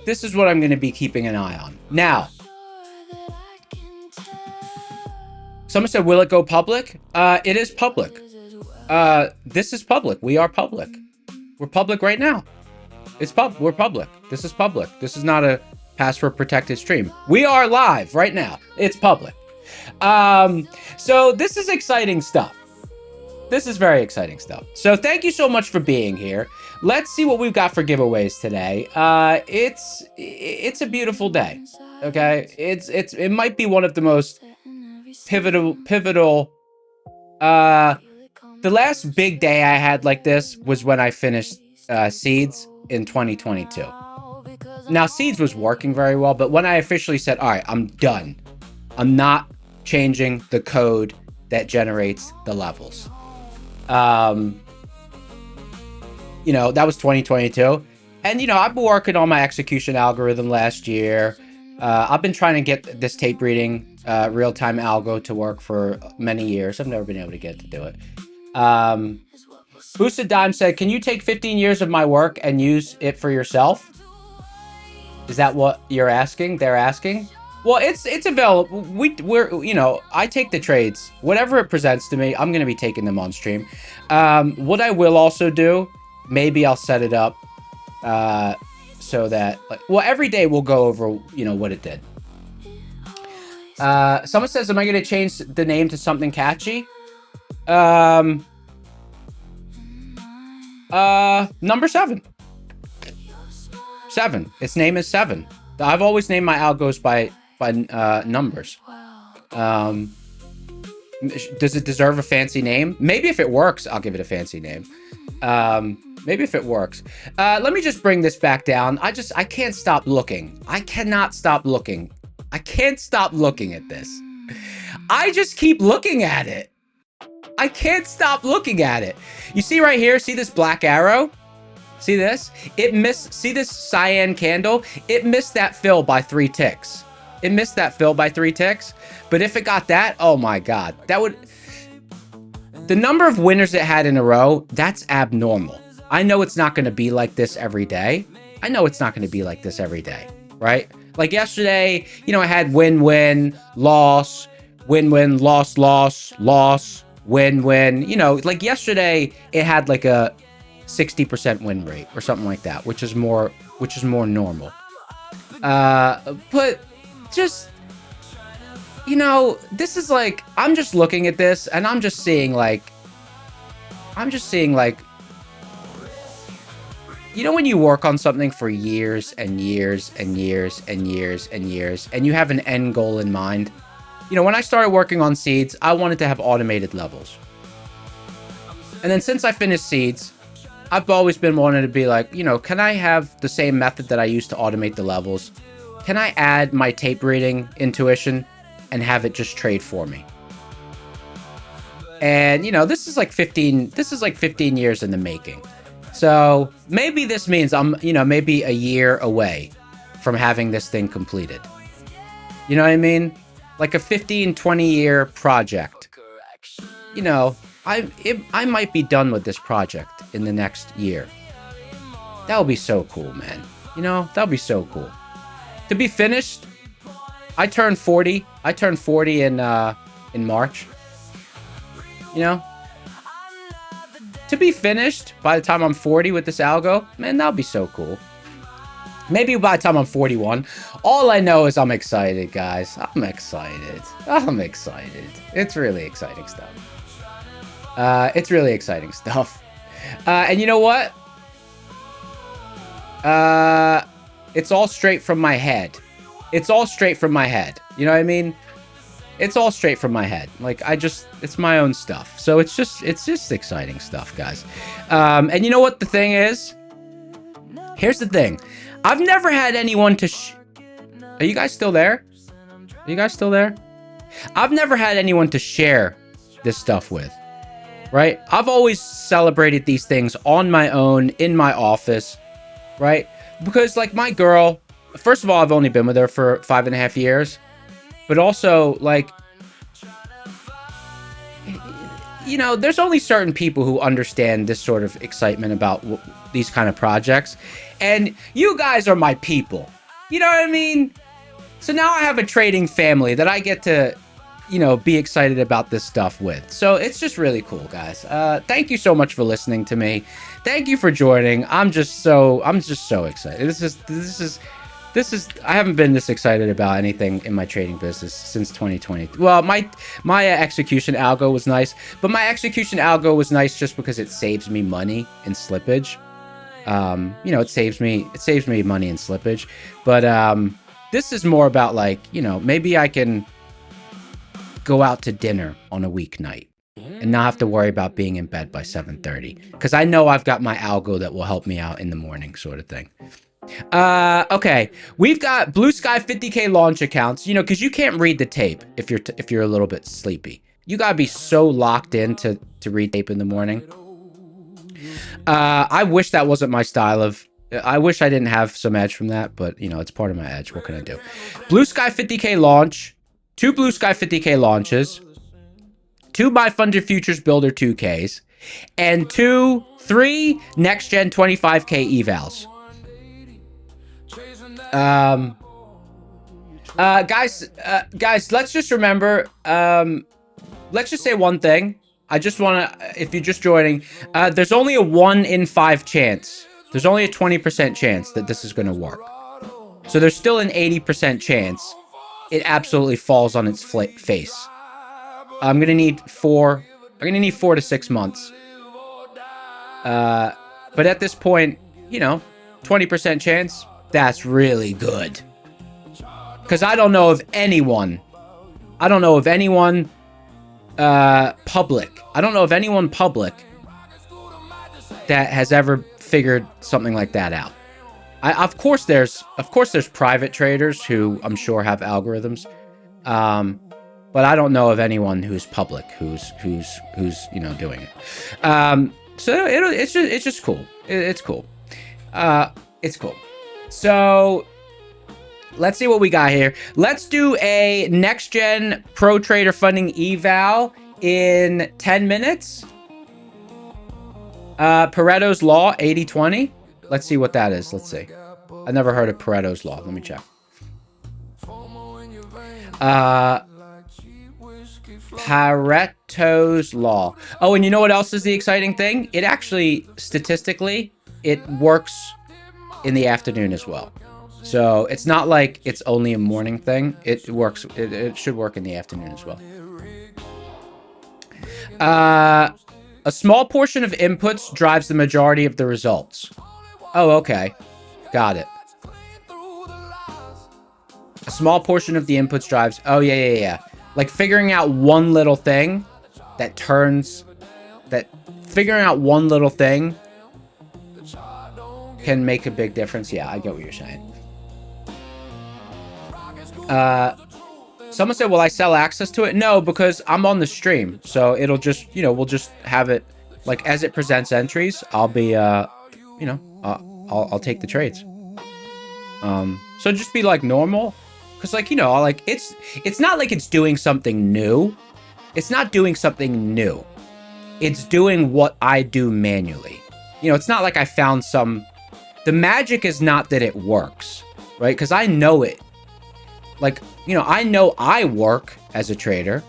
this is what I'm going to be keeping an eye on. Now, someone said, will it go public? It is public. This is public. We are public. We're public right now. We're public. This is public. This is not a password protected stream. We are live right now. It's public. So this is exciting stuff. This is very exciting stuff. So thank you so much for being here. Let's see what we've got for giveaways today. It's a beautiful day. Okay. It might be one of the most pivotal The last big day I had like this was when I finished Seeds in 2022. Now, Seeds was working very well, but when I officially said, all right, I'm done. I'm not changing the code that generates the levels. You know, that was 2022. And, you know, I've been working on my execution algorithm last year. I've been trying to get this tape reading real-time algo to work for many years. I've never been able to get it to do it. Boosted Dime said, can you take 15 years of my work and use it for yourself? Is that what you're asking? They're asking? Well, it's available. We're you know, I take the trades. Whatever it presents to me, I'm going to be taking them on stream. What I will also do, maybe I'll set it up so that, like, well, every day we'll go over, you know, what it did. Someone says, am I going to change the name to something catchy? Number 7. 7. Its name is 7. I've always named my algos by numbers. Does it deserve a fancy name? Maybe if it works, I'll give it a fancy name. Maybe if it works. Let me just bring this back down. I can't stop looking. I cannot stop looking. I can't stop looking at this. I just keep looking at it. I can't stop looking at it. You see right here, see this black arrow? See this? It missed, see this cyan candle? It missed that fill by 3 ticks. It missed that fill by 3 ticks. But if it got that, oh my God, that would, the number of winners it had in a row, that's abnormal. I know it's not going to be like this every day. I know it's not going to be like this every day, right? Like yesterday, you know, I had win-win, loss, win-win, loss, loss, loss, win-win. You know, like yesterday, it had like a 60% win rate or something like that, which is more normal. But just, you know, this is like, I'm just looking at this and I'm just seeing like, you know, when you work on something for years and years and years and years and years, and you have an end goal in mind. You know, when I started working on Seeds, I wanted to have automated levels. And then since I finished Seeds, I've always been wanting to be like, you know, can I have the same method that I used to automate the levels? Can I add my tape reading intuition and have it just trade for me? And, you know, this is like 15 years in the making. So maybe this means I'm, you know, maybe a year away from having this thing completed. You know what I mean? Like a 15, 20-year project. You know, I might be done with this project in the next year. That would be so cool, man. You know, that would be so cool. To be finished, I turned 40. I turned 40 in March. You know? To be finished by the time I'm 40 with this algo, man, that would be so cool. Maybe by the time I'm 41. All I know is I'm excited, guys. I'm excited. I'm excited. It's really exciting stuff. It's really exciting stuff. And you know what? It's all straight from my head. It's all straight from my head. You know what I mean? It's all straight from my head. Like, it's my own stuff. So it's just exciting stuff, guys. And you know what the thing is? Here's the thing. I've never had anyone to Are you guys still there? Are you guys still there? I've never had anyone to share this stuff with, right? I've always celebrated these things on my own, in my office, right? Because, like, my girl, first of all, I've only been with her for 5.5 years. But also, like, you know, there's only certain people who understand this sort of excitement about these kind of projects. And you guys are my people. You know what I mean? So now I have a trading family that I get to, you know, be excited about this stuff with. So it's just really cool, guys. Thank you so much for listening to me. Thank you for joining. I'm just so excited. This is I haven't been this excited about anything in my trading business since 2020. Well, my execution algo was nice, but my execution algo was nice just because it saves me money in slippage. You know, it saves me money in slippage. But this is more about, like, you know, maybe I can go out to dinner on a weeknight. and not have to worry about being in bed by 7:30. Because I know I've got my algo that will help me out in the morning, sort of thing. Okay, we've got Blue Sky 50K launch accounts. You know, because you can't read the tape if you're a little bit sleepy. You gotta be so locked in to read tape in the morning. I wish that wasn't my style of. I wish I didn't have some edge from that, but you know, it's part of my edge. What can I do? Blue Sky 50K launch, 2 Blue Sky 50K launches, 2 My Funded Futures Builder 2Ks, and 3 Next Gen 25K evals. Guys, let's just remember, let's just say one thing. I just want to, if you're just joining, there's only a 1 in 5 chance. There's only a 20% chance that this is going to work. So there's still an 80% chance it absolutely falls on its face. I'm going to need 4 to 6 months. But at this point, you know, 20% chance, that's really good. Because I don't know of anyone public. I don't know of anyone public that has ever figured something like that out. Of course there's private traders who I'm sure have algorithms, but I don't know of anyone who's public who's you know doing it. So it's just cool. It's cool. It's cool. So let's see what we got here. Let's do a next gen pro trader funding eval in 10 minutes. Pareto's law, 80-20. Let's see what that is. Let's see. I never heard of Pareto's law. Let me check. Pareto's law. Oh, and you know what else is the exciting thing? It actually, statistically, it works in the afternoon as well. So it's not like it's only a morning thing. It works. It should work in the afternoon as well. A small portion of inputs drives the majority of the results. Oh, okay. Got it. A small portion of the inputs drives... Oh, yeah. Like figuring out one little thing that turns... Figuring out one little thing can make a big difference. Yeah, I get what you're saying. Someone said, will I sell access to it? No, because I'm on the stream. So it'll just, you know, we'll just have it, like, as it presents entries, I'll be, you know, I'll take the trades. So just be, like, normal. Because, like, you know, like, it's not like it's doing something new. It's not doing something new. It's doing what I do manually. You know, it's not like I found some... The magic is not that it works, right? Because I know it. Like, you know, I know I work as a trader.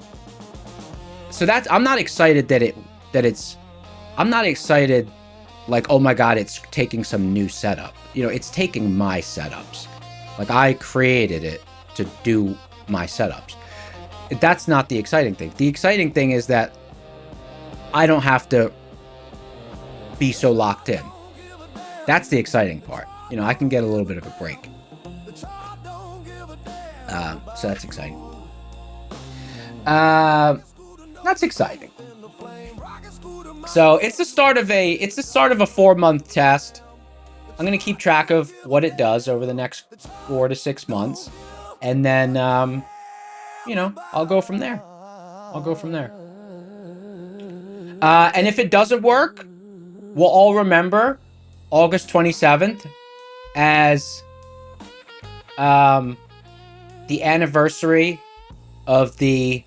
So that's... I'm not excited I'm not excited like, oh my God, it's taking some new setup. You know, it's taking my setups. Like, I created it to do my setups. That's not the exciting thing. The exciting thing is that I don't have to be so locked in. That's the exciting part. You know, I can get a little bit of a break. So that's exciting. That's exciting. So it's the start of a 4-month test. I'm gonna keep track of what it does over the next 4 to 6 months, and then you know, I'll go from there. And if it doesn't work, we'll all remember August 27th as the anniversary of the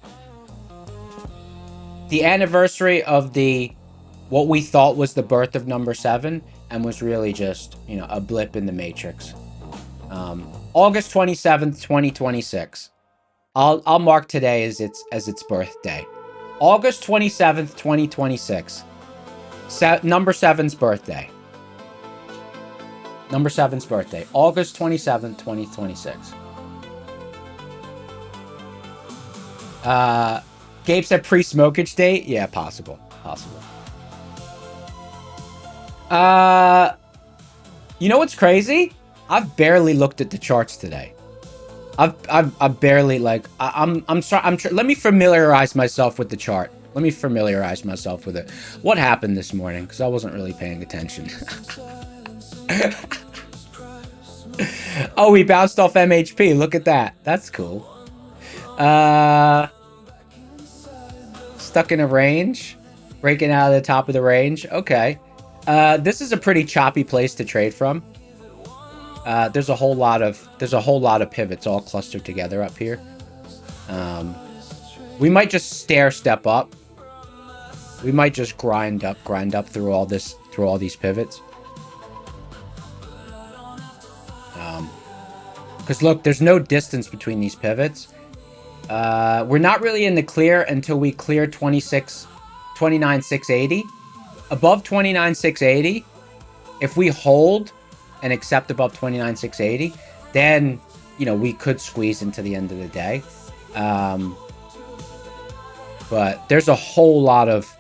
what we thought was the birth of number 7 and was really just, you know, a blip in the matrix. August 27th, 2026. I'll mark today as its birthday. August 27th, 2026. Number 7's birthday. Number 7's birthday. August 27th, 2026. Gabe said pre-smokage date? Yeah, possible. You know what's crazy? I've barely looked at the charts today. I've barely, like, I'm sorry. Let me familiarize myself with the chart. Let me familiarize myself with it. What happened this morning? Because I wasn't really paying attention. Oh, we bounced off MHP. Look at that. That's cool. Stuck in a range. Breaking out of the top of the range. Okay. This is a pretty choppy place to trade from. There's a whole lot of pivots all clustered together up here. We might just stair step up. We might just grind up through all these pivots. Because look, there's no distance between these pivots. We're not really in the clear until we clear 29,680. Above 29,680, if we hold and accept above 29,680, then, you know, we could squeeze into the end of the day. But there's a whole lot of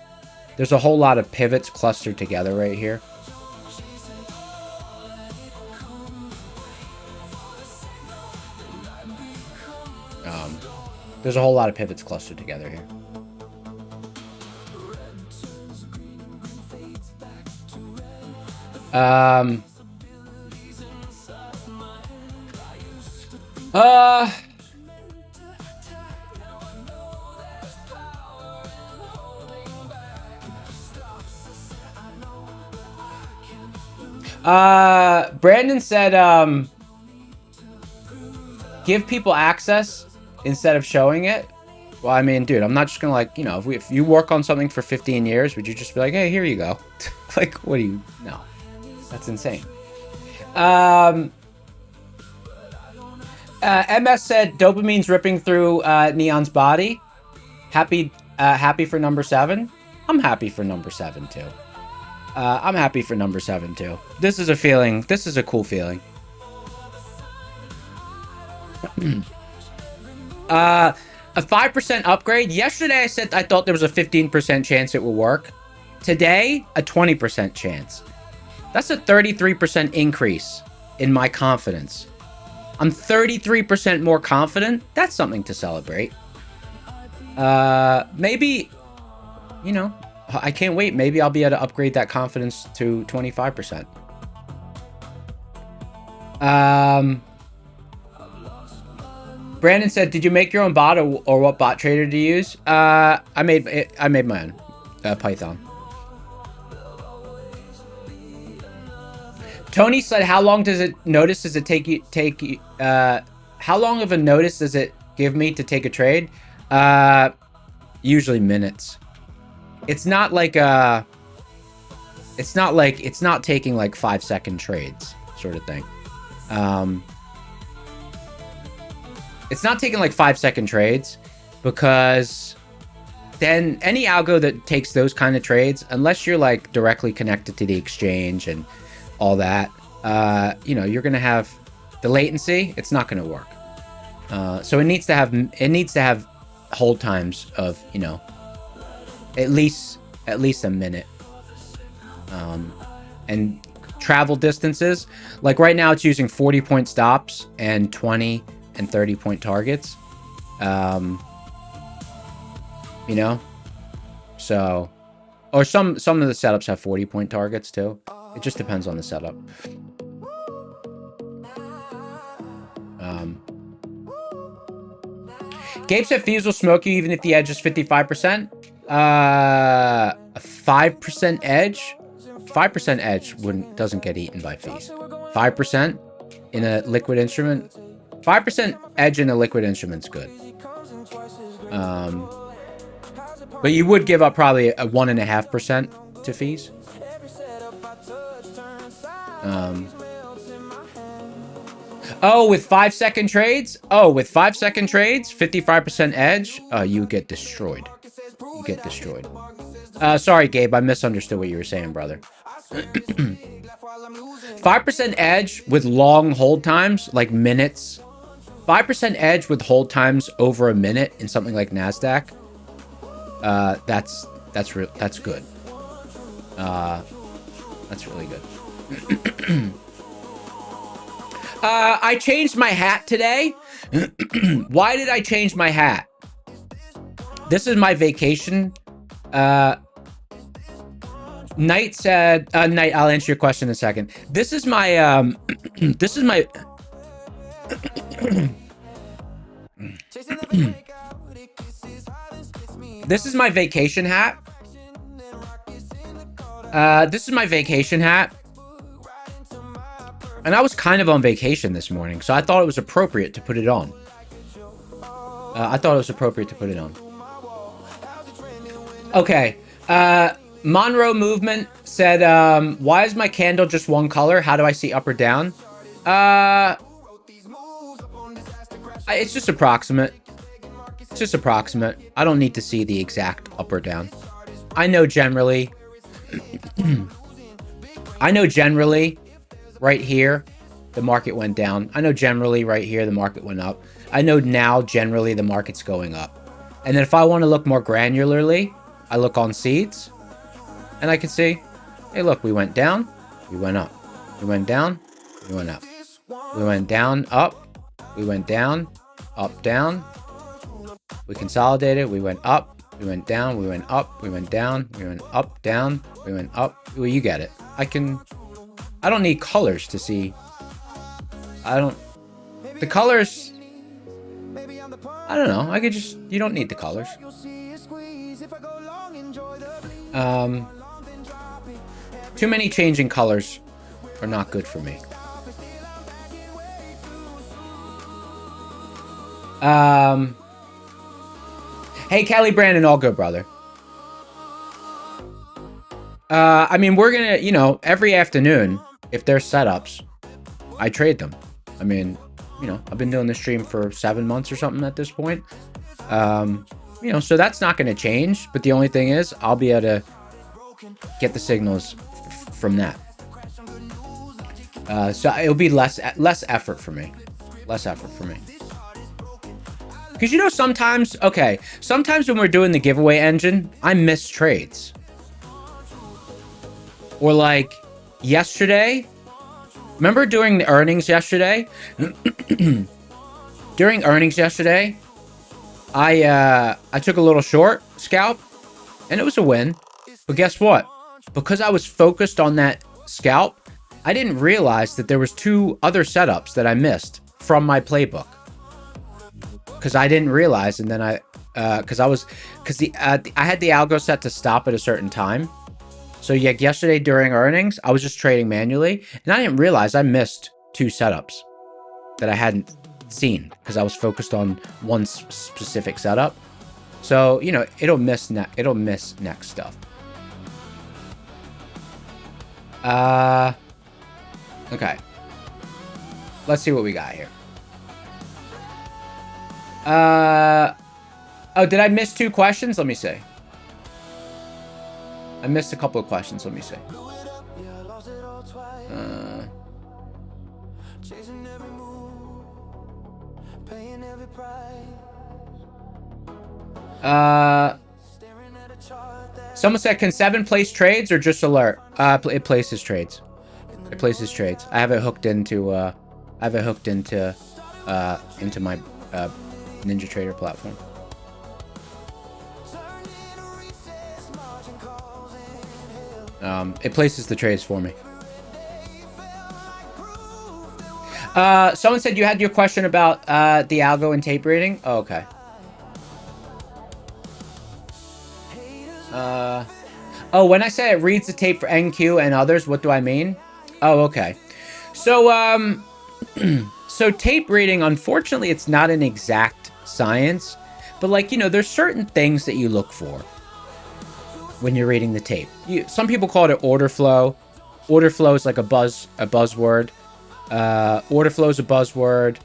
pivots clustered together right here. There's a whole lot of pivots clustered together here. Brandon said, give people access instead of showing it. Well, I mean, dude, I'm not just gonna, like, you know, if you work on something for 15 years, would you just be like, hey, here you go? Like, what do you, no, that's insane. MS said dopamine's ripping through Neon's body. Happy for number 7. I'm happy for number 7 too. I'm happy for number 7 too. This is a feeling. This is a cool feeling. A 5% upgrade. Yesterday I said I thought there was a 15% chance it will work. Today, a 20% chance. That's a 33% increase in my confidence. I'm 33% more confident. That's something to celebrate. Maybe, you know, I can't wait. Maybe I'll be able to upgrade that confidence to 25%. Brandon said, "Did you make your own bot, or what bot trader do you use?" I made my own Python. Tony said, "How long does it take? How long of a notice does it give me to take a trade?" Usually minutes. It's not taking like 5-second trades sort of thing. It's not taking like 5-second trades, because then any algo that takes those kind of trades, unless you're like directly connected to the exchange and all that, you know, you're gonna have the latency. It's not gonna work. So it needs to have hold times of, you know, at least a minute. And travel distances, like right now it's using 40-point stops and 20 and 30-point targets. You know, so, or some of the setups have 40-point targets too. It just depends on the setup. Gabe said fees will smoke you even if the edge is 55%. A 5% edge? 5% edge doesn't get eaten by fees. 5% in a liquid instrument? 5% edge in a liquid instrument's good. But you would give up probably a 1.5% to fees. Oh, with 5-second trades? Oh, with 5-second trades, 55% edge? You get destroyed. You get destroyed. Sorry, Gabe, I misunderstood what you were saying, brother. 5% edge with long hold times, like minutes. 5% edge with hold times over a minute in something like NASDAQ. That's good. That's really good. I changed my hat today. Why did I change my hat? This is my vacation Knight said, Knight, I'll answer your question in a second. This is my, this is my, this is my vacation hat. This is my vacation hat. And I was kind of on vacation this morning, so I thought it was appropriate to put it on. Okay. Monroe Movement said, why is my candle just one color? How do I see up or down? It's just approximate. It's just approximate. I don't need to see the exact up or down. I know generally. I know generally right here the market went down. I know generally right here the market went up. I know now generally the market's going up. And then if I want to look more granularly, I look on seeds and I can see, hey, look, we went down, we went up. We went down, we went up. We went down, up. We went down, up, down. We consolidated, we went up, we went down, we went up, we went down, we went up, down, we went up. Well, you get it. I don't need colors to see. The colors, I don't know. You don't need the colors. Too many changing colors are not good for me. Hey, Kelly Brandon, all good, brother. I mean, we're gonna, you know, every afternoon, if there's setups, I trade them. I mean, you know, I've been doing this stream for 7 months or something at this point. You know, so that's not gonna change. But the only thing is, I'll be able to get the signals from that. So it'll be less effort for me. Less effort for me. Because, you know, sometimes when we're doing the giveaway engine, I miss trades. Or like yesterday, remember during the earnings yesterday? During earnings yesterday, I took a little short scalp and it was a win. But guess what? Because I was focused on that scalp, I didn't realize that there was 2 other setups that I missed from my playbook. Because I didn't realize, and then I had the algo set to stop at a certain time. So yeah, yesterday during earnings, I was just trading manually, and I didn't realize I missed 2 setups that I hadn't seen because I was focused on one specific setup. So, you know, it'll miss next stuff. Okay. Let's see what we got here. Oh, did I miss 2 questions? Let me see. I missed a couple of questions. Let me see. Someone said, can 7 place trades or just alert? It places trades. It places trades. I have it hooked into my NinjaTrader platform. It places the trades for me. Someone said you had your question about the algo and tape reading. Oh, okay. Oh, when I say it reads the tape for NQ and others, what do I mean? Oh, okay. So, so tape reading, unfortunately, it's not an exact science, but like, you know, there's certain things that you look for when you're reading the tape. Some people call it order flow. Order flow is like a buzzword. Order flow is a buzzword.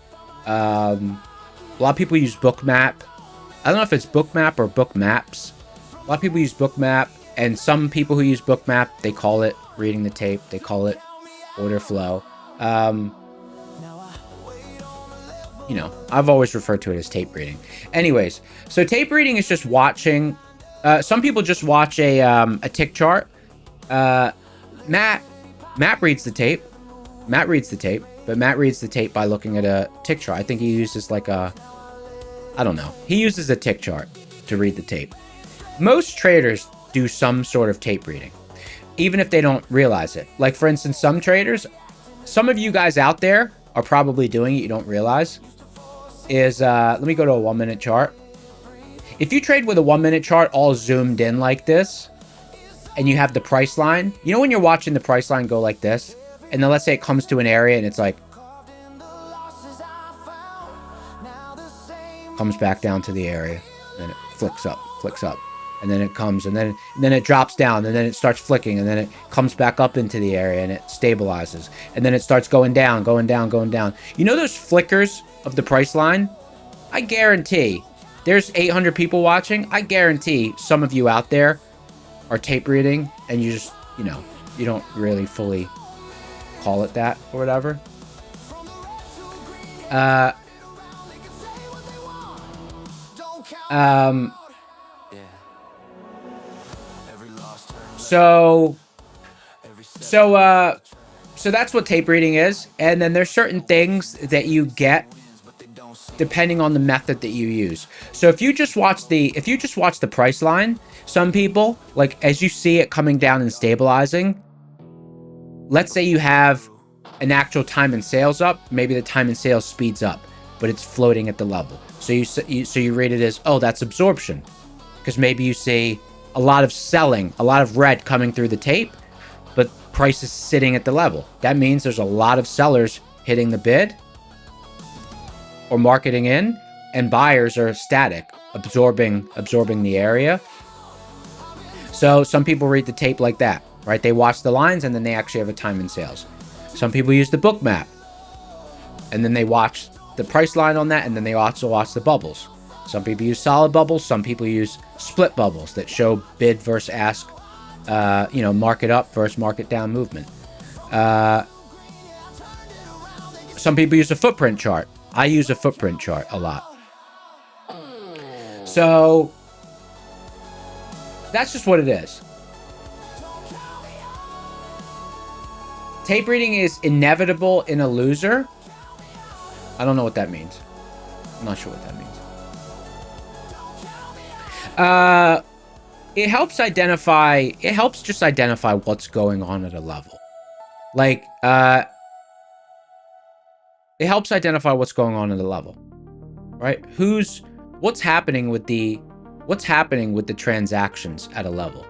A lot of people use bookmap. I don't know if it's bookmap or book maps. A lot of people use bookmap, and some people who use bookmap, they call it reading the tape. They call it order flow. You know, I've always referred to it as tape reading. Anyways, so tape reading is just watching. Some people just watch a tick chart. Matt reads the tape. Matt reads the tape, but Matt reads the tape by looking at a tick chart. I think he uses like I don't know. He uses a tick chart to read the tape. Most traders do some sort of tape reading, even if they don't realize it. Like, for instance, some traders, some of you guys out there are probably doing it, you don't realize, is, let me go to a 1 minute chart. If you trade with a 1 minute chart all zoomed in like this, and you have the price line, you know when you're watching the price line go like this, and then let's say it comes to an area and it's like, comes back down to the area, and it flicks up, and then it comes, and then it drops down, and then it starts flicking, and then it comes back up into the area, and it stabilizes, and then it starts going down. You know those flickers of the price line? I guarantee, there's 800 people watching, I guarantee some of you out there are tape reading, and you just, you know, you don't really fully call it that, or whatever. So that's what tape reading is, and then there's certain things that you get depending on the method that you use. So if you just watch the price line, some people, like, as you see it coming down and stabilizing, let's say you have an actual time and sales up, maybe the time and sales speeds up, but it's floating at the level. So you rate it as, oh, that's absorption, because maybe you see a lot of selling, a lot of red coming through the tape, but price is sitting at the level. That means there's a lot of sellers hitting the bid or marketing in, and buyers are static, absorbing the area. So some people read the tape like that, right? They watch the lines and then they actually have a time and sales. Some people use the book map, and then they watch the price line on that, and then they also watch the bubbles. Some people use solid bubbles. Some people use split bubbles that show bid versus ask, market up versus market down movement. Some people use a footprint chart. I use a footprint chart a lot. So that's just what it is. Tape reading is inevitable in a loser. I don't know what that means. I'm not sure what that means. It helps just identify what's going on at a level. Like, it helps identify what's going on at a level, right? What's happening with the transactions at a level?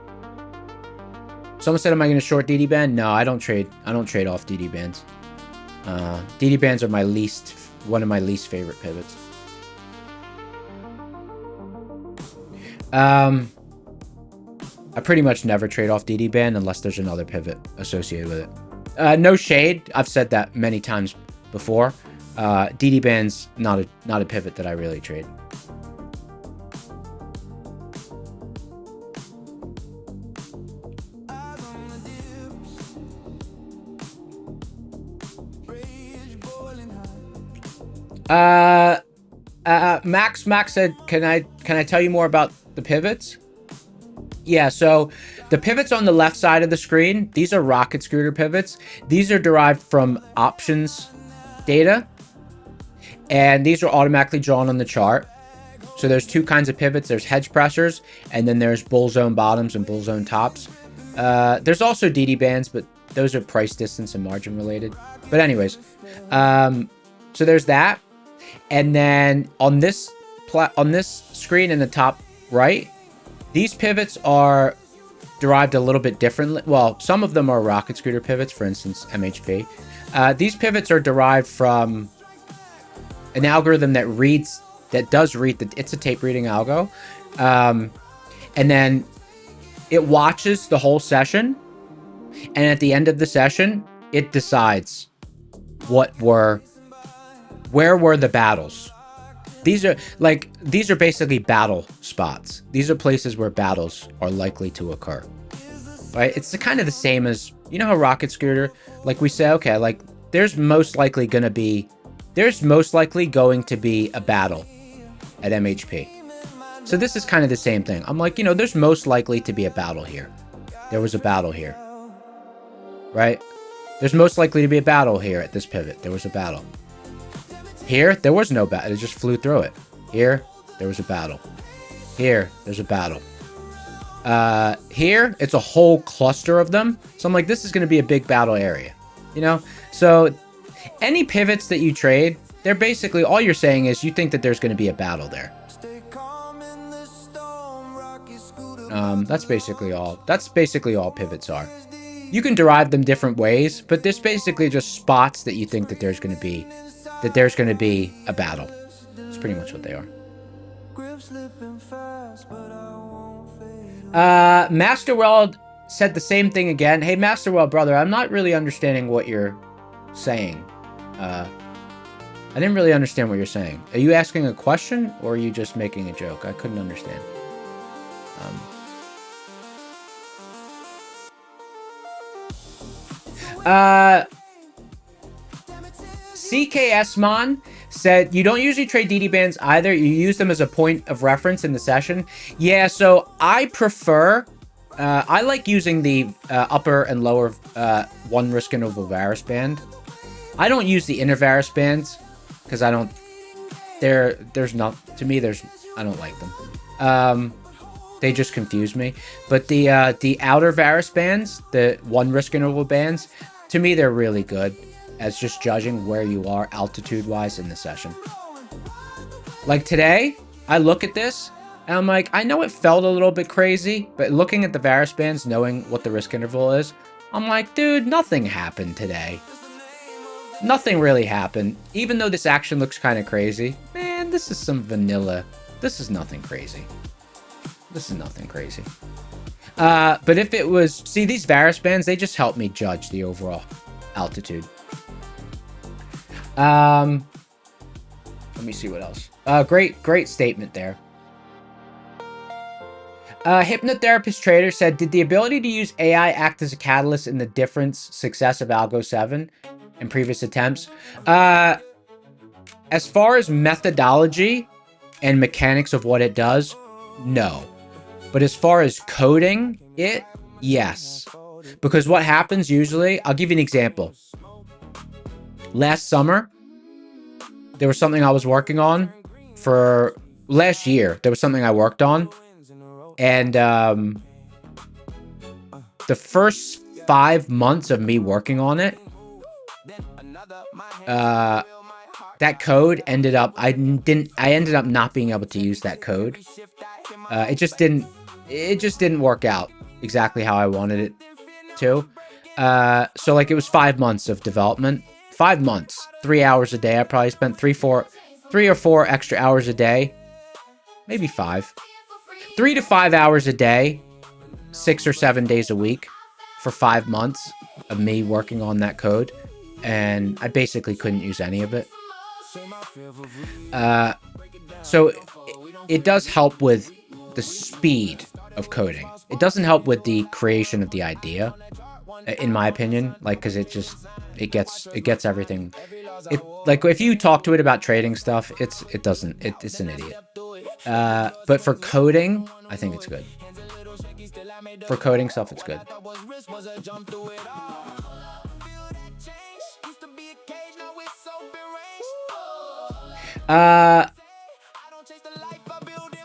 Someone said, am I going to short DD band? No, I don't trade off DD bands. DD bands are one of my least favorite pivots. I pretty much never trade off DD band unless there's another pivot associated with it. No shade. I've said that many times before. DD band's not a pivot that I really trade. Max said, can I tell you more about the pivots? Yeah, so the pivots on the left side of the screen, these are rocket scooter pivots. These are derived from options data, and these are automatically drawn on the chart. So there's two kinds of pivots. There's hedge pressers, and then there's bull zone bottoms and bull zone tops. There's also DD bands, but those are price distance and margin related. But anyways, so there's that. And then on this screen in the top right, these pivots are derived a little bit differently. Well, some of them are rocket scooter pivots, for instance, MHP. These pivots are derived from an algorithm that does read it's a tape reading algo. And then it watches the whole session. And at the end of the session, it decides where were the battles. These are basically battle spots. These are places where battles are likely to occur. Right? It's kind of the same as, you know how rocket scooter, like we say, okay, like there's most likely going to be a battle at MHP. So this is kind of the same thing. I'm like, there's most likely to be a battle here. There was a battle here. Right? There's most likely to be a battle here at this pivot. There was a battle. Here, there was no battle. It just flew through it. Here, there was a battle. Here, there's a battle. Here, it's a whole cluster of them. So I'm like, this is going to be a big battle area, you know? So any pivots that you trade, they're basically, all you're saying is you think that there's going to be a battle there. That's basically all. That's basically all pivots are. You can derive them different ways, but there's basically just spots that you think that there's going to be a battle. That's pretty much what they are. Masterworld said the same thing again. Hey, Masterworld, brother, I'm not really understanding what you're saying. I didn't really understand what you're saying. Are you asking a question, or are you just making a joke? I couldn't understand. CKSmon said, you don't usually trade DD bands either. You use them as a point of reference in the session. Yeah, so I prefer, I like using the upper and lower one risk interval Varus band. I don't use the inner Varus bands because I don't, there's not, to me, I don't like them. They just confuse me. But the outer Varus bands, the one risk interval bands, to me, they're really good as just judging where you are altitude-wise in the session. Like today, I look at this, and I'm like, I know it felt a little bit crazy, but looking at the Varus bands, knowing what the risk interval is, I'm like, dude, nothing happened today. Nothing really happened. Even though this action looks kind of crazy, man, this is some vanilla. This is nothing crazy. This is nothing crazy. But if it was... See, these Varus bands, they just help me judge the overall altitude. Let me see what else. Great statement there. Hypnotherapist Trader said, did the ability to use AI act as a catalyst in the difference success of Algo 7 in previous attempts? As far as methodology and mechanics of what it does, no. But as far as coding it, yes. Because what happens usually, I'll give you an example. Last summer, there was something I was working on for last year. There was something I worked on. And the first 5 months of me working on it, that code ended up, I ended up not being able to use that code. It just didn't work out exactly how I wanted it to. So like it was 5 months of development. 5 months, 3 hours a day. I probably spent 3 or 4 extra hours a day. Maybe 5. 3 to 5 hours a day, 6 or 7 days a week for 5 months of me working on that code. And I basically couldn't use any of it. So it does help with the speed of coding. It doesn't help with the creation of the idea, in my opinion, like, because it gets everything. Like if you talk to it about trading stuff, it's an idiot. But for coding, I think it's good. For coding stuff, it's good.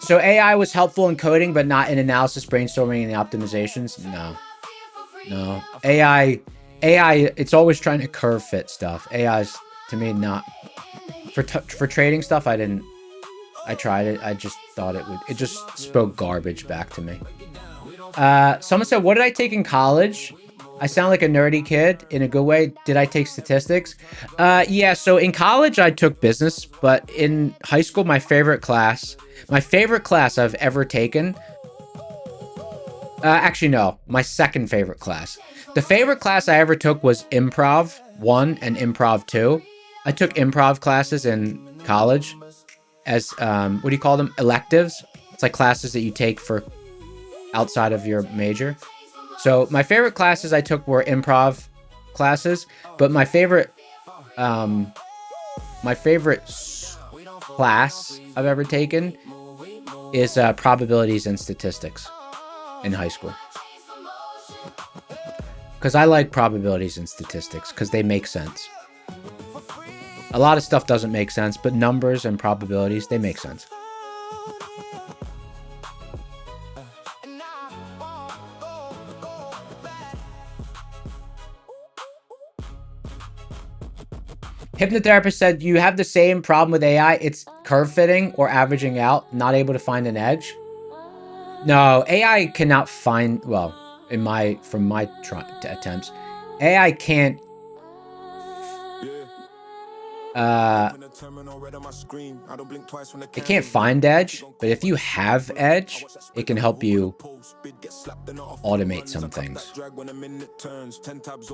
So AI was helpful in coding, but not in analysis, brainstorming, and the optimizations? No. AI, it's always trying to curve fit stuff. AI's, to me, not... For trading stuff, I tried it. I just thought it just spoke garbage back to me. Someone said, what did I take in college? I sound like a nerdy kid in a good way. Did I take statistics? Yeah, so in college, I took business, but in high school, my favorite class I've ever taken, actually, no, my second favorite class. The favorite class I ever took was Improv 1 and Improv 2. I took improv classes in college as, what do you call them? Electives. It's like classes that you take for outside of your major. So my favorite classes I took were improv classes, but my favorite class I've ever taken is probabilities and statistics in high school. Because I like probabilities and statistics because they make sense. A lot of stuff doesn't make sense, but numbers and probabilities, they make sense. Hypnotherapist said you have the same problem with AI. It's curve fitting or averaging out, not able to find an edge. No, AI cannot find, well, from my attempts, AI can't it can't find edge, but if you have edge, it can help you automate some things. You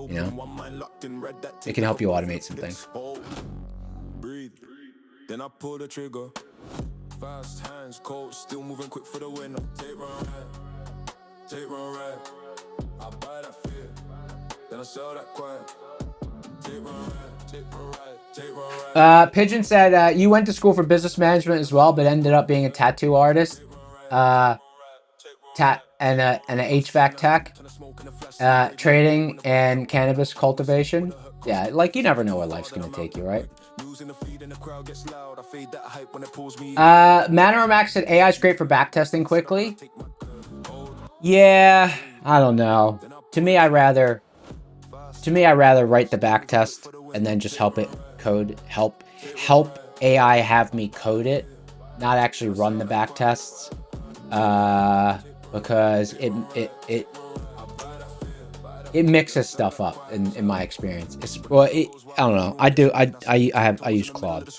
know? It can help you automate some things. Then I pull the trigger. Fast hands, cold, still moving quick for the winner. Take run right. I buy that fear, then I sell that quiet. Take run right, take run right, take run right. Pigeon said you went to school for business management as well, but ended up being a tattoo artist, and an HVAC tech, trading and cannabis cultivation. Yeah, like you never know where life's gonna take you, right? Max said AI is great for backtesting quickly. Yeah, I don't know. To me, I rather write the backtest and then just help it code, help AI have me code it, not actually run the backtests, because it mixes stuff up in my experience. I don't know. I use Claude.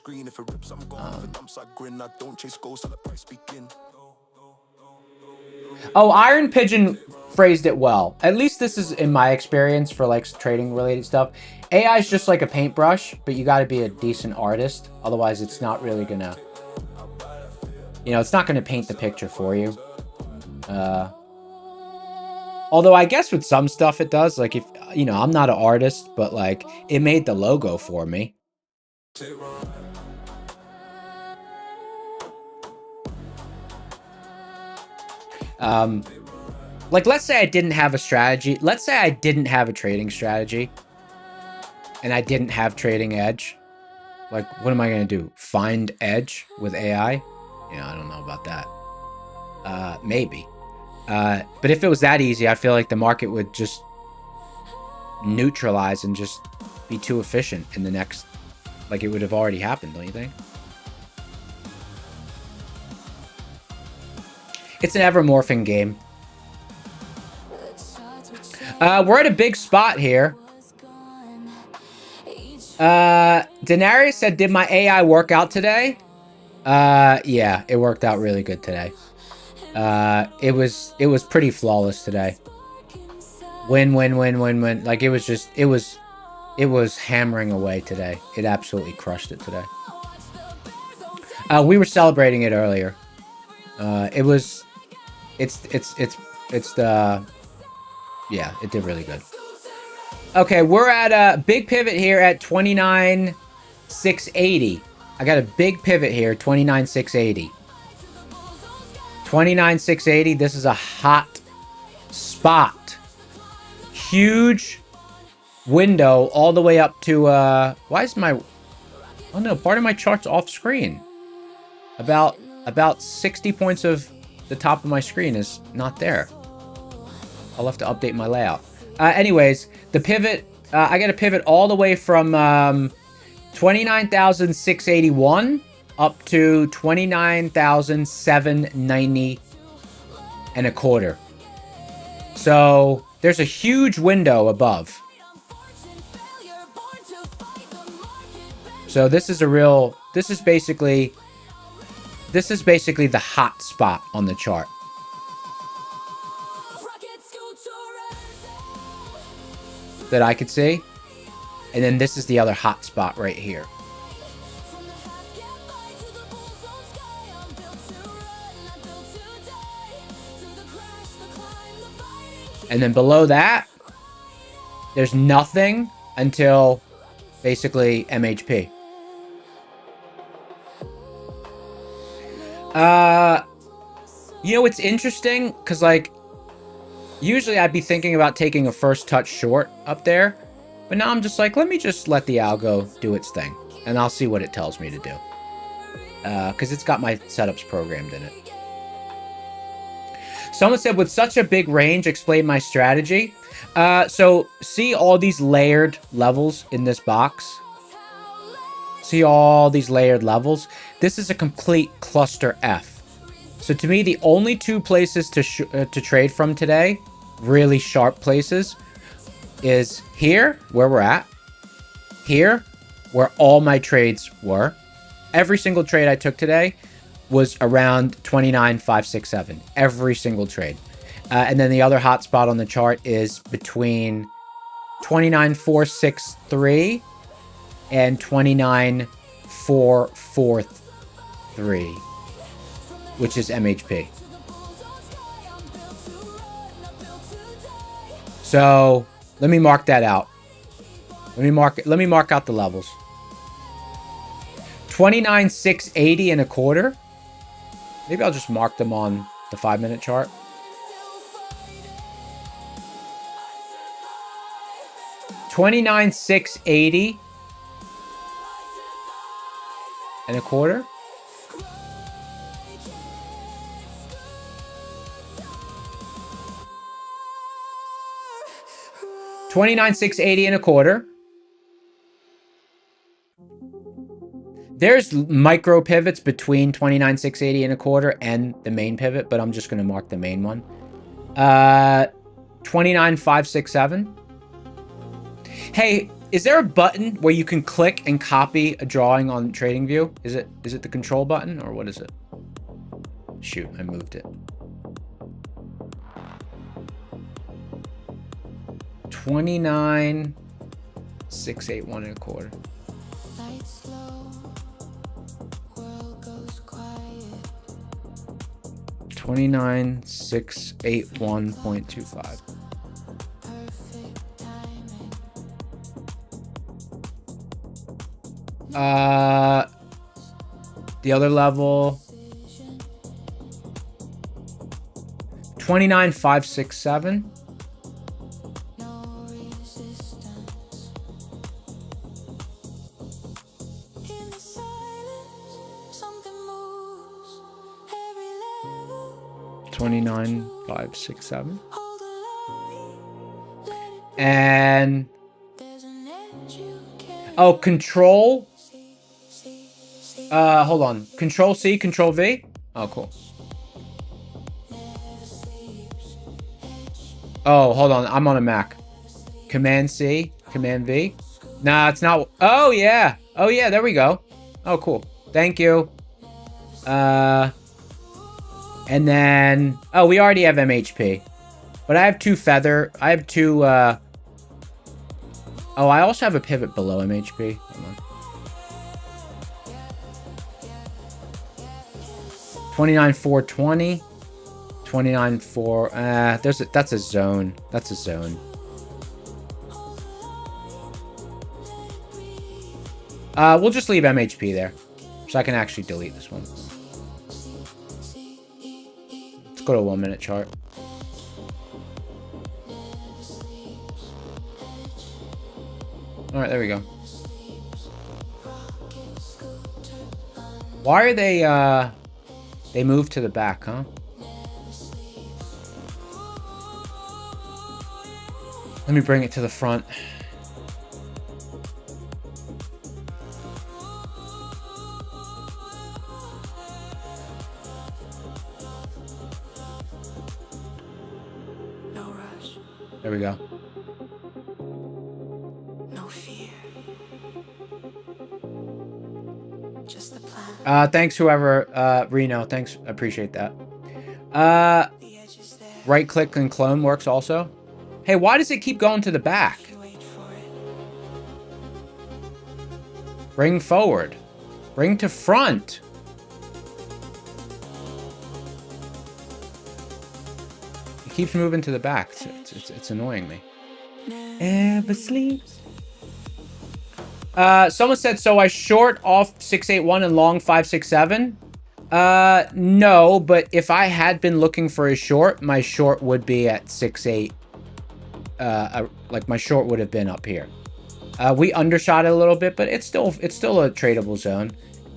Iron Pigeon phrased it well. At least this is in my experience for like trading related stuff. AI is just like a paintbrush, but you got to be a decent artist. Otherwise, it's not really gonna, it's not gonna paint the picture for you. Although I guess with some stuff it does. Like if, I'm not an artist, but like it made the logo for me. Like let's say I didn't have a strategy. Let's say I didn't have a trading strategy and I didn't have trading edge. Like what am I going to do? Find edge with AI? I don't know about that. Maybe. But if it was that easy, I feel like the market would just neutralize and just be too efficient in the next, like it would have already happened, don't you think? It's an ever-morphing game. We're at a big spot here. Daenerys said, did my AI work out today? Yeah, it worked out really good today. It was pretty flawless today. Win. Like it was hammering away today. It absolutely crushed it today. We were celebrating it earlier. Yeah, it did really good. Okay, we're at a big pivot here at 29,680. I got a big pivot here, 29,680. 29,680. This is a hot spot. Huge window all the way up to why is my, oh no, part of my chart's off screen. About 60 points of the top of my screen is not there. I'll have to update my layout. Anyways, the pivot, I got a pivot all the way from 29,681 up to 29,790 and a quarter. So there's a huge window above. So this is basically the hot spot on the chart. That I could see. And then this is the other hot spot right here. And then below that, there's nothing until basically MHP. It's interesting because like usually I'd be thinking about taking a first touch short up there, but now I'm just like, let me just let the algo do its thing and I'll see what it tells me to do. Because it's got my setups programmed in it. Someone said, with such a big range, explain my strategy. So see all these layered levels in this box? See all these layered levels? This is a complete cluster F. So to me, the only two places to trade from today, really sharp places, is here, where we're at, here, where all my trades were. Every single trade I took today was around 29,567. Every single trade. And then the other hot spot on the chart is between 29,463 and 29,443, which is MHP. So let me mark that out. Let me mark out the levels. 29,680 and a quarter. Maybe I'll just mark them on the 5-minute chart. $29,680 and a quarter. $29,680 and a quarter. There's micro pivots between 29,680 and a quarter and the main pivot, but I'm just going to mark the main one. 29,567. Hey, is there a button where you can click and copy a drawing on TradingView? Is it the control button or what is it? Shoot, I moved it. 29,681 and a quarter. 29,681.25. The other level, 29,567. $29,567. And oh, control. Hold on. Control C, Control V. Oh, cool. Oh, hold on. I'm on a Mac. Command C, Command V. Nah, it's not. Oh, yeah. Oh, yeah. There we go. Oh, cool. Thank you. And then, oh, we already have MHP. But I have two feather. I have two, oh, I also have a pivot below MHP. Hold on. 29,420. 29,4, that's a zone. That's a zone. We'll just leave MHP there. So I can actually delete this one. Let's go to a 1-minute chart. All right, there we go. Why are they moved to the back, huh? Let me bring it to the front. There we go. No fear. Just the plan. Thanks whoever, Reno. Thanks, appreciate that. Right click and clone works also. Hey, why does it keep going to the back? Bring forward. Bring to front. It keeps moving to the back. It's annoying me. Ever sleeps. Someone said, so I short off 681 and long 567. No, but if I had been looking for a short, my short would be at 6.8. Like my short would have been up here. We undershot it a little bit, but it's still a tradable zone.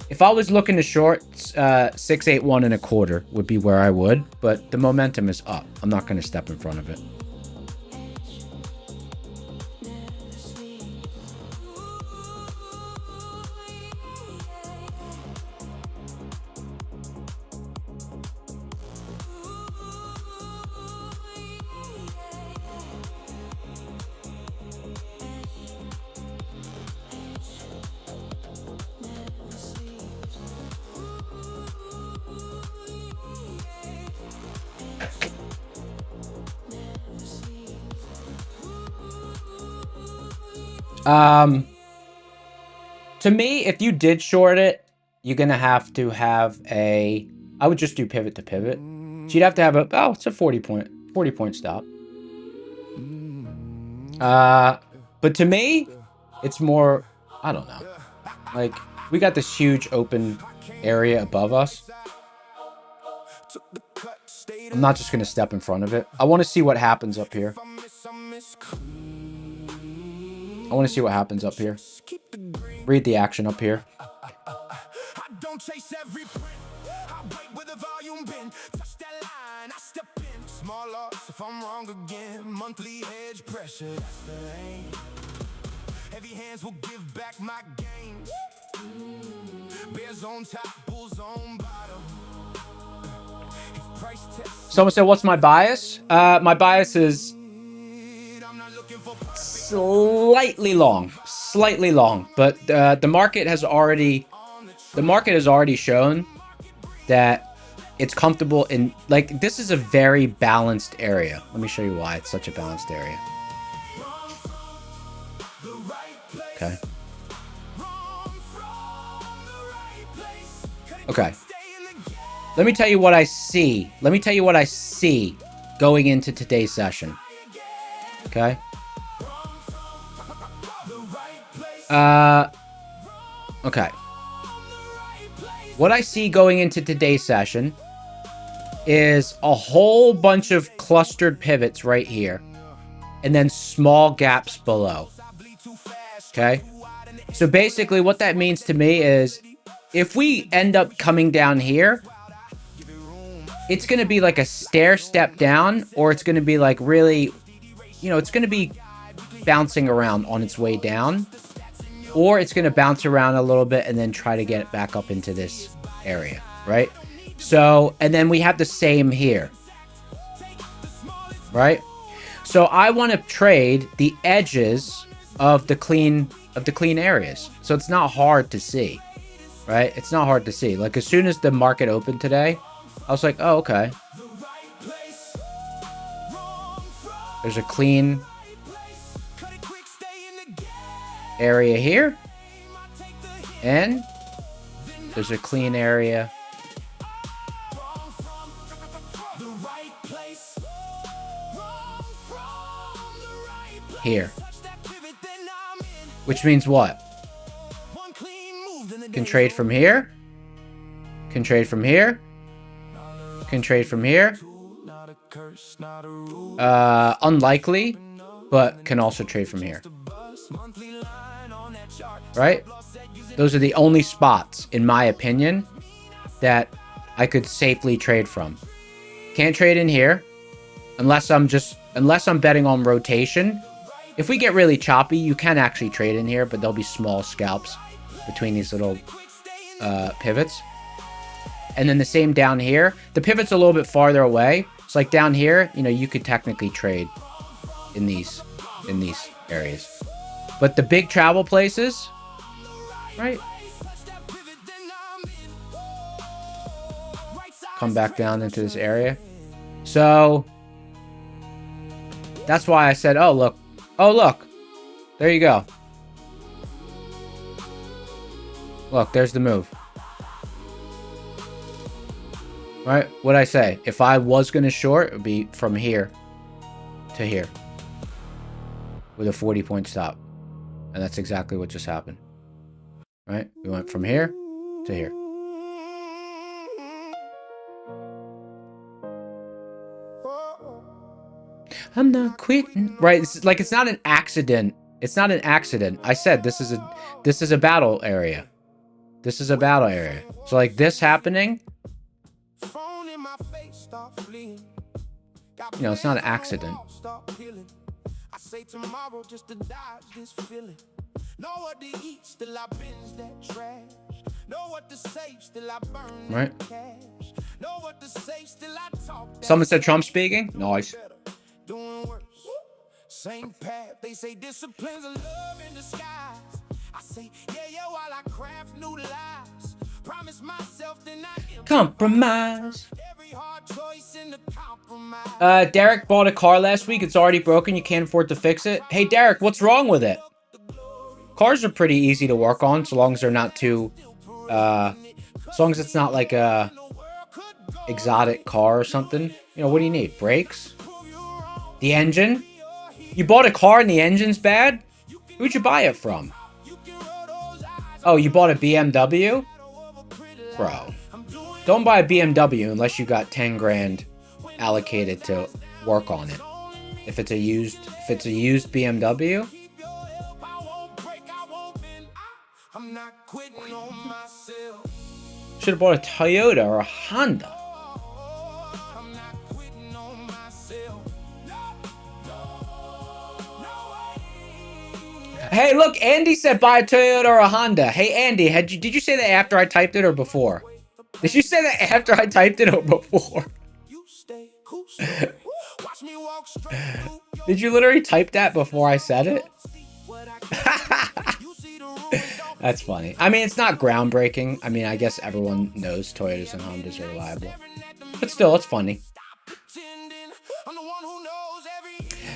If I was looking to short, 681 and a quarter would be where I would, but the momentum is up. I'm not going to step in front of it. To me, if you did short it, you're gonna have to have a. I would just do pivot to pivot. So you'd have to have a. Oh, it's a 40 point stop. But to me, it's more. I don't know. Like we got this huge open area above us. I'm not just gonna step in front of it. I want to see what happens up here. I want to see what happens up here. Read the action up here. Small loss if I'm wrong again. Monthly hedge pressure, that's the aim. Heavy hands will give back my game. Bears on top, bulls on bottom. Someone said, what's my bias? My bias is slightly long, but the market has already shown that it's comfortable in, like, this is a very balanced area. Let me show you why it's such a balanced area. Okay. Okay. Let me tell you what I see. Let me tell you what I see going into today's session. Okay. Okay. What I see going into today's session is a whole bunch of clustered pivots right here, and then small gaps below. Okay. So basically what that means to me is if we end up coming down here, it's going to be like a stair step down, or it's going to be like really, you know, it's going to be bouncing around on its way down, or it's going to bounce around a little bit and then try to get it back up into this area, right? So, and then we have the same here, right? So I want to trade the edges of the clean areas. So it's not hard to see, right? It's not hard to see. Like as soon as the market opened today, I was like, oh, okay. There's a clean area here. And there's a clean area here. Which means what? Can trade from here. Can trade from here. Can trade from here. Unlikely, but can also trade from here. Right? Those are the only spots, in my opinion, that I could safely trade from. Can't trade in here unless I'm betting on rotation. If we get really choppy, you can actually trade in here, but there'll be small scalps between these little pivots. And then the same down here. The pivot's a little bit farther away. It's like down here, you know, you could technically trade in these areas. But the big travel places, right? Come back down into this area. So that's why I said, oh, look. Oh, look. There you go. Look, there's the move. Right? What'd I say? If I was going to short, it would be from here to here with a 40-point stop. And that's exactly what just happened. Right? We went from here to here. I'm not quitting. Right? It's like, it's not an accident. It's not an accident. I said this is a battle area. This is a battle area. So like this happening, you know, it's not an accident. I say tomorrow just to dodge this feeling. Know what to eat, still I binge that trash. Know what to save, still I burn right? Cash. Know what to say, still I talk. Someone said Trump speaking. Nice. Doing worse. Same path. They say discipline's a love in disguise. I say yeah, while I craft new lies. Promise myself then I compromise. Every hard choice in the compromise. Derek bought a car last week. It's already broken. You can't afford to fix it. Hey, Derek, what's wrong with it? Cars are pretty easy to work on, so long as they're not too, as long as it's not like a exotic car or something. You know, what do you need? Brakes? The engine? You bought a car and the engine's bad? Who'd you buy it from? Oh, you bought a BMW? Bro. Don't buy a BMW unless you got 10 grand allocated to work on it. If it's a used BMW? Should have bought a Toyota or a Honda. Hey, look, Andy said buy a Toyota or a Honda. Hey, Andy, did you say that after I typed it or before? Did you say that after I typed it or before? Did you literally type that before I said it? That's funny. I mean, it's not groundbreaking. I mean, I guess everyone knows Toyotas and Hondas are reliable. But still, it's funny.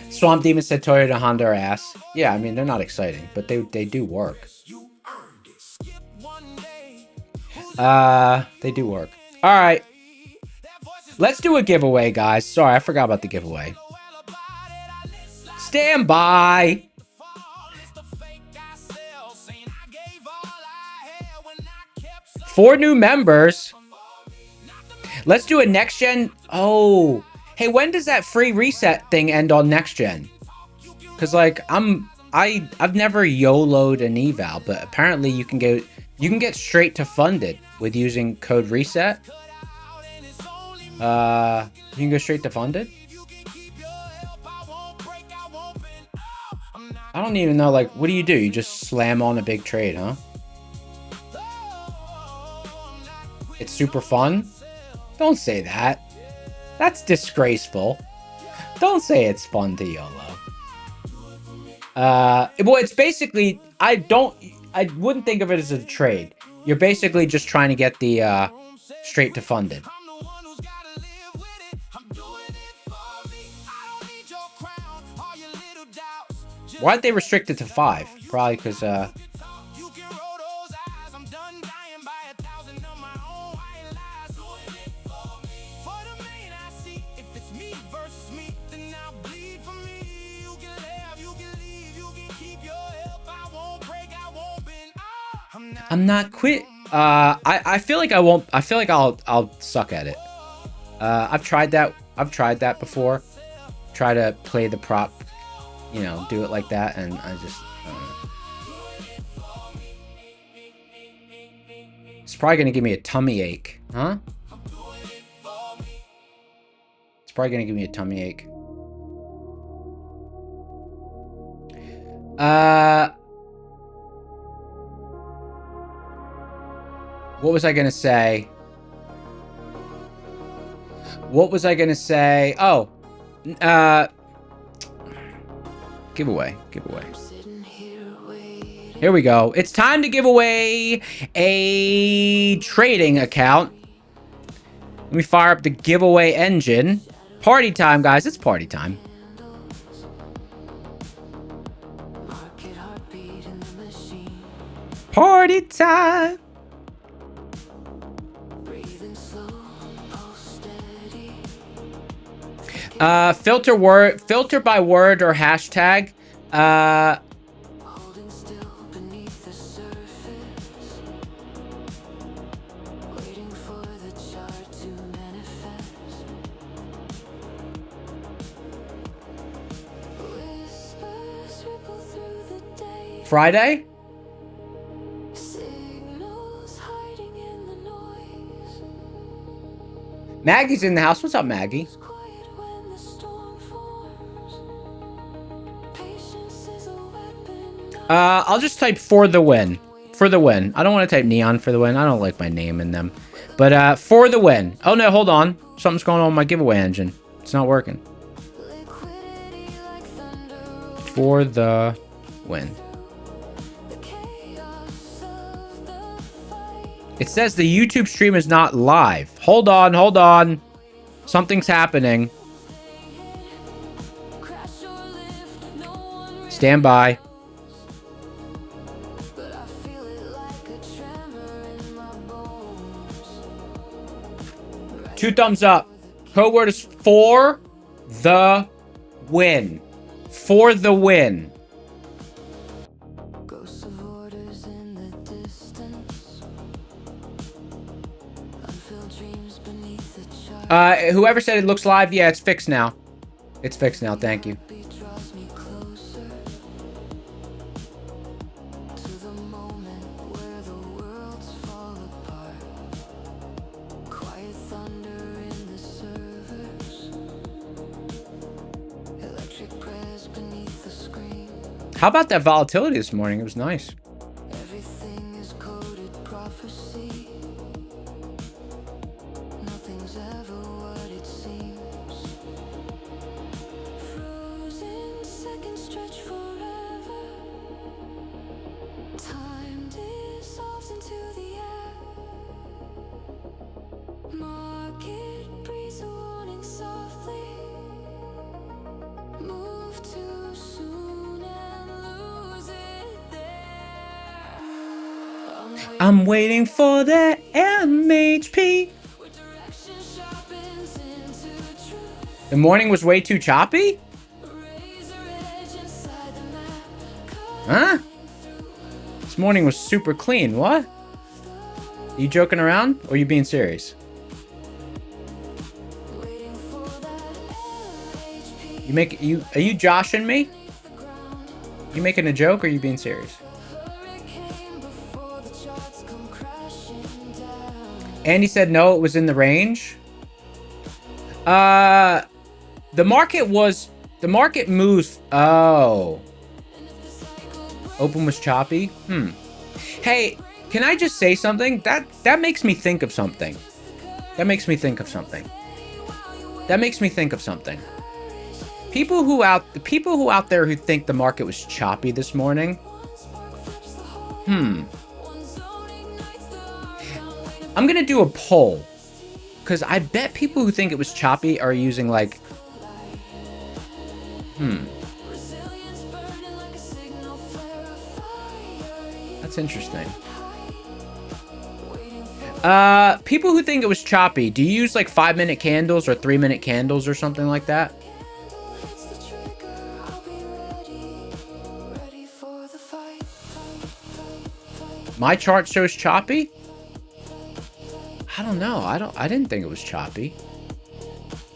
Swamp Demon said Toyota and Honda are ass. Yeah, I mean, they're not exciting, but they do work. They do work. All right. Let's do a giveaway, guys. Sorry, I forgot about the giveaway. Stand by. 4 new members. Let's do a next gen. Oh, hey, when does that free reset thing end on next gen? Because like I've never YOLO'd an eval, but apparently you can get straight to funded with using code reset. You can go straight to funded. I don't even know, like, what do? You just slam on a big trade, huh? It's super fun? Don't say that. That's disgraceful. Don't say it's fun to YOLO. Well, it's basically, I wouldn't think of it as a trade. You're basically just trying to get the, straight to funded. Why'd they restrict it to 5? Probably because, I'm not quit. I feel like I won't. I feel like I'll suck at it. I've tried that before. Try to play the prop, you know, do it like that, and I just. It's probably gonna give me a tummy ache, huh? It's probably gonna give me a tummy ache. What was I gonna say? Oh, giveaway. Here we go. It's time to give away a trading account. Let me fire up the giveaway engine. Party time, guys. It's party time. Party time. Filter by word or hashtag. Friday? Maggie's in the house. What's up, Maggie? I'll just type for the win. For the win. I don't want to type neon for the win. I don't like my name in them. But for the win. Oh no, hold on. Something's going on with my giveaway engine. It's not working. For the win. It says the YouTube stream is not live. Hold on. Something's happening. Stand by. 2 thumbs up. Code word is for the win. For the win. Ghosts of orders in the distance. Unfilled dreams beneath the chart. Whoever said it looks live, yeah, it's fixed now. It's fixed now, thank you. Draws me closer to the moment where the worlds fall apart. Quiet thunder in the servers. Electric prayers beneath the screen. How about that volatility this morning? It was nice. Everything is coded prophecy. Nothing's ever what it seems. Frozen seconds stretch forever. Time dissolves into the air. Market breeze a warning softly. Move too soon and lose it there. I'm waiting for the MHP. Where direction sharpens into truth. The morning was way too choppy? Razor edge inside the map. Huh? This morning was super clean. What? Are you joking around or are you being serious? Waiting for that LHP. Are you joshing me? You making a joke or are you being serious? Hurricane before the charts come crashing down. Andy said no, it was in the range. The market moves. Oh. Open was choppy. Hey, can I just say something? That makes me think of something. That makes me think of something. That makes me think of something. People who out there who think the market was choppy this morning. I'm gonna do a poll. Because I bet people who think it was choppy are using like... Resilience burning like a signal flare of fire. That's interesting. Waiting for People who think it was choppy, do you use like 5-minute candles or 3-minute candles or something like that? candle hits the trigger. I'll be ready. Ready for the fight. My chart shows choppy? I don't know. I didn't think it was choppy.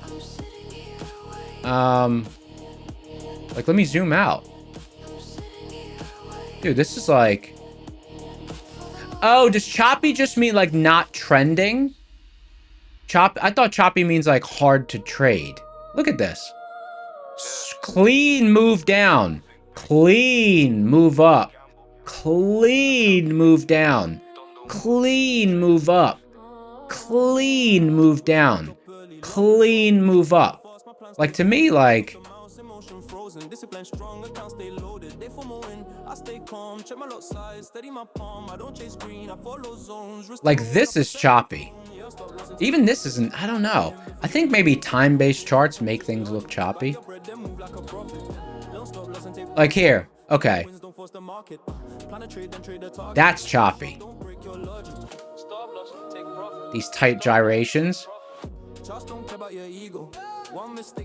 I'm sitting here waiting. Like let me zoom out. I'm sitting here waiting. Dude, this is like... Oh, does choppy just mean like not trending? I thought choppy means like hard to trade. Look at this. Clean move down. Clean move up. Clean move down. Clean move up. Clean move down. Clean move up. Like to me, like... Emotion frozen, discipline strong, accounts stay loaded, they for more win. I stay calm, check my lot size, steady my palm, I don't chase green, I follow zones. Like this is choppy. Even this isn't, I don't know. I think maybe time-based charts make things look choppy. Like here, okay. That's choppy. These tight gyrations. I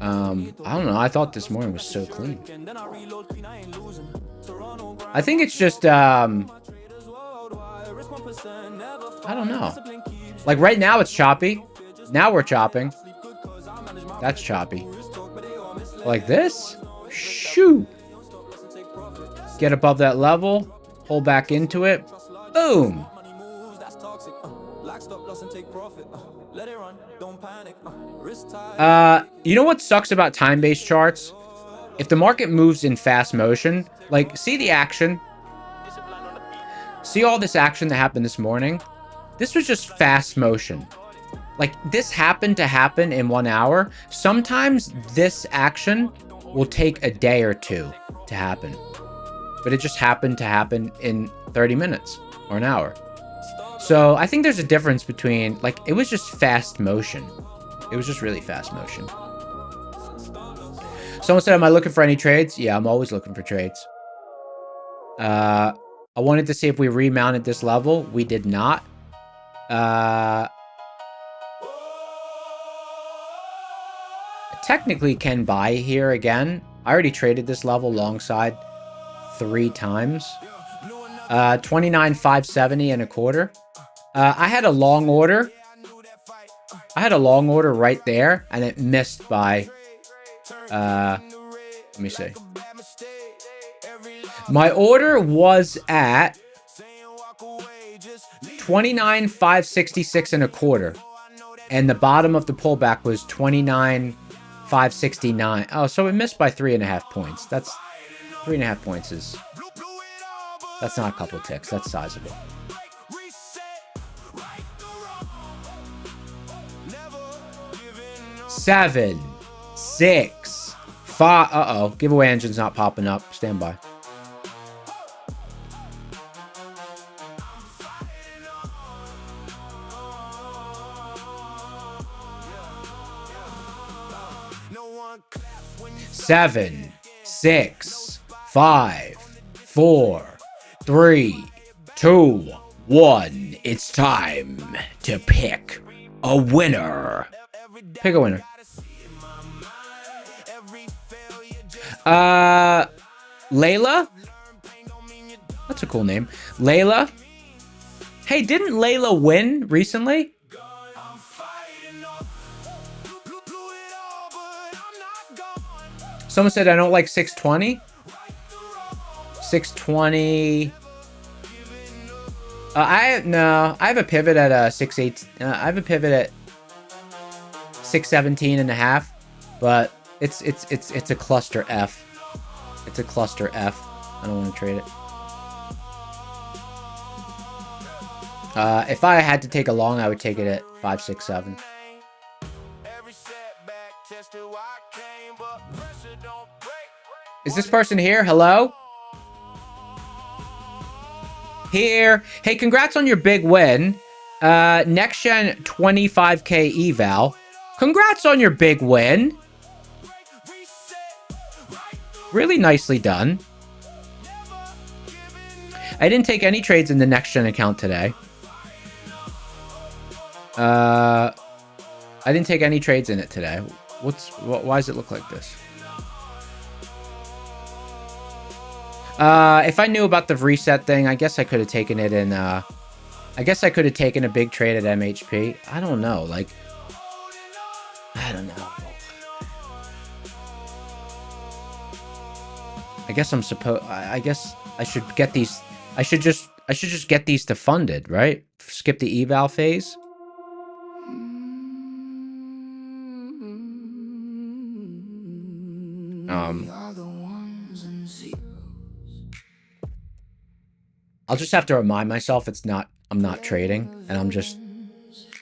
don't know. I thought this morning was so clean. I think it's just, I don't know. Like right now it's choppy. Now we're chopping. That's choppy. Like this? Shoot. Get above that level. Pull back into it. Boom. You know what sucks about time-based charts? If the market moves in fast motion, like see the action? See all this action that happened this morning? This was just fast motion. Like this happened to happen in 1 hour. Sometimes this action will take a day or two to happen. But it just happened to happen in 30 minutes or an hour. So I think there's a difference between, like, it was just fast motion. It was just really fast motion. Someone said, am I looking for any trades? Yeah, I'm always looking for trades. I wanted to see if we remounted this level. We did not. technically can buy here again. I already traded this level alongside 3 times. 29,570 and a quarter. I had a long order. I had a long order right there, and it missed by, let me see. My order was at 29,566 and a quarter, and the bottom of the pullback was 29,569. Oh, so it missed by 3.5 points. That's 3.5 points is, that's not a couple of ticks. That's sizable. 7, 6, 5. Uh-oh. Giveaway engine's not popping up. Stand by. Seven, 6, 5, 4, 3, 2, 1. It's time to pick a winner. Pick a winner. Layla? That's a cool name. Layla? Hey, didn't Layla win recently? Someone said I don't like 620. 620. I have a pivot at 6.8. I have a pivot at 617 and a half, but it's a cluster F. It's a cluster F. I don't want to trade it. If I had to take a long, I would take it at 567. Is this person here? Hello? Here. Hey, congrats on your big win. Next gen 25k eval. Congrats on your big win. Really nicely done. I didn't take any trades in the next gen account today. I didn't take any trades in it today. Why does it look like this? If I knew about the reset thing, I guess I could have taken it in, I guess I could have taken a big trade at MHP. I don't know, like, I don't know. I guess I guess I should get these, I should just get these to funded, right? Skip the eval phase. I'll just have to remind myself I'm not trading, and I'm just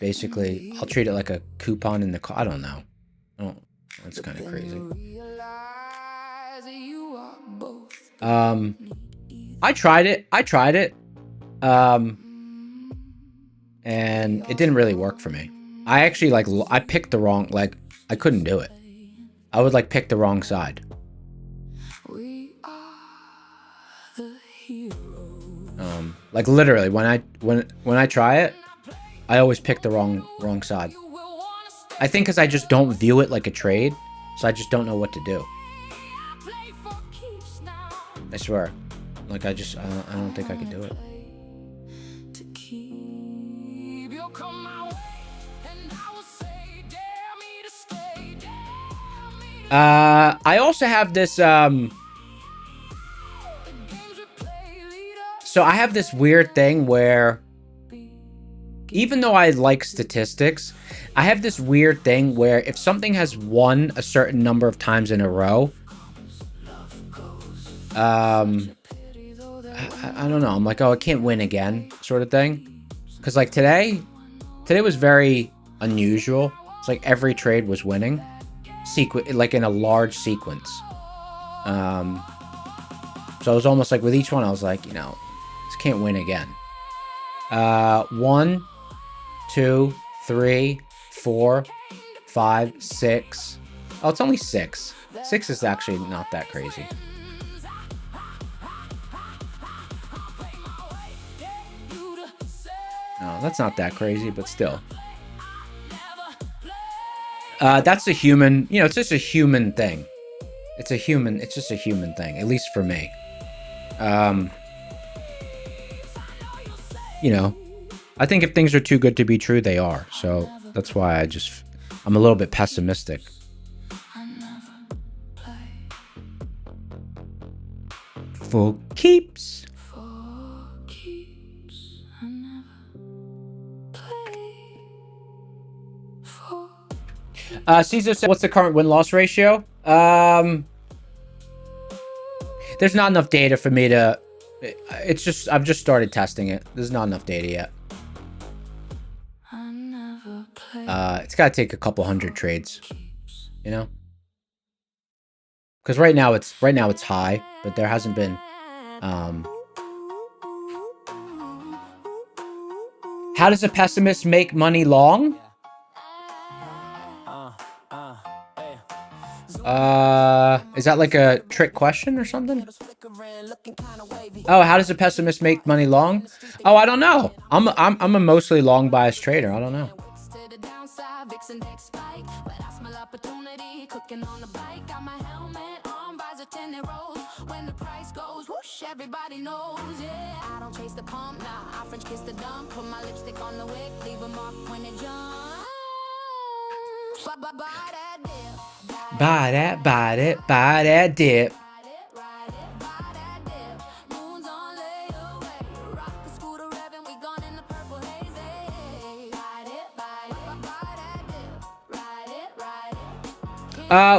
basically, I'll treat it like a coupon in the car. I don't know. Oh, that's kind of crazy. I tried it. And it didn't really work for me. I actually, I picked the wrong, I couldn't do it. I would, pick the wrong side. Literally, when I try it, I always pick the wrong side. I think because I just don't view it like a trade, so I just don't know what to do. I swear. I don't think I could do it. I also have this, so I have this weird thing where, even though I like statistics, I have this weird thing where if something has won a certain number of times in a row, I don't know. I'm like, oh, it can't win again, sort of thing. Because today was very unusual. It's like every trade was winning, in a large sequence. So it was almost like with each one, I was like, this can't win again. 1, 2, 3, 4, 5, 6. Oh, it's only 6. 6 is actually not that crazy. No, that's not that crazy, but still. That's a human, you know, it's just a human thing. It's just a human thing, at least for me. You know, I think if things are too good to be true, they are. So that's why I'm a little bit pessimistic. For keeps. Caesar said, what's the current win-loss ratio? There's not enough data for me to... I've just started testing it. There's not enough data yet. It's got to take a couple hundred trades, you know? Because right now it's high, but there hasn't been... How does a pessimist make money long? Is that like a trick question or something? Oh, how does a pessimist make money long? Oh, I don't know. I'm a mostly long bias trader. I don't know. Everybody knows, yeah. I don't chase the pump, nah. I French kiss the dump, put my lipstick on the wick, leave a mark when it jumps. Buy that dip.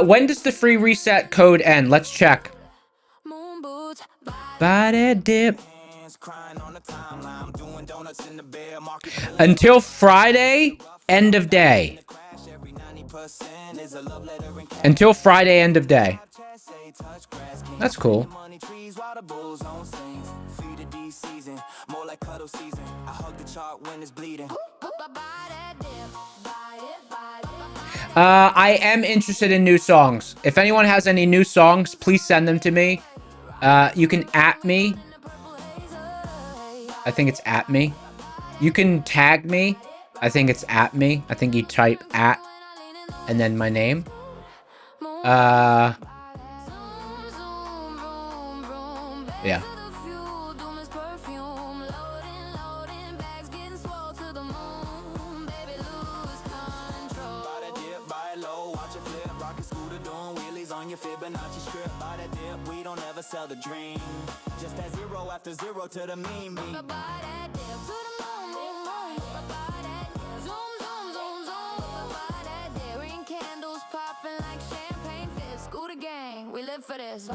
When does the free reset code end? Let's check. Buy that dip. Until Friday, end of day. Until Friday, end of day. That's cool. I am interested in new songs. If anyone has any new songs, please send them to me. You can @ me. I think it's @ me. You can tag me. I think it's @ me. I think you type @ and then my name. Yeah. Sell the dream just at zero after zero to the meme. Candles popping like champagne fizz. Scooter gang, we live for this.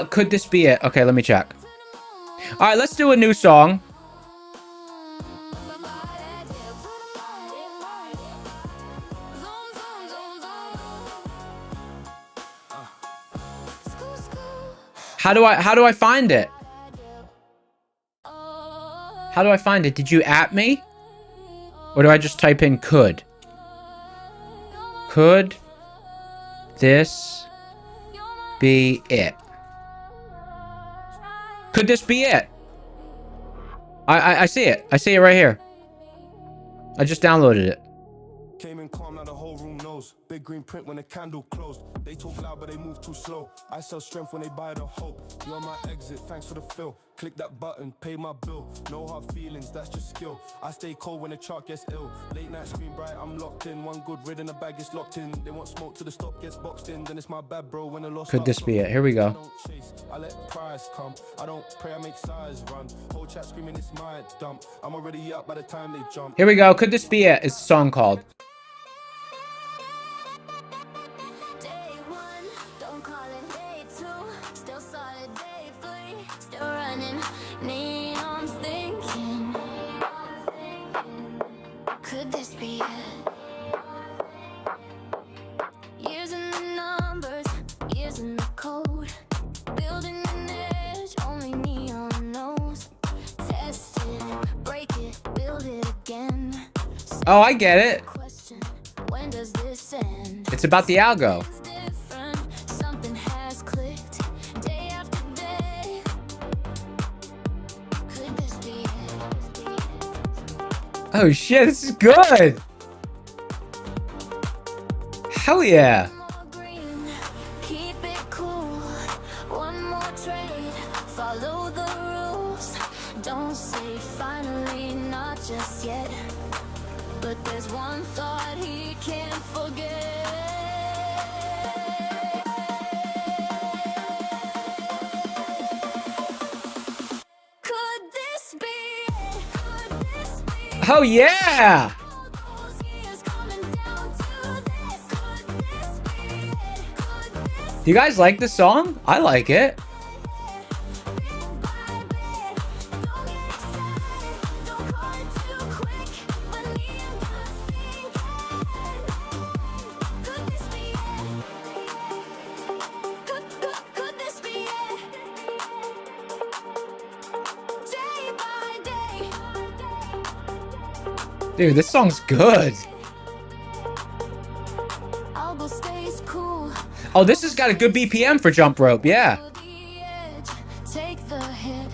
Could this be it? Okay, let me check. All right, let's do a new song. How do I find it? How do I find it? Did you @ me? Or do I just type in could? Could this be it? Could this be it? I see it. I see it right here. I just downloaded it. Came in calm, now the whole room knows. Big green print when the candle closed. They talk loud, but they move too slow. I sell strength when they buy the hope. You're my exit, thanks for the fill. Click that button, pay my bill. No hard feelings, that's just skill. I stay cold when the chart gets ill. Late night screen bright, I'm locked in. One good rid in the bag is locked in. They want smoke till the stop gets boxed in. Then it's my bad, bro, when the loss. Could this be it? Here we go. I don't chase, I let prize come. I don't pray, I make size run. Whole chat screaming, it's my dump. I'm already up by the time they jump. Here we go. Could this be it? Is the song called. Could this be it? Years in the numbers, years in the code. Building an edge, only neon knows. Test it, break it, build it again. Oh, I get it. Question, when does this end? It's about the algo. It's different, something has clicked. Day after day. Could this be it? Oh shit, this is good. Hell yeah. More green, keep it cool. One more trade, follow the rules. Don't say finally, not just yet. But there's one thought he can't forget. Could this be it? Could this be it? Oh yeah. All those years coming down to this. Could this be it? Could this Do you guys like the song? I like it. bit by bit? Don't get excited, don't call it too quick. But me and God's thinking, could this be it? Could this be it? Day by day. Dude, this song's good. Elbow stays cool. Oh, this has got a good BPM for jump rope. Yeah. To the edge, take the hit.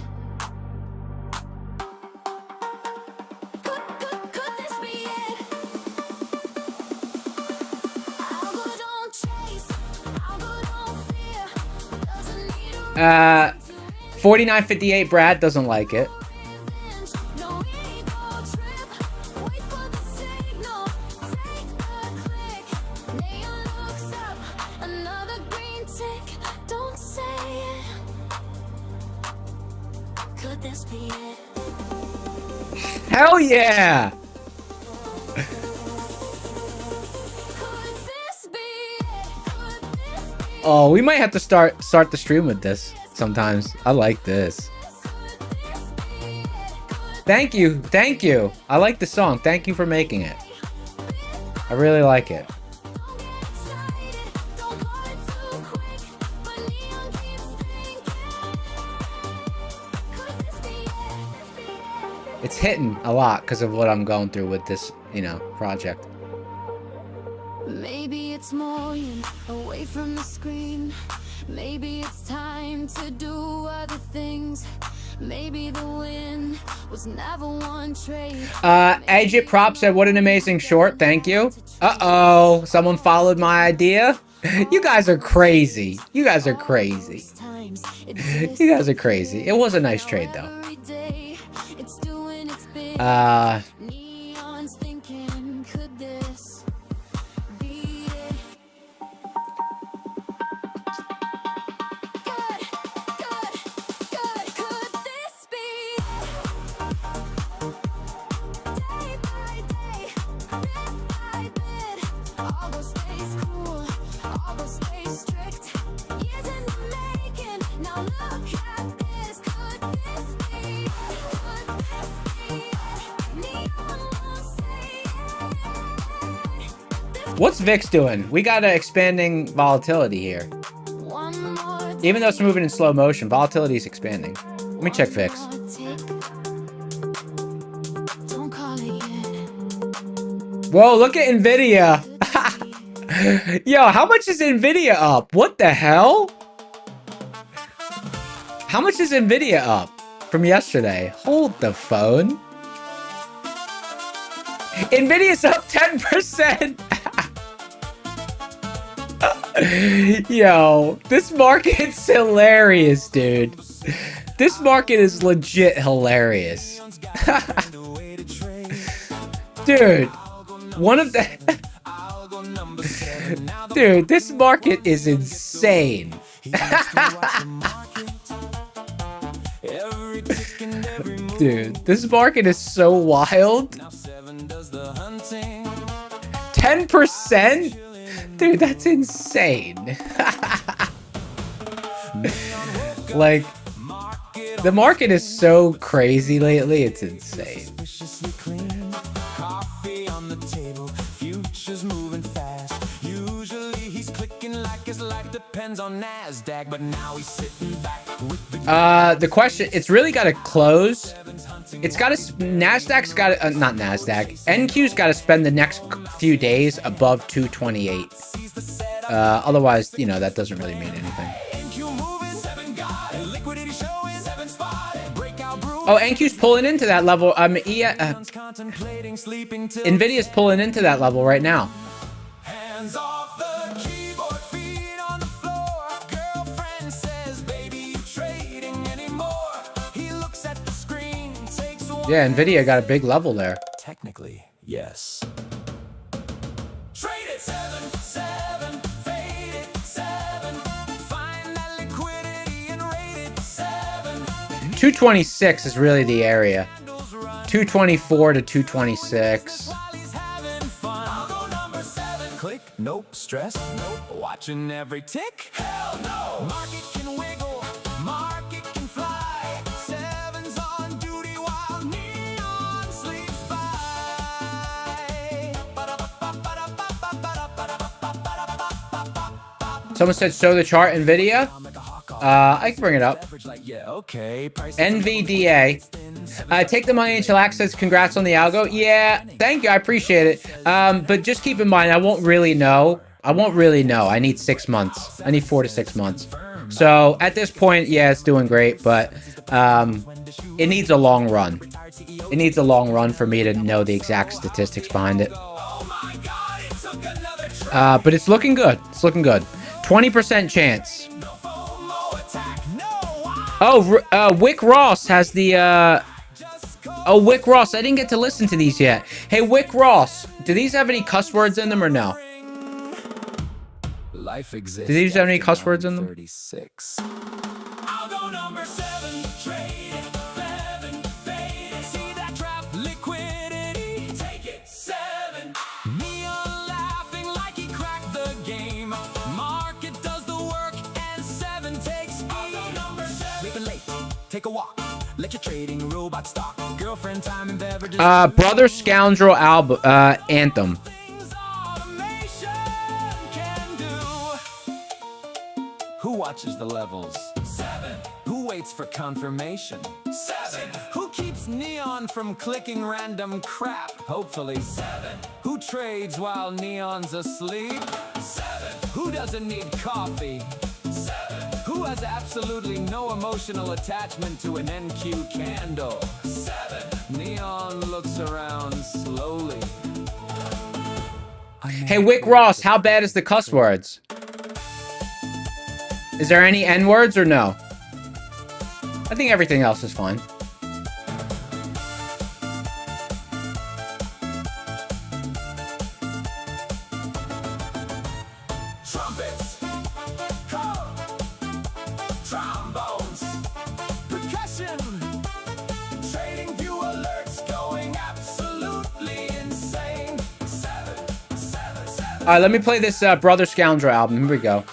Could this be it? I'll go, don't chase. I'll go, don't fear. Doesn't need a 4958 Brad doesn't like it. revenge. No ego trip. Wait for the signal. Take the click. Neon looks up. Another green tick. Don't say it. Could this be it? Hell yeah. Could this be it? Could this be it? Oh, we might have to start the stream with this sometimes. I like this. Could this be it? Could Thank you. Thank you. I like the song. Thank you for making it. I really like it. don't get excited, don't call it too quick. But neon keeps thinking. Could this be it? It's hitting a lot because of what I'm going through with this, you know, project. Maybe it's more in, away from the screen. Maybe it's time to do other things. Maybe the win was never one trade. Agit Prop said, what an amazing short. Thank you. Uh-oh. Someone followed my idea. You guys are crazy. You guys are crazy. You guys are crazy. It was a nice trade, though. It's doing its bit. Neon's thinking, could this be it? Good. Could this be it? Day by day, bit by bit. Algo stays cool, algo stays strict. Years in the making, now look at this. Could this be it? Could this be it? Neon won't say it. What's VIX doing? We got a expanding volatility here. One more Even though it's moving in slow motion, volatility is expanding. Let me check VIX. tick. Don't call it yet. Whoa, look at NVIDIA. Yo, how much is NVIDIA up? What the hell? How much is NVIDIA up from yesterday? Hold the phone. NVIDIA's up 10%. Yo, this market's hilarious, dude. This market is legit hilarious. Dude, one of the... Dude, this market is insane. Dude, this market is so wild. 10%? Dude, that's insane. Like, the market is so crazy lately, it's insane. Suspiciously clean. Coffee on the table, futures moving fast. Usually he's clicking like his life depends on NASDAQ, but now he's sitting back with the The question, it's really got to close. It's got to, NASDAQ's got to, not NASDAQ, NQ's got to spend the next few days above 228. Otherwise, you know, that doesn't really mean anything. Oh, NQ's pulling into that level. Contemplating sleeping till Nvidia's pulling into that level right now. hands off the keyboard, feet on the floor. Girlfriend says, baby, you trading anymore? He looks at the screen, takes one. Yeah, Nvidia got a big level there. Technically, yes. Trade it 7, fade it 7. Find that liquidity and rate it 7. 226 is really the area. 224 to 226. While he's having fun, I'll go number 7. Click, nope. Stress, nope. Watching every tick, hell no. Market can wiggle, market can fly. 7's on duty while neon sleeps by. Someone said show the chart Nvidia. I can bring it up. Like, yeah, okay. Price NVDA. Take the money and chillax says congrats on the algo. Yeah, thank you. I appreciate it. But just keep in mind, I won't really know. I need 6 months. I need 4 to 6 months. So at this point, yeah, it's doing great, but it needs a long run. It needs a long run for me to know the exact statistics behind it. But it's looking good. It's looking good. 20% chance. Oh, Wick Ross has the, oh, Wick Ross, I didn't get to listen to these yet. Hey, Wick Ross, do these have any cuss words in them or no? Life exists. Do these have any cuss words in them? 36. I'll go number 7, trade it 7, fade it. See that trap liquidity, take it 7. Neon laughing like he cracked the game. Market does the work and 7 takes aim. I'll go number 7. Sleeping late, take a walk. Let your trading robot stock. Girlfriend time and beverages. Brother Scoundrel album, anthem. Things automation can do. Who watches the levels? 7. Who waits for confirmation? 7. Who keeps neon from clicking random crap? Hopefully 7. Who trades while neon's asleep? 7. Who doesn't need coffee? 7. Who has absolutely no emotional attachment to an NQ candle? 7. Neon looks around slowly. Hey, Wick Ross, how bad is the cuss words? Is there any N words or no? I think everything else is fine. Trumpets, trombones, percussion, trading view alerts going absolutely insane. 7. All right, let me play this Brother Scoundrel album. Here we go.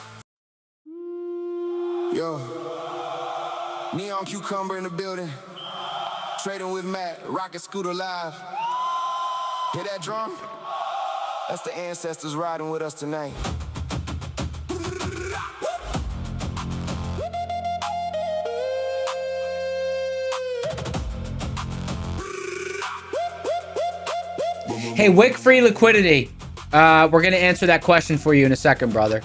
Yo, Neon Cucumber in the building. Trading with Matt, Rocket Scooter live. Hear that drum? That's the ancestors riding with us tonight. Hey, Wick Free Liquidity. We're going to answer that question for you in a second, brother.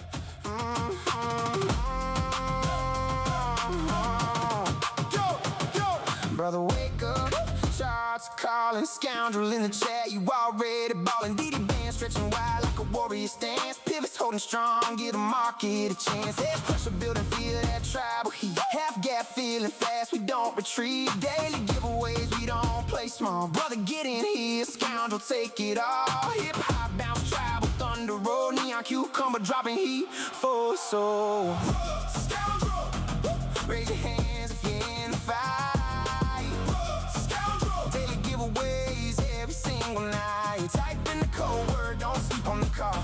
Brother, wake up. Charts calling, scoundrel in the chat. You already ballin'. DD band stretching wide like a warrior stance. Pivots holding strong, give the market a chance. There's pressure building, feel that tribal heat. Half gap feeling fast, we don't retreat. Daily giveaways, we don't play small. Brother, get in here, scoundrel, take it all. Hip hop bounce, tribal thunder roll. Neon Cucumber dropping heat for soul. Scoundrel, raise your hands if you're in the fight. Daily giveaways every single night. Type in the code word, don't sleep on the call.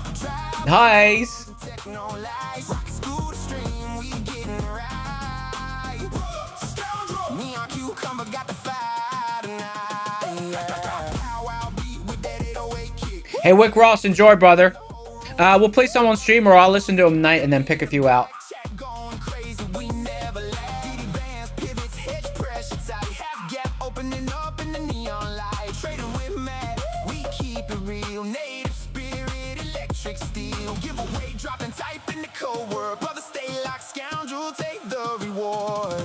Nice. Techno lights, rocket scooter stream, we getting right. Neon Cucumber got the fire tonight. Pow beat with that 808 kick. Hey, Wick Ross, enjoy, brother. We'll play some on stream, or I'll listen to them tonight and then pick a few out. Chat going crazy, we never lag. DD bands, pivots, hedge pressure tight. Half gap opening up in the neon light. Trading with Matt, we keep it real. Native spirit, electric steel. Giveaway dropping, type in the code word. Brother, stay locked, scoundrel, take the reward.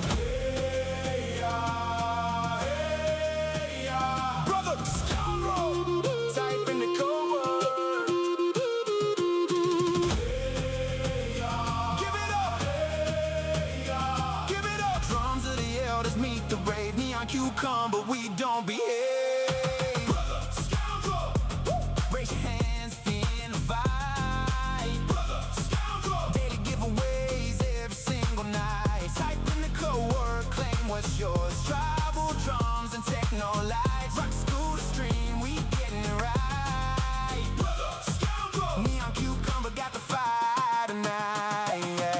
on cucumber, we don't behave. Brother, scoundrel. Raise your hands if you're in a fight. Brother, scoundrel. Daily giveaways every single night. Type in the code word, claim what's yours. Tribal drums and techno lights. Rock school stream, we getting it right. Brother, scoundrel. Me on cucumber got the fire tonight. Yeah.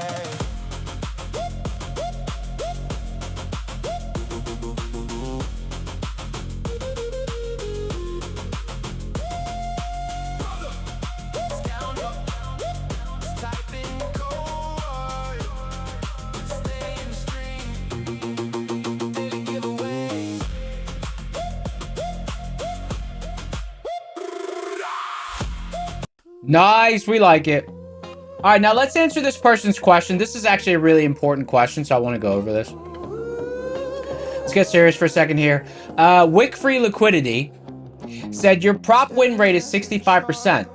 Nice, we like it. All right, now let's answer this person's question. This is actually a really important question, so I want to go over this. Let's get serious for a second here. Wick Free Liquidity said your prop win rate is 65%.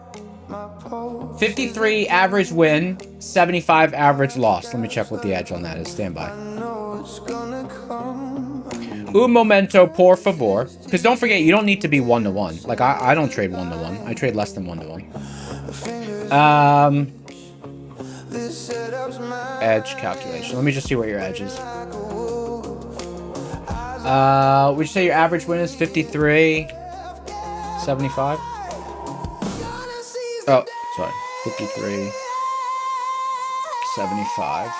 53 average win, 75 average loss. Let me check what the edge on that is. Stand by. Un momento, por favor. Because don't forget, you don't need to be 1-to-1. Like, I don't trade 1-to-1. I trade less than 1-to-1. Edge calculation. Let me just see what your edge is. Would you say your average win is 53, 75? Oh, sorry. 53, 75.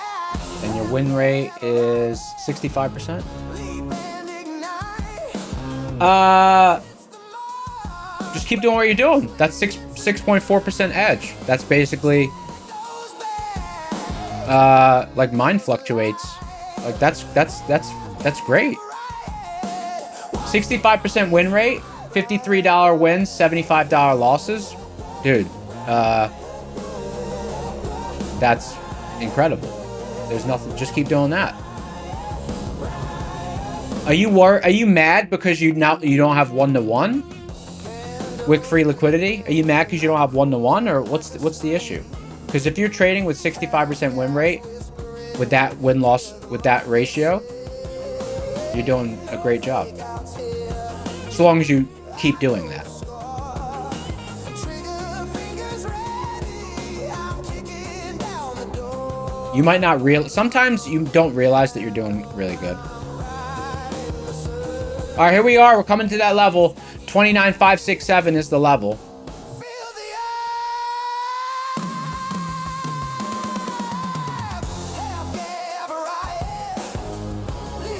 And your win rate is 65%? Just keep doing what you're doing. That's 6.4% edge. That's basically like mine fluctuates. Like that's great. 65% win rate, $53 wins, $75 losses. Dude, that's incredible. There's nothing, just keep doing that. Are you mad because you don't have 1-to-1? Wick Free Liquidity? Are you mad because you don't have 1-to-1, or what's the issue? Because if you're trading with 65% win rate, with that win-loss, with that ratio, you're doing a great job. As long as you keep doing that. You might not sometimes you don't realize that you're doing really good. All right, here we are. We're coming to that level. 29,567 is the level.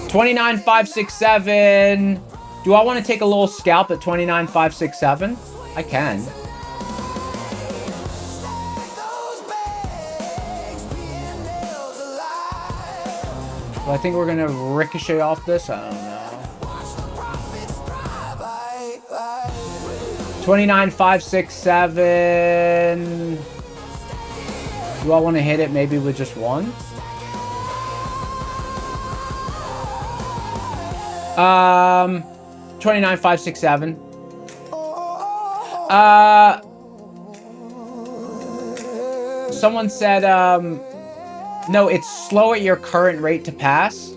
$29,567. Do I want to take a little scalp at 29,567? I can. But I think we're gonna ricochet off this. I don't know. 29,567. Do I want to hit it maybe with just one? 29,567. Someone said, no, it's slow at your current rate to pass.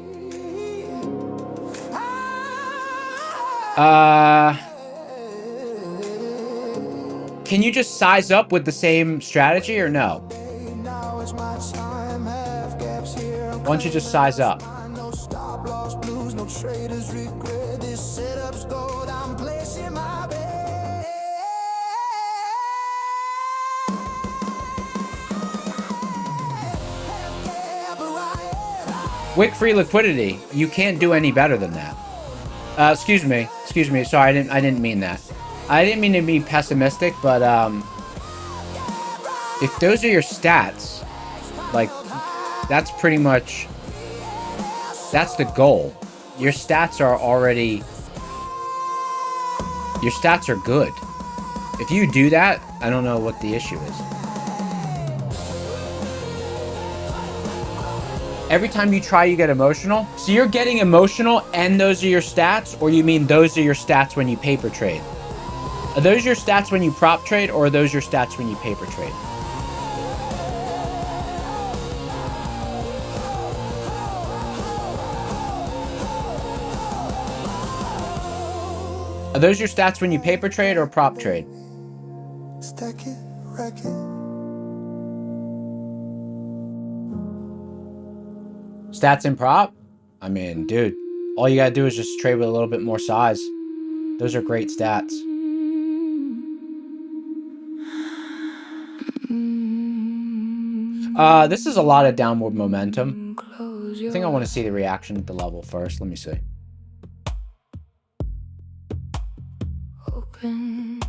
Can you just size up with the same strategy or no? Why don't you just size up? Wick Free Liquidity. You can't do any better than that. Excuse me. Sorry, I didn't mean that. I didn't mean to be pessimistic, but if those are your stats, like, that's pretty much, that's the goal. Your stats are already, your stats are good. If you do that, I don't know what the issue is. Every time you try, you get emotional. So you're getting emotional and those are your stats, or you mean those are your stats when you paper trade? Are those your stats when you prop trade, or are those your stats when you paper trade? Are those your stats when you paper trade or prop trade? Stack it, rack it. Stats in prop? I mean, dude, all you gotta do is just trade with a little bit more size. Those are great stats. This is a lot of downward momentum. I think I want to see the reaction at the level first. Let me see.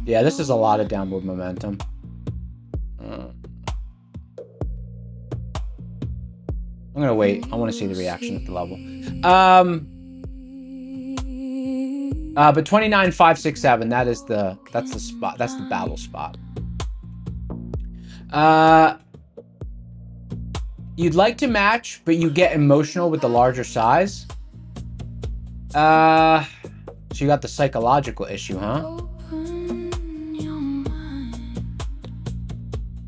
Yeah, this is a lot of downward momentum. I'm gonna wait. I want to see the reaction at the level. But 29,567. That's the spot. That's the battle spot. You'd like to match, but you get emotional with the larger size. So you got the psychological issue, huh?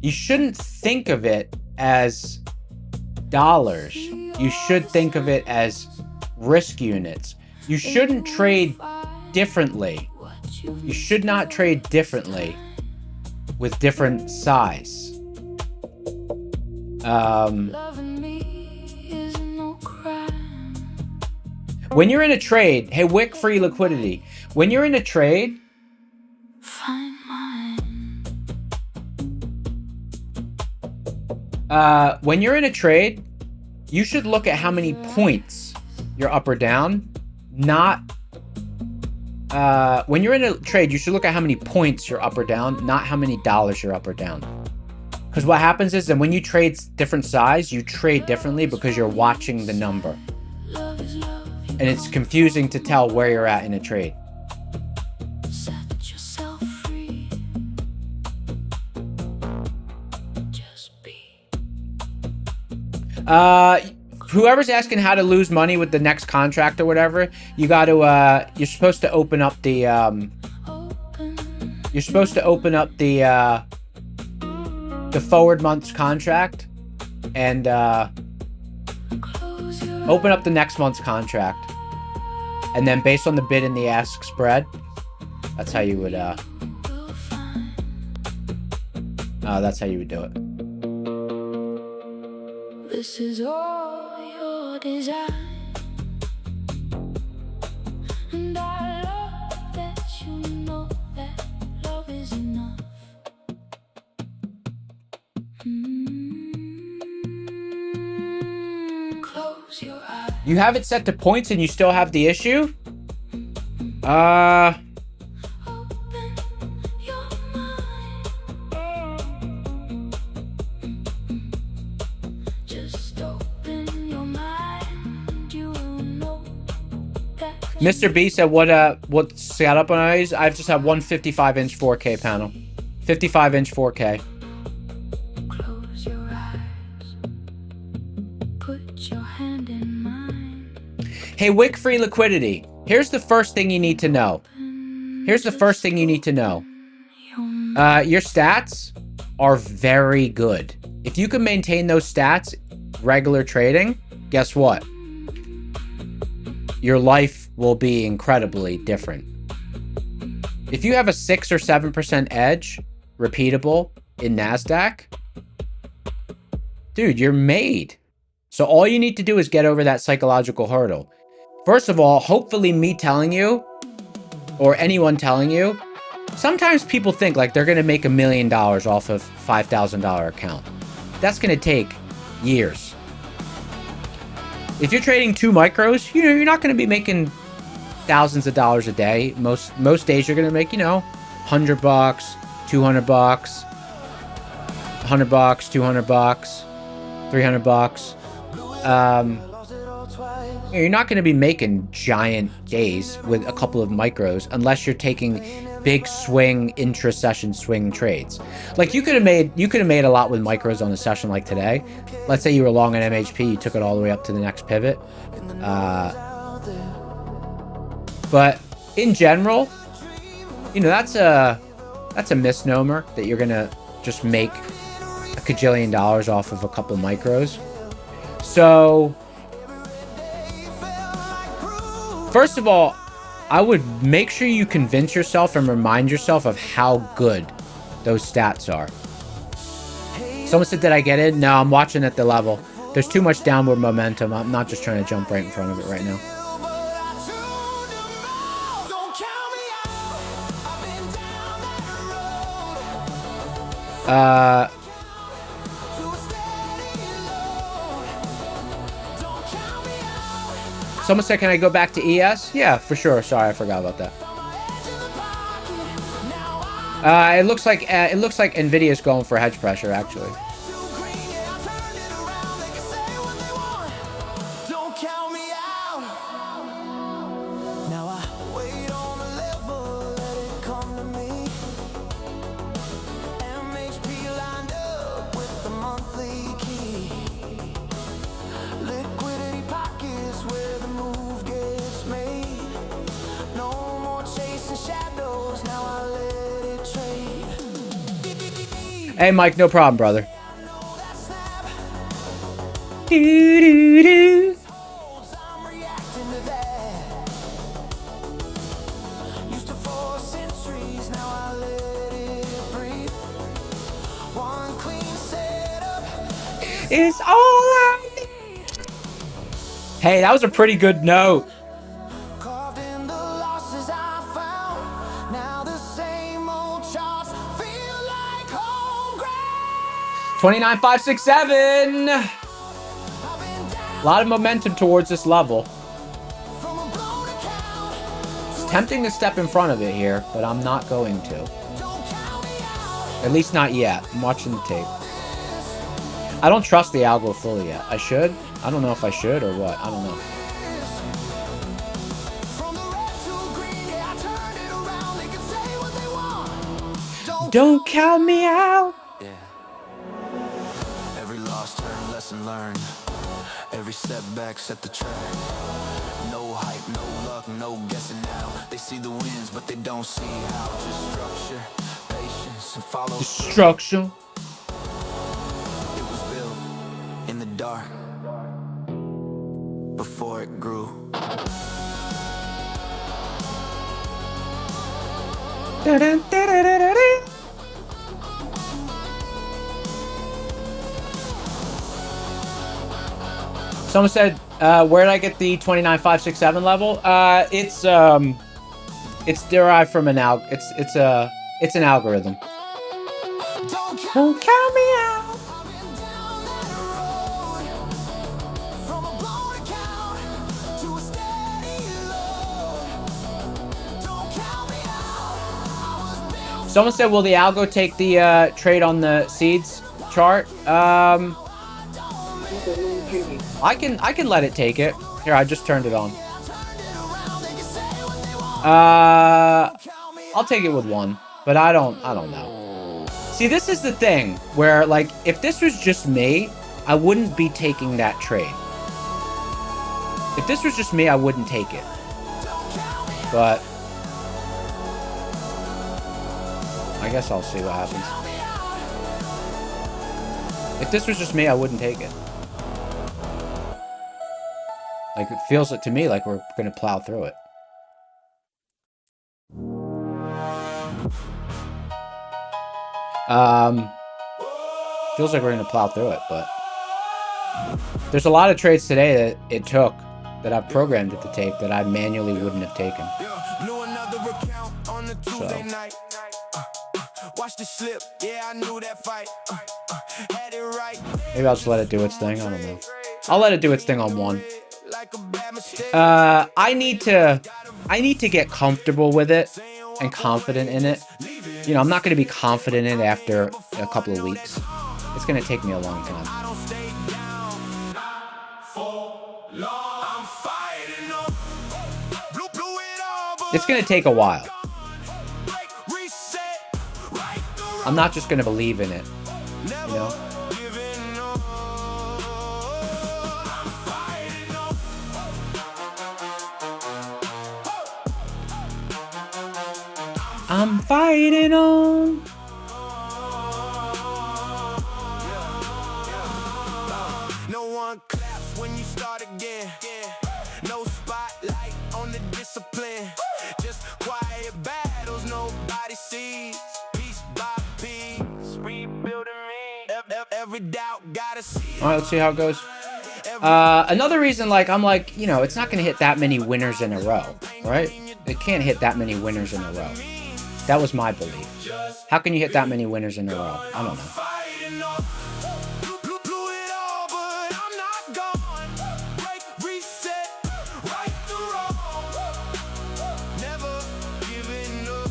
You shouldn't think of it as dollars. You should think of it as risk units. You shouldn't trade differently. You should not trade differently with different size. When you're in a trade, hey, wick free liquidity. When you're in a trade, you should look at how many points you're up or down, not when you're in a trade, you should look at how many points you're up or down, not how many dollars you're up or down. Because what happens is that when you trade different size, you trade differently because you're watching the number. And it's confusing to tell where you're at in a trade. Whoever's asking how to lose money with the next contract or whatever, you got to you're supposed to open up the forward month's contract and open up the next month's contract, and then based on the bid and the ask spread, that's how you would do it. This is all your design, and I love that you know that love is enough. Close your eyes. You have it set to points and you still have the issue? Open your mind. Just open your mind. You will know that Mr. B said, what setup on I use? I've just had one 55-inch 4K panel. 55-inch 4K. close your eyes. Put your hand in mine. Hey, wick free liquidity. Here's the first thing you need to know. Your stats are very good. If you can maintain those stats, regular trading, guess what? Your life will be incredibly different. If you have a 6 or 7% edge, repeatable in NASDAQ, dude, you're made. So all you need to do is get over that psychological hurdle. First of all, hopefully me telling you, or anyone telling you, sometimes people think like they're going to make $1 million off of $5,000 account. That's going to take years. If you're trading 2 micros, you're not going to be making thousands of dollars a day. Most days you're going to make, $100, $200, $100, $200, $300. You're not going to be making giant days with a couple of micros unless you're taking big swing intra-session swing trades. Like you could have made a lot with micros on a session like today. Let's say you were long on MHP, you took it all the way up to the next pivot. But in general, that's a misnomer that you're gonna just make a cajillion dollars off of a couple micros. So first of all, I would make sure you convince yourself and remind yourself of how good those stats are. Someone said, did I get it? No, I'm watching at the level. There's too much downward momentum. I'm not just trying to jump right in front of it right now. Someone said, can I go back to ES? Yeah, for sure. Sorry, I forgot about that. It looks like Nvidia's going for hedge pressure, actually. Hey, Mike, no problem, brother. It's all I need. Hey, that was a pretty good note. 29,567. A lot of momentum towards this level. It's tempting to step in front of it here, but I'm not going to. At least not yet. I'm watching the tape. I don't trust the algo fully yet. I should. I don't know if I should or what. I don't know. Don't count me out. Lesson learned. Every step back set the track. No hype, no luck, no guessing now. They see the wins, but they don't see how. Just structure, patience, and follow. Destruction. It was built in the dark before it grew. Someone said, where did I get the 29,567 level? It's derived from an it's an algorithm. Don't count me out. Someone said, will the algo take the trade on the seeds chart? I can let it take it. Here, I just turned it on. I'll take it with 1, but I don't know. See, this is the thing where, like, if this was just me, I wouldn't be taking that trade. If this was just me, I wouldn't take it. But I guess I'll see what happens. If this was just me, I wouldn't take it. Like, it feels to me like we're gonna plow through it. Feels like we're gonna plow through it, but there's a lot of trades today that it took that I've programmed at the tape that I manually wouldn't have taken. So maybe I'll just let it do its thing. I don't know. I'll let it do its thing on 1. I need to get comfortable with it and confident in it. You know, I'm not going to be confident in it after a couple of weeks. It's going to take me a long time. It's going to take a while. I'm not just going to believe in it, you know? I'm fighting on. No one claps when you start again. No spotlight on the discipline. seeds, piece by piece, rebuilding me. Every doubt gotta see. All right, let's see how it goes. Another reason, like, I'm like, you know, it's not going to hit that many winners in a row, right? It can't hit that many winners in a row. That was my belief. How can you hit that many winners in a row? I don't know. Fighting off. Blew it all, but I'm not gone. Break, reset, right the wrong. Never giving up.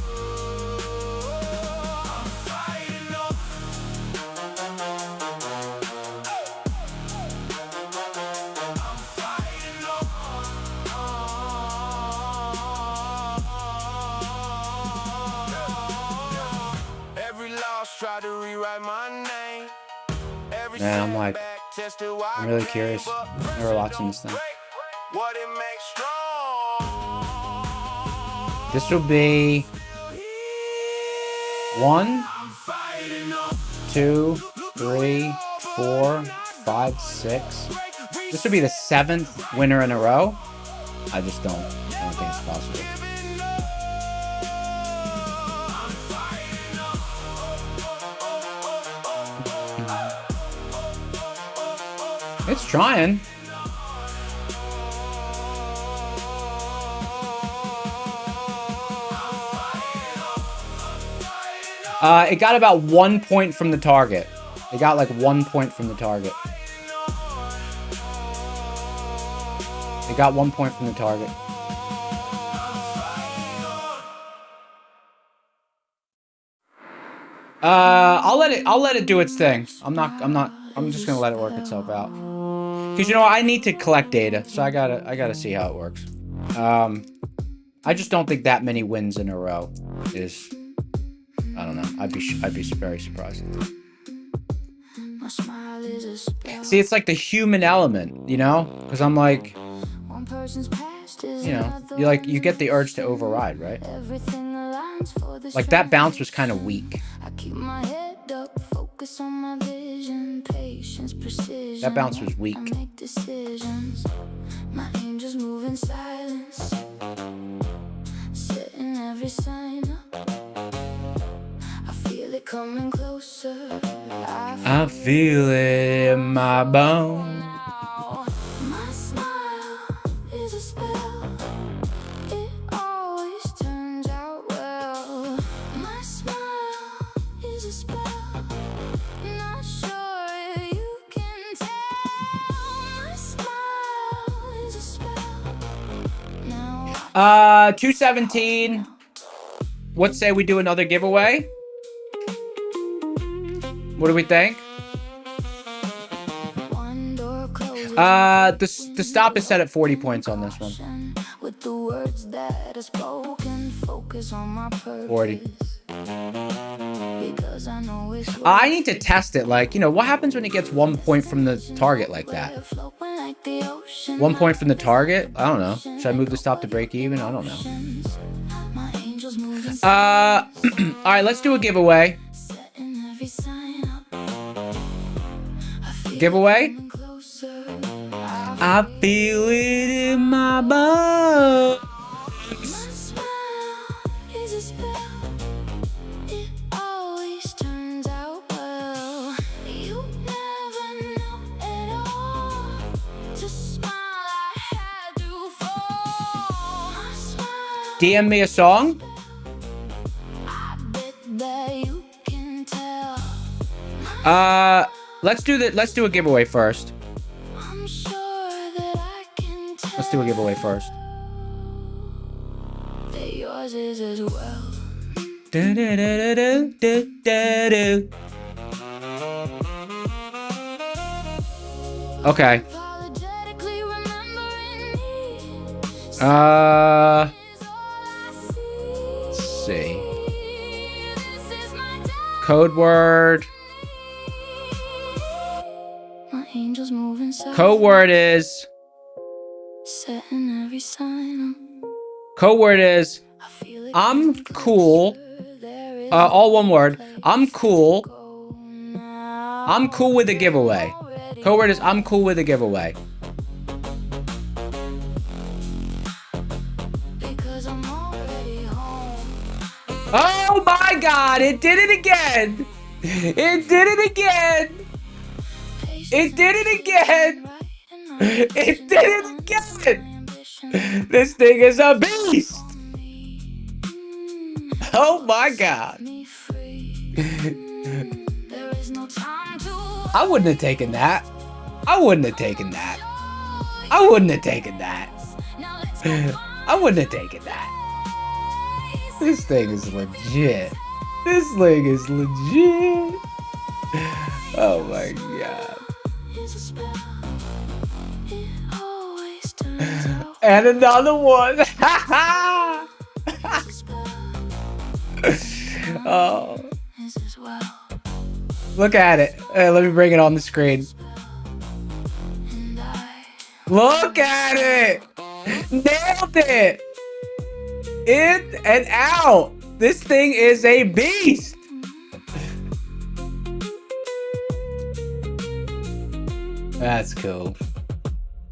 I'm fighting off. I'm fighting off. Every loss try to rewrite my name. Man, I'm like, I'm really curious. Never watching this thing. What it makes strong. This will be 1, 2, 3, 4, 5, 6. This would be the 7th winner in a row. I just don't think it's possible. It's trying. It got about 1 point from the target. It got like 1 point from the target. It got 1 point from the target. I'll let it do its thing. I'm just gonna let it work itself out. Cause you know I need to collect data, so I gotta see how it works. I just don't think that many wins in a row is. I don't know. I'd be very surprised. See, it's like the human element, you know? Because I'm like, you know, you get the urge to override, right? Like that bounce was kind of weak. That bounce was weak. My angels move in silence, setting every sign up. I feel it coming closer. I feel it in my bones. My smile is a spell. It always turns out well. My smile is a spell. Not sure if you can tell. My smile is a spell. Now 217. What say we do another giveaway? What do we think? The stop is set at 40 points on this one. 40. I need to test it. Like, you know, what happens when it gets 1 point from the target like that? 1 point from the target? I don't know. Should I move the stop to break even? I don't know. All right, let's do a giveaway. Giveaway? I feel it in my bones. DM me a song. Let's do a giveaway first. Let's do a giveaway first. Okay. Let's see. Code word. Code word is. Code word is. I'm cool. All one word. I'm cool. I'm cool with a giveaway. Code word is I'm cool with a giveaway. Oh my God, it did it again. It did it again. It did it again. It did it again. This thing is a beast. Oh my God. I wouldn't have taken that. I wouldn't have taken that. I wouldn't have taken that. I wouldn't have taken that. This thing is legit. This thing is legit. Oh my God. And another one. Oh. Look at it. Let me bring it on the screen. Look at it. Nailed it. In and out. This thing is a beast. That's cool.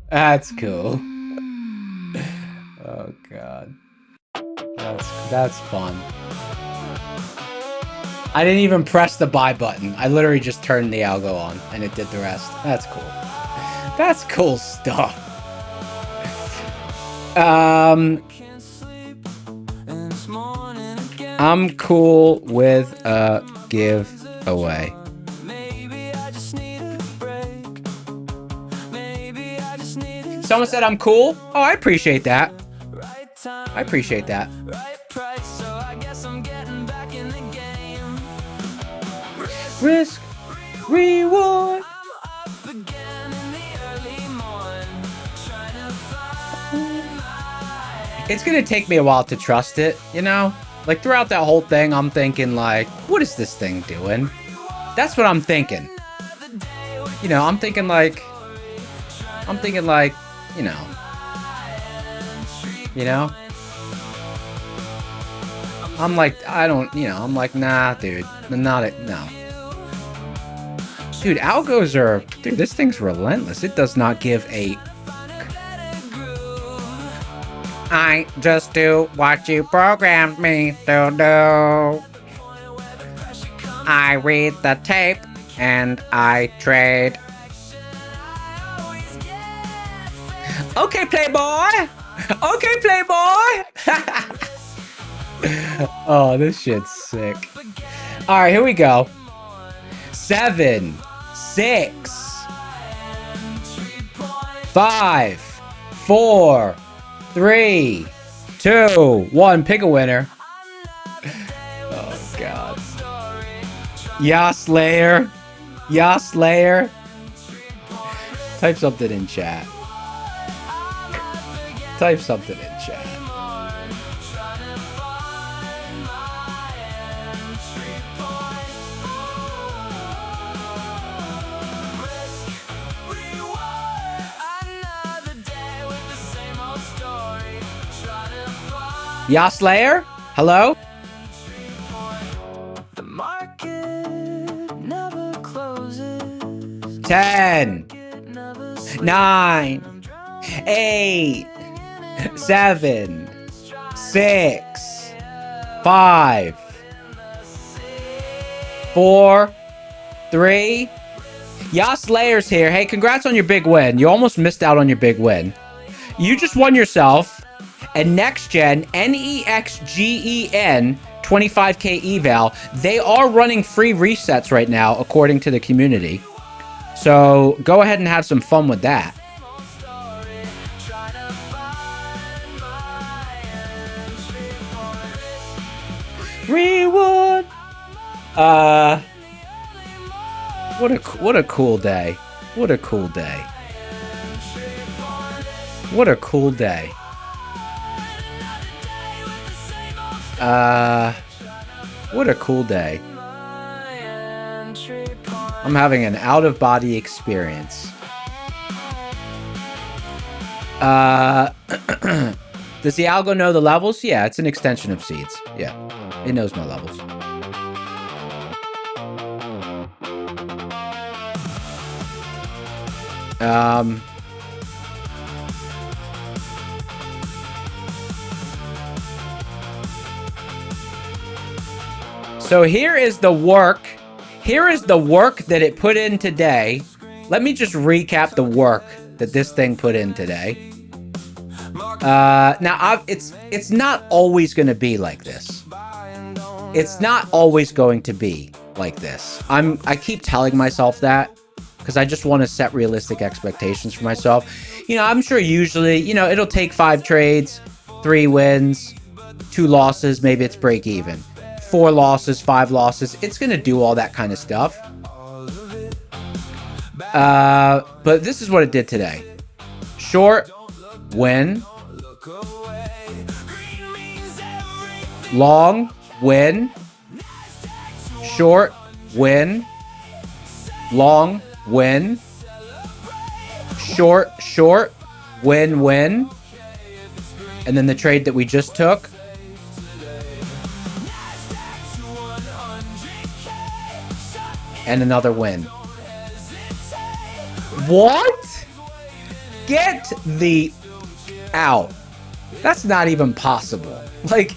That's cool. Oh God. That's fun. I didn't even press the buy button. I literally just turned the algo on and it did the rest. That's cool. That's cool stuff. I'm cool with a giveaway. Someone said I'm cool. Oh, I appreciate that. I appreciate that. Risk, reward. It's gonna take me a while to trust it, you know? Like throughout that whole thing, I'm thinking like, what is this thing doing? That's what I'm thinking. You know, I'm thinking like, you know. I'm like, I don't, you know, I'm like, nah, dude, not it, no. Dude, algos are, dude, this thing's relentless. It does not give a... I just do what you programmed me to do. I read the tape and I trade. Okay, Playboy. Okay, Playboy. Oh, this shit's sick. All right, here we go. 7, 6, 5, 4, 3, 2, 1. Pick a winner. Oh God. Yas Layer. Yas Layer. Type something in chat. Type something in chat. Yas Layer? Hello? The market never closes. 10, 9, 8, 7, 6, 5, 4, 3. Yas Layer's here. Hey, congrats on your big win. You almost missed out on your big win. You just won yourself a next gen NEXGEN 25k eval. They are running free resets right now, according to the community. So go ahead and have some fun with that. Reward. What a cool day. What a cool day. What a cool day. What a cool day. I'm having an out-of-body experience. Does the algo know the levels? Yeah, it's an extension of Seeds. Yeah, it knows my levels. So here is the work. Here is the work that it put in today. Let me just recap the work that this thing put in today. Now, it's not always going to be like this. It's not always going to be like this. I keep telling myself that because I just want to set realistic expectations for myself. You know, I'm sure usually, you know, it'll take 5 trades, 3 wins, 2 losses, maybe it's break even. 4 losses, 5 losses. It's going to do all that kind of stuff. But this is what it did today. Short, win. Long, win. Short, win. Long, win. Short, short, win, win. And then the trade that we just took. And another win. What? Get the out. That's not even possible. Like,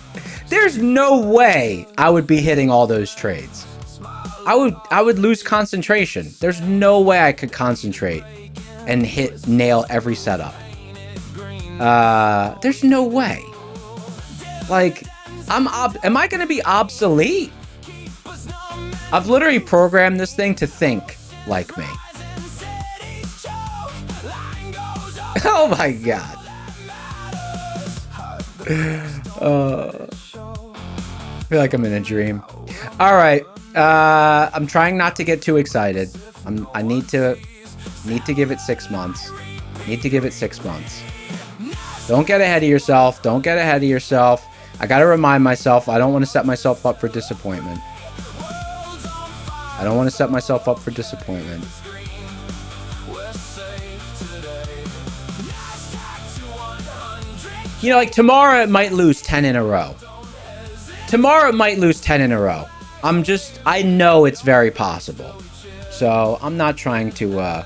there's no way I would be hitting all those trades. I would lose concentration. There's no way I could concentrate and nail every setup. There's no way. Like, am I going to be obsolete? I've literally programmed this thing to think like me. Oh my god. I feel like I'm in a dream. All right. I'm trying not to get too excited. I need to give it 6 months. Need to give it 6 months. Don't get ahead of yourself. Don't get ahead of yourself. I got to remind myself I don't want to set myself up for disappointment. I don't want to set myself up for disappointment. You know, like tomorrow it might lose 10 in a row. Tomorrow it might lose 10 in a row. I know it's very possible. So I'm not trying to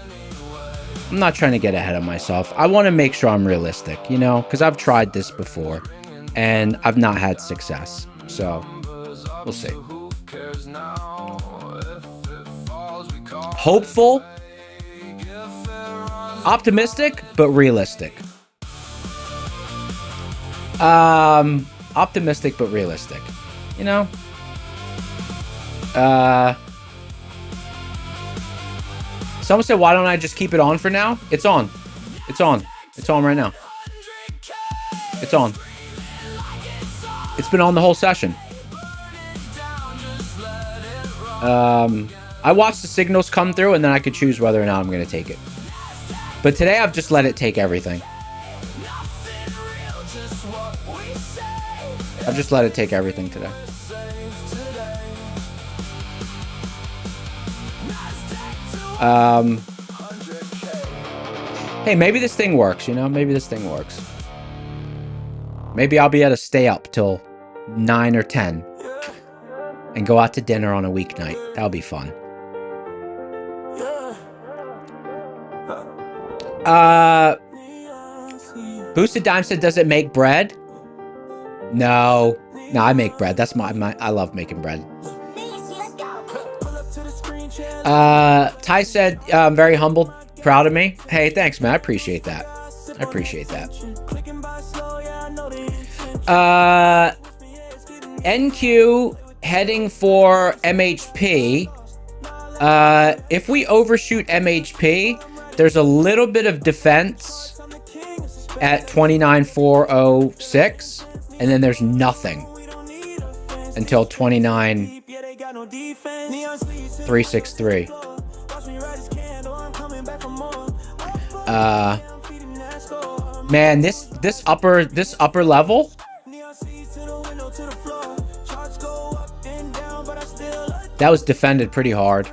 get ahead of myself. I want to make sure I'm realistic, you know, because I've tried this before and I've not had success. So we'll see. Hopeful, optimistic, but realistic. Optimistic, but realistic. You know? Someone said, why don't I just keep it on for now? It's on. It's on. It's on right now. It's on. It's been on the whole session. I watch the signals come through and then I could choose whether or not I'm going to take it. But today I've just let it take everything. I've just let it take everything today. Hey, maybe this thing works, you know? Maybe this thing works. Maybe I'll be able to stay up till 9 or 10 and go out to dinner on a weeknight. That'll be fun. Boosted Dime said, does it make bread? No, I make bread. That's I love making bread. Ty said, I'm very humbled, proud of me. Hey, thanks, man. I appreciate that. I appreciate that. NQ heading for MHP. If we overshoot MHP, there's a little bit of defense at 29,406. And then there's nothing until 29,363. Man, this upper level. That was defended pretty hard.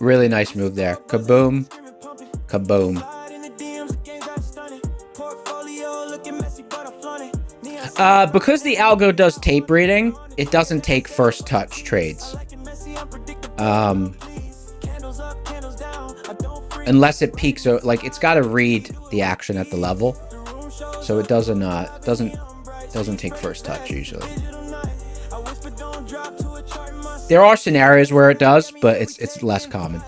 Really nice move there. Kaboom. Kaboom. Because the algo does tape reading, it doesn't take first touch trades. Unless it peaks, like it's got to read the action at the level, so it doesn't doesn't take first touch usually. There are scenarios where it does, but it's less common.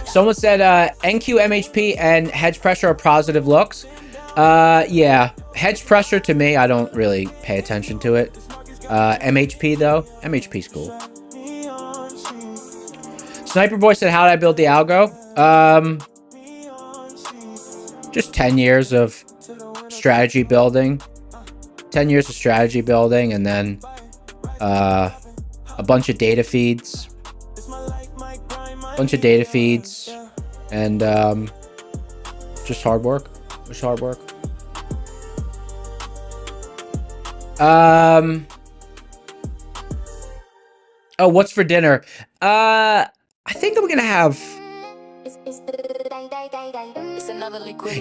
Someone said NQ, MHP, and hedge pressure are positive looks. Yeah, hedge pressure to me, I don't really pay attention to it. MHP though, MHP's cool. Sniper Boy said, how did I build the algo? Just 10 years of strategy building. 10 years of strategy building, and then a bunch of data feeds. And just hard work. Just hard work. Oh, what's for dinner? I think I'm gonna have.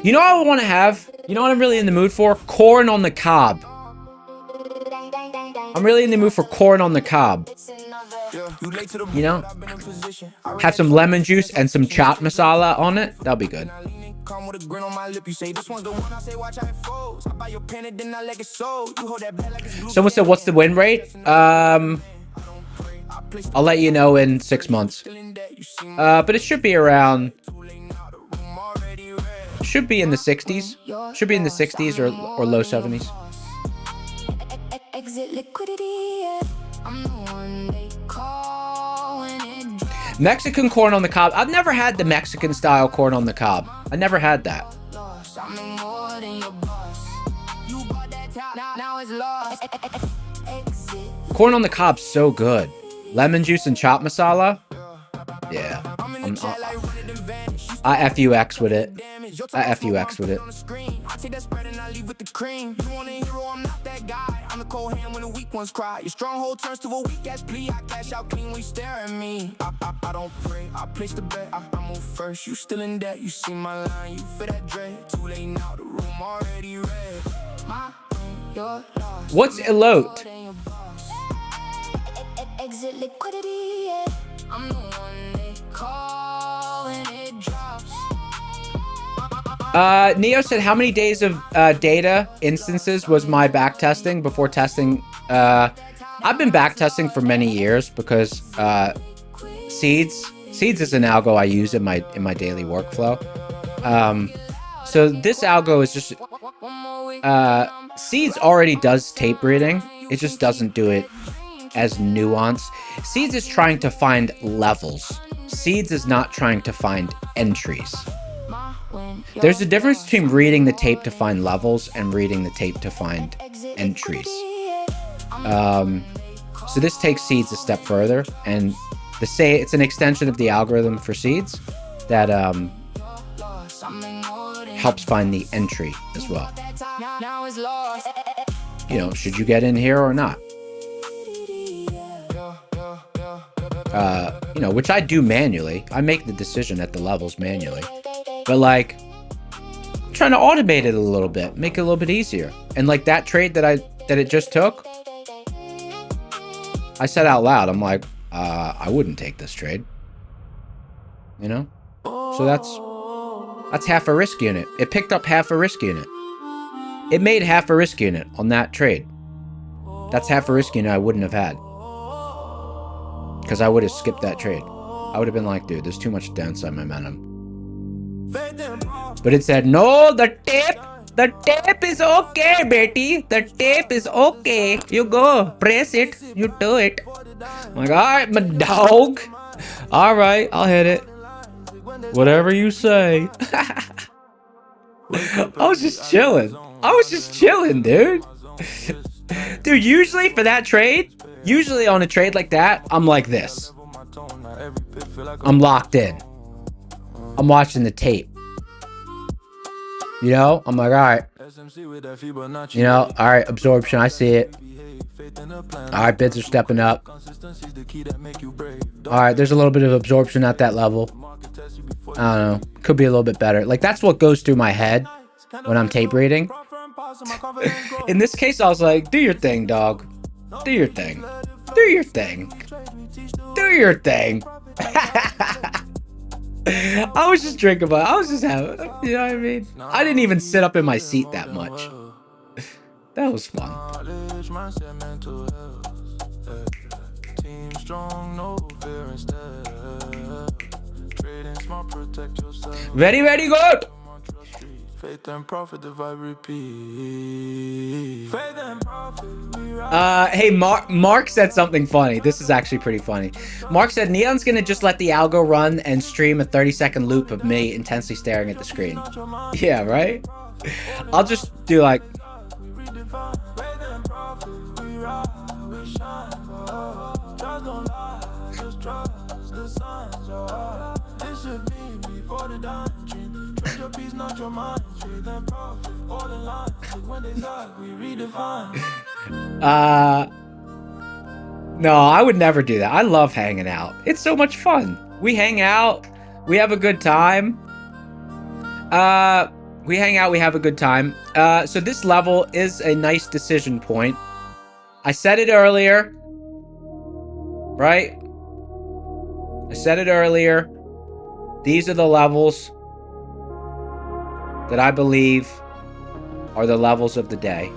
You know what I want to have? You know what I'm really in the mood for? Corn on the cob. I'm really in the mood for corn on the cob. You know? Have some lemon juice and some chaat masala on it. That'll be good. Someone said, what's the win rate? I'll let you know in 6 months. But it should be around... Should be in the 60s. Should be in the 60s or low 70s. Mexican corn on the cob. I've never had the Mexican style corn on the cob. I never had that. Corn on the cob's so good. Lemon juice and chop masala. Yeah. I FUX with it. I FUX with it. I'm the cold hand when the weak ones cry. Your stronghold turns to a weak ass plea. I cash out clean when you stare at me. I don't pray, I place the bet. I move first, you still in debt. You see my line, you feel that dread. Too late now, the room already red. What's elote? Exit liquidity, I'm the one they call when it drops. Neo said, how many days of data instances was my back testing before testing? I've been back testing for many years because seeds is an algo I use in my daily workflow. So this algo is just seeds already does tape reading. It just doesn't do it as nuanced. Seeds is trying to find levels. Seeds is not trying to find entries. There's a difference between reading the tape to find levels and reading the tape to find entries. So this takes seeds a step further, and it's an extension of the algorithm for seeds that helps find the entry as well. You know, should you get in here or not? You know, which I do manually. I make the decision at the levels manually. But like, I'm trying to automate it a little bit, make it a little bit easier. And like that trade that it just took, I said out loud, I'm like, I wouldn't take this trade. You know? So that's half a risk unit. It picked up half a risk unit. It made half a risk unit on that trade. That's half a risk unit I wouldn't have had. Because I would have skipped that trade. I would have been like, dude, there's too much downside momentum. But it said, no, the tape is okay, Betty. The tape is okay. You go, press it, you do it. I'm like, all right, my dog. All right, I'll hit it. Whatever you say. I was just chilling. Dude. Dude, usually for that trade, usually on a trade like that, I'm like this. I'm locked in. I'm watching the tape. You know, I'm like, all right. You know, all right, absorption, I see it. All right, bids are stepping up. All right, there's a little bit of absorption at that level. I don't know. Could be a little bit better. Like, that's what goes through my head when I'm tape reading. In this case, I was like, do your thing, dog. Do your thing. Do your thing. Do your thing. I was just drinking, but I was just having, you know what I mean? I didn't even sit up in my seat that much. That was fun. Knowledge, mindset, mental health. Team strong, no fear instead. Trading smart, protect yourself. Very, very good. Faith and profit, divide, repeat. Faith and profit, we ride. Hey, Mark said something funny. This is actually pretty funny. Mark said Neon's gonna just let the algo run and stream a 30-second loop of me intensely staring at the screen. Yeah, right? I'll just do like... Faith and profit, we ride, we shine. Trust don't lie, just trust the signs. This should be before the dawn. Trade your peace, not your mind. Faith and profit, all in line. When they talk, we redefine. No, I would never do that. I love hanging out. It's so much fun. We hang out. We have a good time. We hang out. We have a good time. So this level is a nice decision point. I said it earlier. Right? I said it earlier. These are the levels that I believe are the levels of the day.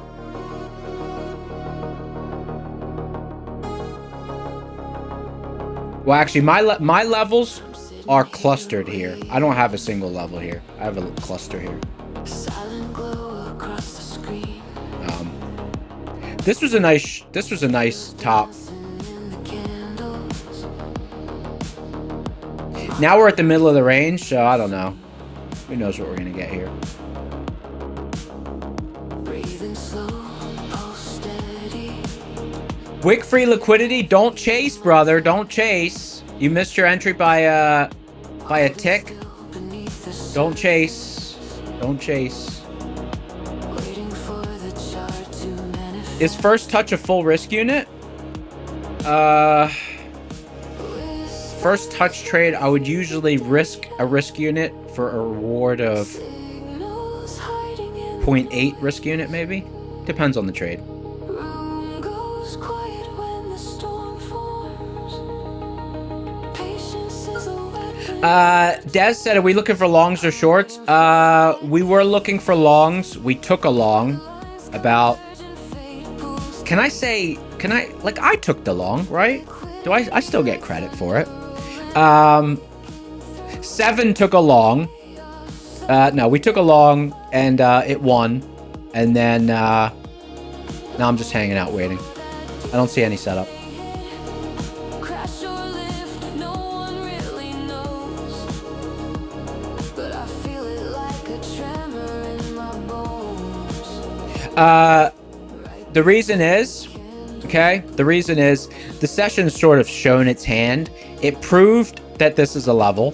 Well, actually, my levels are clustered here. I don't have a single level here. I have a cluster here. Silent glow across the screen. This was a nice top. In the candles. Now we're at the middle of the range, so I don't know. Who knows what we're gonna get here? Breathing slow, pulse steady. Wick free liquidity. Don't chase, brother. Don't chase. You missed your entry by a tick. Beneath the Don't chase. Don't chase. waiting for the chart to manifest. Is first touch a full risk unit? First touch trade, I would usually risk a risk unit for a reward of Signals hiding in 0.8 risk unit, maybe. Depends on the trade. room goes quiet when the storm forms. Patience is a weapon. Des said, are we looking for longs or shorts? We were looking for longs. We took a long about... Can I took the long, right? Do I still get credit for it? 7 took a long. No, we took a long and it won. And then now I'm just hanging out waiting. I don't see any setup. Crash or lift, no one really knows. But I feel it like a tremor in my bones. The reason is, okay, the session's sort of shown its hand. It proved that this is a level.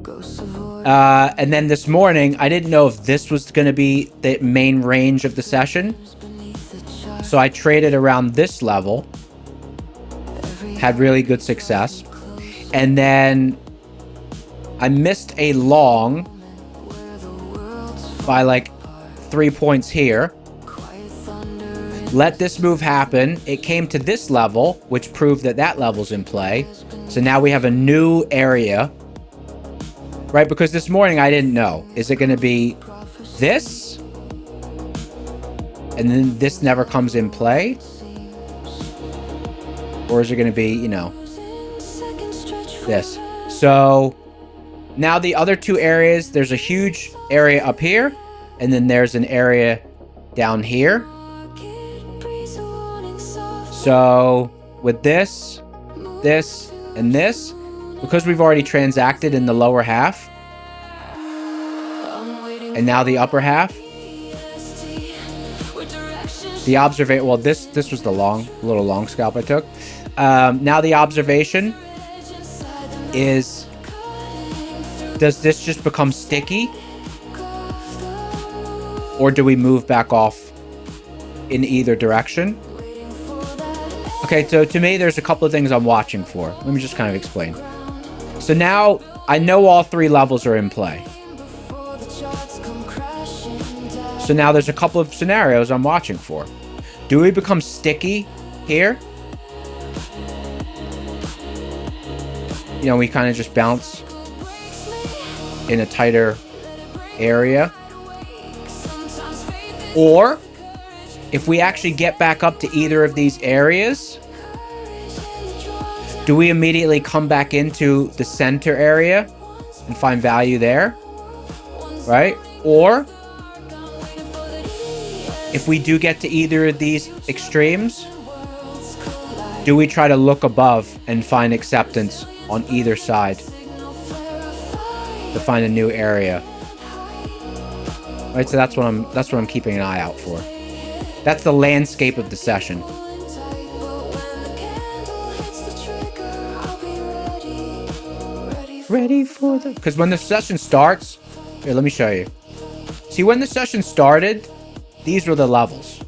Ghosts of war. And then this morning, I didn't know if this was going to be the main range of the session. Beneath the chart, So I traded around this level. Had really good success. And then I missed a long by like 3 points here. quiet thunder. Let this move happen. It came to this level, which proved that that level's in play. So now we have a new area. Right? Because this morning I didn't know. Is it going to be this? And then this never comes in play? Or is it going to be, you know, Second stretch for this? So now the other two areas, there's a huge area up here. And then there's an area down here. market, breeze a warning soft. So with this, this, and this, because we've already transacted in the lower half, I'm waiting and now the upper half, for direction. the observation, well, this was the little long scalp I took. Now the observation is, does this just become sticky? Or do we move back off in either direction? Okay, so to me, there's a couple of things I'm watching for. Let me just kind of explain. So now I know all three levels are in play. Before the charts come crashing down. So now there's a couple of scenarios I'm watching for. Do we become sticky here? you know, we kind of just bounce in a tighter area. Or if we actually get back up to either of these areas, do we immediately come back into the center area and find value there, right? Or if we do get to either of these extremes, do we try to look above and find acceptance on either side to find a new area? Right, so that's what I'm keeping an eye out for. That's the landscape of the session. Ready for the... Because when the session starts... Here, let me show you. See, when the session started, these were the levels.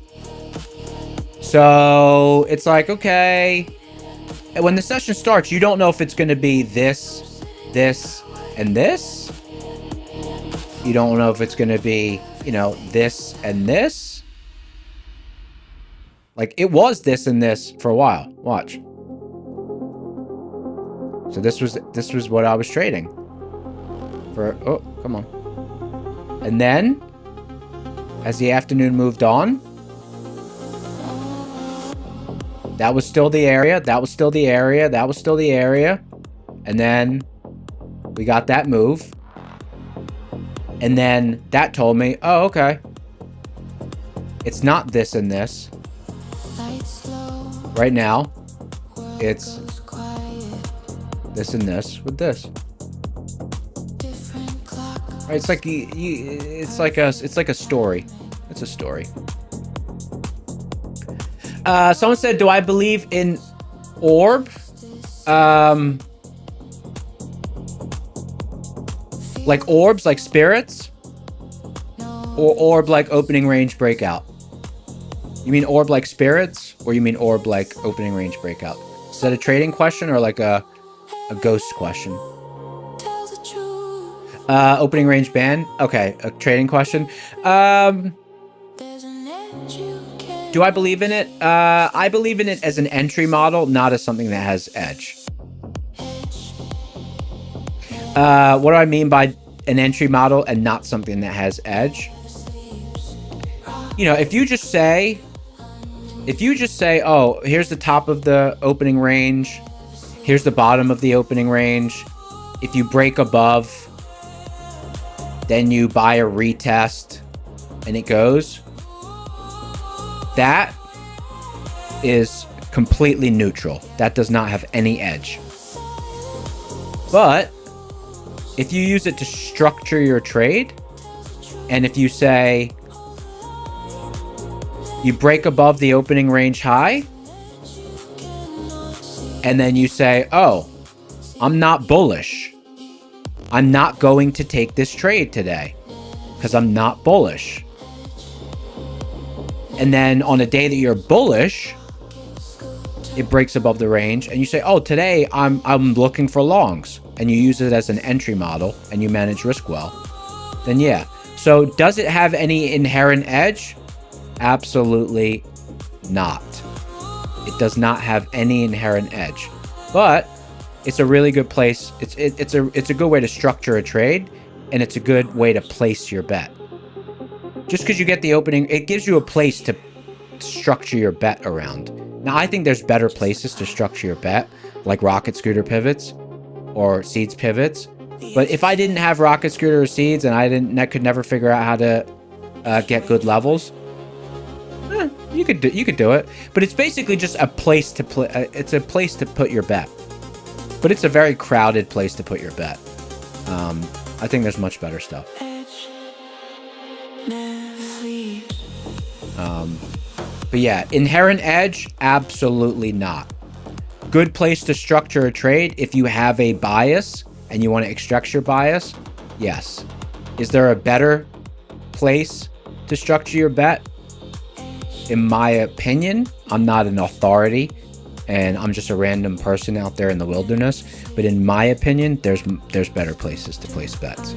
So, it's like, okay... And when the session starts, you don't know if it's going to be this, this, and this. You don't know if it's going to be, you know, this and this. Like, it was this and this for a while. Watch. So this was what I was trading for. Oh, come on. And then as the afternoon moved on, that was still the area, that was still the area, that was still the area. And then we got that move. And then that told me, oh, okay, it's not this and this. Right now, it's this and this with this. Right, it's like it's like a story. It's a story. Someone said, "Do I believe in orb?" Like orbs, like spirits, or orb like opening range breakout. You mean orb like spirits, or you mean orb like opening range breakout? Is that a trading question or like a ghost question? Opening range ban. Okay, a trading question. Do I believe in it? I believe in it as an entry model, not as something that has edge. What do I mean by an entry model and not something that has edge? You know, if you just say, oh, here's the top of the opening range, here's the bottom of the opening range. If you break above, then you buy a retest and it goes. That is completely neutral. That does not have any edge. But if you use it to structure your trade, and if you say you break above the opening range high, and then you say, oh, I'm not bullish. I'm not going to take this trade today because I'm not bullish. And then on a day that you're bullish, it breaks above the range, and you say, oh, today I'm looking for longs, and you use it as an entry model and you manage risk well, then yeah. So does it have any inherent edge? Absolutely not. It does not have any inherent edge, but it's a really good place. It's a good way to structure a trade, and it's a good way to place your bet. Just because you get the opening, it gives you a place to structure your bet around. Now, I think there's better places to structure your bet, like rocket scooter pivots or seeds pivots. But if I didn't have rocket scooter or seeds, and I could never figure out how to get good levels, you could do it. But it's basically just a place to play. It's a place to put your bet. But it's a very crowded place to put your bet. I think there's much better stuff. But yeah, inherent edge, absolutely not. Good place to structure a trade if you have a bias and you want to extract your bias, yes. Is there a better place to structure your bet? In my opinion, I'm not an authority and I'm just a random person out there in the wilderness, but in my opinion, there's better places to place bets.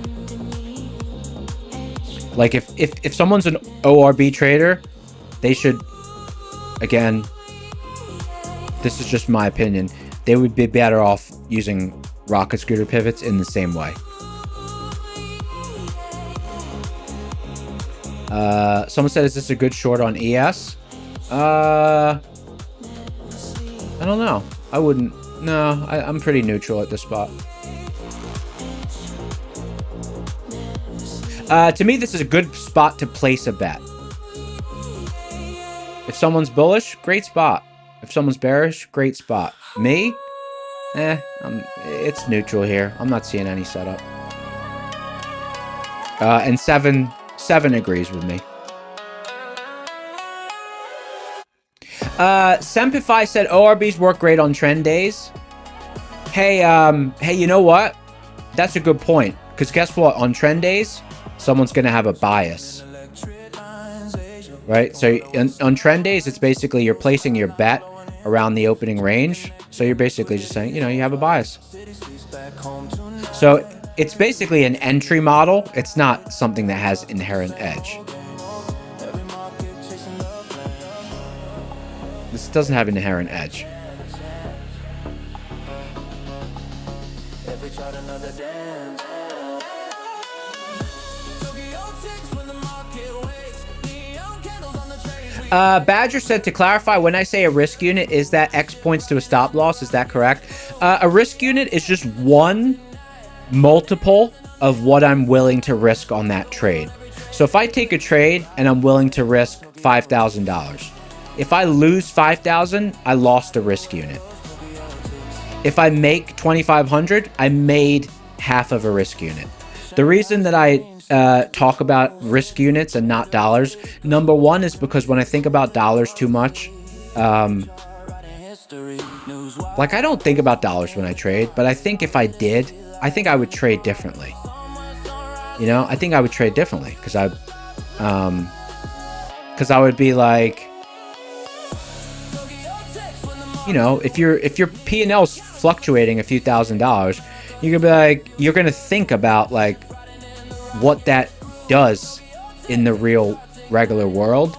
Like if someone's an ORB trader, they should, again, this is just my opinion, they would be better off using rocket scooter pivots in the same way. Someone said, is this a good short on ES? I don't know. I wouldn't. No, I'm pretty neutral at this spot. To me, this is a good spot to place a bet. If someone's bullish, great spot. If someone's bearish, great spot. Me? It's neutral here. I'm not seeing any setup. And seven agrees with me. Sempify said ORBs work great on trend days. Hey, you know what? That's a good point. Because guess what? On trend days, someone's going to have a bias. Right? So on trend days, it's basically you're placing your bet around the opening range. So you're basically just saying, you know, you have a bias. So it's basically an entry model. It's not something that has inherent edge. This doesn't have an inherent edge. Badger said, to clarify, when I say a risk unit, is that X points to a stop loss? Is that correct? A risk unit is just one multiple of what I'm willing to risk on that trade. So if I take a trade and I'm willing to risk $5,000, if I lose $5,000, I lost a risk unit. If I make $2,500, I made half of a risk unit. The reason that I talk about risk units and not dollars, number one, is because when I think about dollars too much, like, I don't think about dollars when I trade, but I think if I did, I think I would trade differently. You know, I think I would trade differently because I would be like, you know, if your P&L's fluctuating a few $1,000s, you're gonna be like, you're gonna think about like what that does in the real regular world.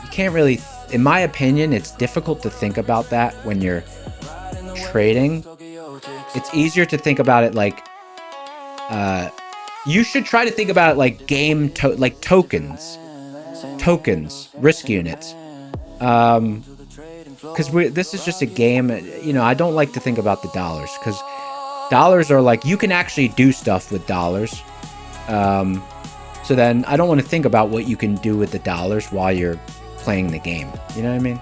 You can't really, in my opinion, it's difficult to think about that when you're trading. It's easier to think about it like, you should try to think about it like like tokens, risk units. Because this is just a game. You know, I don't like to think about the dollars because dollars are like, you can actually do stuff with dollars. So then I don't want to think about what you can do with the dollars while you're playing the game. You know what I mean?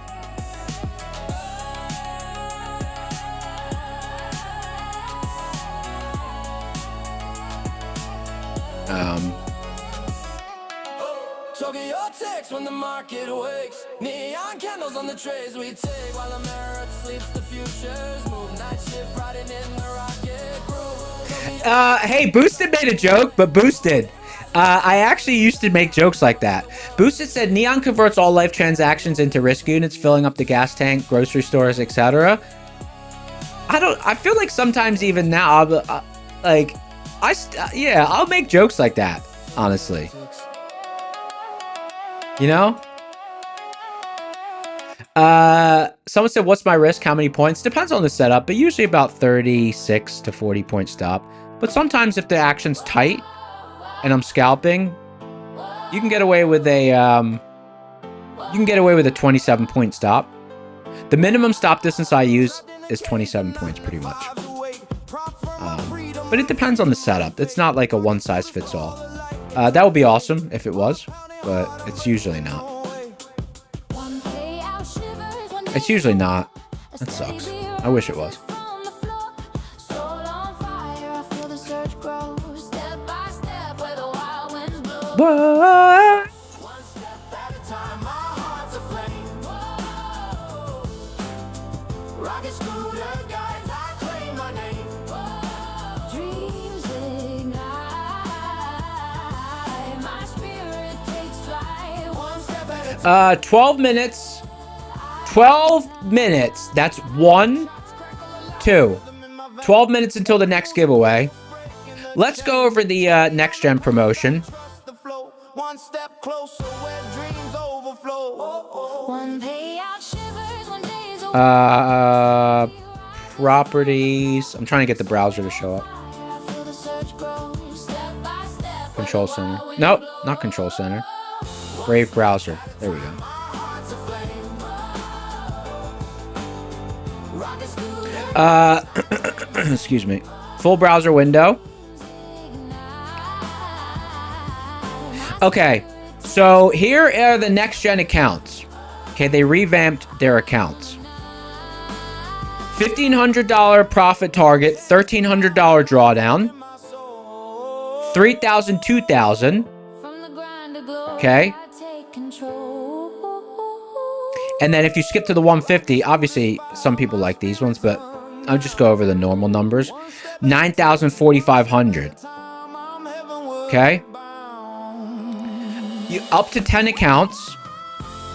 When the market wakes, neon candles on the trays we take while America sleeps. The futures move, night shift riding in the rocket groove. Hey, Boosted made a joke, but Boosted, I actually used to make jokes like that. Boosted said Neon converts all life transactions into risk units, filling up the gas tank, grocery stores, etc. I feel like sometimes even now, I'll make jokes like that, honestly. You know? Someone said, what's my risk? How many points? Depends on the setup, but usually about 36 to 40 point stop. But sometimes if the action's tight and I'm scalping, you can get away with a 27 point stop. The minimum stop distance I use is 27 points pretty much. But it depends on the setup. It's not like a one size fits all. That would be awesome if it was, but it's usually not. It's usually not. That sucks. I wish it was. Whoa. Uh, 12 minutes. 12 minutes. That's 1, 2. 12 minutes until the next giveaway. Let's go over the next gen promotion. One step closer where dreams overflow. One payout shivers when days properties. I'm trying to get the browser to show up. Control center. Nope, not control center. Brave browser. There we go. Excuse me. Full browser window. Okay, so here are the next gen accounts. Okay, they revamped their accounts. $1,500 profit target, $1,300 drawdown, 3,000, 2,000. Okay. And then if you skip to the 150, obviously some people like these ones, but I'll just go over the normal numbers. 9,000, 4,500. Okay. You up to 10 accounts,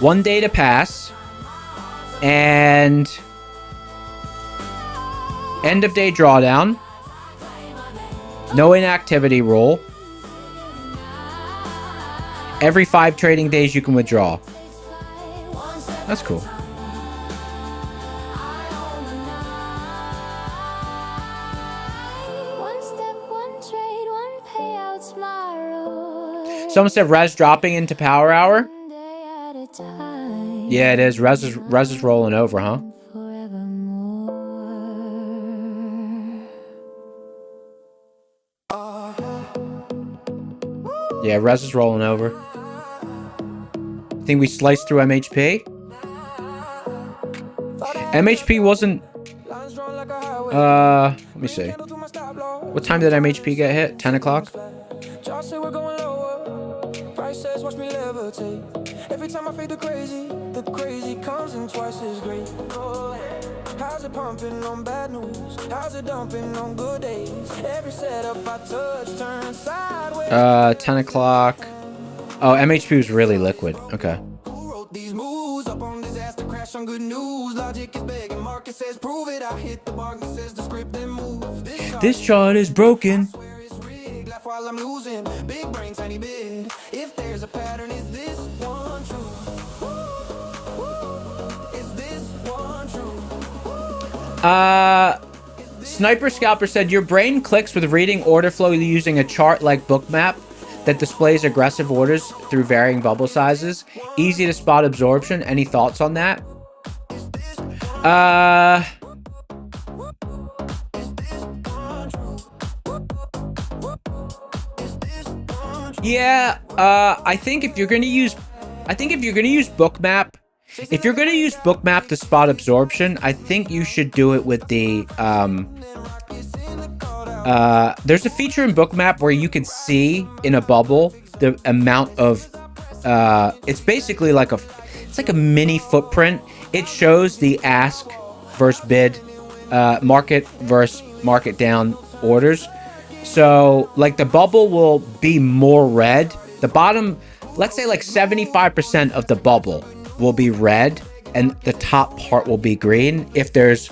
1 day to pass, and end of day drawdown. No inactivity rule. Every 5 trading days you can withdraw. That's cool. Someone said Res dropping into Power Hour. Yeah, it is. Res is rolling over, huh? Yeah, Res is rolling over. Think we sliced through MHP? MHP wasn't... let me see. What time did MHP get hit? 10 o'clock? Every time I fade the crazy comes in twice as great. How's it pumping on bad news? How's it dumping on good days? Every setup I touch turns sideways. 10 o'clock. Oh, MHP was really liquid. Okay. Who wrote these moves up on disaster crash on good news? Logic is begging, market says prove it. I hit the mark that says the script then move. This chart is broken. While I'm losing, big brain, tiny bid. If there's a pattern, is this one true? Is this one true? Sniper Scalper said your brain clicks with reading order flow using a chart like Bookmap that displays aggressive orders through varying bubble sizes. Easy to spot absorption. Any thoughts on that? Yeah, I think if you're gonna use Bookmap, if you're gonna use Bookmap to spot absorption, I think you should do it with the there's a feature in Bookmap where you can see in a bubble the amount of it's basically like it's like a mini footprint. It shows the ask versus bid, market versus market down orders. So, like, the bubble will be more red. The bottom, let's say like 75% of the bubble will be red, and the top part will be green if there's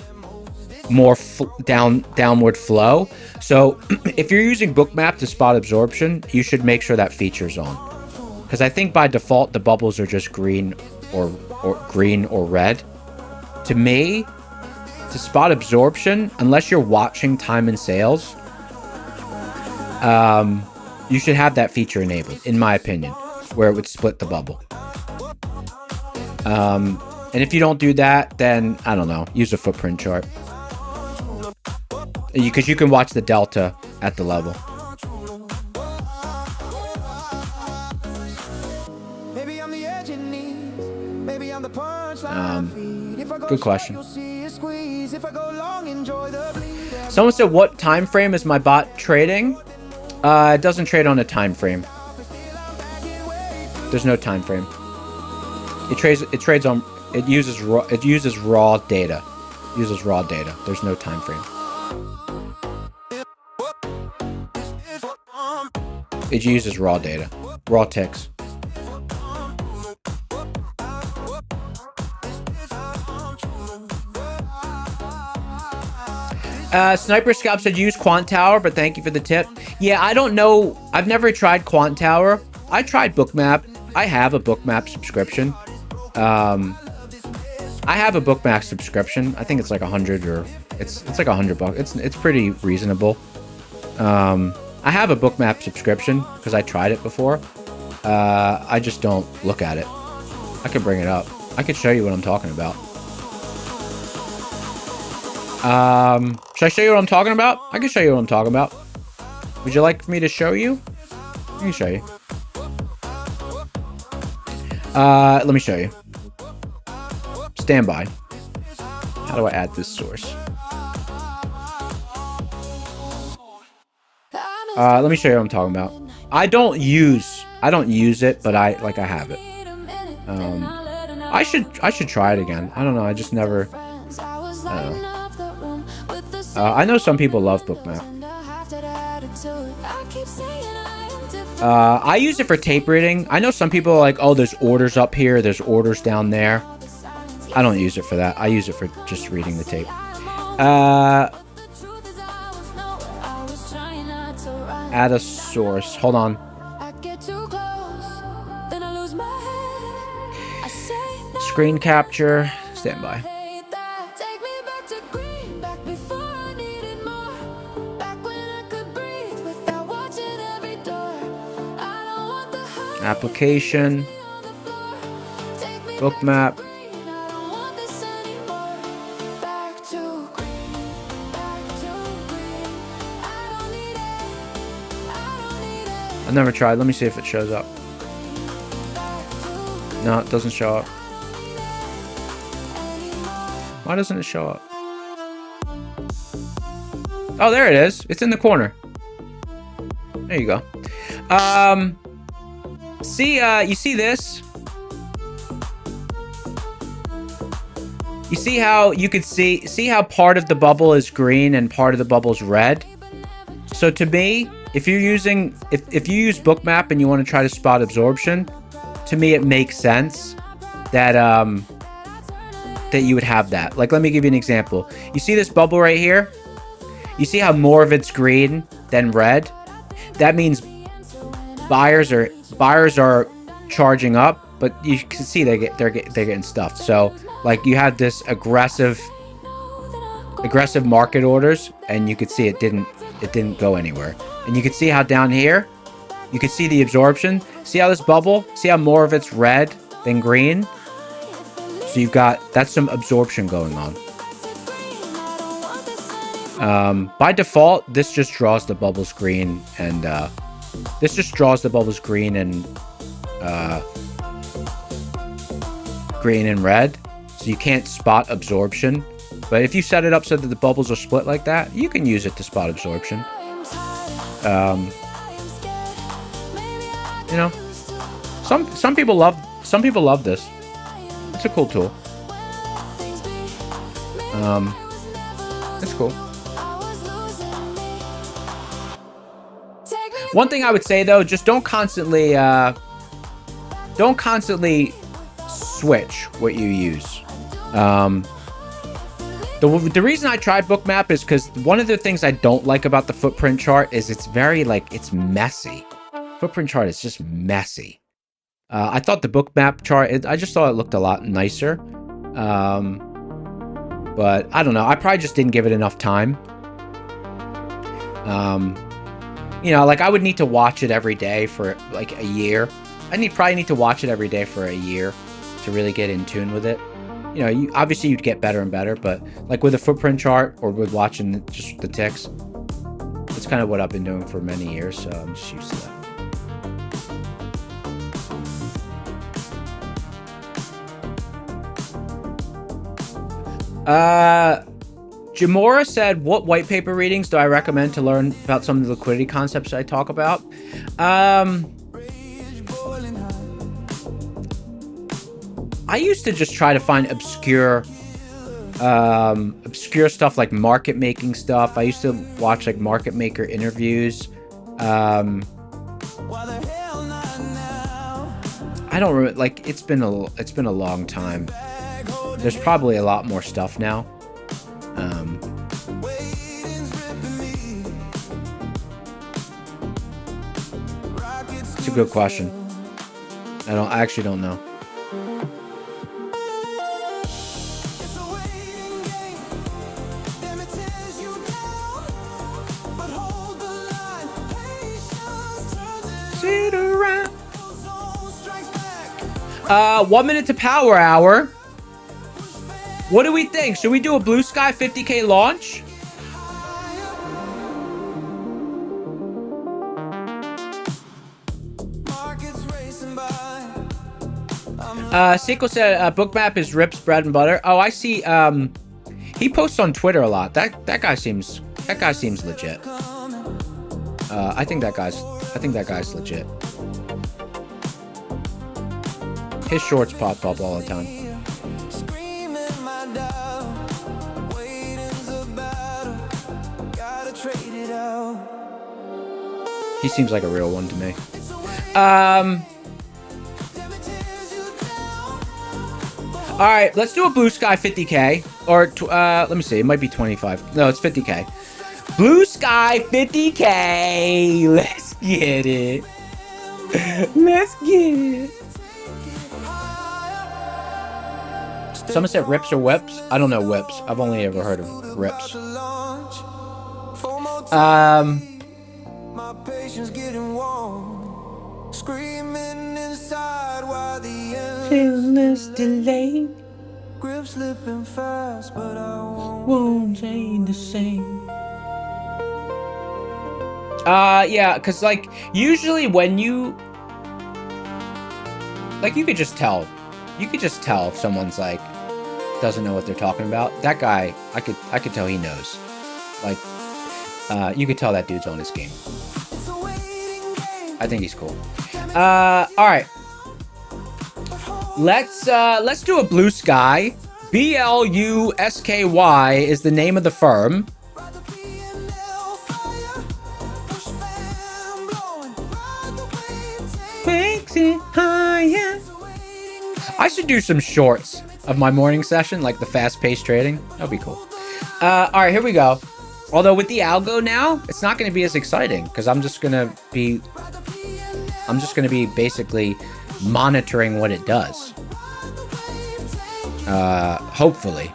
more downward flow. So, if you're using Bookmap to spot absorption, you should make sure that feature's on. Because I think by default, the bubbles are just green or green or red. To me, to spot absorption, unless you're watching time and sales, you should have that feature enabled, in my opinion, where it would split the bubble. And if you don't do that, then, I don't know, use a footprint chart. Because you can watch the delta at the level. Good question. Someone said, what time frame is my bot trading? It doesn't trade on a time frame. There's no time frame. It trades on, it uses raw data. It uses raw data. There's no time frame. It uses raw data. Raw ticks. Sniper Scalp said use Quant Tower, but thank you for the tip. Yeah, I don't know. I've never tried Quant Tower. I tried Bookmap. I have a Bookmap subscription. I have a bookmap subscription. I think it's like 100 or it's like $100. It's pretty reasonable. I have a bookmap subscription because I tried it before. I just don't look at it. I could bring it up. I could show you what I'm talking about. Should I show you what I'm talking about? I can show you what I'm talking about. Would you like me to show you? I can show you. Let me show you. Stand by. How do I add this source? Let me show you what I'm talking about. I don't use it, but I have it. I should try it again. I don't know. I just never. I don't know. I know some people love bookmap. I use it for tape reading. I know some people are like, oh, there's orders up here, there's orders down there. I don't use it for that. I use it for just reading the tape. Add a source. Hold on. Screen capture. Stand by. Application. Bookmap. I've never tried. Let me see if it shows up. No, it doesn't show up. Why doesn't it show up? Oh, there it is. It's in the corner. There you go. You see this? You see how you could see how part of the bubble is green and part of the bubble is red? So to me, if you use bookmap and you want to try to spot absorption, to me it makes sense that that you would have that. Like, let me give you an example. You see this bubble right here? You see how more of it's green than red? That means buyers are charging up, but you can see they're getting stuffed. So like you have this aggressive market orders, and you could see it didn't go anywhere. And you can see how down here, you can see the absorption. See how this bubble? See how more of it's red than green? So that's some absorption going on. By default, this just draws the bubbles green and green and red. So you can't spot absorption. But if you set it up so that the bubbles are split like that, you can use it to spot absorption. You know, some people love this. It's a cool tool. It's cool. One thing I would say though, just don't constantly switch what you use. The reason I tried bookmap is because one of the things I don't like about the footprint chart is it's very it's messy. Footprint chart is just messy. I thought the bookmap chart, I just thought it looked a lot nicer. But I don't know. I probably just didn't give it enough time. You know, like I would need to watch it every day for like a year. Probably need to watch it every day for a year to really get in tune with it. You know, obviously you'd get better and better, but like with a footprint chart or with watching just the ticks, it's kind of what I've been doing for many years, so I'm just used to that. Jamora said, what white paper readings do I recommend to learn about some of the liquidity concepts I talk about? I used to just try to find obscure stuff like market making stuff. I used to watch like market maker interviews. I don't remember, like it's been a long time. There's probably a lot more stuff now. It's a good question. I actually don't know. 1 minute to power hour. What do we think? Should we do a Blue Sky 50K launch? Seiko said bookmap is Rip's bread and butter. Oh, I see. He posts on Twitter a lot. That guy seems legit. I think that guy's legit. His shorts pop up all the time. He seems like a real one to me. All right, let's do a Blue Sky 50K. Or, let me see, it might be 25. No, it's 50K. Blue Sky 50K. Let's get it. Let's get it. Someone said rips or whips. I don't know whips. I've only ever heard of rips. My patience getting warm, screaming inside while the endless delay grip slipping fast, but I won't change the same. Yeah, cause like usually when you like, you could just tell if someone's like doesn't know what they're talking about. That guy, I could tell he knows. Like, you could tell that dude's on his game. I think he's cool. All right. Let's do a Blue Sky. BLUSKY is the name of the firm. Makes it higher. I should do some shorts of my morning session, like the fast-paced trading. That'd be cool. All right, here we go. Although with the algo now, it's not going to be as exciting because I'm just going to be basically monitoring what it does. Hopefully.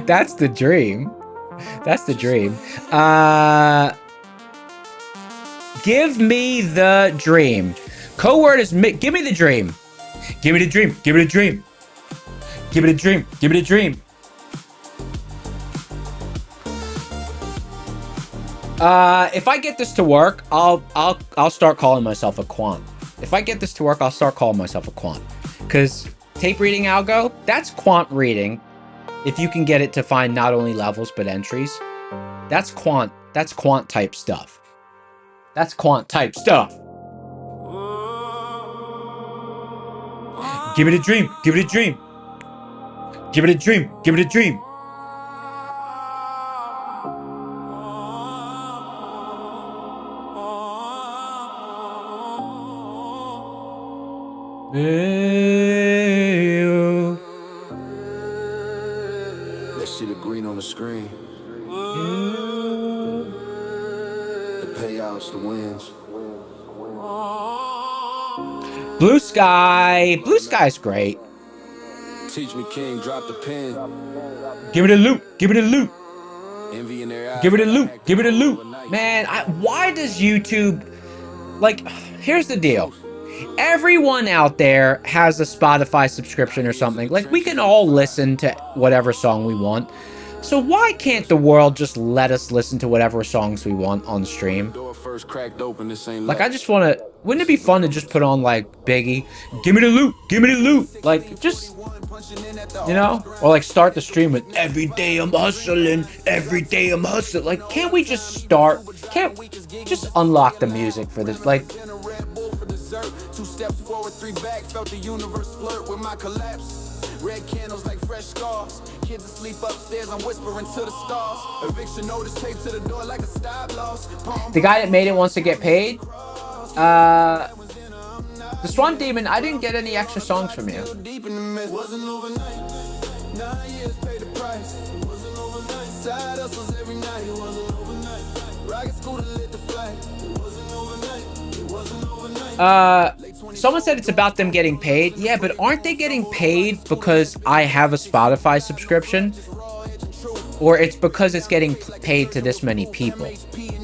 That's the dream. That's the dream. Give me the dream. Code word is give me the dream. Give me the dream. Give me the dream. Give me the dream. Give me the dream. If I get this to work, I'll start calling myself a quant. If I get this to work, I'll start calling myself a quant. Because tape reading algo, that's quant reading. If you can get it to find not only levels but entries, that's quant type stuff. That's quant type stuff. Give it a dream. Give it a dream. Give it a dream. Give it a dream. That shit of green on the screen. The payouts, the wins. Blue Sky. Blue Sky's great. Teach me, King, drop the pen. Give it a loop. Give it a loop. Envy in their eyes. Give it a loop. Give it a loop. Man, why does YouTube... Like, here's the deal. Everyone out there has a Spotify subscription or something. Like, we can all listen to whatever song we want. So why can't the world just let us listen to whatever songs we want on stream? Like, I just want to... Wouldn't it be fun to just put on, like, Biggie? Give me the loot. Give me the loot. Like, just... You know? Or, like, start the stream with, every day I'm hustling. Every day I'm hustling. Like, can't we just start... Can't we just unlock the music for this? Like... 2 steps forward, 3 back, felt the universe flirt with my collapse. Red candles like fresh scars. Kids asleep upstairs, I'm whispering to the stars. Eviction notice taped to the door like a stop loss. The guy that made it wants to get paid. The Swan Demon, I didn't get any extra songs from you. Wasn't overnight. 9 years paid the price. It wasn't overnight. Side hustles every night. It wasn't overnight. Rocket scooter lit the flight. It wasn't overnight. It wasn't overnight. Someone said it's about them getting paid. Yeah, but aren't they getting paid because I have a Spotify subscription? Or it's because it's getting paid to this many people,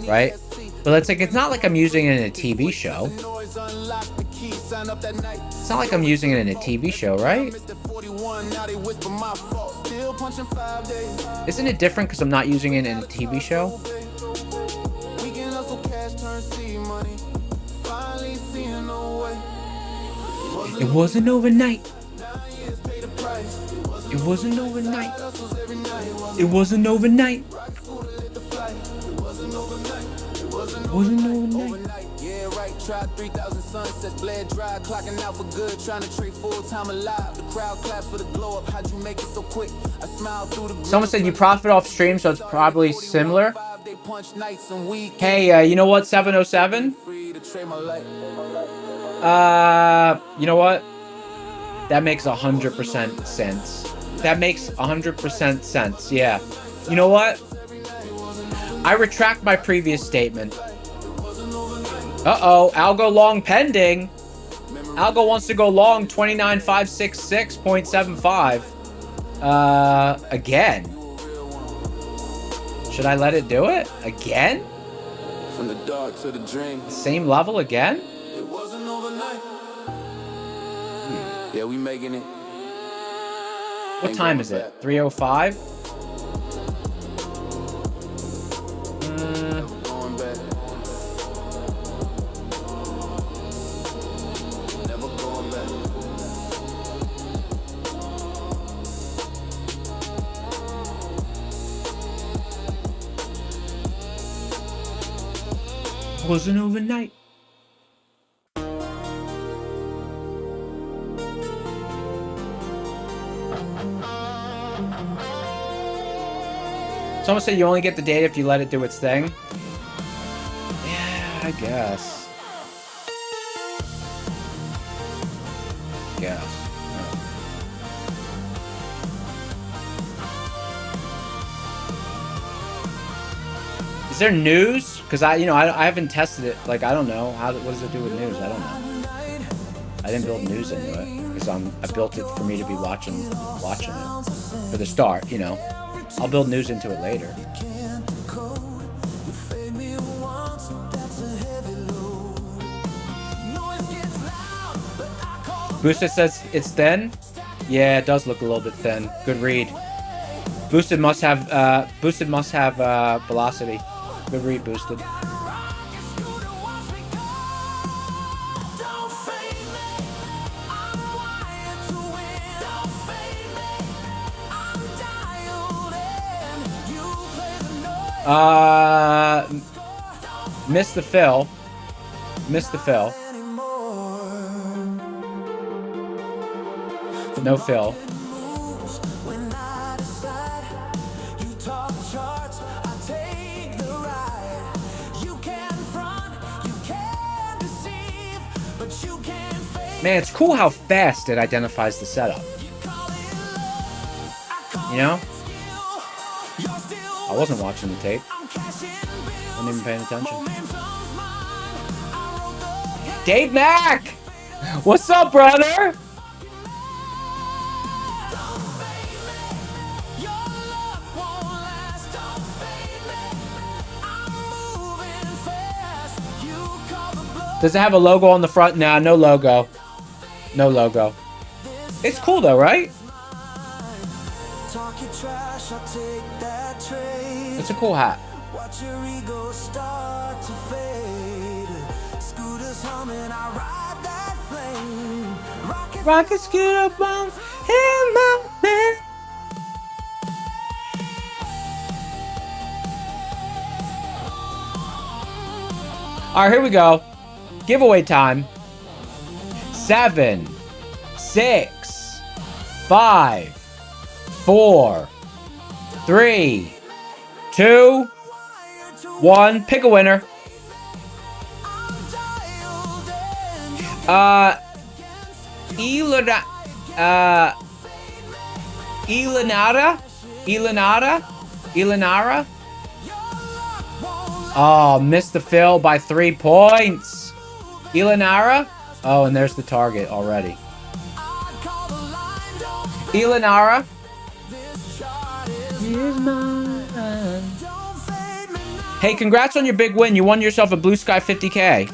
right? But it's like, it's not like I'm using it in a TV show. line up that night. It's not like I'm using it in a TV show, right? Mr. 41, now they whisper my fault. Still punching 5 days. Isn't it different because I'm not using it in a TV show? We can hustle cash, turn seed money. Finally seeing no way. It wasn't overnight. 9 years pay the price. It wasn't overnight. Hustles every night. It wasn't overnight. Rock scooter lit the flight. It wasn't overnight. It wasn't Wasn't overnight. overnight. Yeah, right. Tried 3,000 sunsets, bled dry, clocking out for good, trying to trade full time alive. The crowd claps for the glow up. How'd you make it so quick? I smiled through the. Someone said you profit off stream, so it's probably similar. 5-day punch nights and weekends. Hey, you know what, 707? Free to trade my life. You know what? That makes 100% sense. That makes 100% sense, yeah. You know what? I retract my previous statement. Uh-oh, algo long pending. Algo wants to go long 29566.75. Again. Should I let it do it? Again? From the dark to the dream. Same level again? It wasn't overnight. Yeah, we making it. What time is it? 3:05? Going back. Never going back. Wasn't overnight. Someone said you only get the data if you let it do its thing. Yeah, I guess. Is there news? Because I haven't tested it. Like, I don't know. What does it do with news? I don't know. I didn't build news into it because I built it for me to be watching it for the start. You know, I'll build news into it later. Boosted says it's thin. Yeah, it does look a little bit thin. Good read. Boosted must have velocity. Good read, Boosted. Missed the fill. No fill. Man, it's cool how fast it identifies the setup. You know? I wasn't watching the tape. Wasn't even paying attention. Dave Mack! What's up, brother? Does it have a logo on the front? Nah, no logo. No logo. It's cool though, right? It's a cool hat. Rocket scooter bomb in my man. Alright, here we go. Giveaway time. 7, 6, 5, 4, 3, 2, 1. Pick a winner. Elenara. Oh, missed the fill by 3 points. Elenara. Oh, and there's the target already. Elenara. Hey, congrats on your big win. You won yourself a Blue Sky 50K.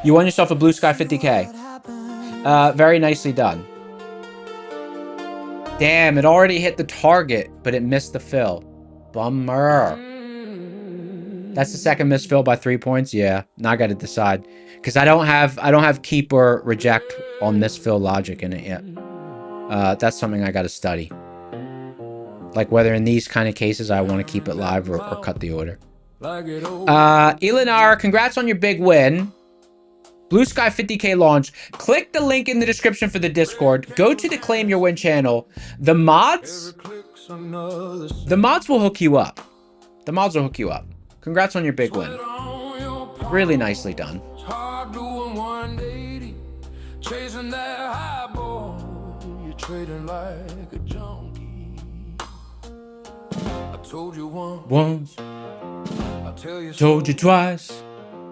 You won yourself a Blue Sky 50K. Very nicely done. Damn, it already hit the target, but it missed the fill. Bummer. That's the second missed fill by 3 points. Yeah, now I got to decide because I don't have keep or reject on misfill logic in it yet. That's something I got to study. Like whether in these kind of cases I want to keep it live or cut the order. Elinar, congrats on your big win. Blue Sky 50K launch. Click the link in the description for the Discord. Go to the Claim Your Win channel. The mods will hook you up. The mods will hook you up. Congrats on your big win. Really nicely done. Chasing that high ball, you're trading like a junkie. I told you once, I'll tell you told you twice.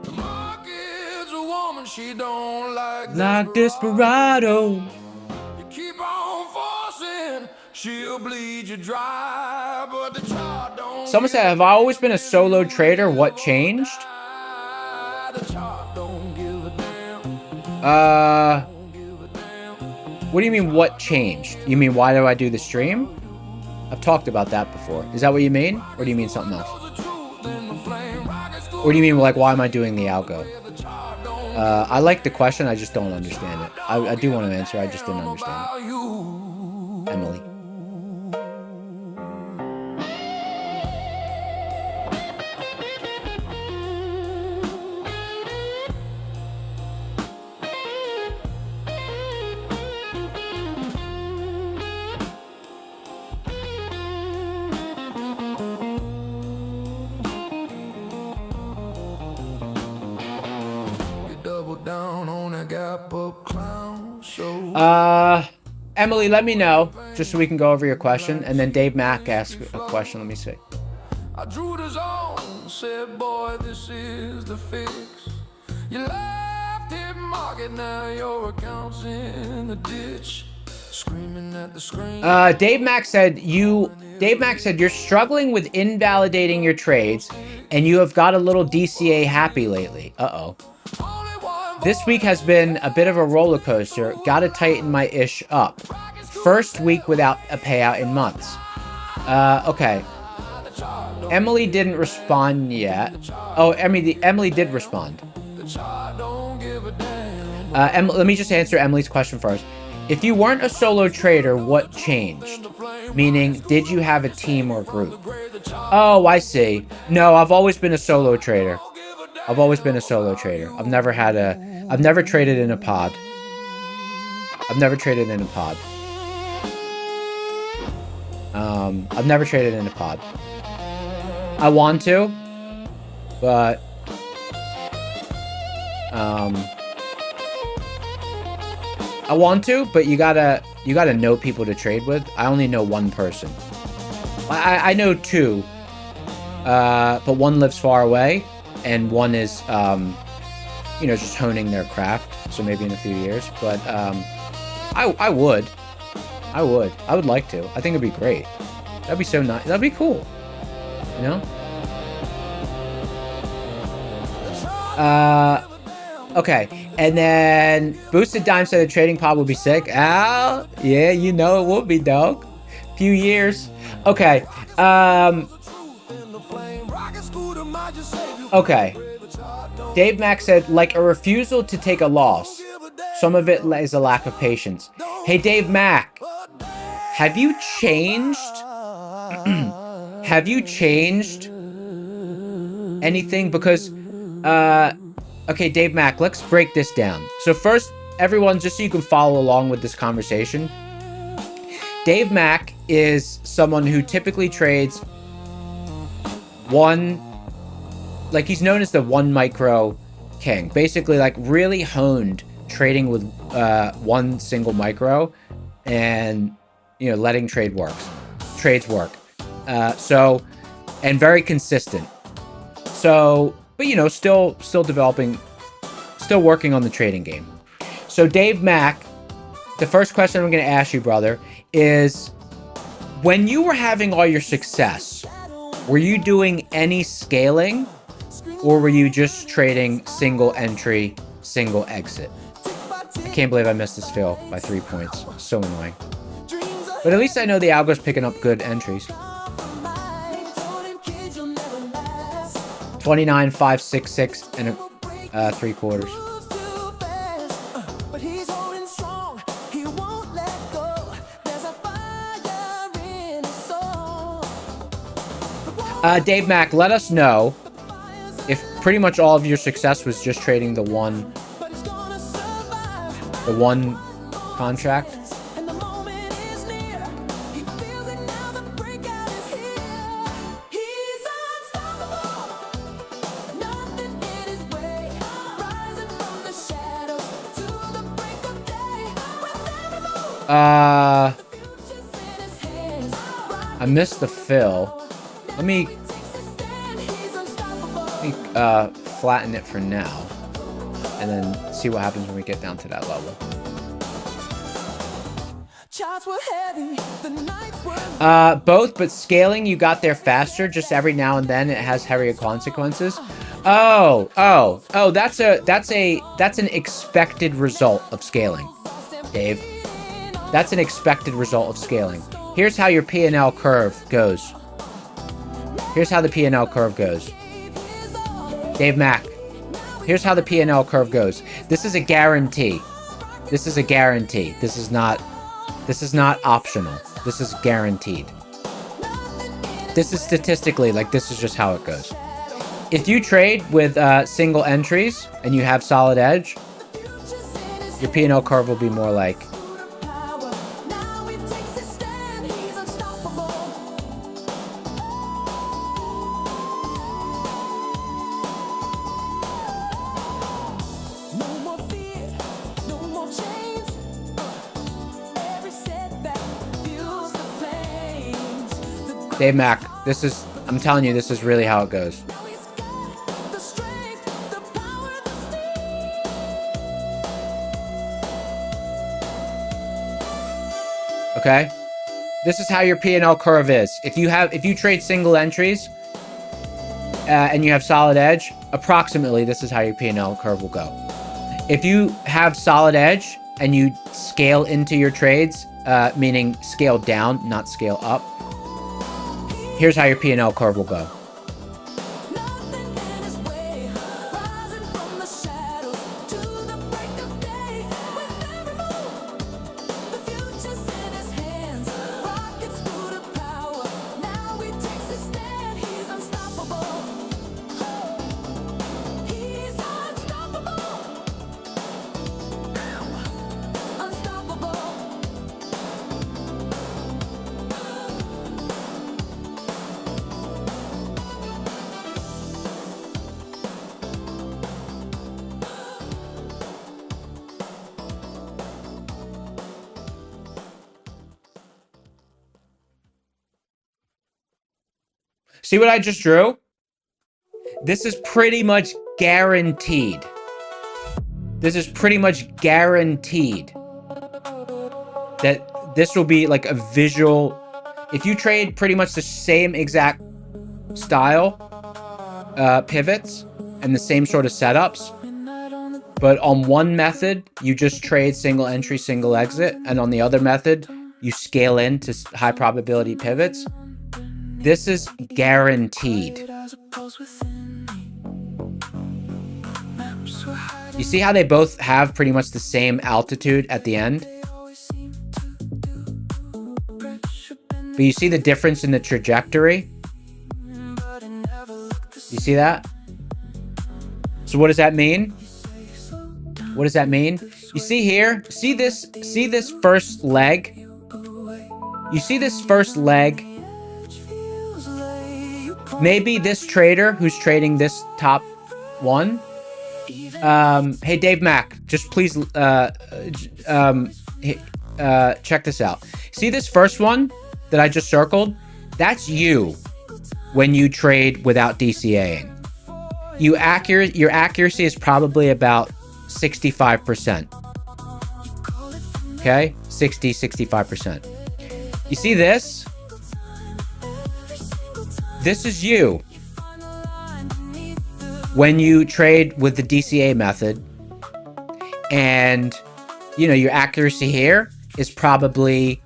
The market's a woman, she don't like desperado. You keep on forcing, she'll bleed you dry, but the chart don't. Someone said, have I always been a solo trader? What changed? The chart don't give a damn. What do you mean, what changed? You mean, why do I do the stream? I've talked about that before. Is that what you mean? Or do you mean something else? Or do you mean, like, why am I doing the algo? I like the question, I just don't understand it. I do want to answer, I just didn't understand it. Emily. Emily, let me know, just so we can go over your question. And then Dave Mack asked a question. Let me see. I drew the zone, said, boy, this is the fix. You left it market, now your account's in the ditch. Screaming at the screen. Dave Mack said you're struggling with invalidating your trades, and you have got a little DCA happy lately. Uh-oh. This week has been a bit of a roller coaster. Gotta tighten my ish up. First week without a payout in months. Okay. Emily didn't respond yet. Oh, Emily did respond. Let me just answer Emily's question first. If you weren't a solo trader, what changed? Meaning, did you have a team or group? Oh, I see. No, I've always been a solo trader. I've always been a solo trader. I've never traded in a pod. I've never traded in a pod. I've never traded in a pod. I want to, but I want to, but you gotta know people to trade with. I only know one person. I know two, but one lives far away. And one is, you know, just honing their craft. So maybe in a few years. But I would like to. I think it'd be great. That'd be so nice. That'd be cool. You know? Okay. And then Boosted Dime said the trading pod would be sick. Ah, yeah, you know it would be, dog. Few years. Okay. Okay. Dave Mack said, like a refusal to take a loss. Some of it is a lack of patience. Hey, Dave Mack, have you changed? Have you changed anything? Because, okay, Dave Mack, let's break this down. So first, everyone, just so you can follow along with this conversation, Dave Mack is someone who typically trades one, like he's known as the 1 micro king, basically like really honed trading with one single micro and, you know, letting trades work. So, and very consistent. So, but you know, still developing, still working on the trading game. So Dave Mack, the first question I'm going to ask you, brother, is when you were having all your success, were you doing any scaling? Or were you just trading single entry single exit. I can't believe I missed this fill by 3 points. So annoying. But at least I know the algo's picking up good entries. 29, 5, 6, 6, and 3 quarters. But he's holding strong, he won't let go. There's a fire in his soul. Dave Mack, let us know if pretty much all of your success was just trading the one contract. And the moment is near. He feels it now, the breakout is here. He's unstoppable. Nothing in his way. Rising from the shadows to the break of day. With every move, future's in his hands. I missed the fill. Let me Takes a stand, he's unstoppable. flatten it for now, and then see what happens when we get down to that level. Charts were heavy, the nights were Both, but scaling, you got there faster. Just every now and then, it has heavier consequences. That's an expected result of scaling, Dave. That's an expected result of scaling. Here's how your P&L curve goes. Here's how the P&L curve goes. Dave Mack. Here's how the P&L curve goes. This is a guarantee. This is a guarantee. This is not optional. This is guaranteed. This is statistically, like, this is just how it goes. If you trade with single entries and you have solid edge, your P&L curve will be more like, power. Now he takes a stand, he's unstoppable. No more fear, no more chains. Every setback fuels the flames. The Dave Mack, I'm telling you, this is really how it goes. now he's got the strength, the power, the steel. Okay? This is how your P&L curve is. If you trade single entries and you have solid edge, approximately this is how your P&L curve will go. If you have solid edge and you scale into your trades, meaning scale down, not scale up, here's how your P&L curve will go. Nothing in his way, rising from the shadows to the break of day. With every move, the future's in his hands. Rockets through the power. Now he takes a stand. He's unstoppable. He's unstoppable. Unstoppable. See what I just drew? This is pretty much guaranteed. This is pretty much guaranteed that this will be like a visual. If you trade pretty much the same exact style pivots and the same sort of setups, but on one method you just trade single entry, single exit, and on the other method you scale into high probability pivots, this is guaranteed. You see how they both have pretty much the same altitude at the end? But you see the difference in the trajectory? You see that? So what does that mean? What does that mean? You see here? See this first leg? You see this first leg? Maybe this trader who's trading this top one. Hey, Dave Mack, just please check this out. See this first one that I just circled? That's you when you trade without DCAing. Your accuracy is probably about 65%. Okay? 65%. You see this? This is you when you trade with the DCA method And, you know, your accuracy here is probably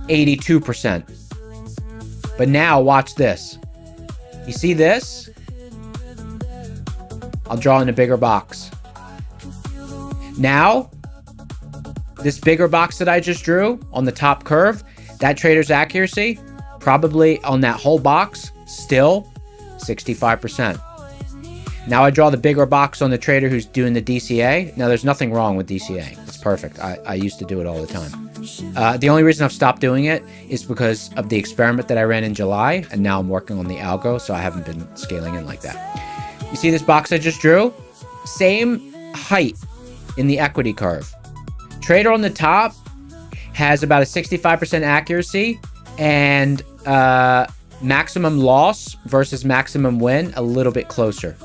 82%. But now watch this. You see this? I'll draw in a bigger box. Now, this bigger box that I just drew on the top curve, that trader's accuracy, probably on that whole box, still 65%. Now I draw the bigger box on the trader who's doing the DCA. Now there's nothing wrong with DCA. It's perfect. I used to do it all the time. The only reason I've stopped doing it is because of the experiment that I ran in July, and now I'm working on the algo, so I haven't been scaling in like that. You see this box I just drew? Same height in the equity curve. Trader on the top has about a 65% accuracy and maximum loss versus maximum win a little bit closer.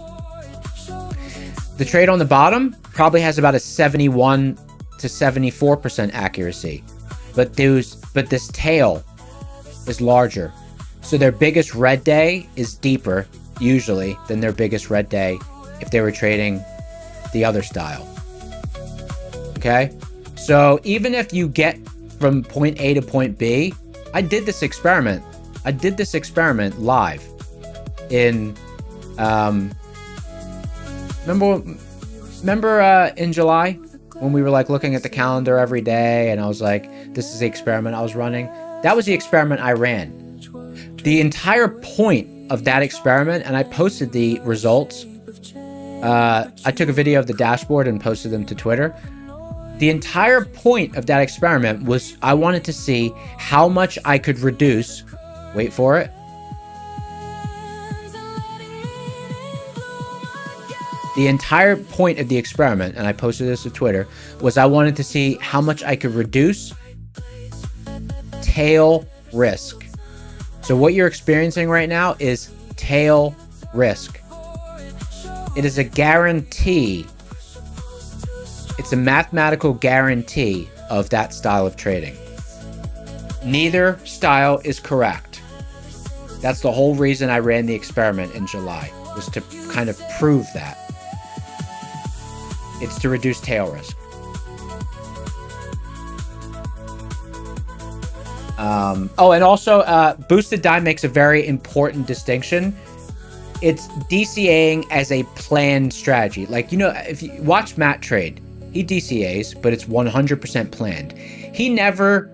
The trade on the bottom probably has about a 71 to 74% accuracy, but this tail is larger. So their biggest red day is deeper usually than their biggest red day if they were trading the other style. Okay? So even if you get from point A to point B, I did this experiment. I did this experiment live in remember in July when we were like looking at the calendar every day and I was like, this is the experiment I was running. That was the experiment I ran. The entire point of that experiment, and I posted the results. I took a video of the dashboard and posted them to Twitter. The entire point of that experiment was I wanted to see how much I could reduce, wait for it, the entire point of the experiment, and I posted this to Twitter, was I wanted to see how much I could reduce tail risk. So what you're experiencing right now is tail risk. It is a guarantee. It's a mathematical guarantee of that style of trading. Neither style is correct. That's the whole reason I ran the experiment in July, was to kind of prove that. It's to reduce tail risk. Oh, and also boosted dime makes a very important distinction. It's DCAing as a planned strategy. Like, you know, if you watch Matt trade, he DCAs, but it's 100% planned. He never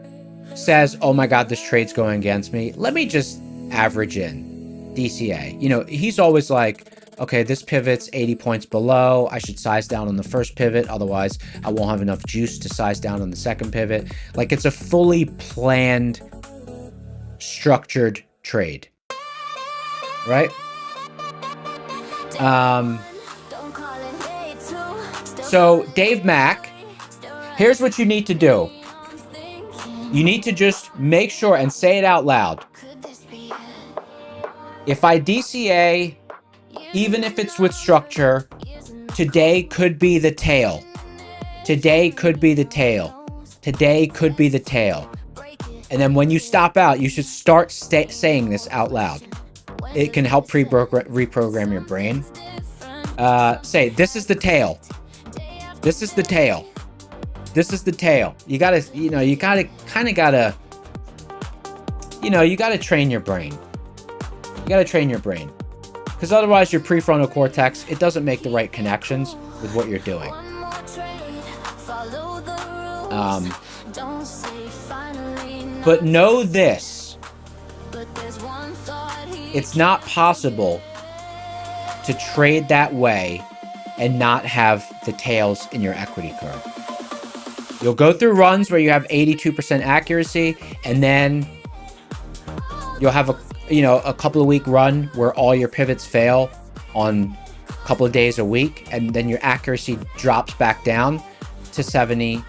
says, oh my God, this trade's going against me. Let me just average in DCA. You know, he's always like, okay, this pivot's 80 points below. I should size down on the first pivot. Otherwise, I won't have enough juice to size down on the second pivot. Like, it's a fully planned, structured trade. Right? So, Dave Mack, here's what you need to do. You need to just make sure and say it out loud. If I DCA, even if it's with structure, today could be the tail. Today could be the tail. Today could be the tail. And then when you stop out, you should start saying this out loud. It can help reprogram your brain. Say, this is the tail. This is the tail. This is the tail. You gotta train your brain. You gotta train your brain. Because otherwise your prefrontal cortex, it doesn't make the right connections with what you're doing. But know this. It's not possible to trade that way and not have the tails in your equity curve. You'll go through runs where you have 82% accuracy, and then you'll have a couple of week run where all your pivots fail on a couple of days a week, and then your accuracy drops back down to 70%,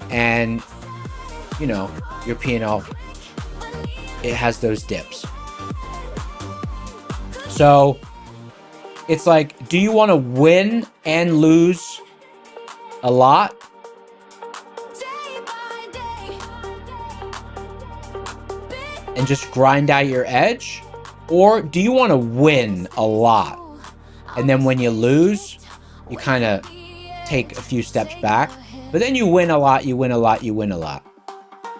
and your P&L, it has those dips. So it's like, do you want to win and lose a lot? And just grind out your edge? Or do you want to win a lot And then when you lose, you kind of take a few steps back. But then you win a lot, you win a lot, you win a lot.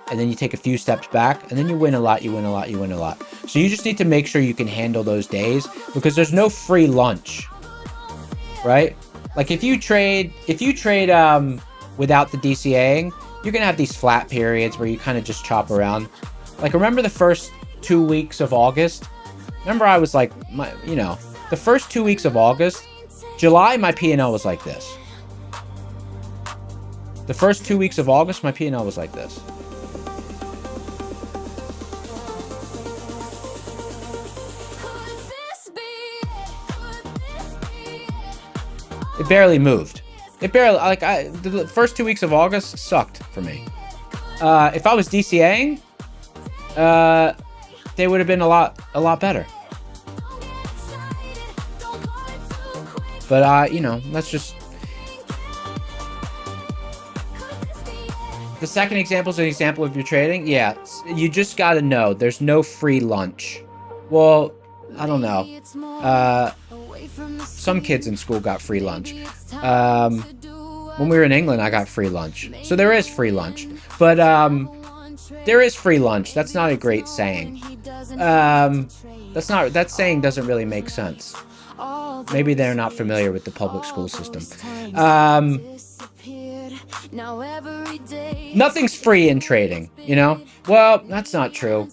And then you take a few steps back, and then you win a lot, you win a lot, you win a lot. So you just need to make sure you can handle those days, because there's no free lunch, right? Like if you trade without the DCAing, you're gonna have these flat periods where you kind of just chop around. Like remember the first 2 weeks of August? Remember I was like, the first 2 weeks of August, July, my P&L was like this. The first 2 weeks of August, my P&L was like this. It barely moved. It barely, the first 2 weeks of August sucked for me. If I was DCAing, they would have been a lot better. But, that's just... The second example is an example of your trading. Yeah, you just got to know there's no free lunch. Well, I don't know. Some kids in school got free lunch. When we were in England, I got free lunch. So there is free lunch. But there is free lunch. That's not a great saying. That saying doesn't really make sense. Maybe they're not familiar with the public school system. Nothing's free in trading, Well, that's not true.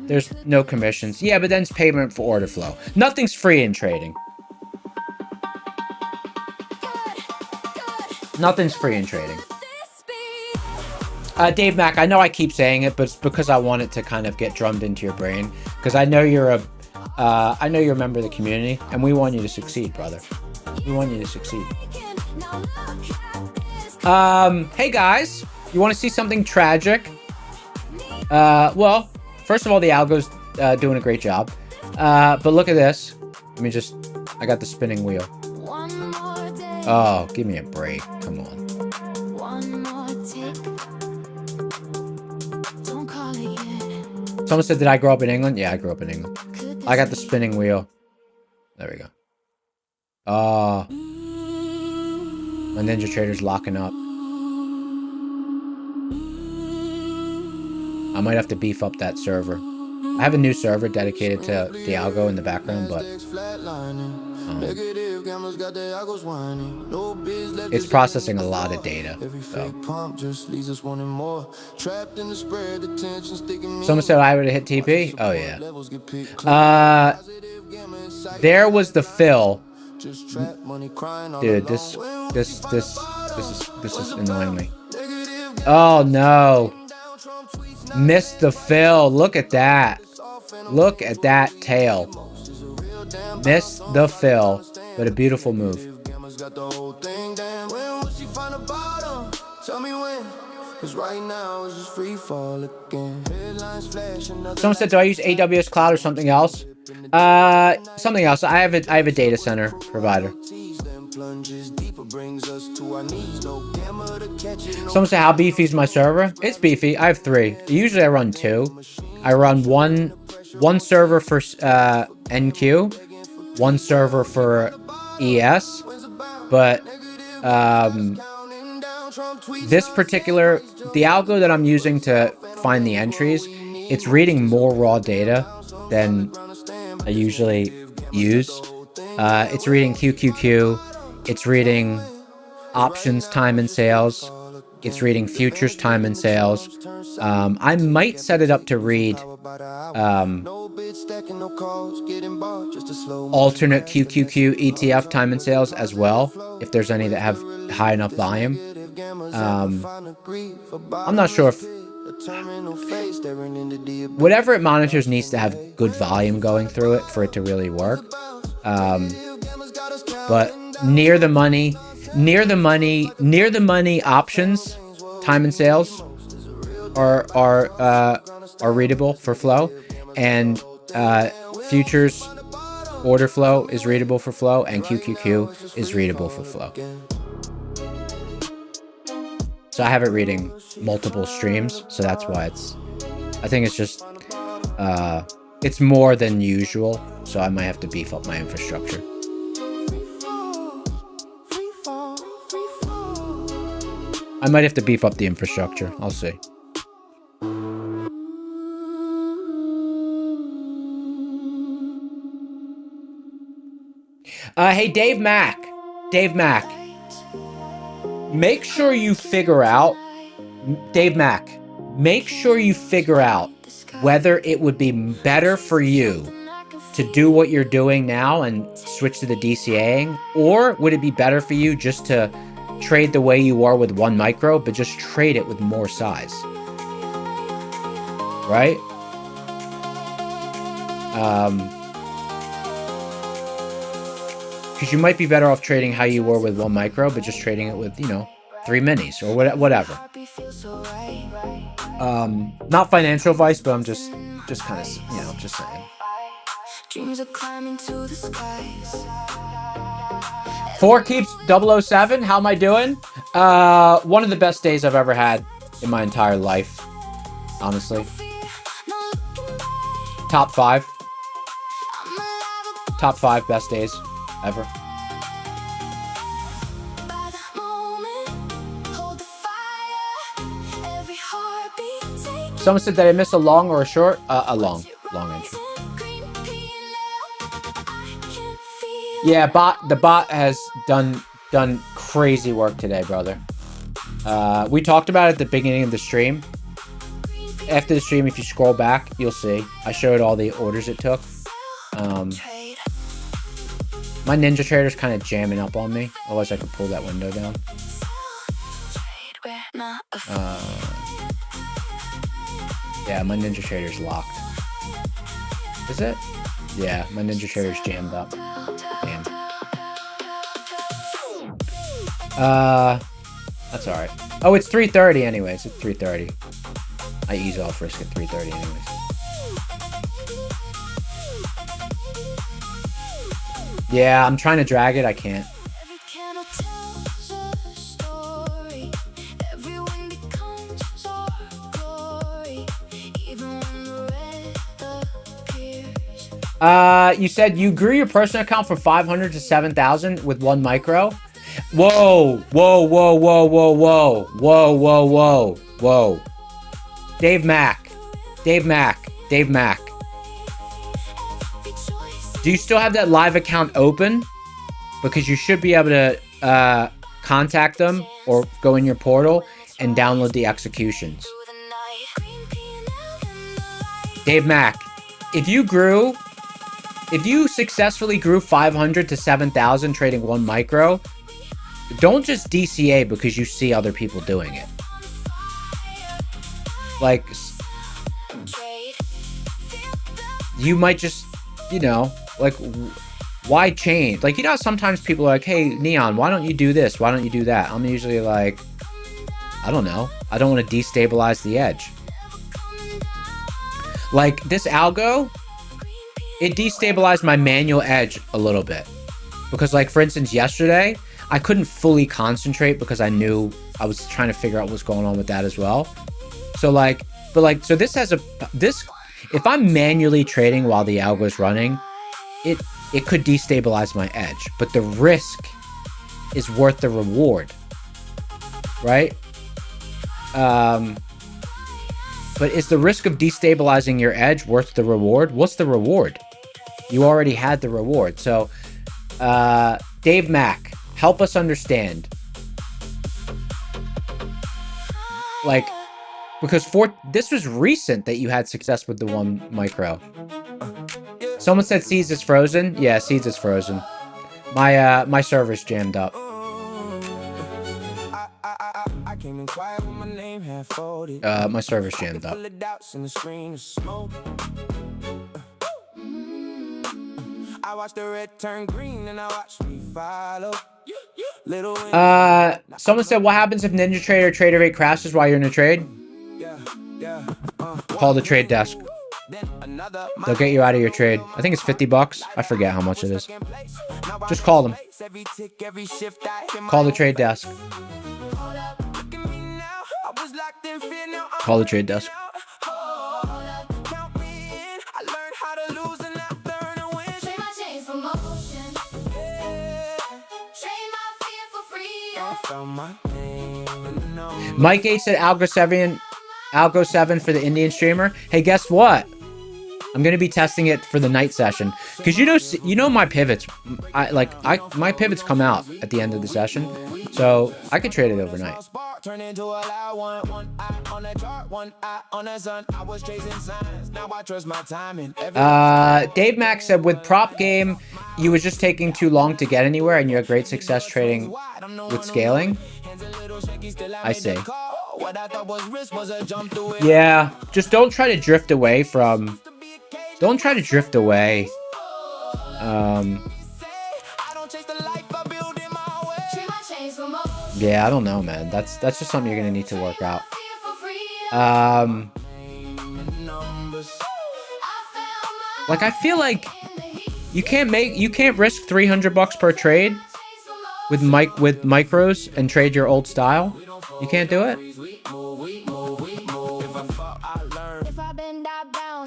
There's no commissions. Yeah, but then it's payment for order flow. Nothing's free in trading. Nothing's free in trading. Dave Mack, I know I keep saying it, but it's because I want it to kind of get drummed into your brain. Because I know you're a member of the community, and we want you to succeed, brother. We want you to succeed. Hey guys, you want to see something tragic? Well, first of all, the algo's doing a great job. But look at this. I got the spinning wheel. Oh, give me a break. Come on. Someone said, did I grow up in England? Yeah, I grew up in England. I got the spinning wheel. There we go. Oh. My Ninja Trader's locking up. I might have to beef up that server. I have a new server dedicated to the algo in the background, but it's processing a lot of data. So. Someone said I would have hit TP? Oh yeah. There was the fill. Dude, this is annoying me. Oh no. Missed the fill. Look at that. Look at that tail. Missed the fill, but a beautiful move. Someone said, do I use AWS Cloud or something else? Something else. I have a data center provider. Someone said, how beefy is my server? It's beefy. I have 3. Usually I run 2. I run one server for NQ, one server for ES, but this particular, the algo that I'm using to find the entries, it's reading more raw data than I usually use. It's reading QQQ, it's reading options time and sales, it's reading futures time and sales. I might set it up to read alternate QQQ ETF time and sales as well, if there's any that have high enough volume. I'm not sure if whatever it monitors needs to have good volume going through it for it to really work. But near the money options time and sales are readable for flow, and futures order flow is readable for flow, and QQQ is readable for flow. So I have it reading multiple streams, so that's why I think it's just it's more than usual, so I might have to beef up my infrastructure. I might have to beef up the infrastructure. I'll see. Hey, Dave Mack. Dave Mack. Make sure you figure out... Dave Mack. Make sure you figure out whether it would be better for you to do what you're doing now and switch to the DCAing, or would it be better for you just to trade the way you are with 1 micro, but just trade it with more size? Right? Because you might be better off trading how you were with 1 micro, but just trading it with, you know, 3 minis or whatever. Not financial advice, but I'm just kind of, you know, just saying. Dreams are climbing to the skies. 4 keeps 007. How am I doing? One of the best days I've ever had in my entire life, honestly. Top 5. Top 5 best days ever. Someone said that I missed a long or a short? A long entry. Yeah, the bot has done crazy work today, brother. We talked about it at the beginning of the stream. After the stream, if you scroll back, you'll see. I showed all the orders it took. My Ninja Trader's kind of jamming up on me. Otherwise, I could pull that window down. Yeah, my Ninja Trader's locked. Is it? Yeah, my Ninja Trader's jammed up. Damn. That's alright. Oh, it's 3:30 anyways. It's 3:30. I ease off risk at 3:30 anyways. Yeah, I'm trying to drag it. I can't. You said you grew your personal account from 500 to 7,000 with 1 micro. Whoa, whoa, whoa, whoa, whoa, whoa, whoa, whoa, whoa, whoa. Dave Mack. Dave Mack. Dave Mack. Do you still have that live account open? Because you should be able to contact them or go in your portal and download the executions. Dave Mack, if you successfully grew 500 to 7,000 trading 1 micro, don't just DCA because you see other people doing it. Like, you might just, you know, like, why change? Like, you know, sometimes people are like, hey, Neon, why don't you do this? Why don't you do that? I'm usually like, I don't know. I don't want to destabilize the edge. Like, this algo, it destabilized my manual edge a little bit. Because, like, for instance, yesterday, I couldn't fully concentrate because I knew I was trying to figure out what's going on with that as well. So, like, but, like, so this has if I'm manually trading while the algo is running, it could destabilize my edge. But the risk is worth the reward. Right? But is the risk of destabilizing your edge worth the reward? What's the reward? You already had the reward. So, Dave Mack, help us understand. Like, because this was recent that you had success with the 1 micro. Someone said Seeds is frozen. Yeah, Seeds is frozen. My server's jammed up. My server's jammed up. I watch the red turn green and I watch me follow. Someone said, what happens if Ninja Trader trader rate crashes while you're in a trade? Call the trade desk. They'll get you out of your trade. I think it's $50. I forget how much it is. Just call them. Call the trade desk. Call the trade desk. Found my name Mike H said Algo 7 for the Indian streamer. Hey, guess what? I'm gonna be testing it for the night session because you know my pivots. My pivots come out at the end of the session, so I could trade it overnight. Dave Max said with prop game, you was just taking too long to get anywhere, and you had great success trading with scaling. I see. Yeah, just don't try to drift away from. Don't try to drift away. Yeah, I don't know, man. That's just something you're gonna need to work out. Like I feel like you can't risk $300 per trade with micros and trade your old style. You can't do it.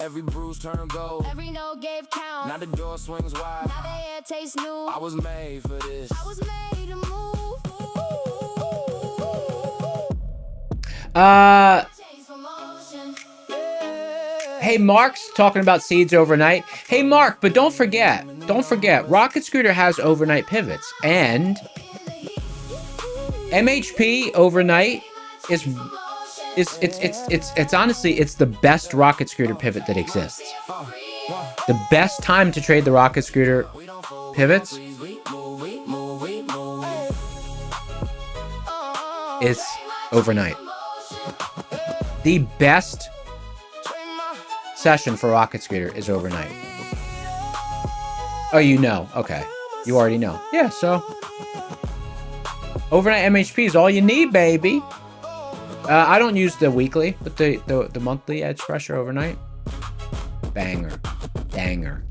Every bruise turn gold. Every note gave count. Now the door swings wide. Now the air tastes new. I was made for this. I was made to move. Hey, Mark's talking about seeds overnight. Hey, Mark, but don't forget, Rocket Scooter has overnight pivots, and MHP overnight is honestly, it's the best Rocket Scooter pivot that exists. The best time to trade the Rocket Scooter pivots is overnight. The best session for Rocket Scooter is overnight. Oh, you know. Okay. You already know. Yeah, so overnight MHP is all you need, baby. I don't use the weekly, but the monthly edge pressure overnight. Banger. Banger.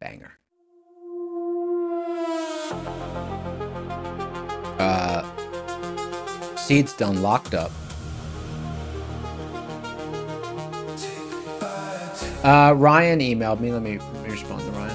Banger. Seed's done locked up. Ryan emailed me. Let me respond to Ryan.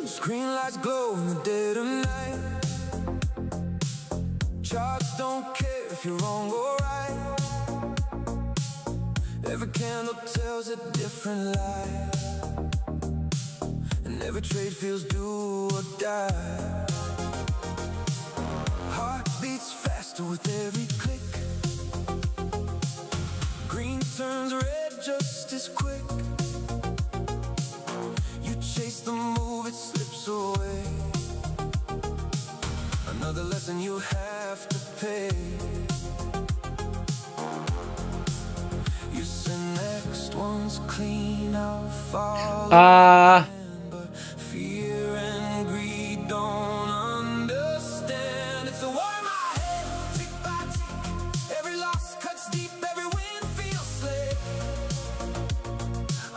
Screen lights glow in the dead of night. Charts don't care if you're wrong or right. Every candle tells a different lie, and every trade feels do or die. Heart beats faster with every click. Green turns red just as quick. You chase the move, it slips away. Another lesson you have to pay. You said next one's clean, I'll follow. But fear and greed don't understand. It's a war in my head, tick by tick. Every loss cuts deep, every win feels slick.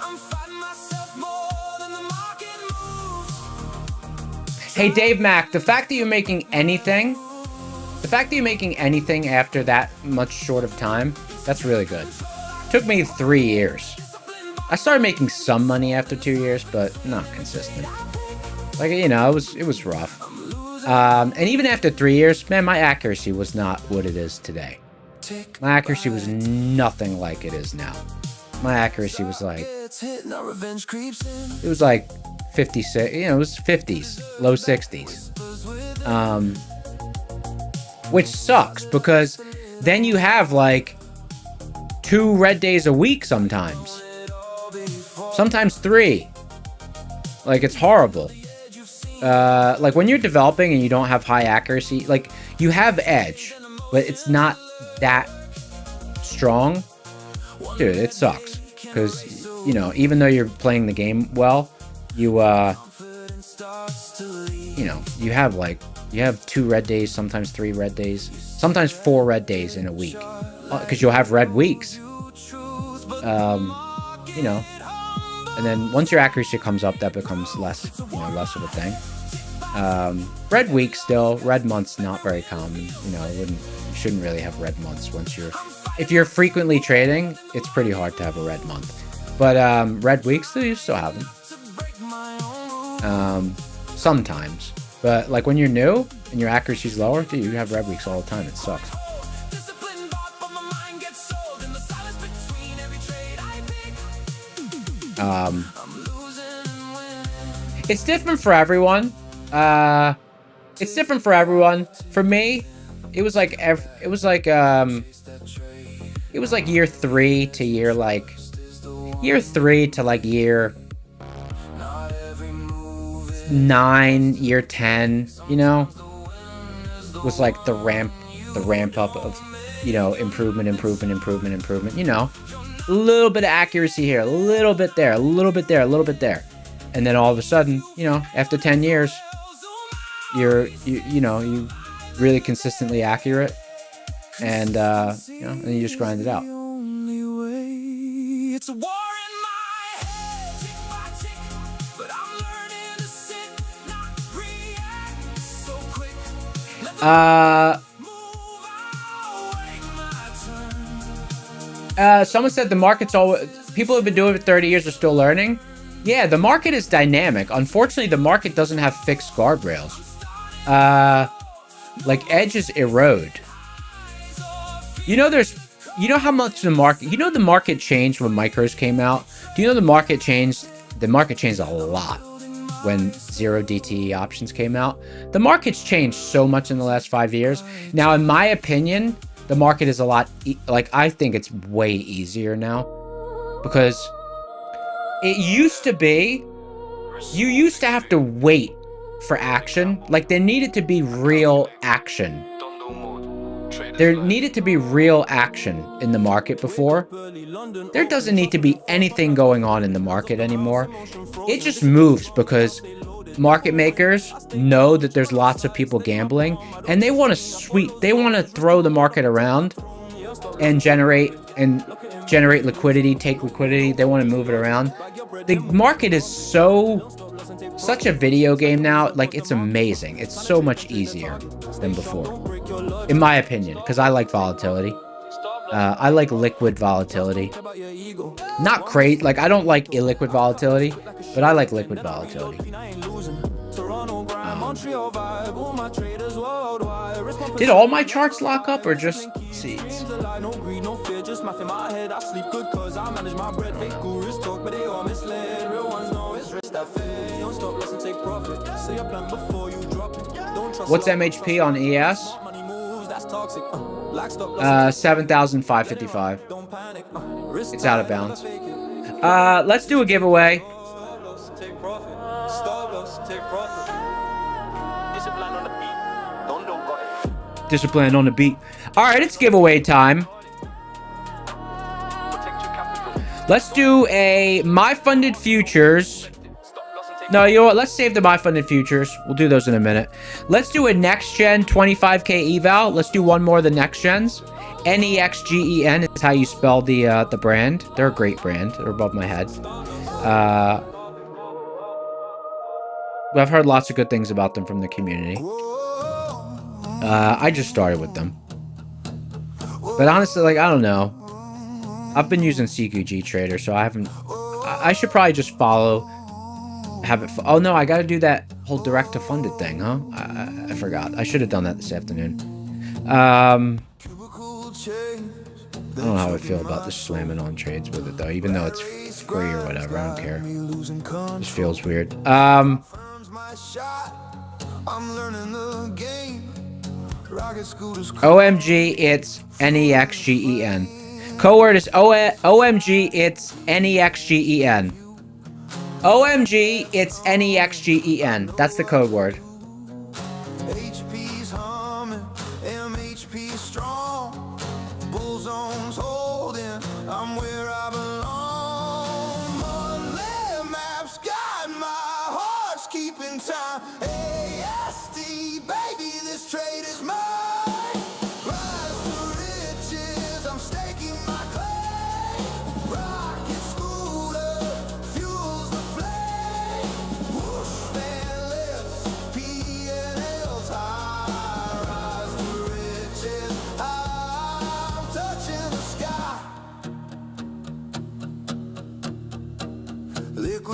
I'm fighting myself more than the market moves. Hey, Dave Mack, the fact that you're making anything after that much short of time, that's really good. Took me 3 years. I started making some money after 2 years, but not consistent. Like, you know, it was rough. And even after 3 years, man, my accuracy was not what it is today. My accuracy was nothing like it is now. My accuracy was like, it was like 56, you know, it was 50s, low 60s. Which sucks because then you have like 2 red days a week sometimes 3. Like, it's horrible. Like when you're developing and you don't have high accuracy, like you have edge, but it's not that strong. Dude, it sucks because, you know, even though you're playing the game well, you know, you have 2 red days, sometimes 3 red days, sometimes 4 red days in a week, because you'll have red weeks. You know, And then once your accuracy comes up, that becomes less of a thing. Red week still, red months not very common. You shouldn't really have red months if you're frequently trading. It's pretty hard to have a red month, but red weeks you still have them. Sometimes, but like when you're new and your accuracy is lower, dude, you have red weeks all the time. It sucks. It's different for everyone. For me, it was like year 3 to year 9, year 10, was like the ramp up of, improvement, a little bit of accuracy here, a little bit there, a little bit there, a little bit there. And then all of a sudden, after 10 years, you're really consistently accurate, and and you just grind it out. Someone said the market's people who've been doing it for 30 years are still learning. Yeah, the market is dynamic. Unfortunately, the market doesn't have fixed guardrails. Like edges erode. How much the market changed when micros came out? Do you know the market changed? The market changed a lot when 0 DTE options came out. The market's changed so much in the last 5 years. Now, in my opinion, the market is a lot, I think it's way easier now, because it used to be, you used to have to wait for action. Like, there needed to be real action. There needed to be real action in the market before. There doesn't need to be anything going on in the market anymore. It just moves because market makers know that there's lots of people gambling, and they want to throw the market around and generate liquidity, take liquidity. They want to move it around. The market is such a video game now. Like, it's amazing. It's so much easier than before, in my opinion, because I like volatility. I like liquid volatility. Not crazy. Like, I don't like illiquid volatility, but I like liquid volatility. Did all my charts lock up or just seeds? What's MHP on ES? 7,555. It's out of bounds. Let's do a giveaway. Discipline on the beat. All right, it's giveaway time. Let's do a My Funded Futures. No, you know what? Let's save the My Funded Futures. We'll do those in a minute. Let's do a next gen 25k eval. Let's do one more of the next gens. NEXGEN is how you spell the brand. They're a great brand. They're above my head. I've heard lots of good things about them from the community. I just started with them, but honestly, like, I don't know. I've been using CQG Trader, so I haven't. I should probably just oh no, I gotta do that whole direct to funded thing, huh? I forgot. I should have done that this afternoon. I don't know how I feel about this slamming on trades with it though, even though it's free or whatever. I don't care. It just feels weird. OMG, it's NEXGEN. Code word is OMG, it's NEXGEN. OMG, it's NEXGEN. That's the code word. HP's humming, MHP strong. Bullzone's holding, I'm where I belong. Monday maps got my heart's keeping time. ASD, baby, this trade is mine. Rise to riches, I'm staking my claim. Rocket scooter, fuel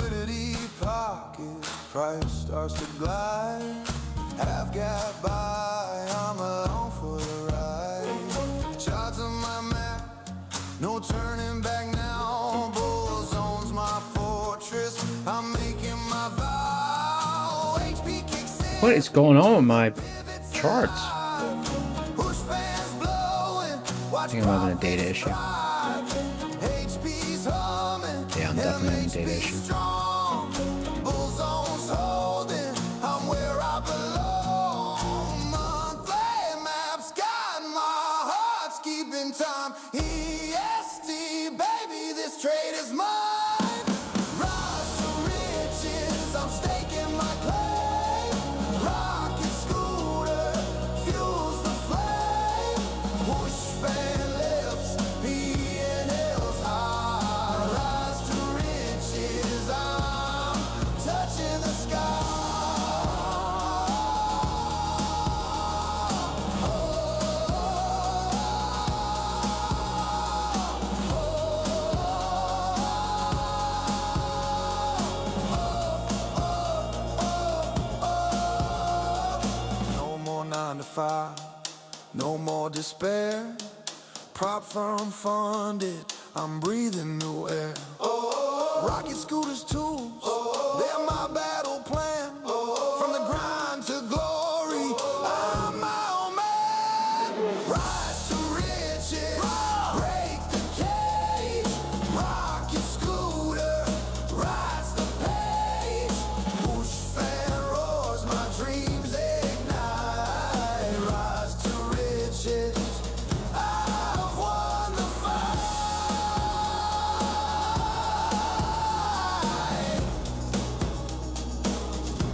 liquidity pocket, price starts to glide. Half got by, I'm along for the ride. Shots of my map, no turning back now. Bull zone's my fortress, I'm making my vow. HP kicks in. What is going on with my charts? Push fans blowing, I think I'm having a data issue. HP's humming. Yeah, I'm definitely having a data issue. Strong, bull zone's holding, I'm where I belong. Monthly maps got my heart's keeping time. EST, baby, this trade is mine. Rise to riches, I'm staking my claim. Rocket scooter fuels the flame. Push fan lips, P&L's high. Rise to riches, I'm touching the sky. No more 9 to 5, no more despair. Prop firm funded, I'm breathing new air. Rocket scooters tools, they're my battle plan. From the grind to glory, I'm my own man. Rise to riches, break the cage. Rocket scooter, rise the page. Push fan roars, my dreams ignite. Rise to riches, I've won the fight.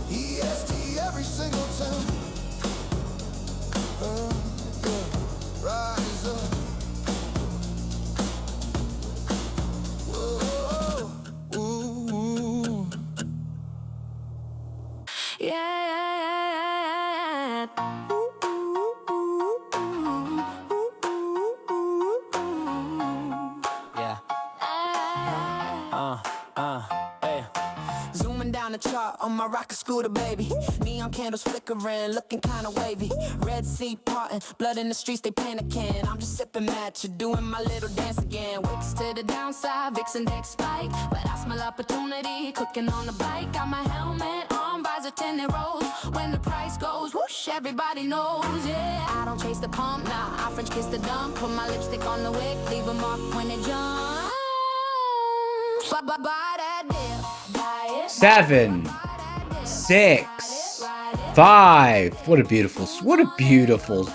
EST every single time. Yeah. Rise up. Whoa, ooh. Yeah. Yeah. Hey. Zooming down the chart on my rocket scooter, baby. Neon candles flickering, looking kinda wavy. Red Sea parting, blood in the streets, they panicking. I'm just sipping matcha, doing my little dance again. Wicks to the downside, Vixen deck spike. But I smell opportunity, cooking on the bike. Got my helmet on, visor tinted rose. When the price goes, whoosh, everybody knows, yeah. I don't chase the pump, nah, I French kiss the dump. Put my lipstick on the wick, leave a mark when it jump. Buy that dip, buy it. 7, 6, 5. What a beautiful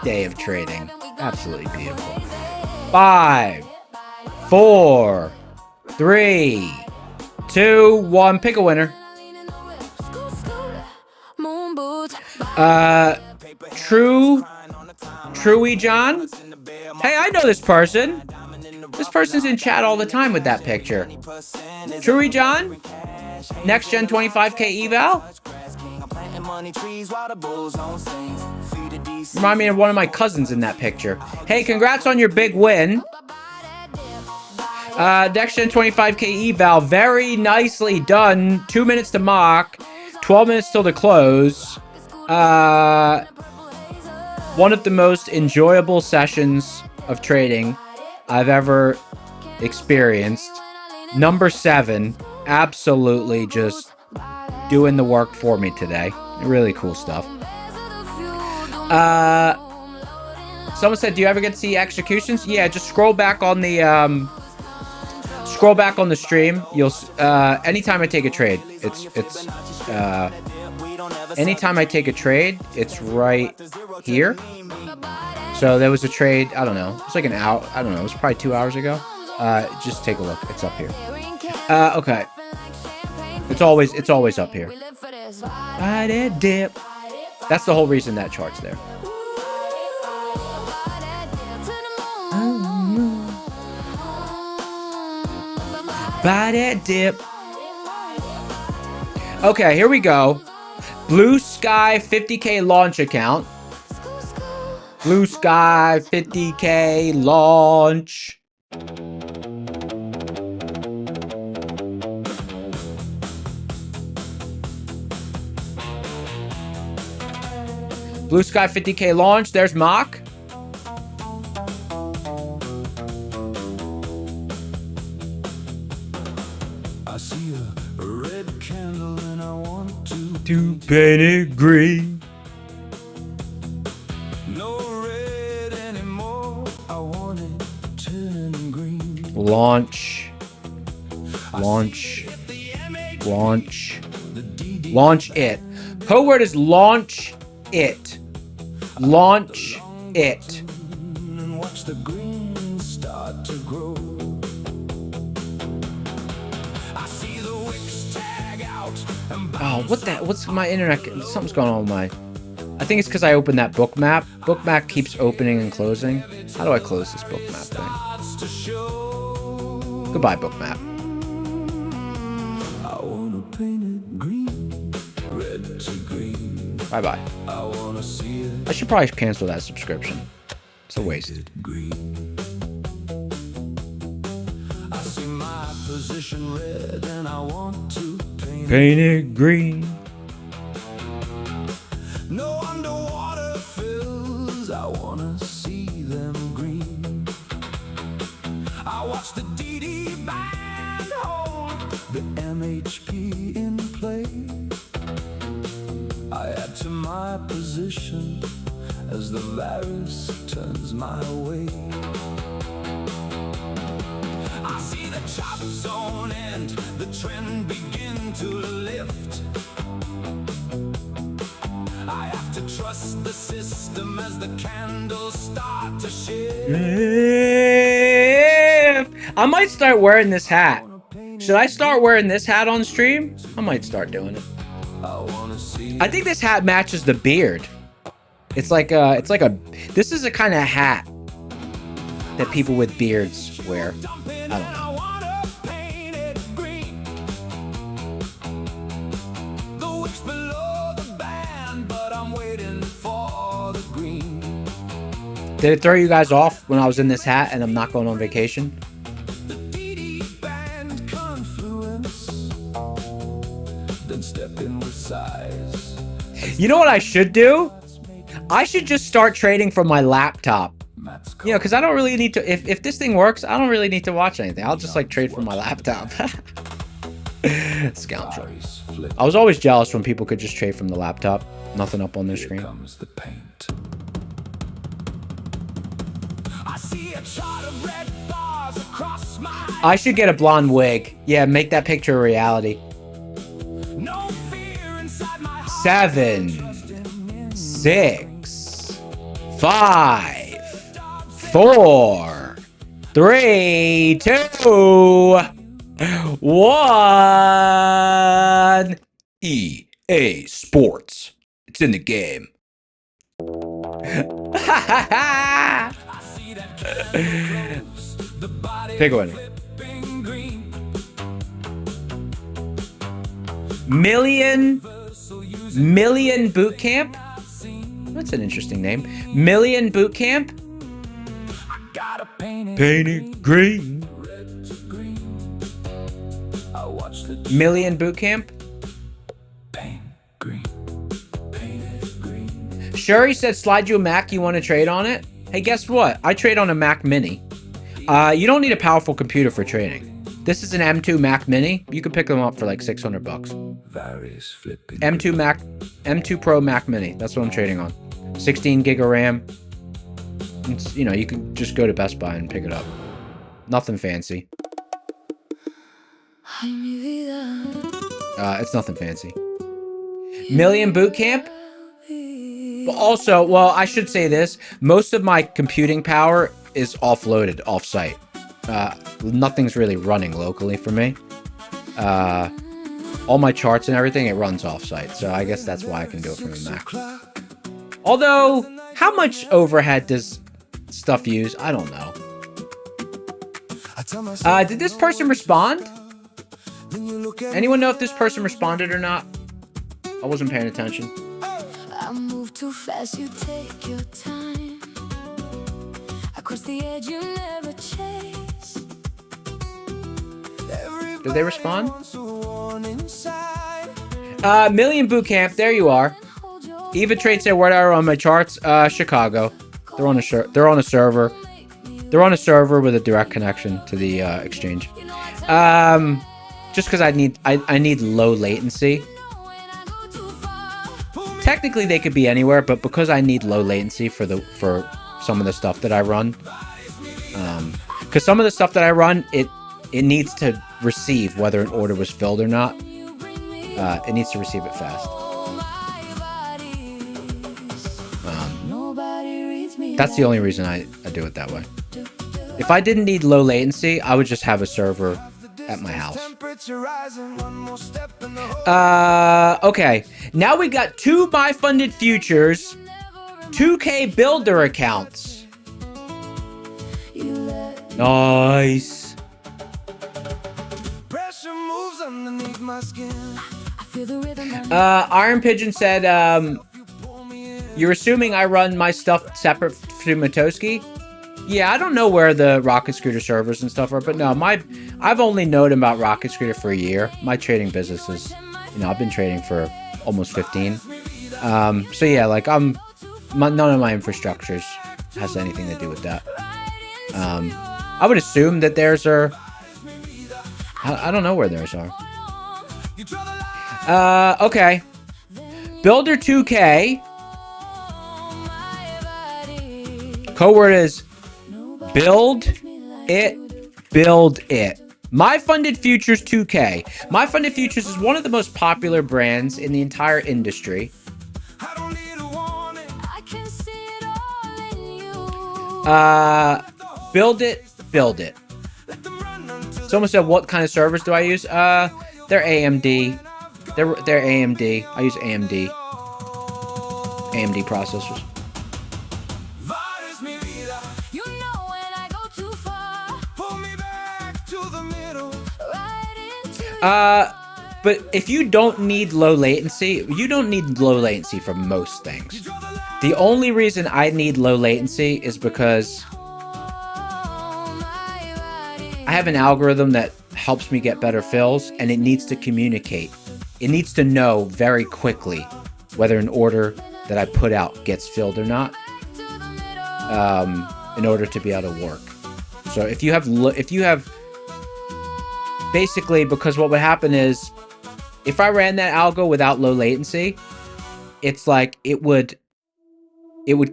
day of trading. Absolutely beautiful. 5, 4, 3, 2, 1. Pick a winner. Moon boots. Truey John. Hey, I know this person. This person's in chat all the time with that picture. Truey John. Next gen 25k eval. Remind me of one of my cousins in that picture. Hey, congrats on your big win. Next gen 25k eval. Very nicely done. 2 minutes to mock. 12 minutes till the close. One of the most enjoyable sessions of trading I've ever experienced. Number 7, absolutely just doing the work for me today. Really cool stuff. Someone said, "Do you ever get to see executions?" Yeah, just scroll back on the stream. You'll anytime I take a trade, anytime I take a trade, it's right here. So there was a trade, I don't know, it's like an hour, I don't know, it was probably 2 hours ago. Just take a look, it's up here. Okay. It's always up here. Buy that dip. That's the whole reason that chart's there. Buy that dip. Okay, here we go. Blue Sky 50k launch account. Blue Sky 50k launch. Blue Sky 50K launch. There's Mock. I see a red candle and I want to paint it green. no red anymore. I want it turning green. Launch. Launch. Launch. Launch it. Code word is launch it. Launch it. And watch the green start to grow. I see the wicks tag out and Oh, what that? What's my internet? Something's going on with my... I think it's because I opened that book map. Book map keeps opening and closing. How do I close this book map thing? starts to show. Goodbye, book map. I wanna paint it green, red to green. Bye-bye. I wanna see it I should probably cancel that subscription. It's a waste. green. I see my position red and I want to paint it. Paint it green. No underwater fills, I wanna see them green. I watch the DD band hold the MHP in play. I add to my position as the virus turns my way. I see the chop zone end, the trend begin to lift. I have to trust the system as the candles start to shift. I might start wearing this hat. Should I start wearing this hat on stream? I might start doing it. I wanna see I think this hat matches the beard. It's like a, this is a kind of hat that people with beards wear. dumping I don't and know. I wanna paint it green. The wicks below the band, but I'm waiting for the green. Did it throw you guys off when I was in this hat and I'm not going on vacation? The DD band confluence, then step in with size. You know what I should do? I should just start trading from my laptop. Matt's You know, because I don't really need to, if this thing works, I don't really need to watch anything. I'll just like trade from my laptop. Scoundrel. cars flip. I was always jealous when people could just trade from the laptop. Nothing up on their Here screen. comes the paint. I see a chart of red bars across my I should get a blonde wig. Yeah, make that picture a reality. no fear inside my heart. 7, 6, 5, 4, 3, 2, 1. EA Sports. It's in the game. Pick one. Million Boot Camp? That's an interesting name. Million Boot Camp? Gotta paint it Painted green. red to green. I watch the Million Boot Camp? paint green. Paint it green. Shuri said slide you a Mac, you want to trade on it? Hey, guess what? I trade on a Mac Mini. You don't need a powerful computer for trading. This is an M2 Mac Mini. You can pick them up for like $600. Various flipping. M2 Pro Mac Mini. That's what I'm trading on. 16 gig of RAM. It's, you know, you can just go to Best Buy and pick it up. Nothing fancy. It's nothing fancy. Million Boot Camp? But also, well, I should say this. Most of my computing power is offloaded, off-site. Nothing's really running locally for me. All my charts and everything, it runs off-site. So I guess that's why I can do it from a Mac. Although, how much overhead does stuff use? I don't know. Did this person respond? Anyone know if this person responded or not? I wasn't paying attention. I move too fast, you take your time. I cross the edge, you never chase. Did they respond? Million Boot Camp, there you are. Eva Trade said, where are on my charts? Chicago. They're on a server. They're on a server with a direct connection to the exchange. Just because I need low latency. Technically, they could be anywhere, but because I need low latency for some of the stuff that I run, because some of the stuff that I run, it needs to receive whether an order was filled or not. It needs to receive it fast. That's the only reason I do it that way. If I didn't need low latency, I would just have a server at my house. Okay. Now we got 2 My Funded Futures 2K builder accounts. Nice. Iron Pigeon said, you're assuming I run my stuff separate to Matoski? Yeah, I don't know where the Rocket Scooter servers and stuff are, but no, I've only known about Rocket Scooter for a year. My trading business is, I've been trading for almost 15. So yeah, like none of my infrastructures has anything to do with that. I would assume that theirs are. I don't know where theirs are. Okay. Builder 2K. Code word is build it. My Funded Futures 2K. My Funded Futures is one of the most popular brands in the entire industry. Build it. Someone said, what kind of servers do I use? They're AMD. They're AMD. I use AMD processors. But if you don't need low latency, you don't need low latency for most things. The only reason I need low latency is because I have an algorithm that helps me get better fills, and it needs to communicate. It needs to know very quickly whether an order that I put out gets filled or not, in order to be able to work. So if you have basically, because what would happen is, if I ran that algo without low latency, it's like it would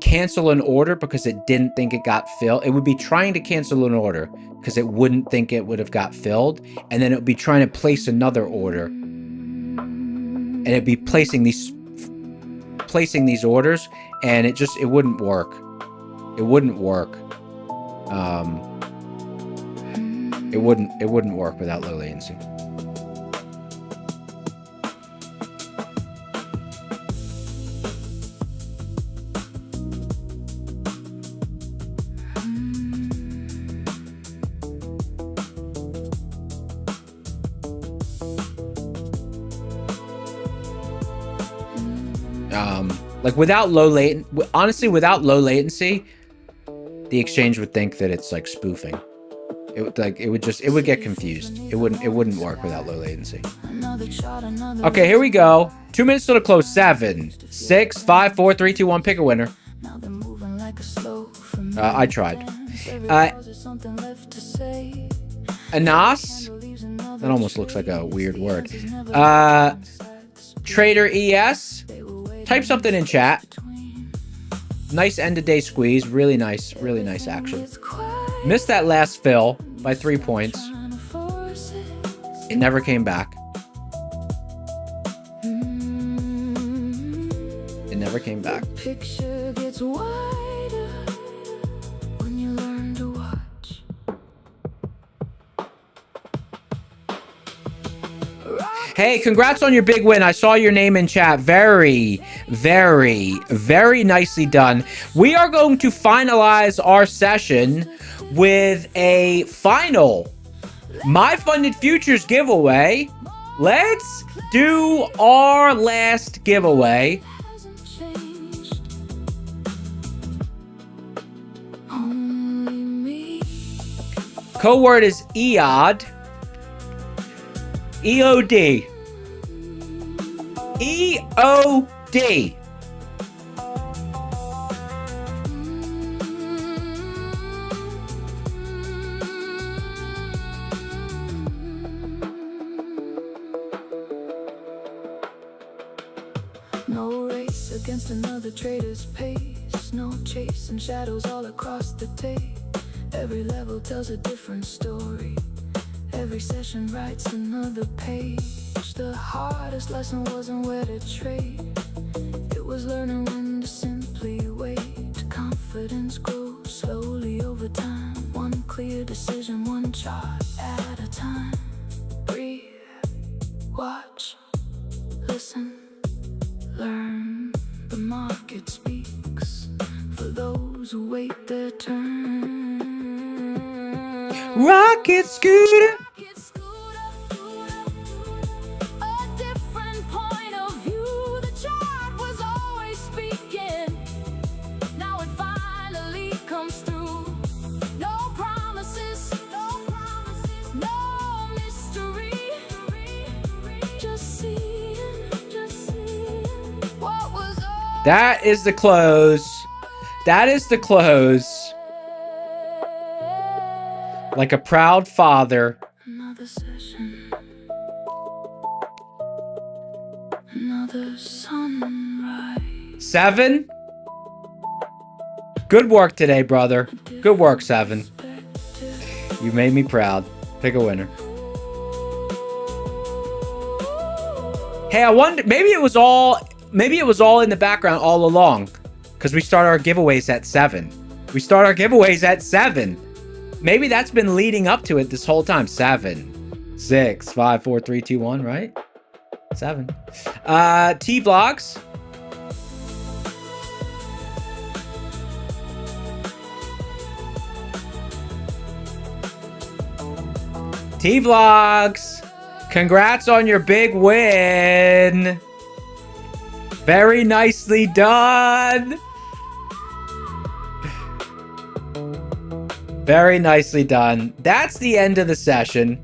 cancel an order because it didn't think it got filled. It would be trying to cancel an order because it wouldn't think it would have got filled, and then it would be trying to place another order, and it'd be placing these orders, and it wouldn't work. It wouldn't work. It wouldn't work without low latency. Like without low latency, the exchange would think that it's like spoofing. It would get confused. It wouldn't work without low latency. Okay, here we go. 2 minutes till the close. 7, 6, 5, 4, 3, 2, 1. Pick a winner. I tried. Anas. That almost looks like a weird word. Trader ES. Type something in chat. Nice end of day squeeze. Really nice action. Missed that last fill by 3 points. It never came back. It never came back. Picture gets wider when you learn to watch. Hey, congrats on your big win. I saw your name in chat. Very, very, very nicely done. We are going to finalize our session with a final My Funded Futures giveaway. Let's do our last giveaway. Code word is EOD. EOD. EOD. against another trader's pace. No chase and shadows all across the tape. Every level tells a different story. Every session writes another page. The hardest lesson wasn't where to trade. It was learning when to simply wait. Confidence grows slowly over time. One clear decision, one chart at a time. Breathe, watch, listen, learn. The market speaks for those who wait their turn. Rocket scooter. Rocket scooter, a different point of view. The chart was always speaking. Now it finally comes through. No promises, no mystery. Just seeing what was all. That is the close. That is the close. Like a proud father. Another session, another sunrise. 7. Good work today, brother. Good work, 7. You made me proud. Pick a winner. Hey, I wonder, maybe it was all in the background all along, because we start our giveaways at 7. We start our giveaways at 7. Maybe that's been leading up to it this whole time. 7, 6, 5, 4, 3, 2, 1, right? 7. T Vlogs. T Vlogs. Congrats on your big win. Very nicely done. Very nicely done. That's the end of the session.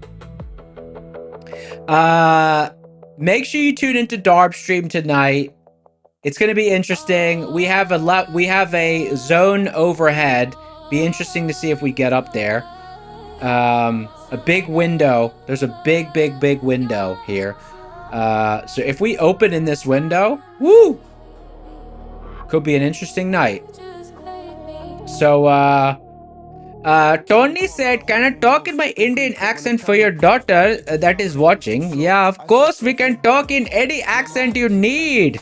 Make sure you tune into Darb stream tonight. It's going to be interesting. We have a zone overhead. Be interesting to see if we get up there. A big window. There's a big window here. So if we open in this window, woo, could be an interesting night. So, Tony said, can I talk in my Indian accent for your daughter that is watching? Yeah, of course we can talk in any accent you need.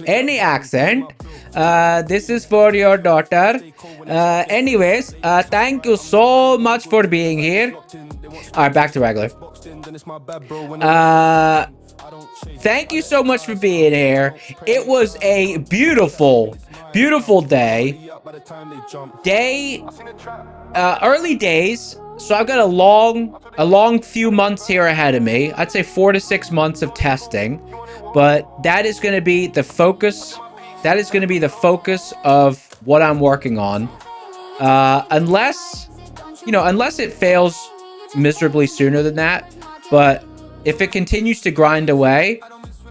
Any accent. This is for your daughter. Anyways, thank you so much for being here. Alright, back to regular. Thank you so much for being here. It was a beautiful day. Early days. So I've got a long few months here ahead of me. I'd say 4 to 6 months of testing. But that is going to be the focus. That is going to be the focus of what I'm working on. Unless it fails miserably sooner than that. But if it continues to grind away,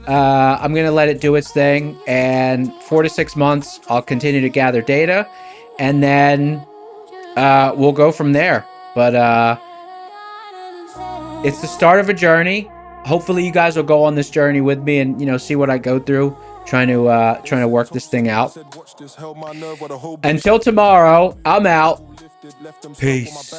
I'm going to let it do its thing. And 4 to 6 months, I'll continue to gather data. And then we'll go from there. But it's the start of a journey. Hopefully you guys will go on this journey with me and, see what I go through, trying to work this thing out. Until tomorrow, I'm out. Peace.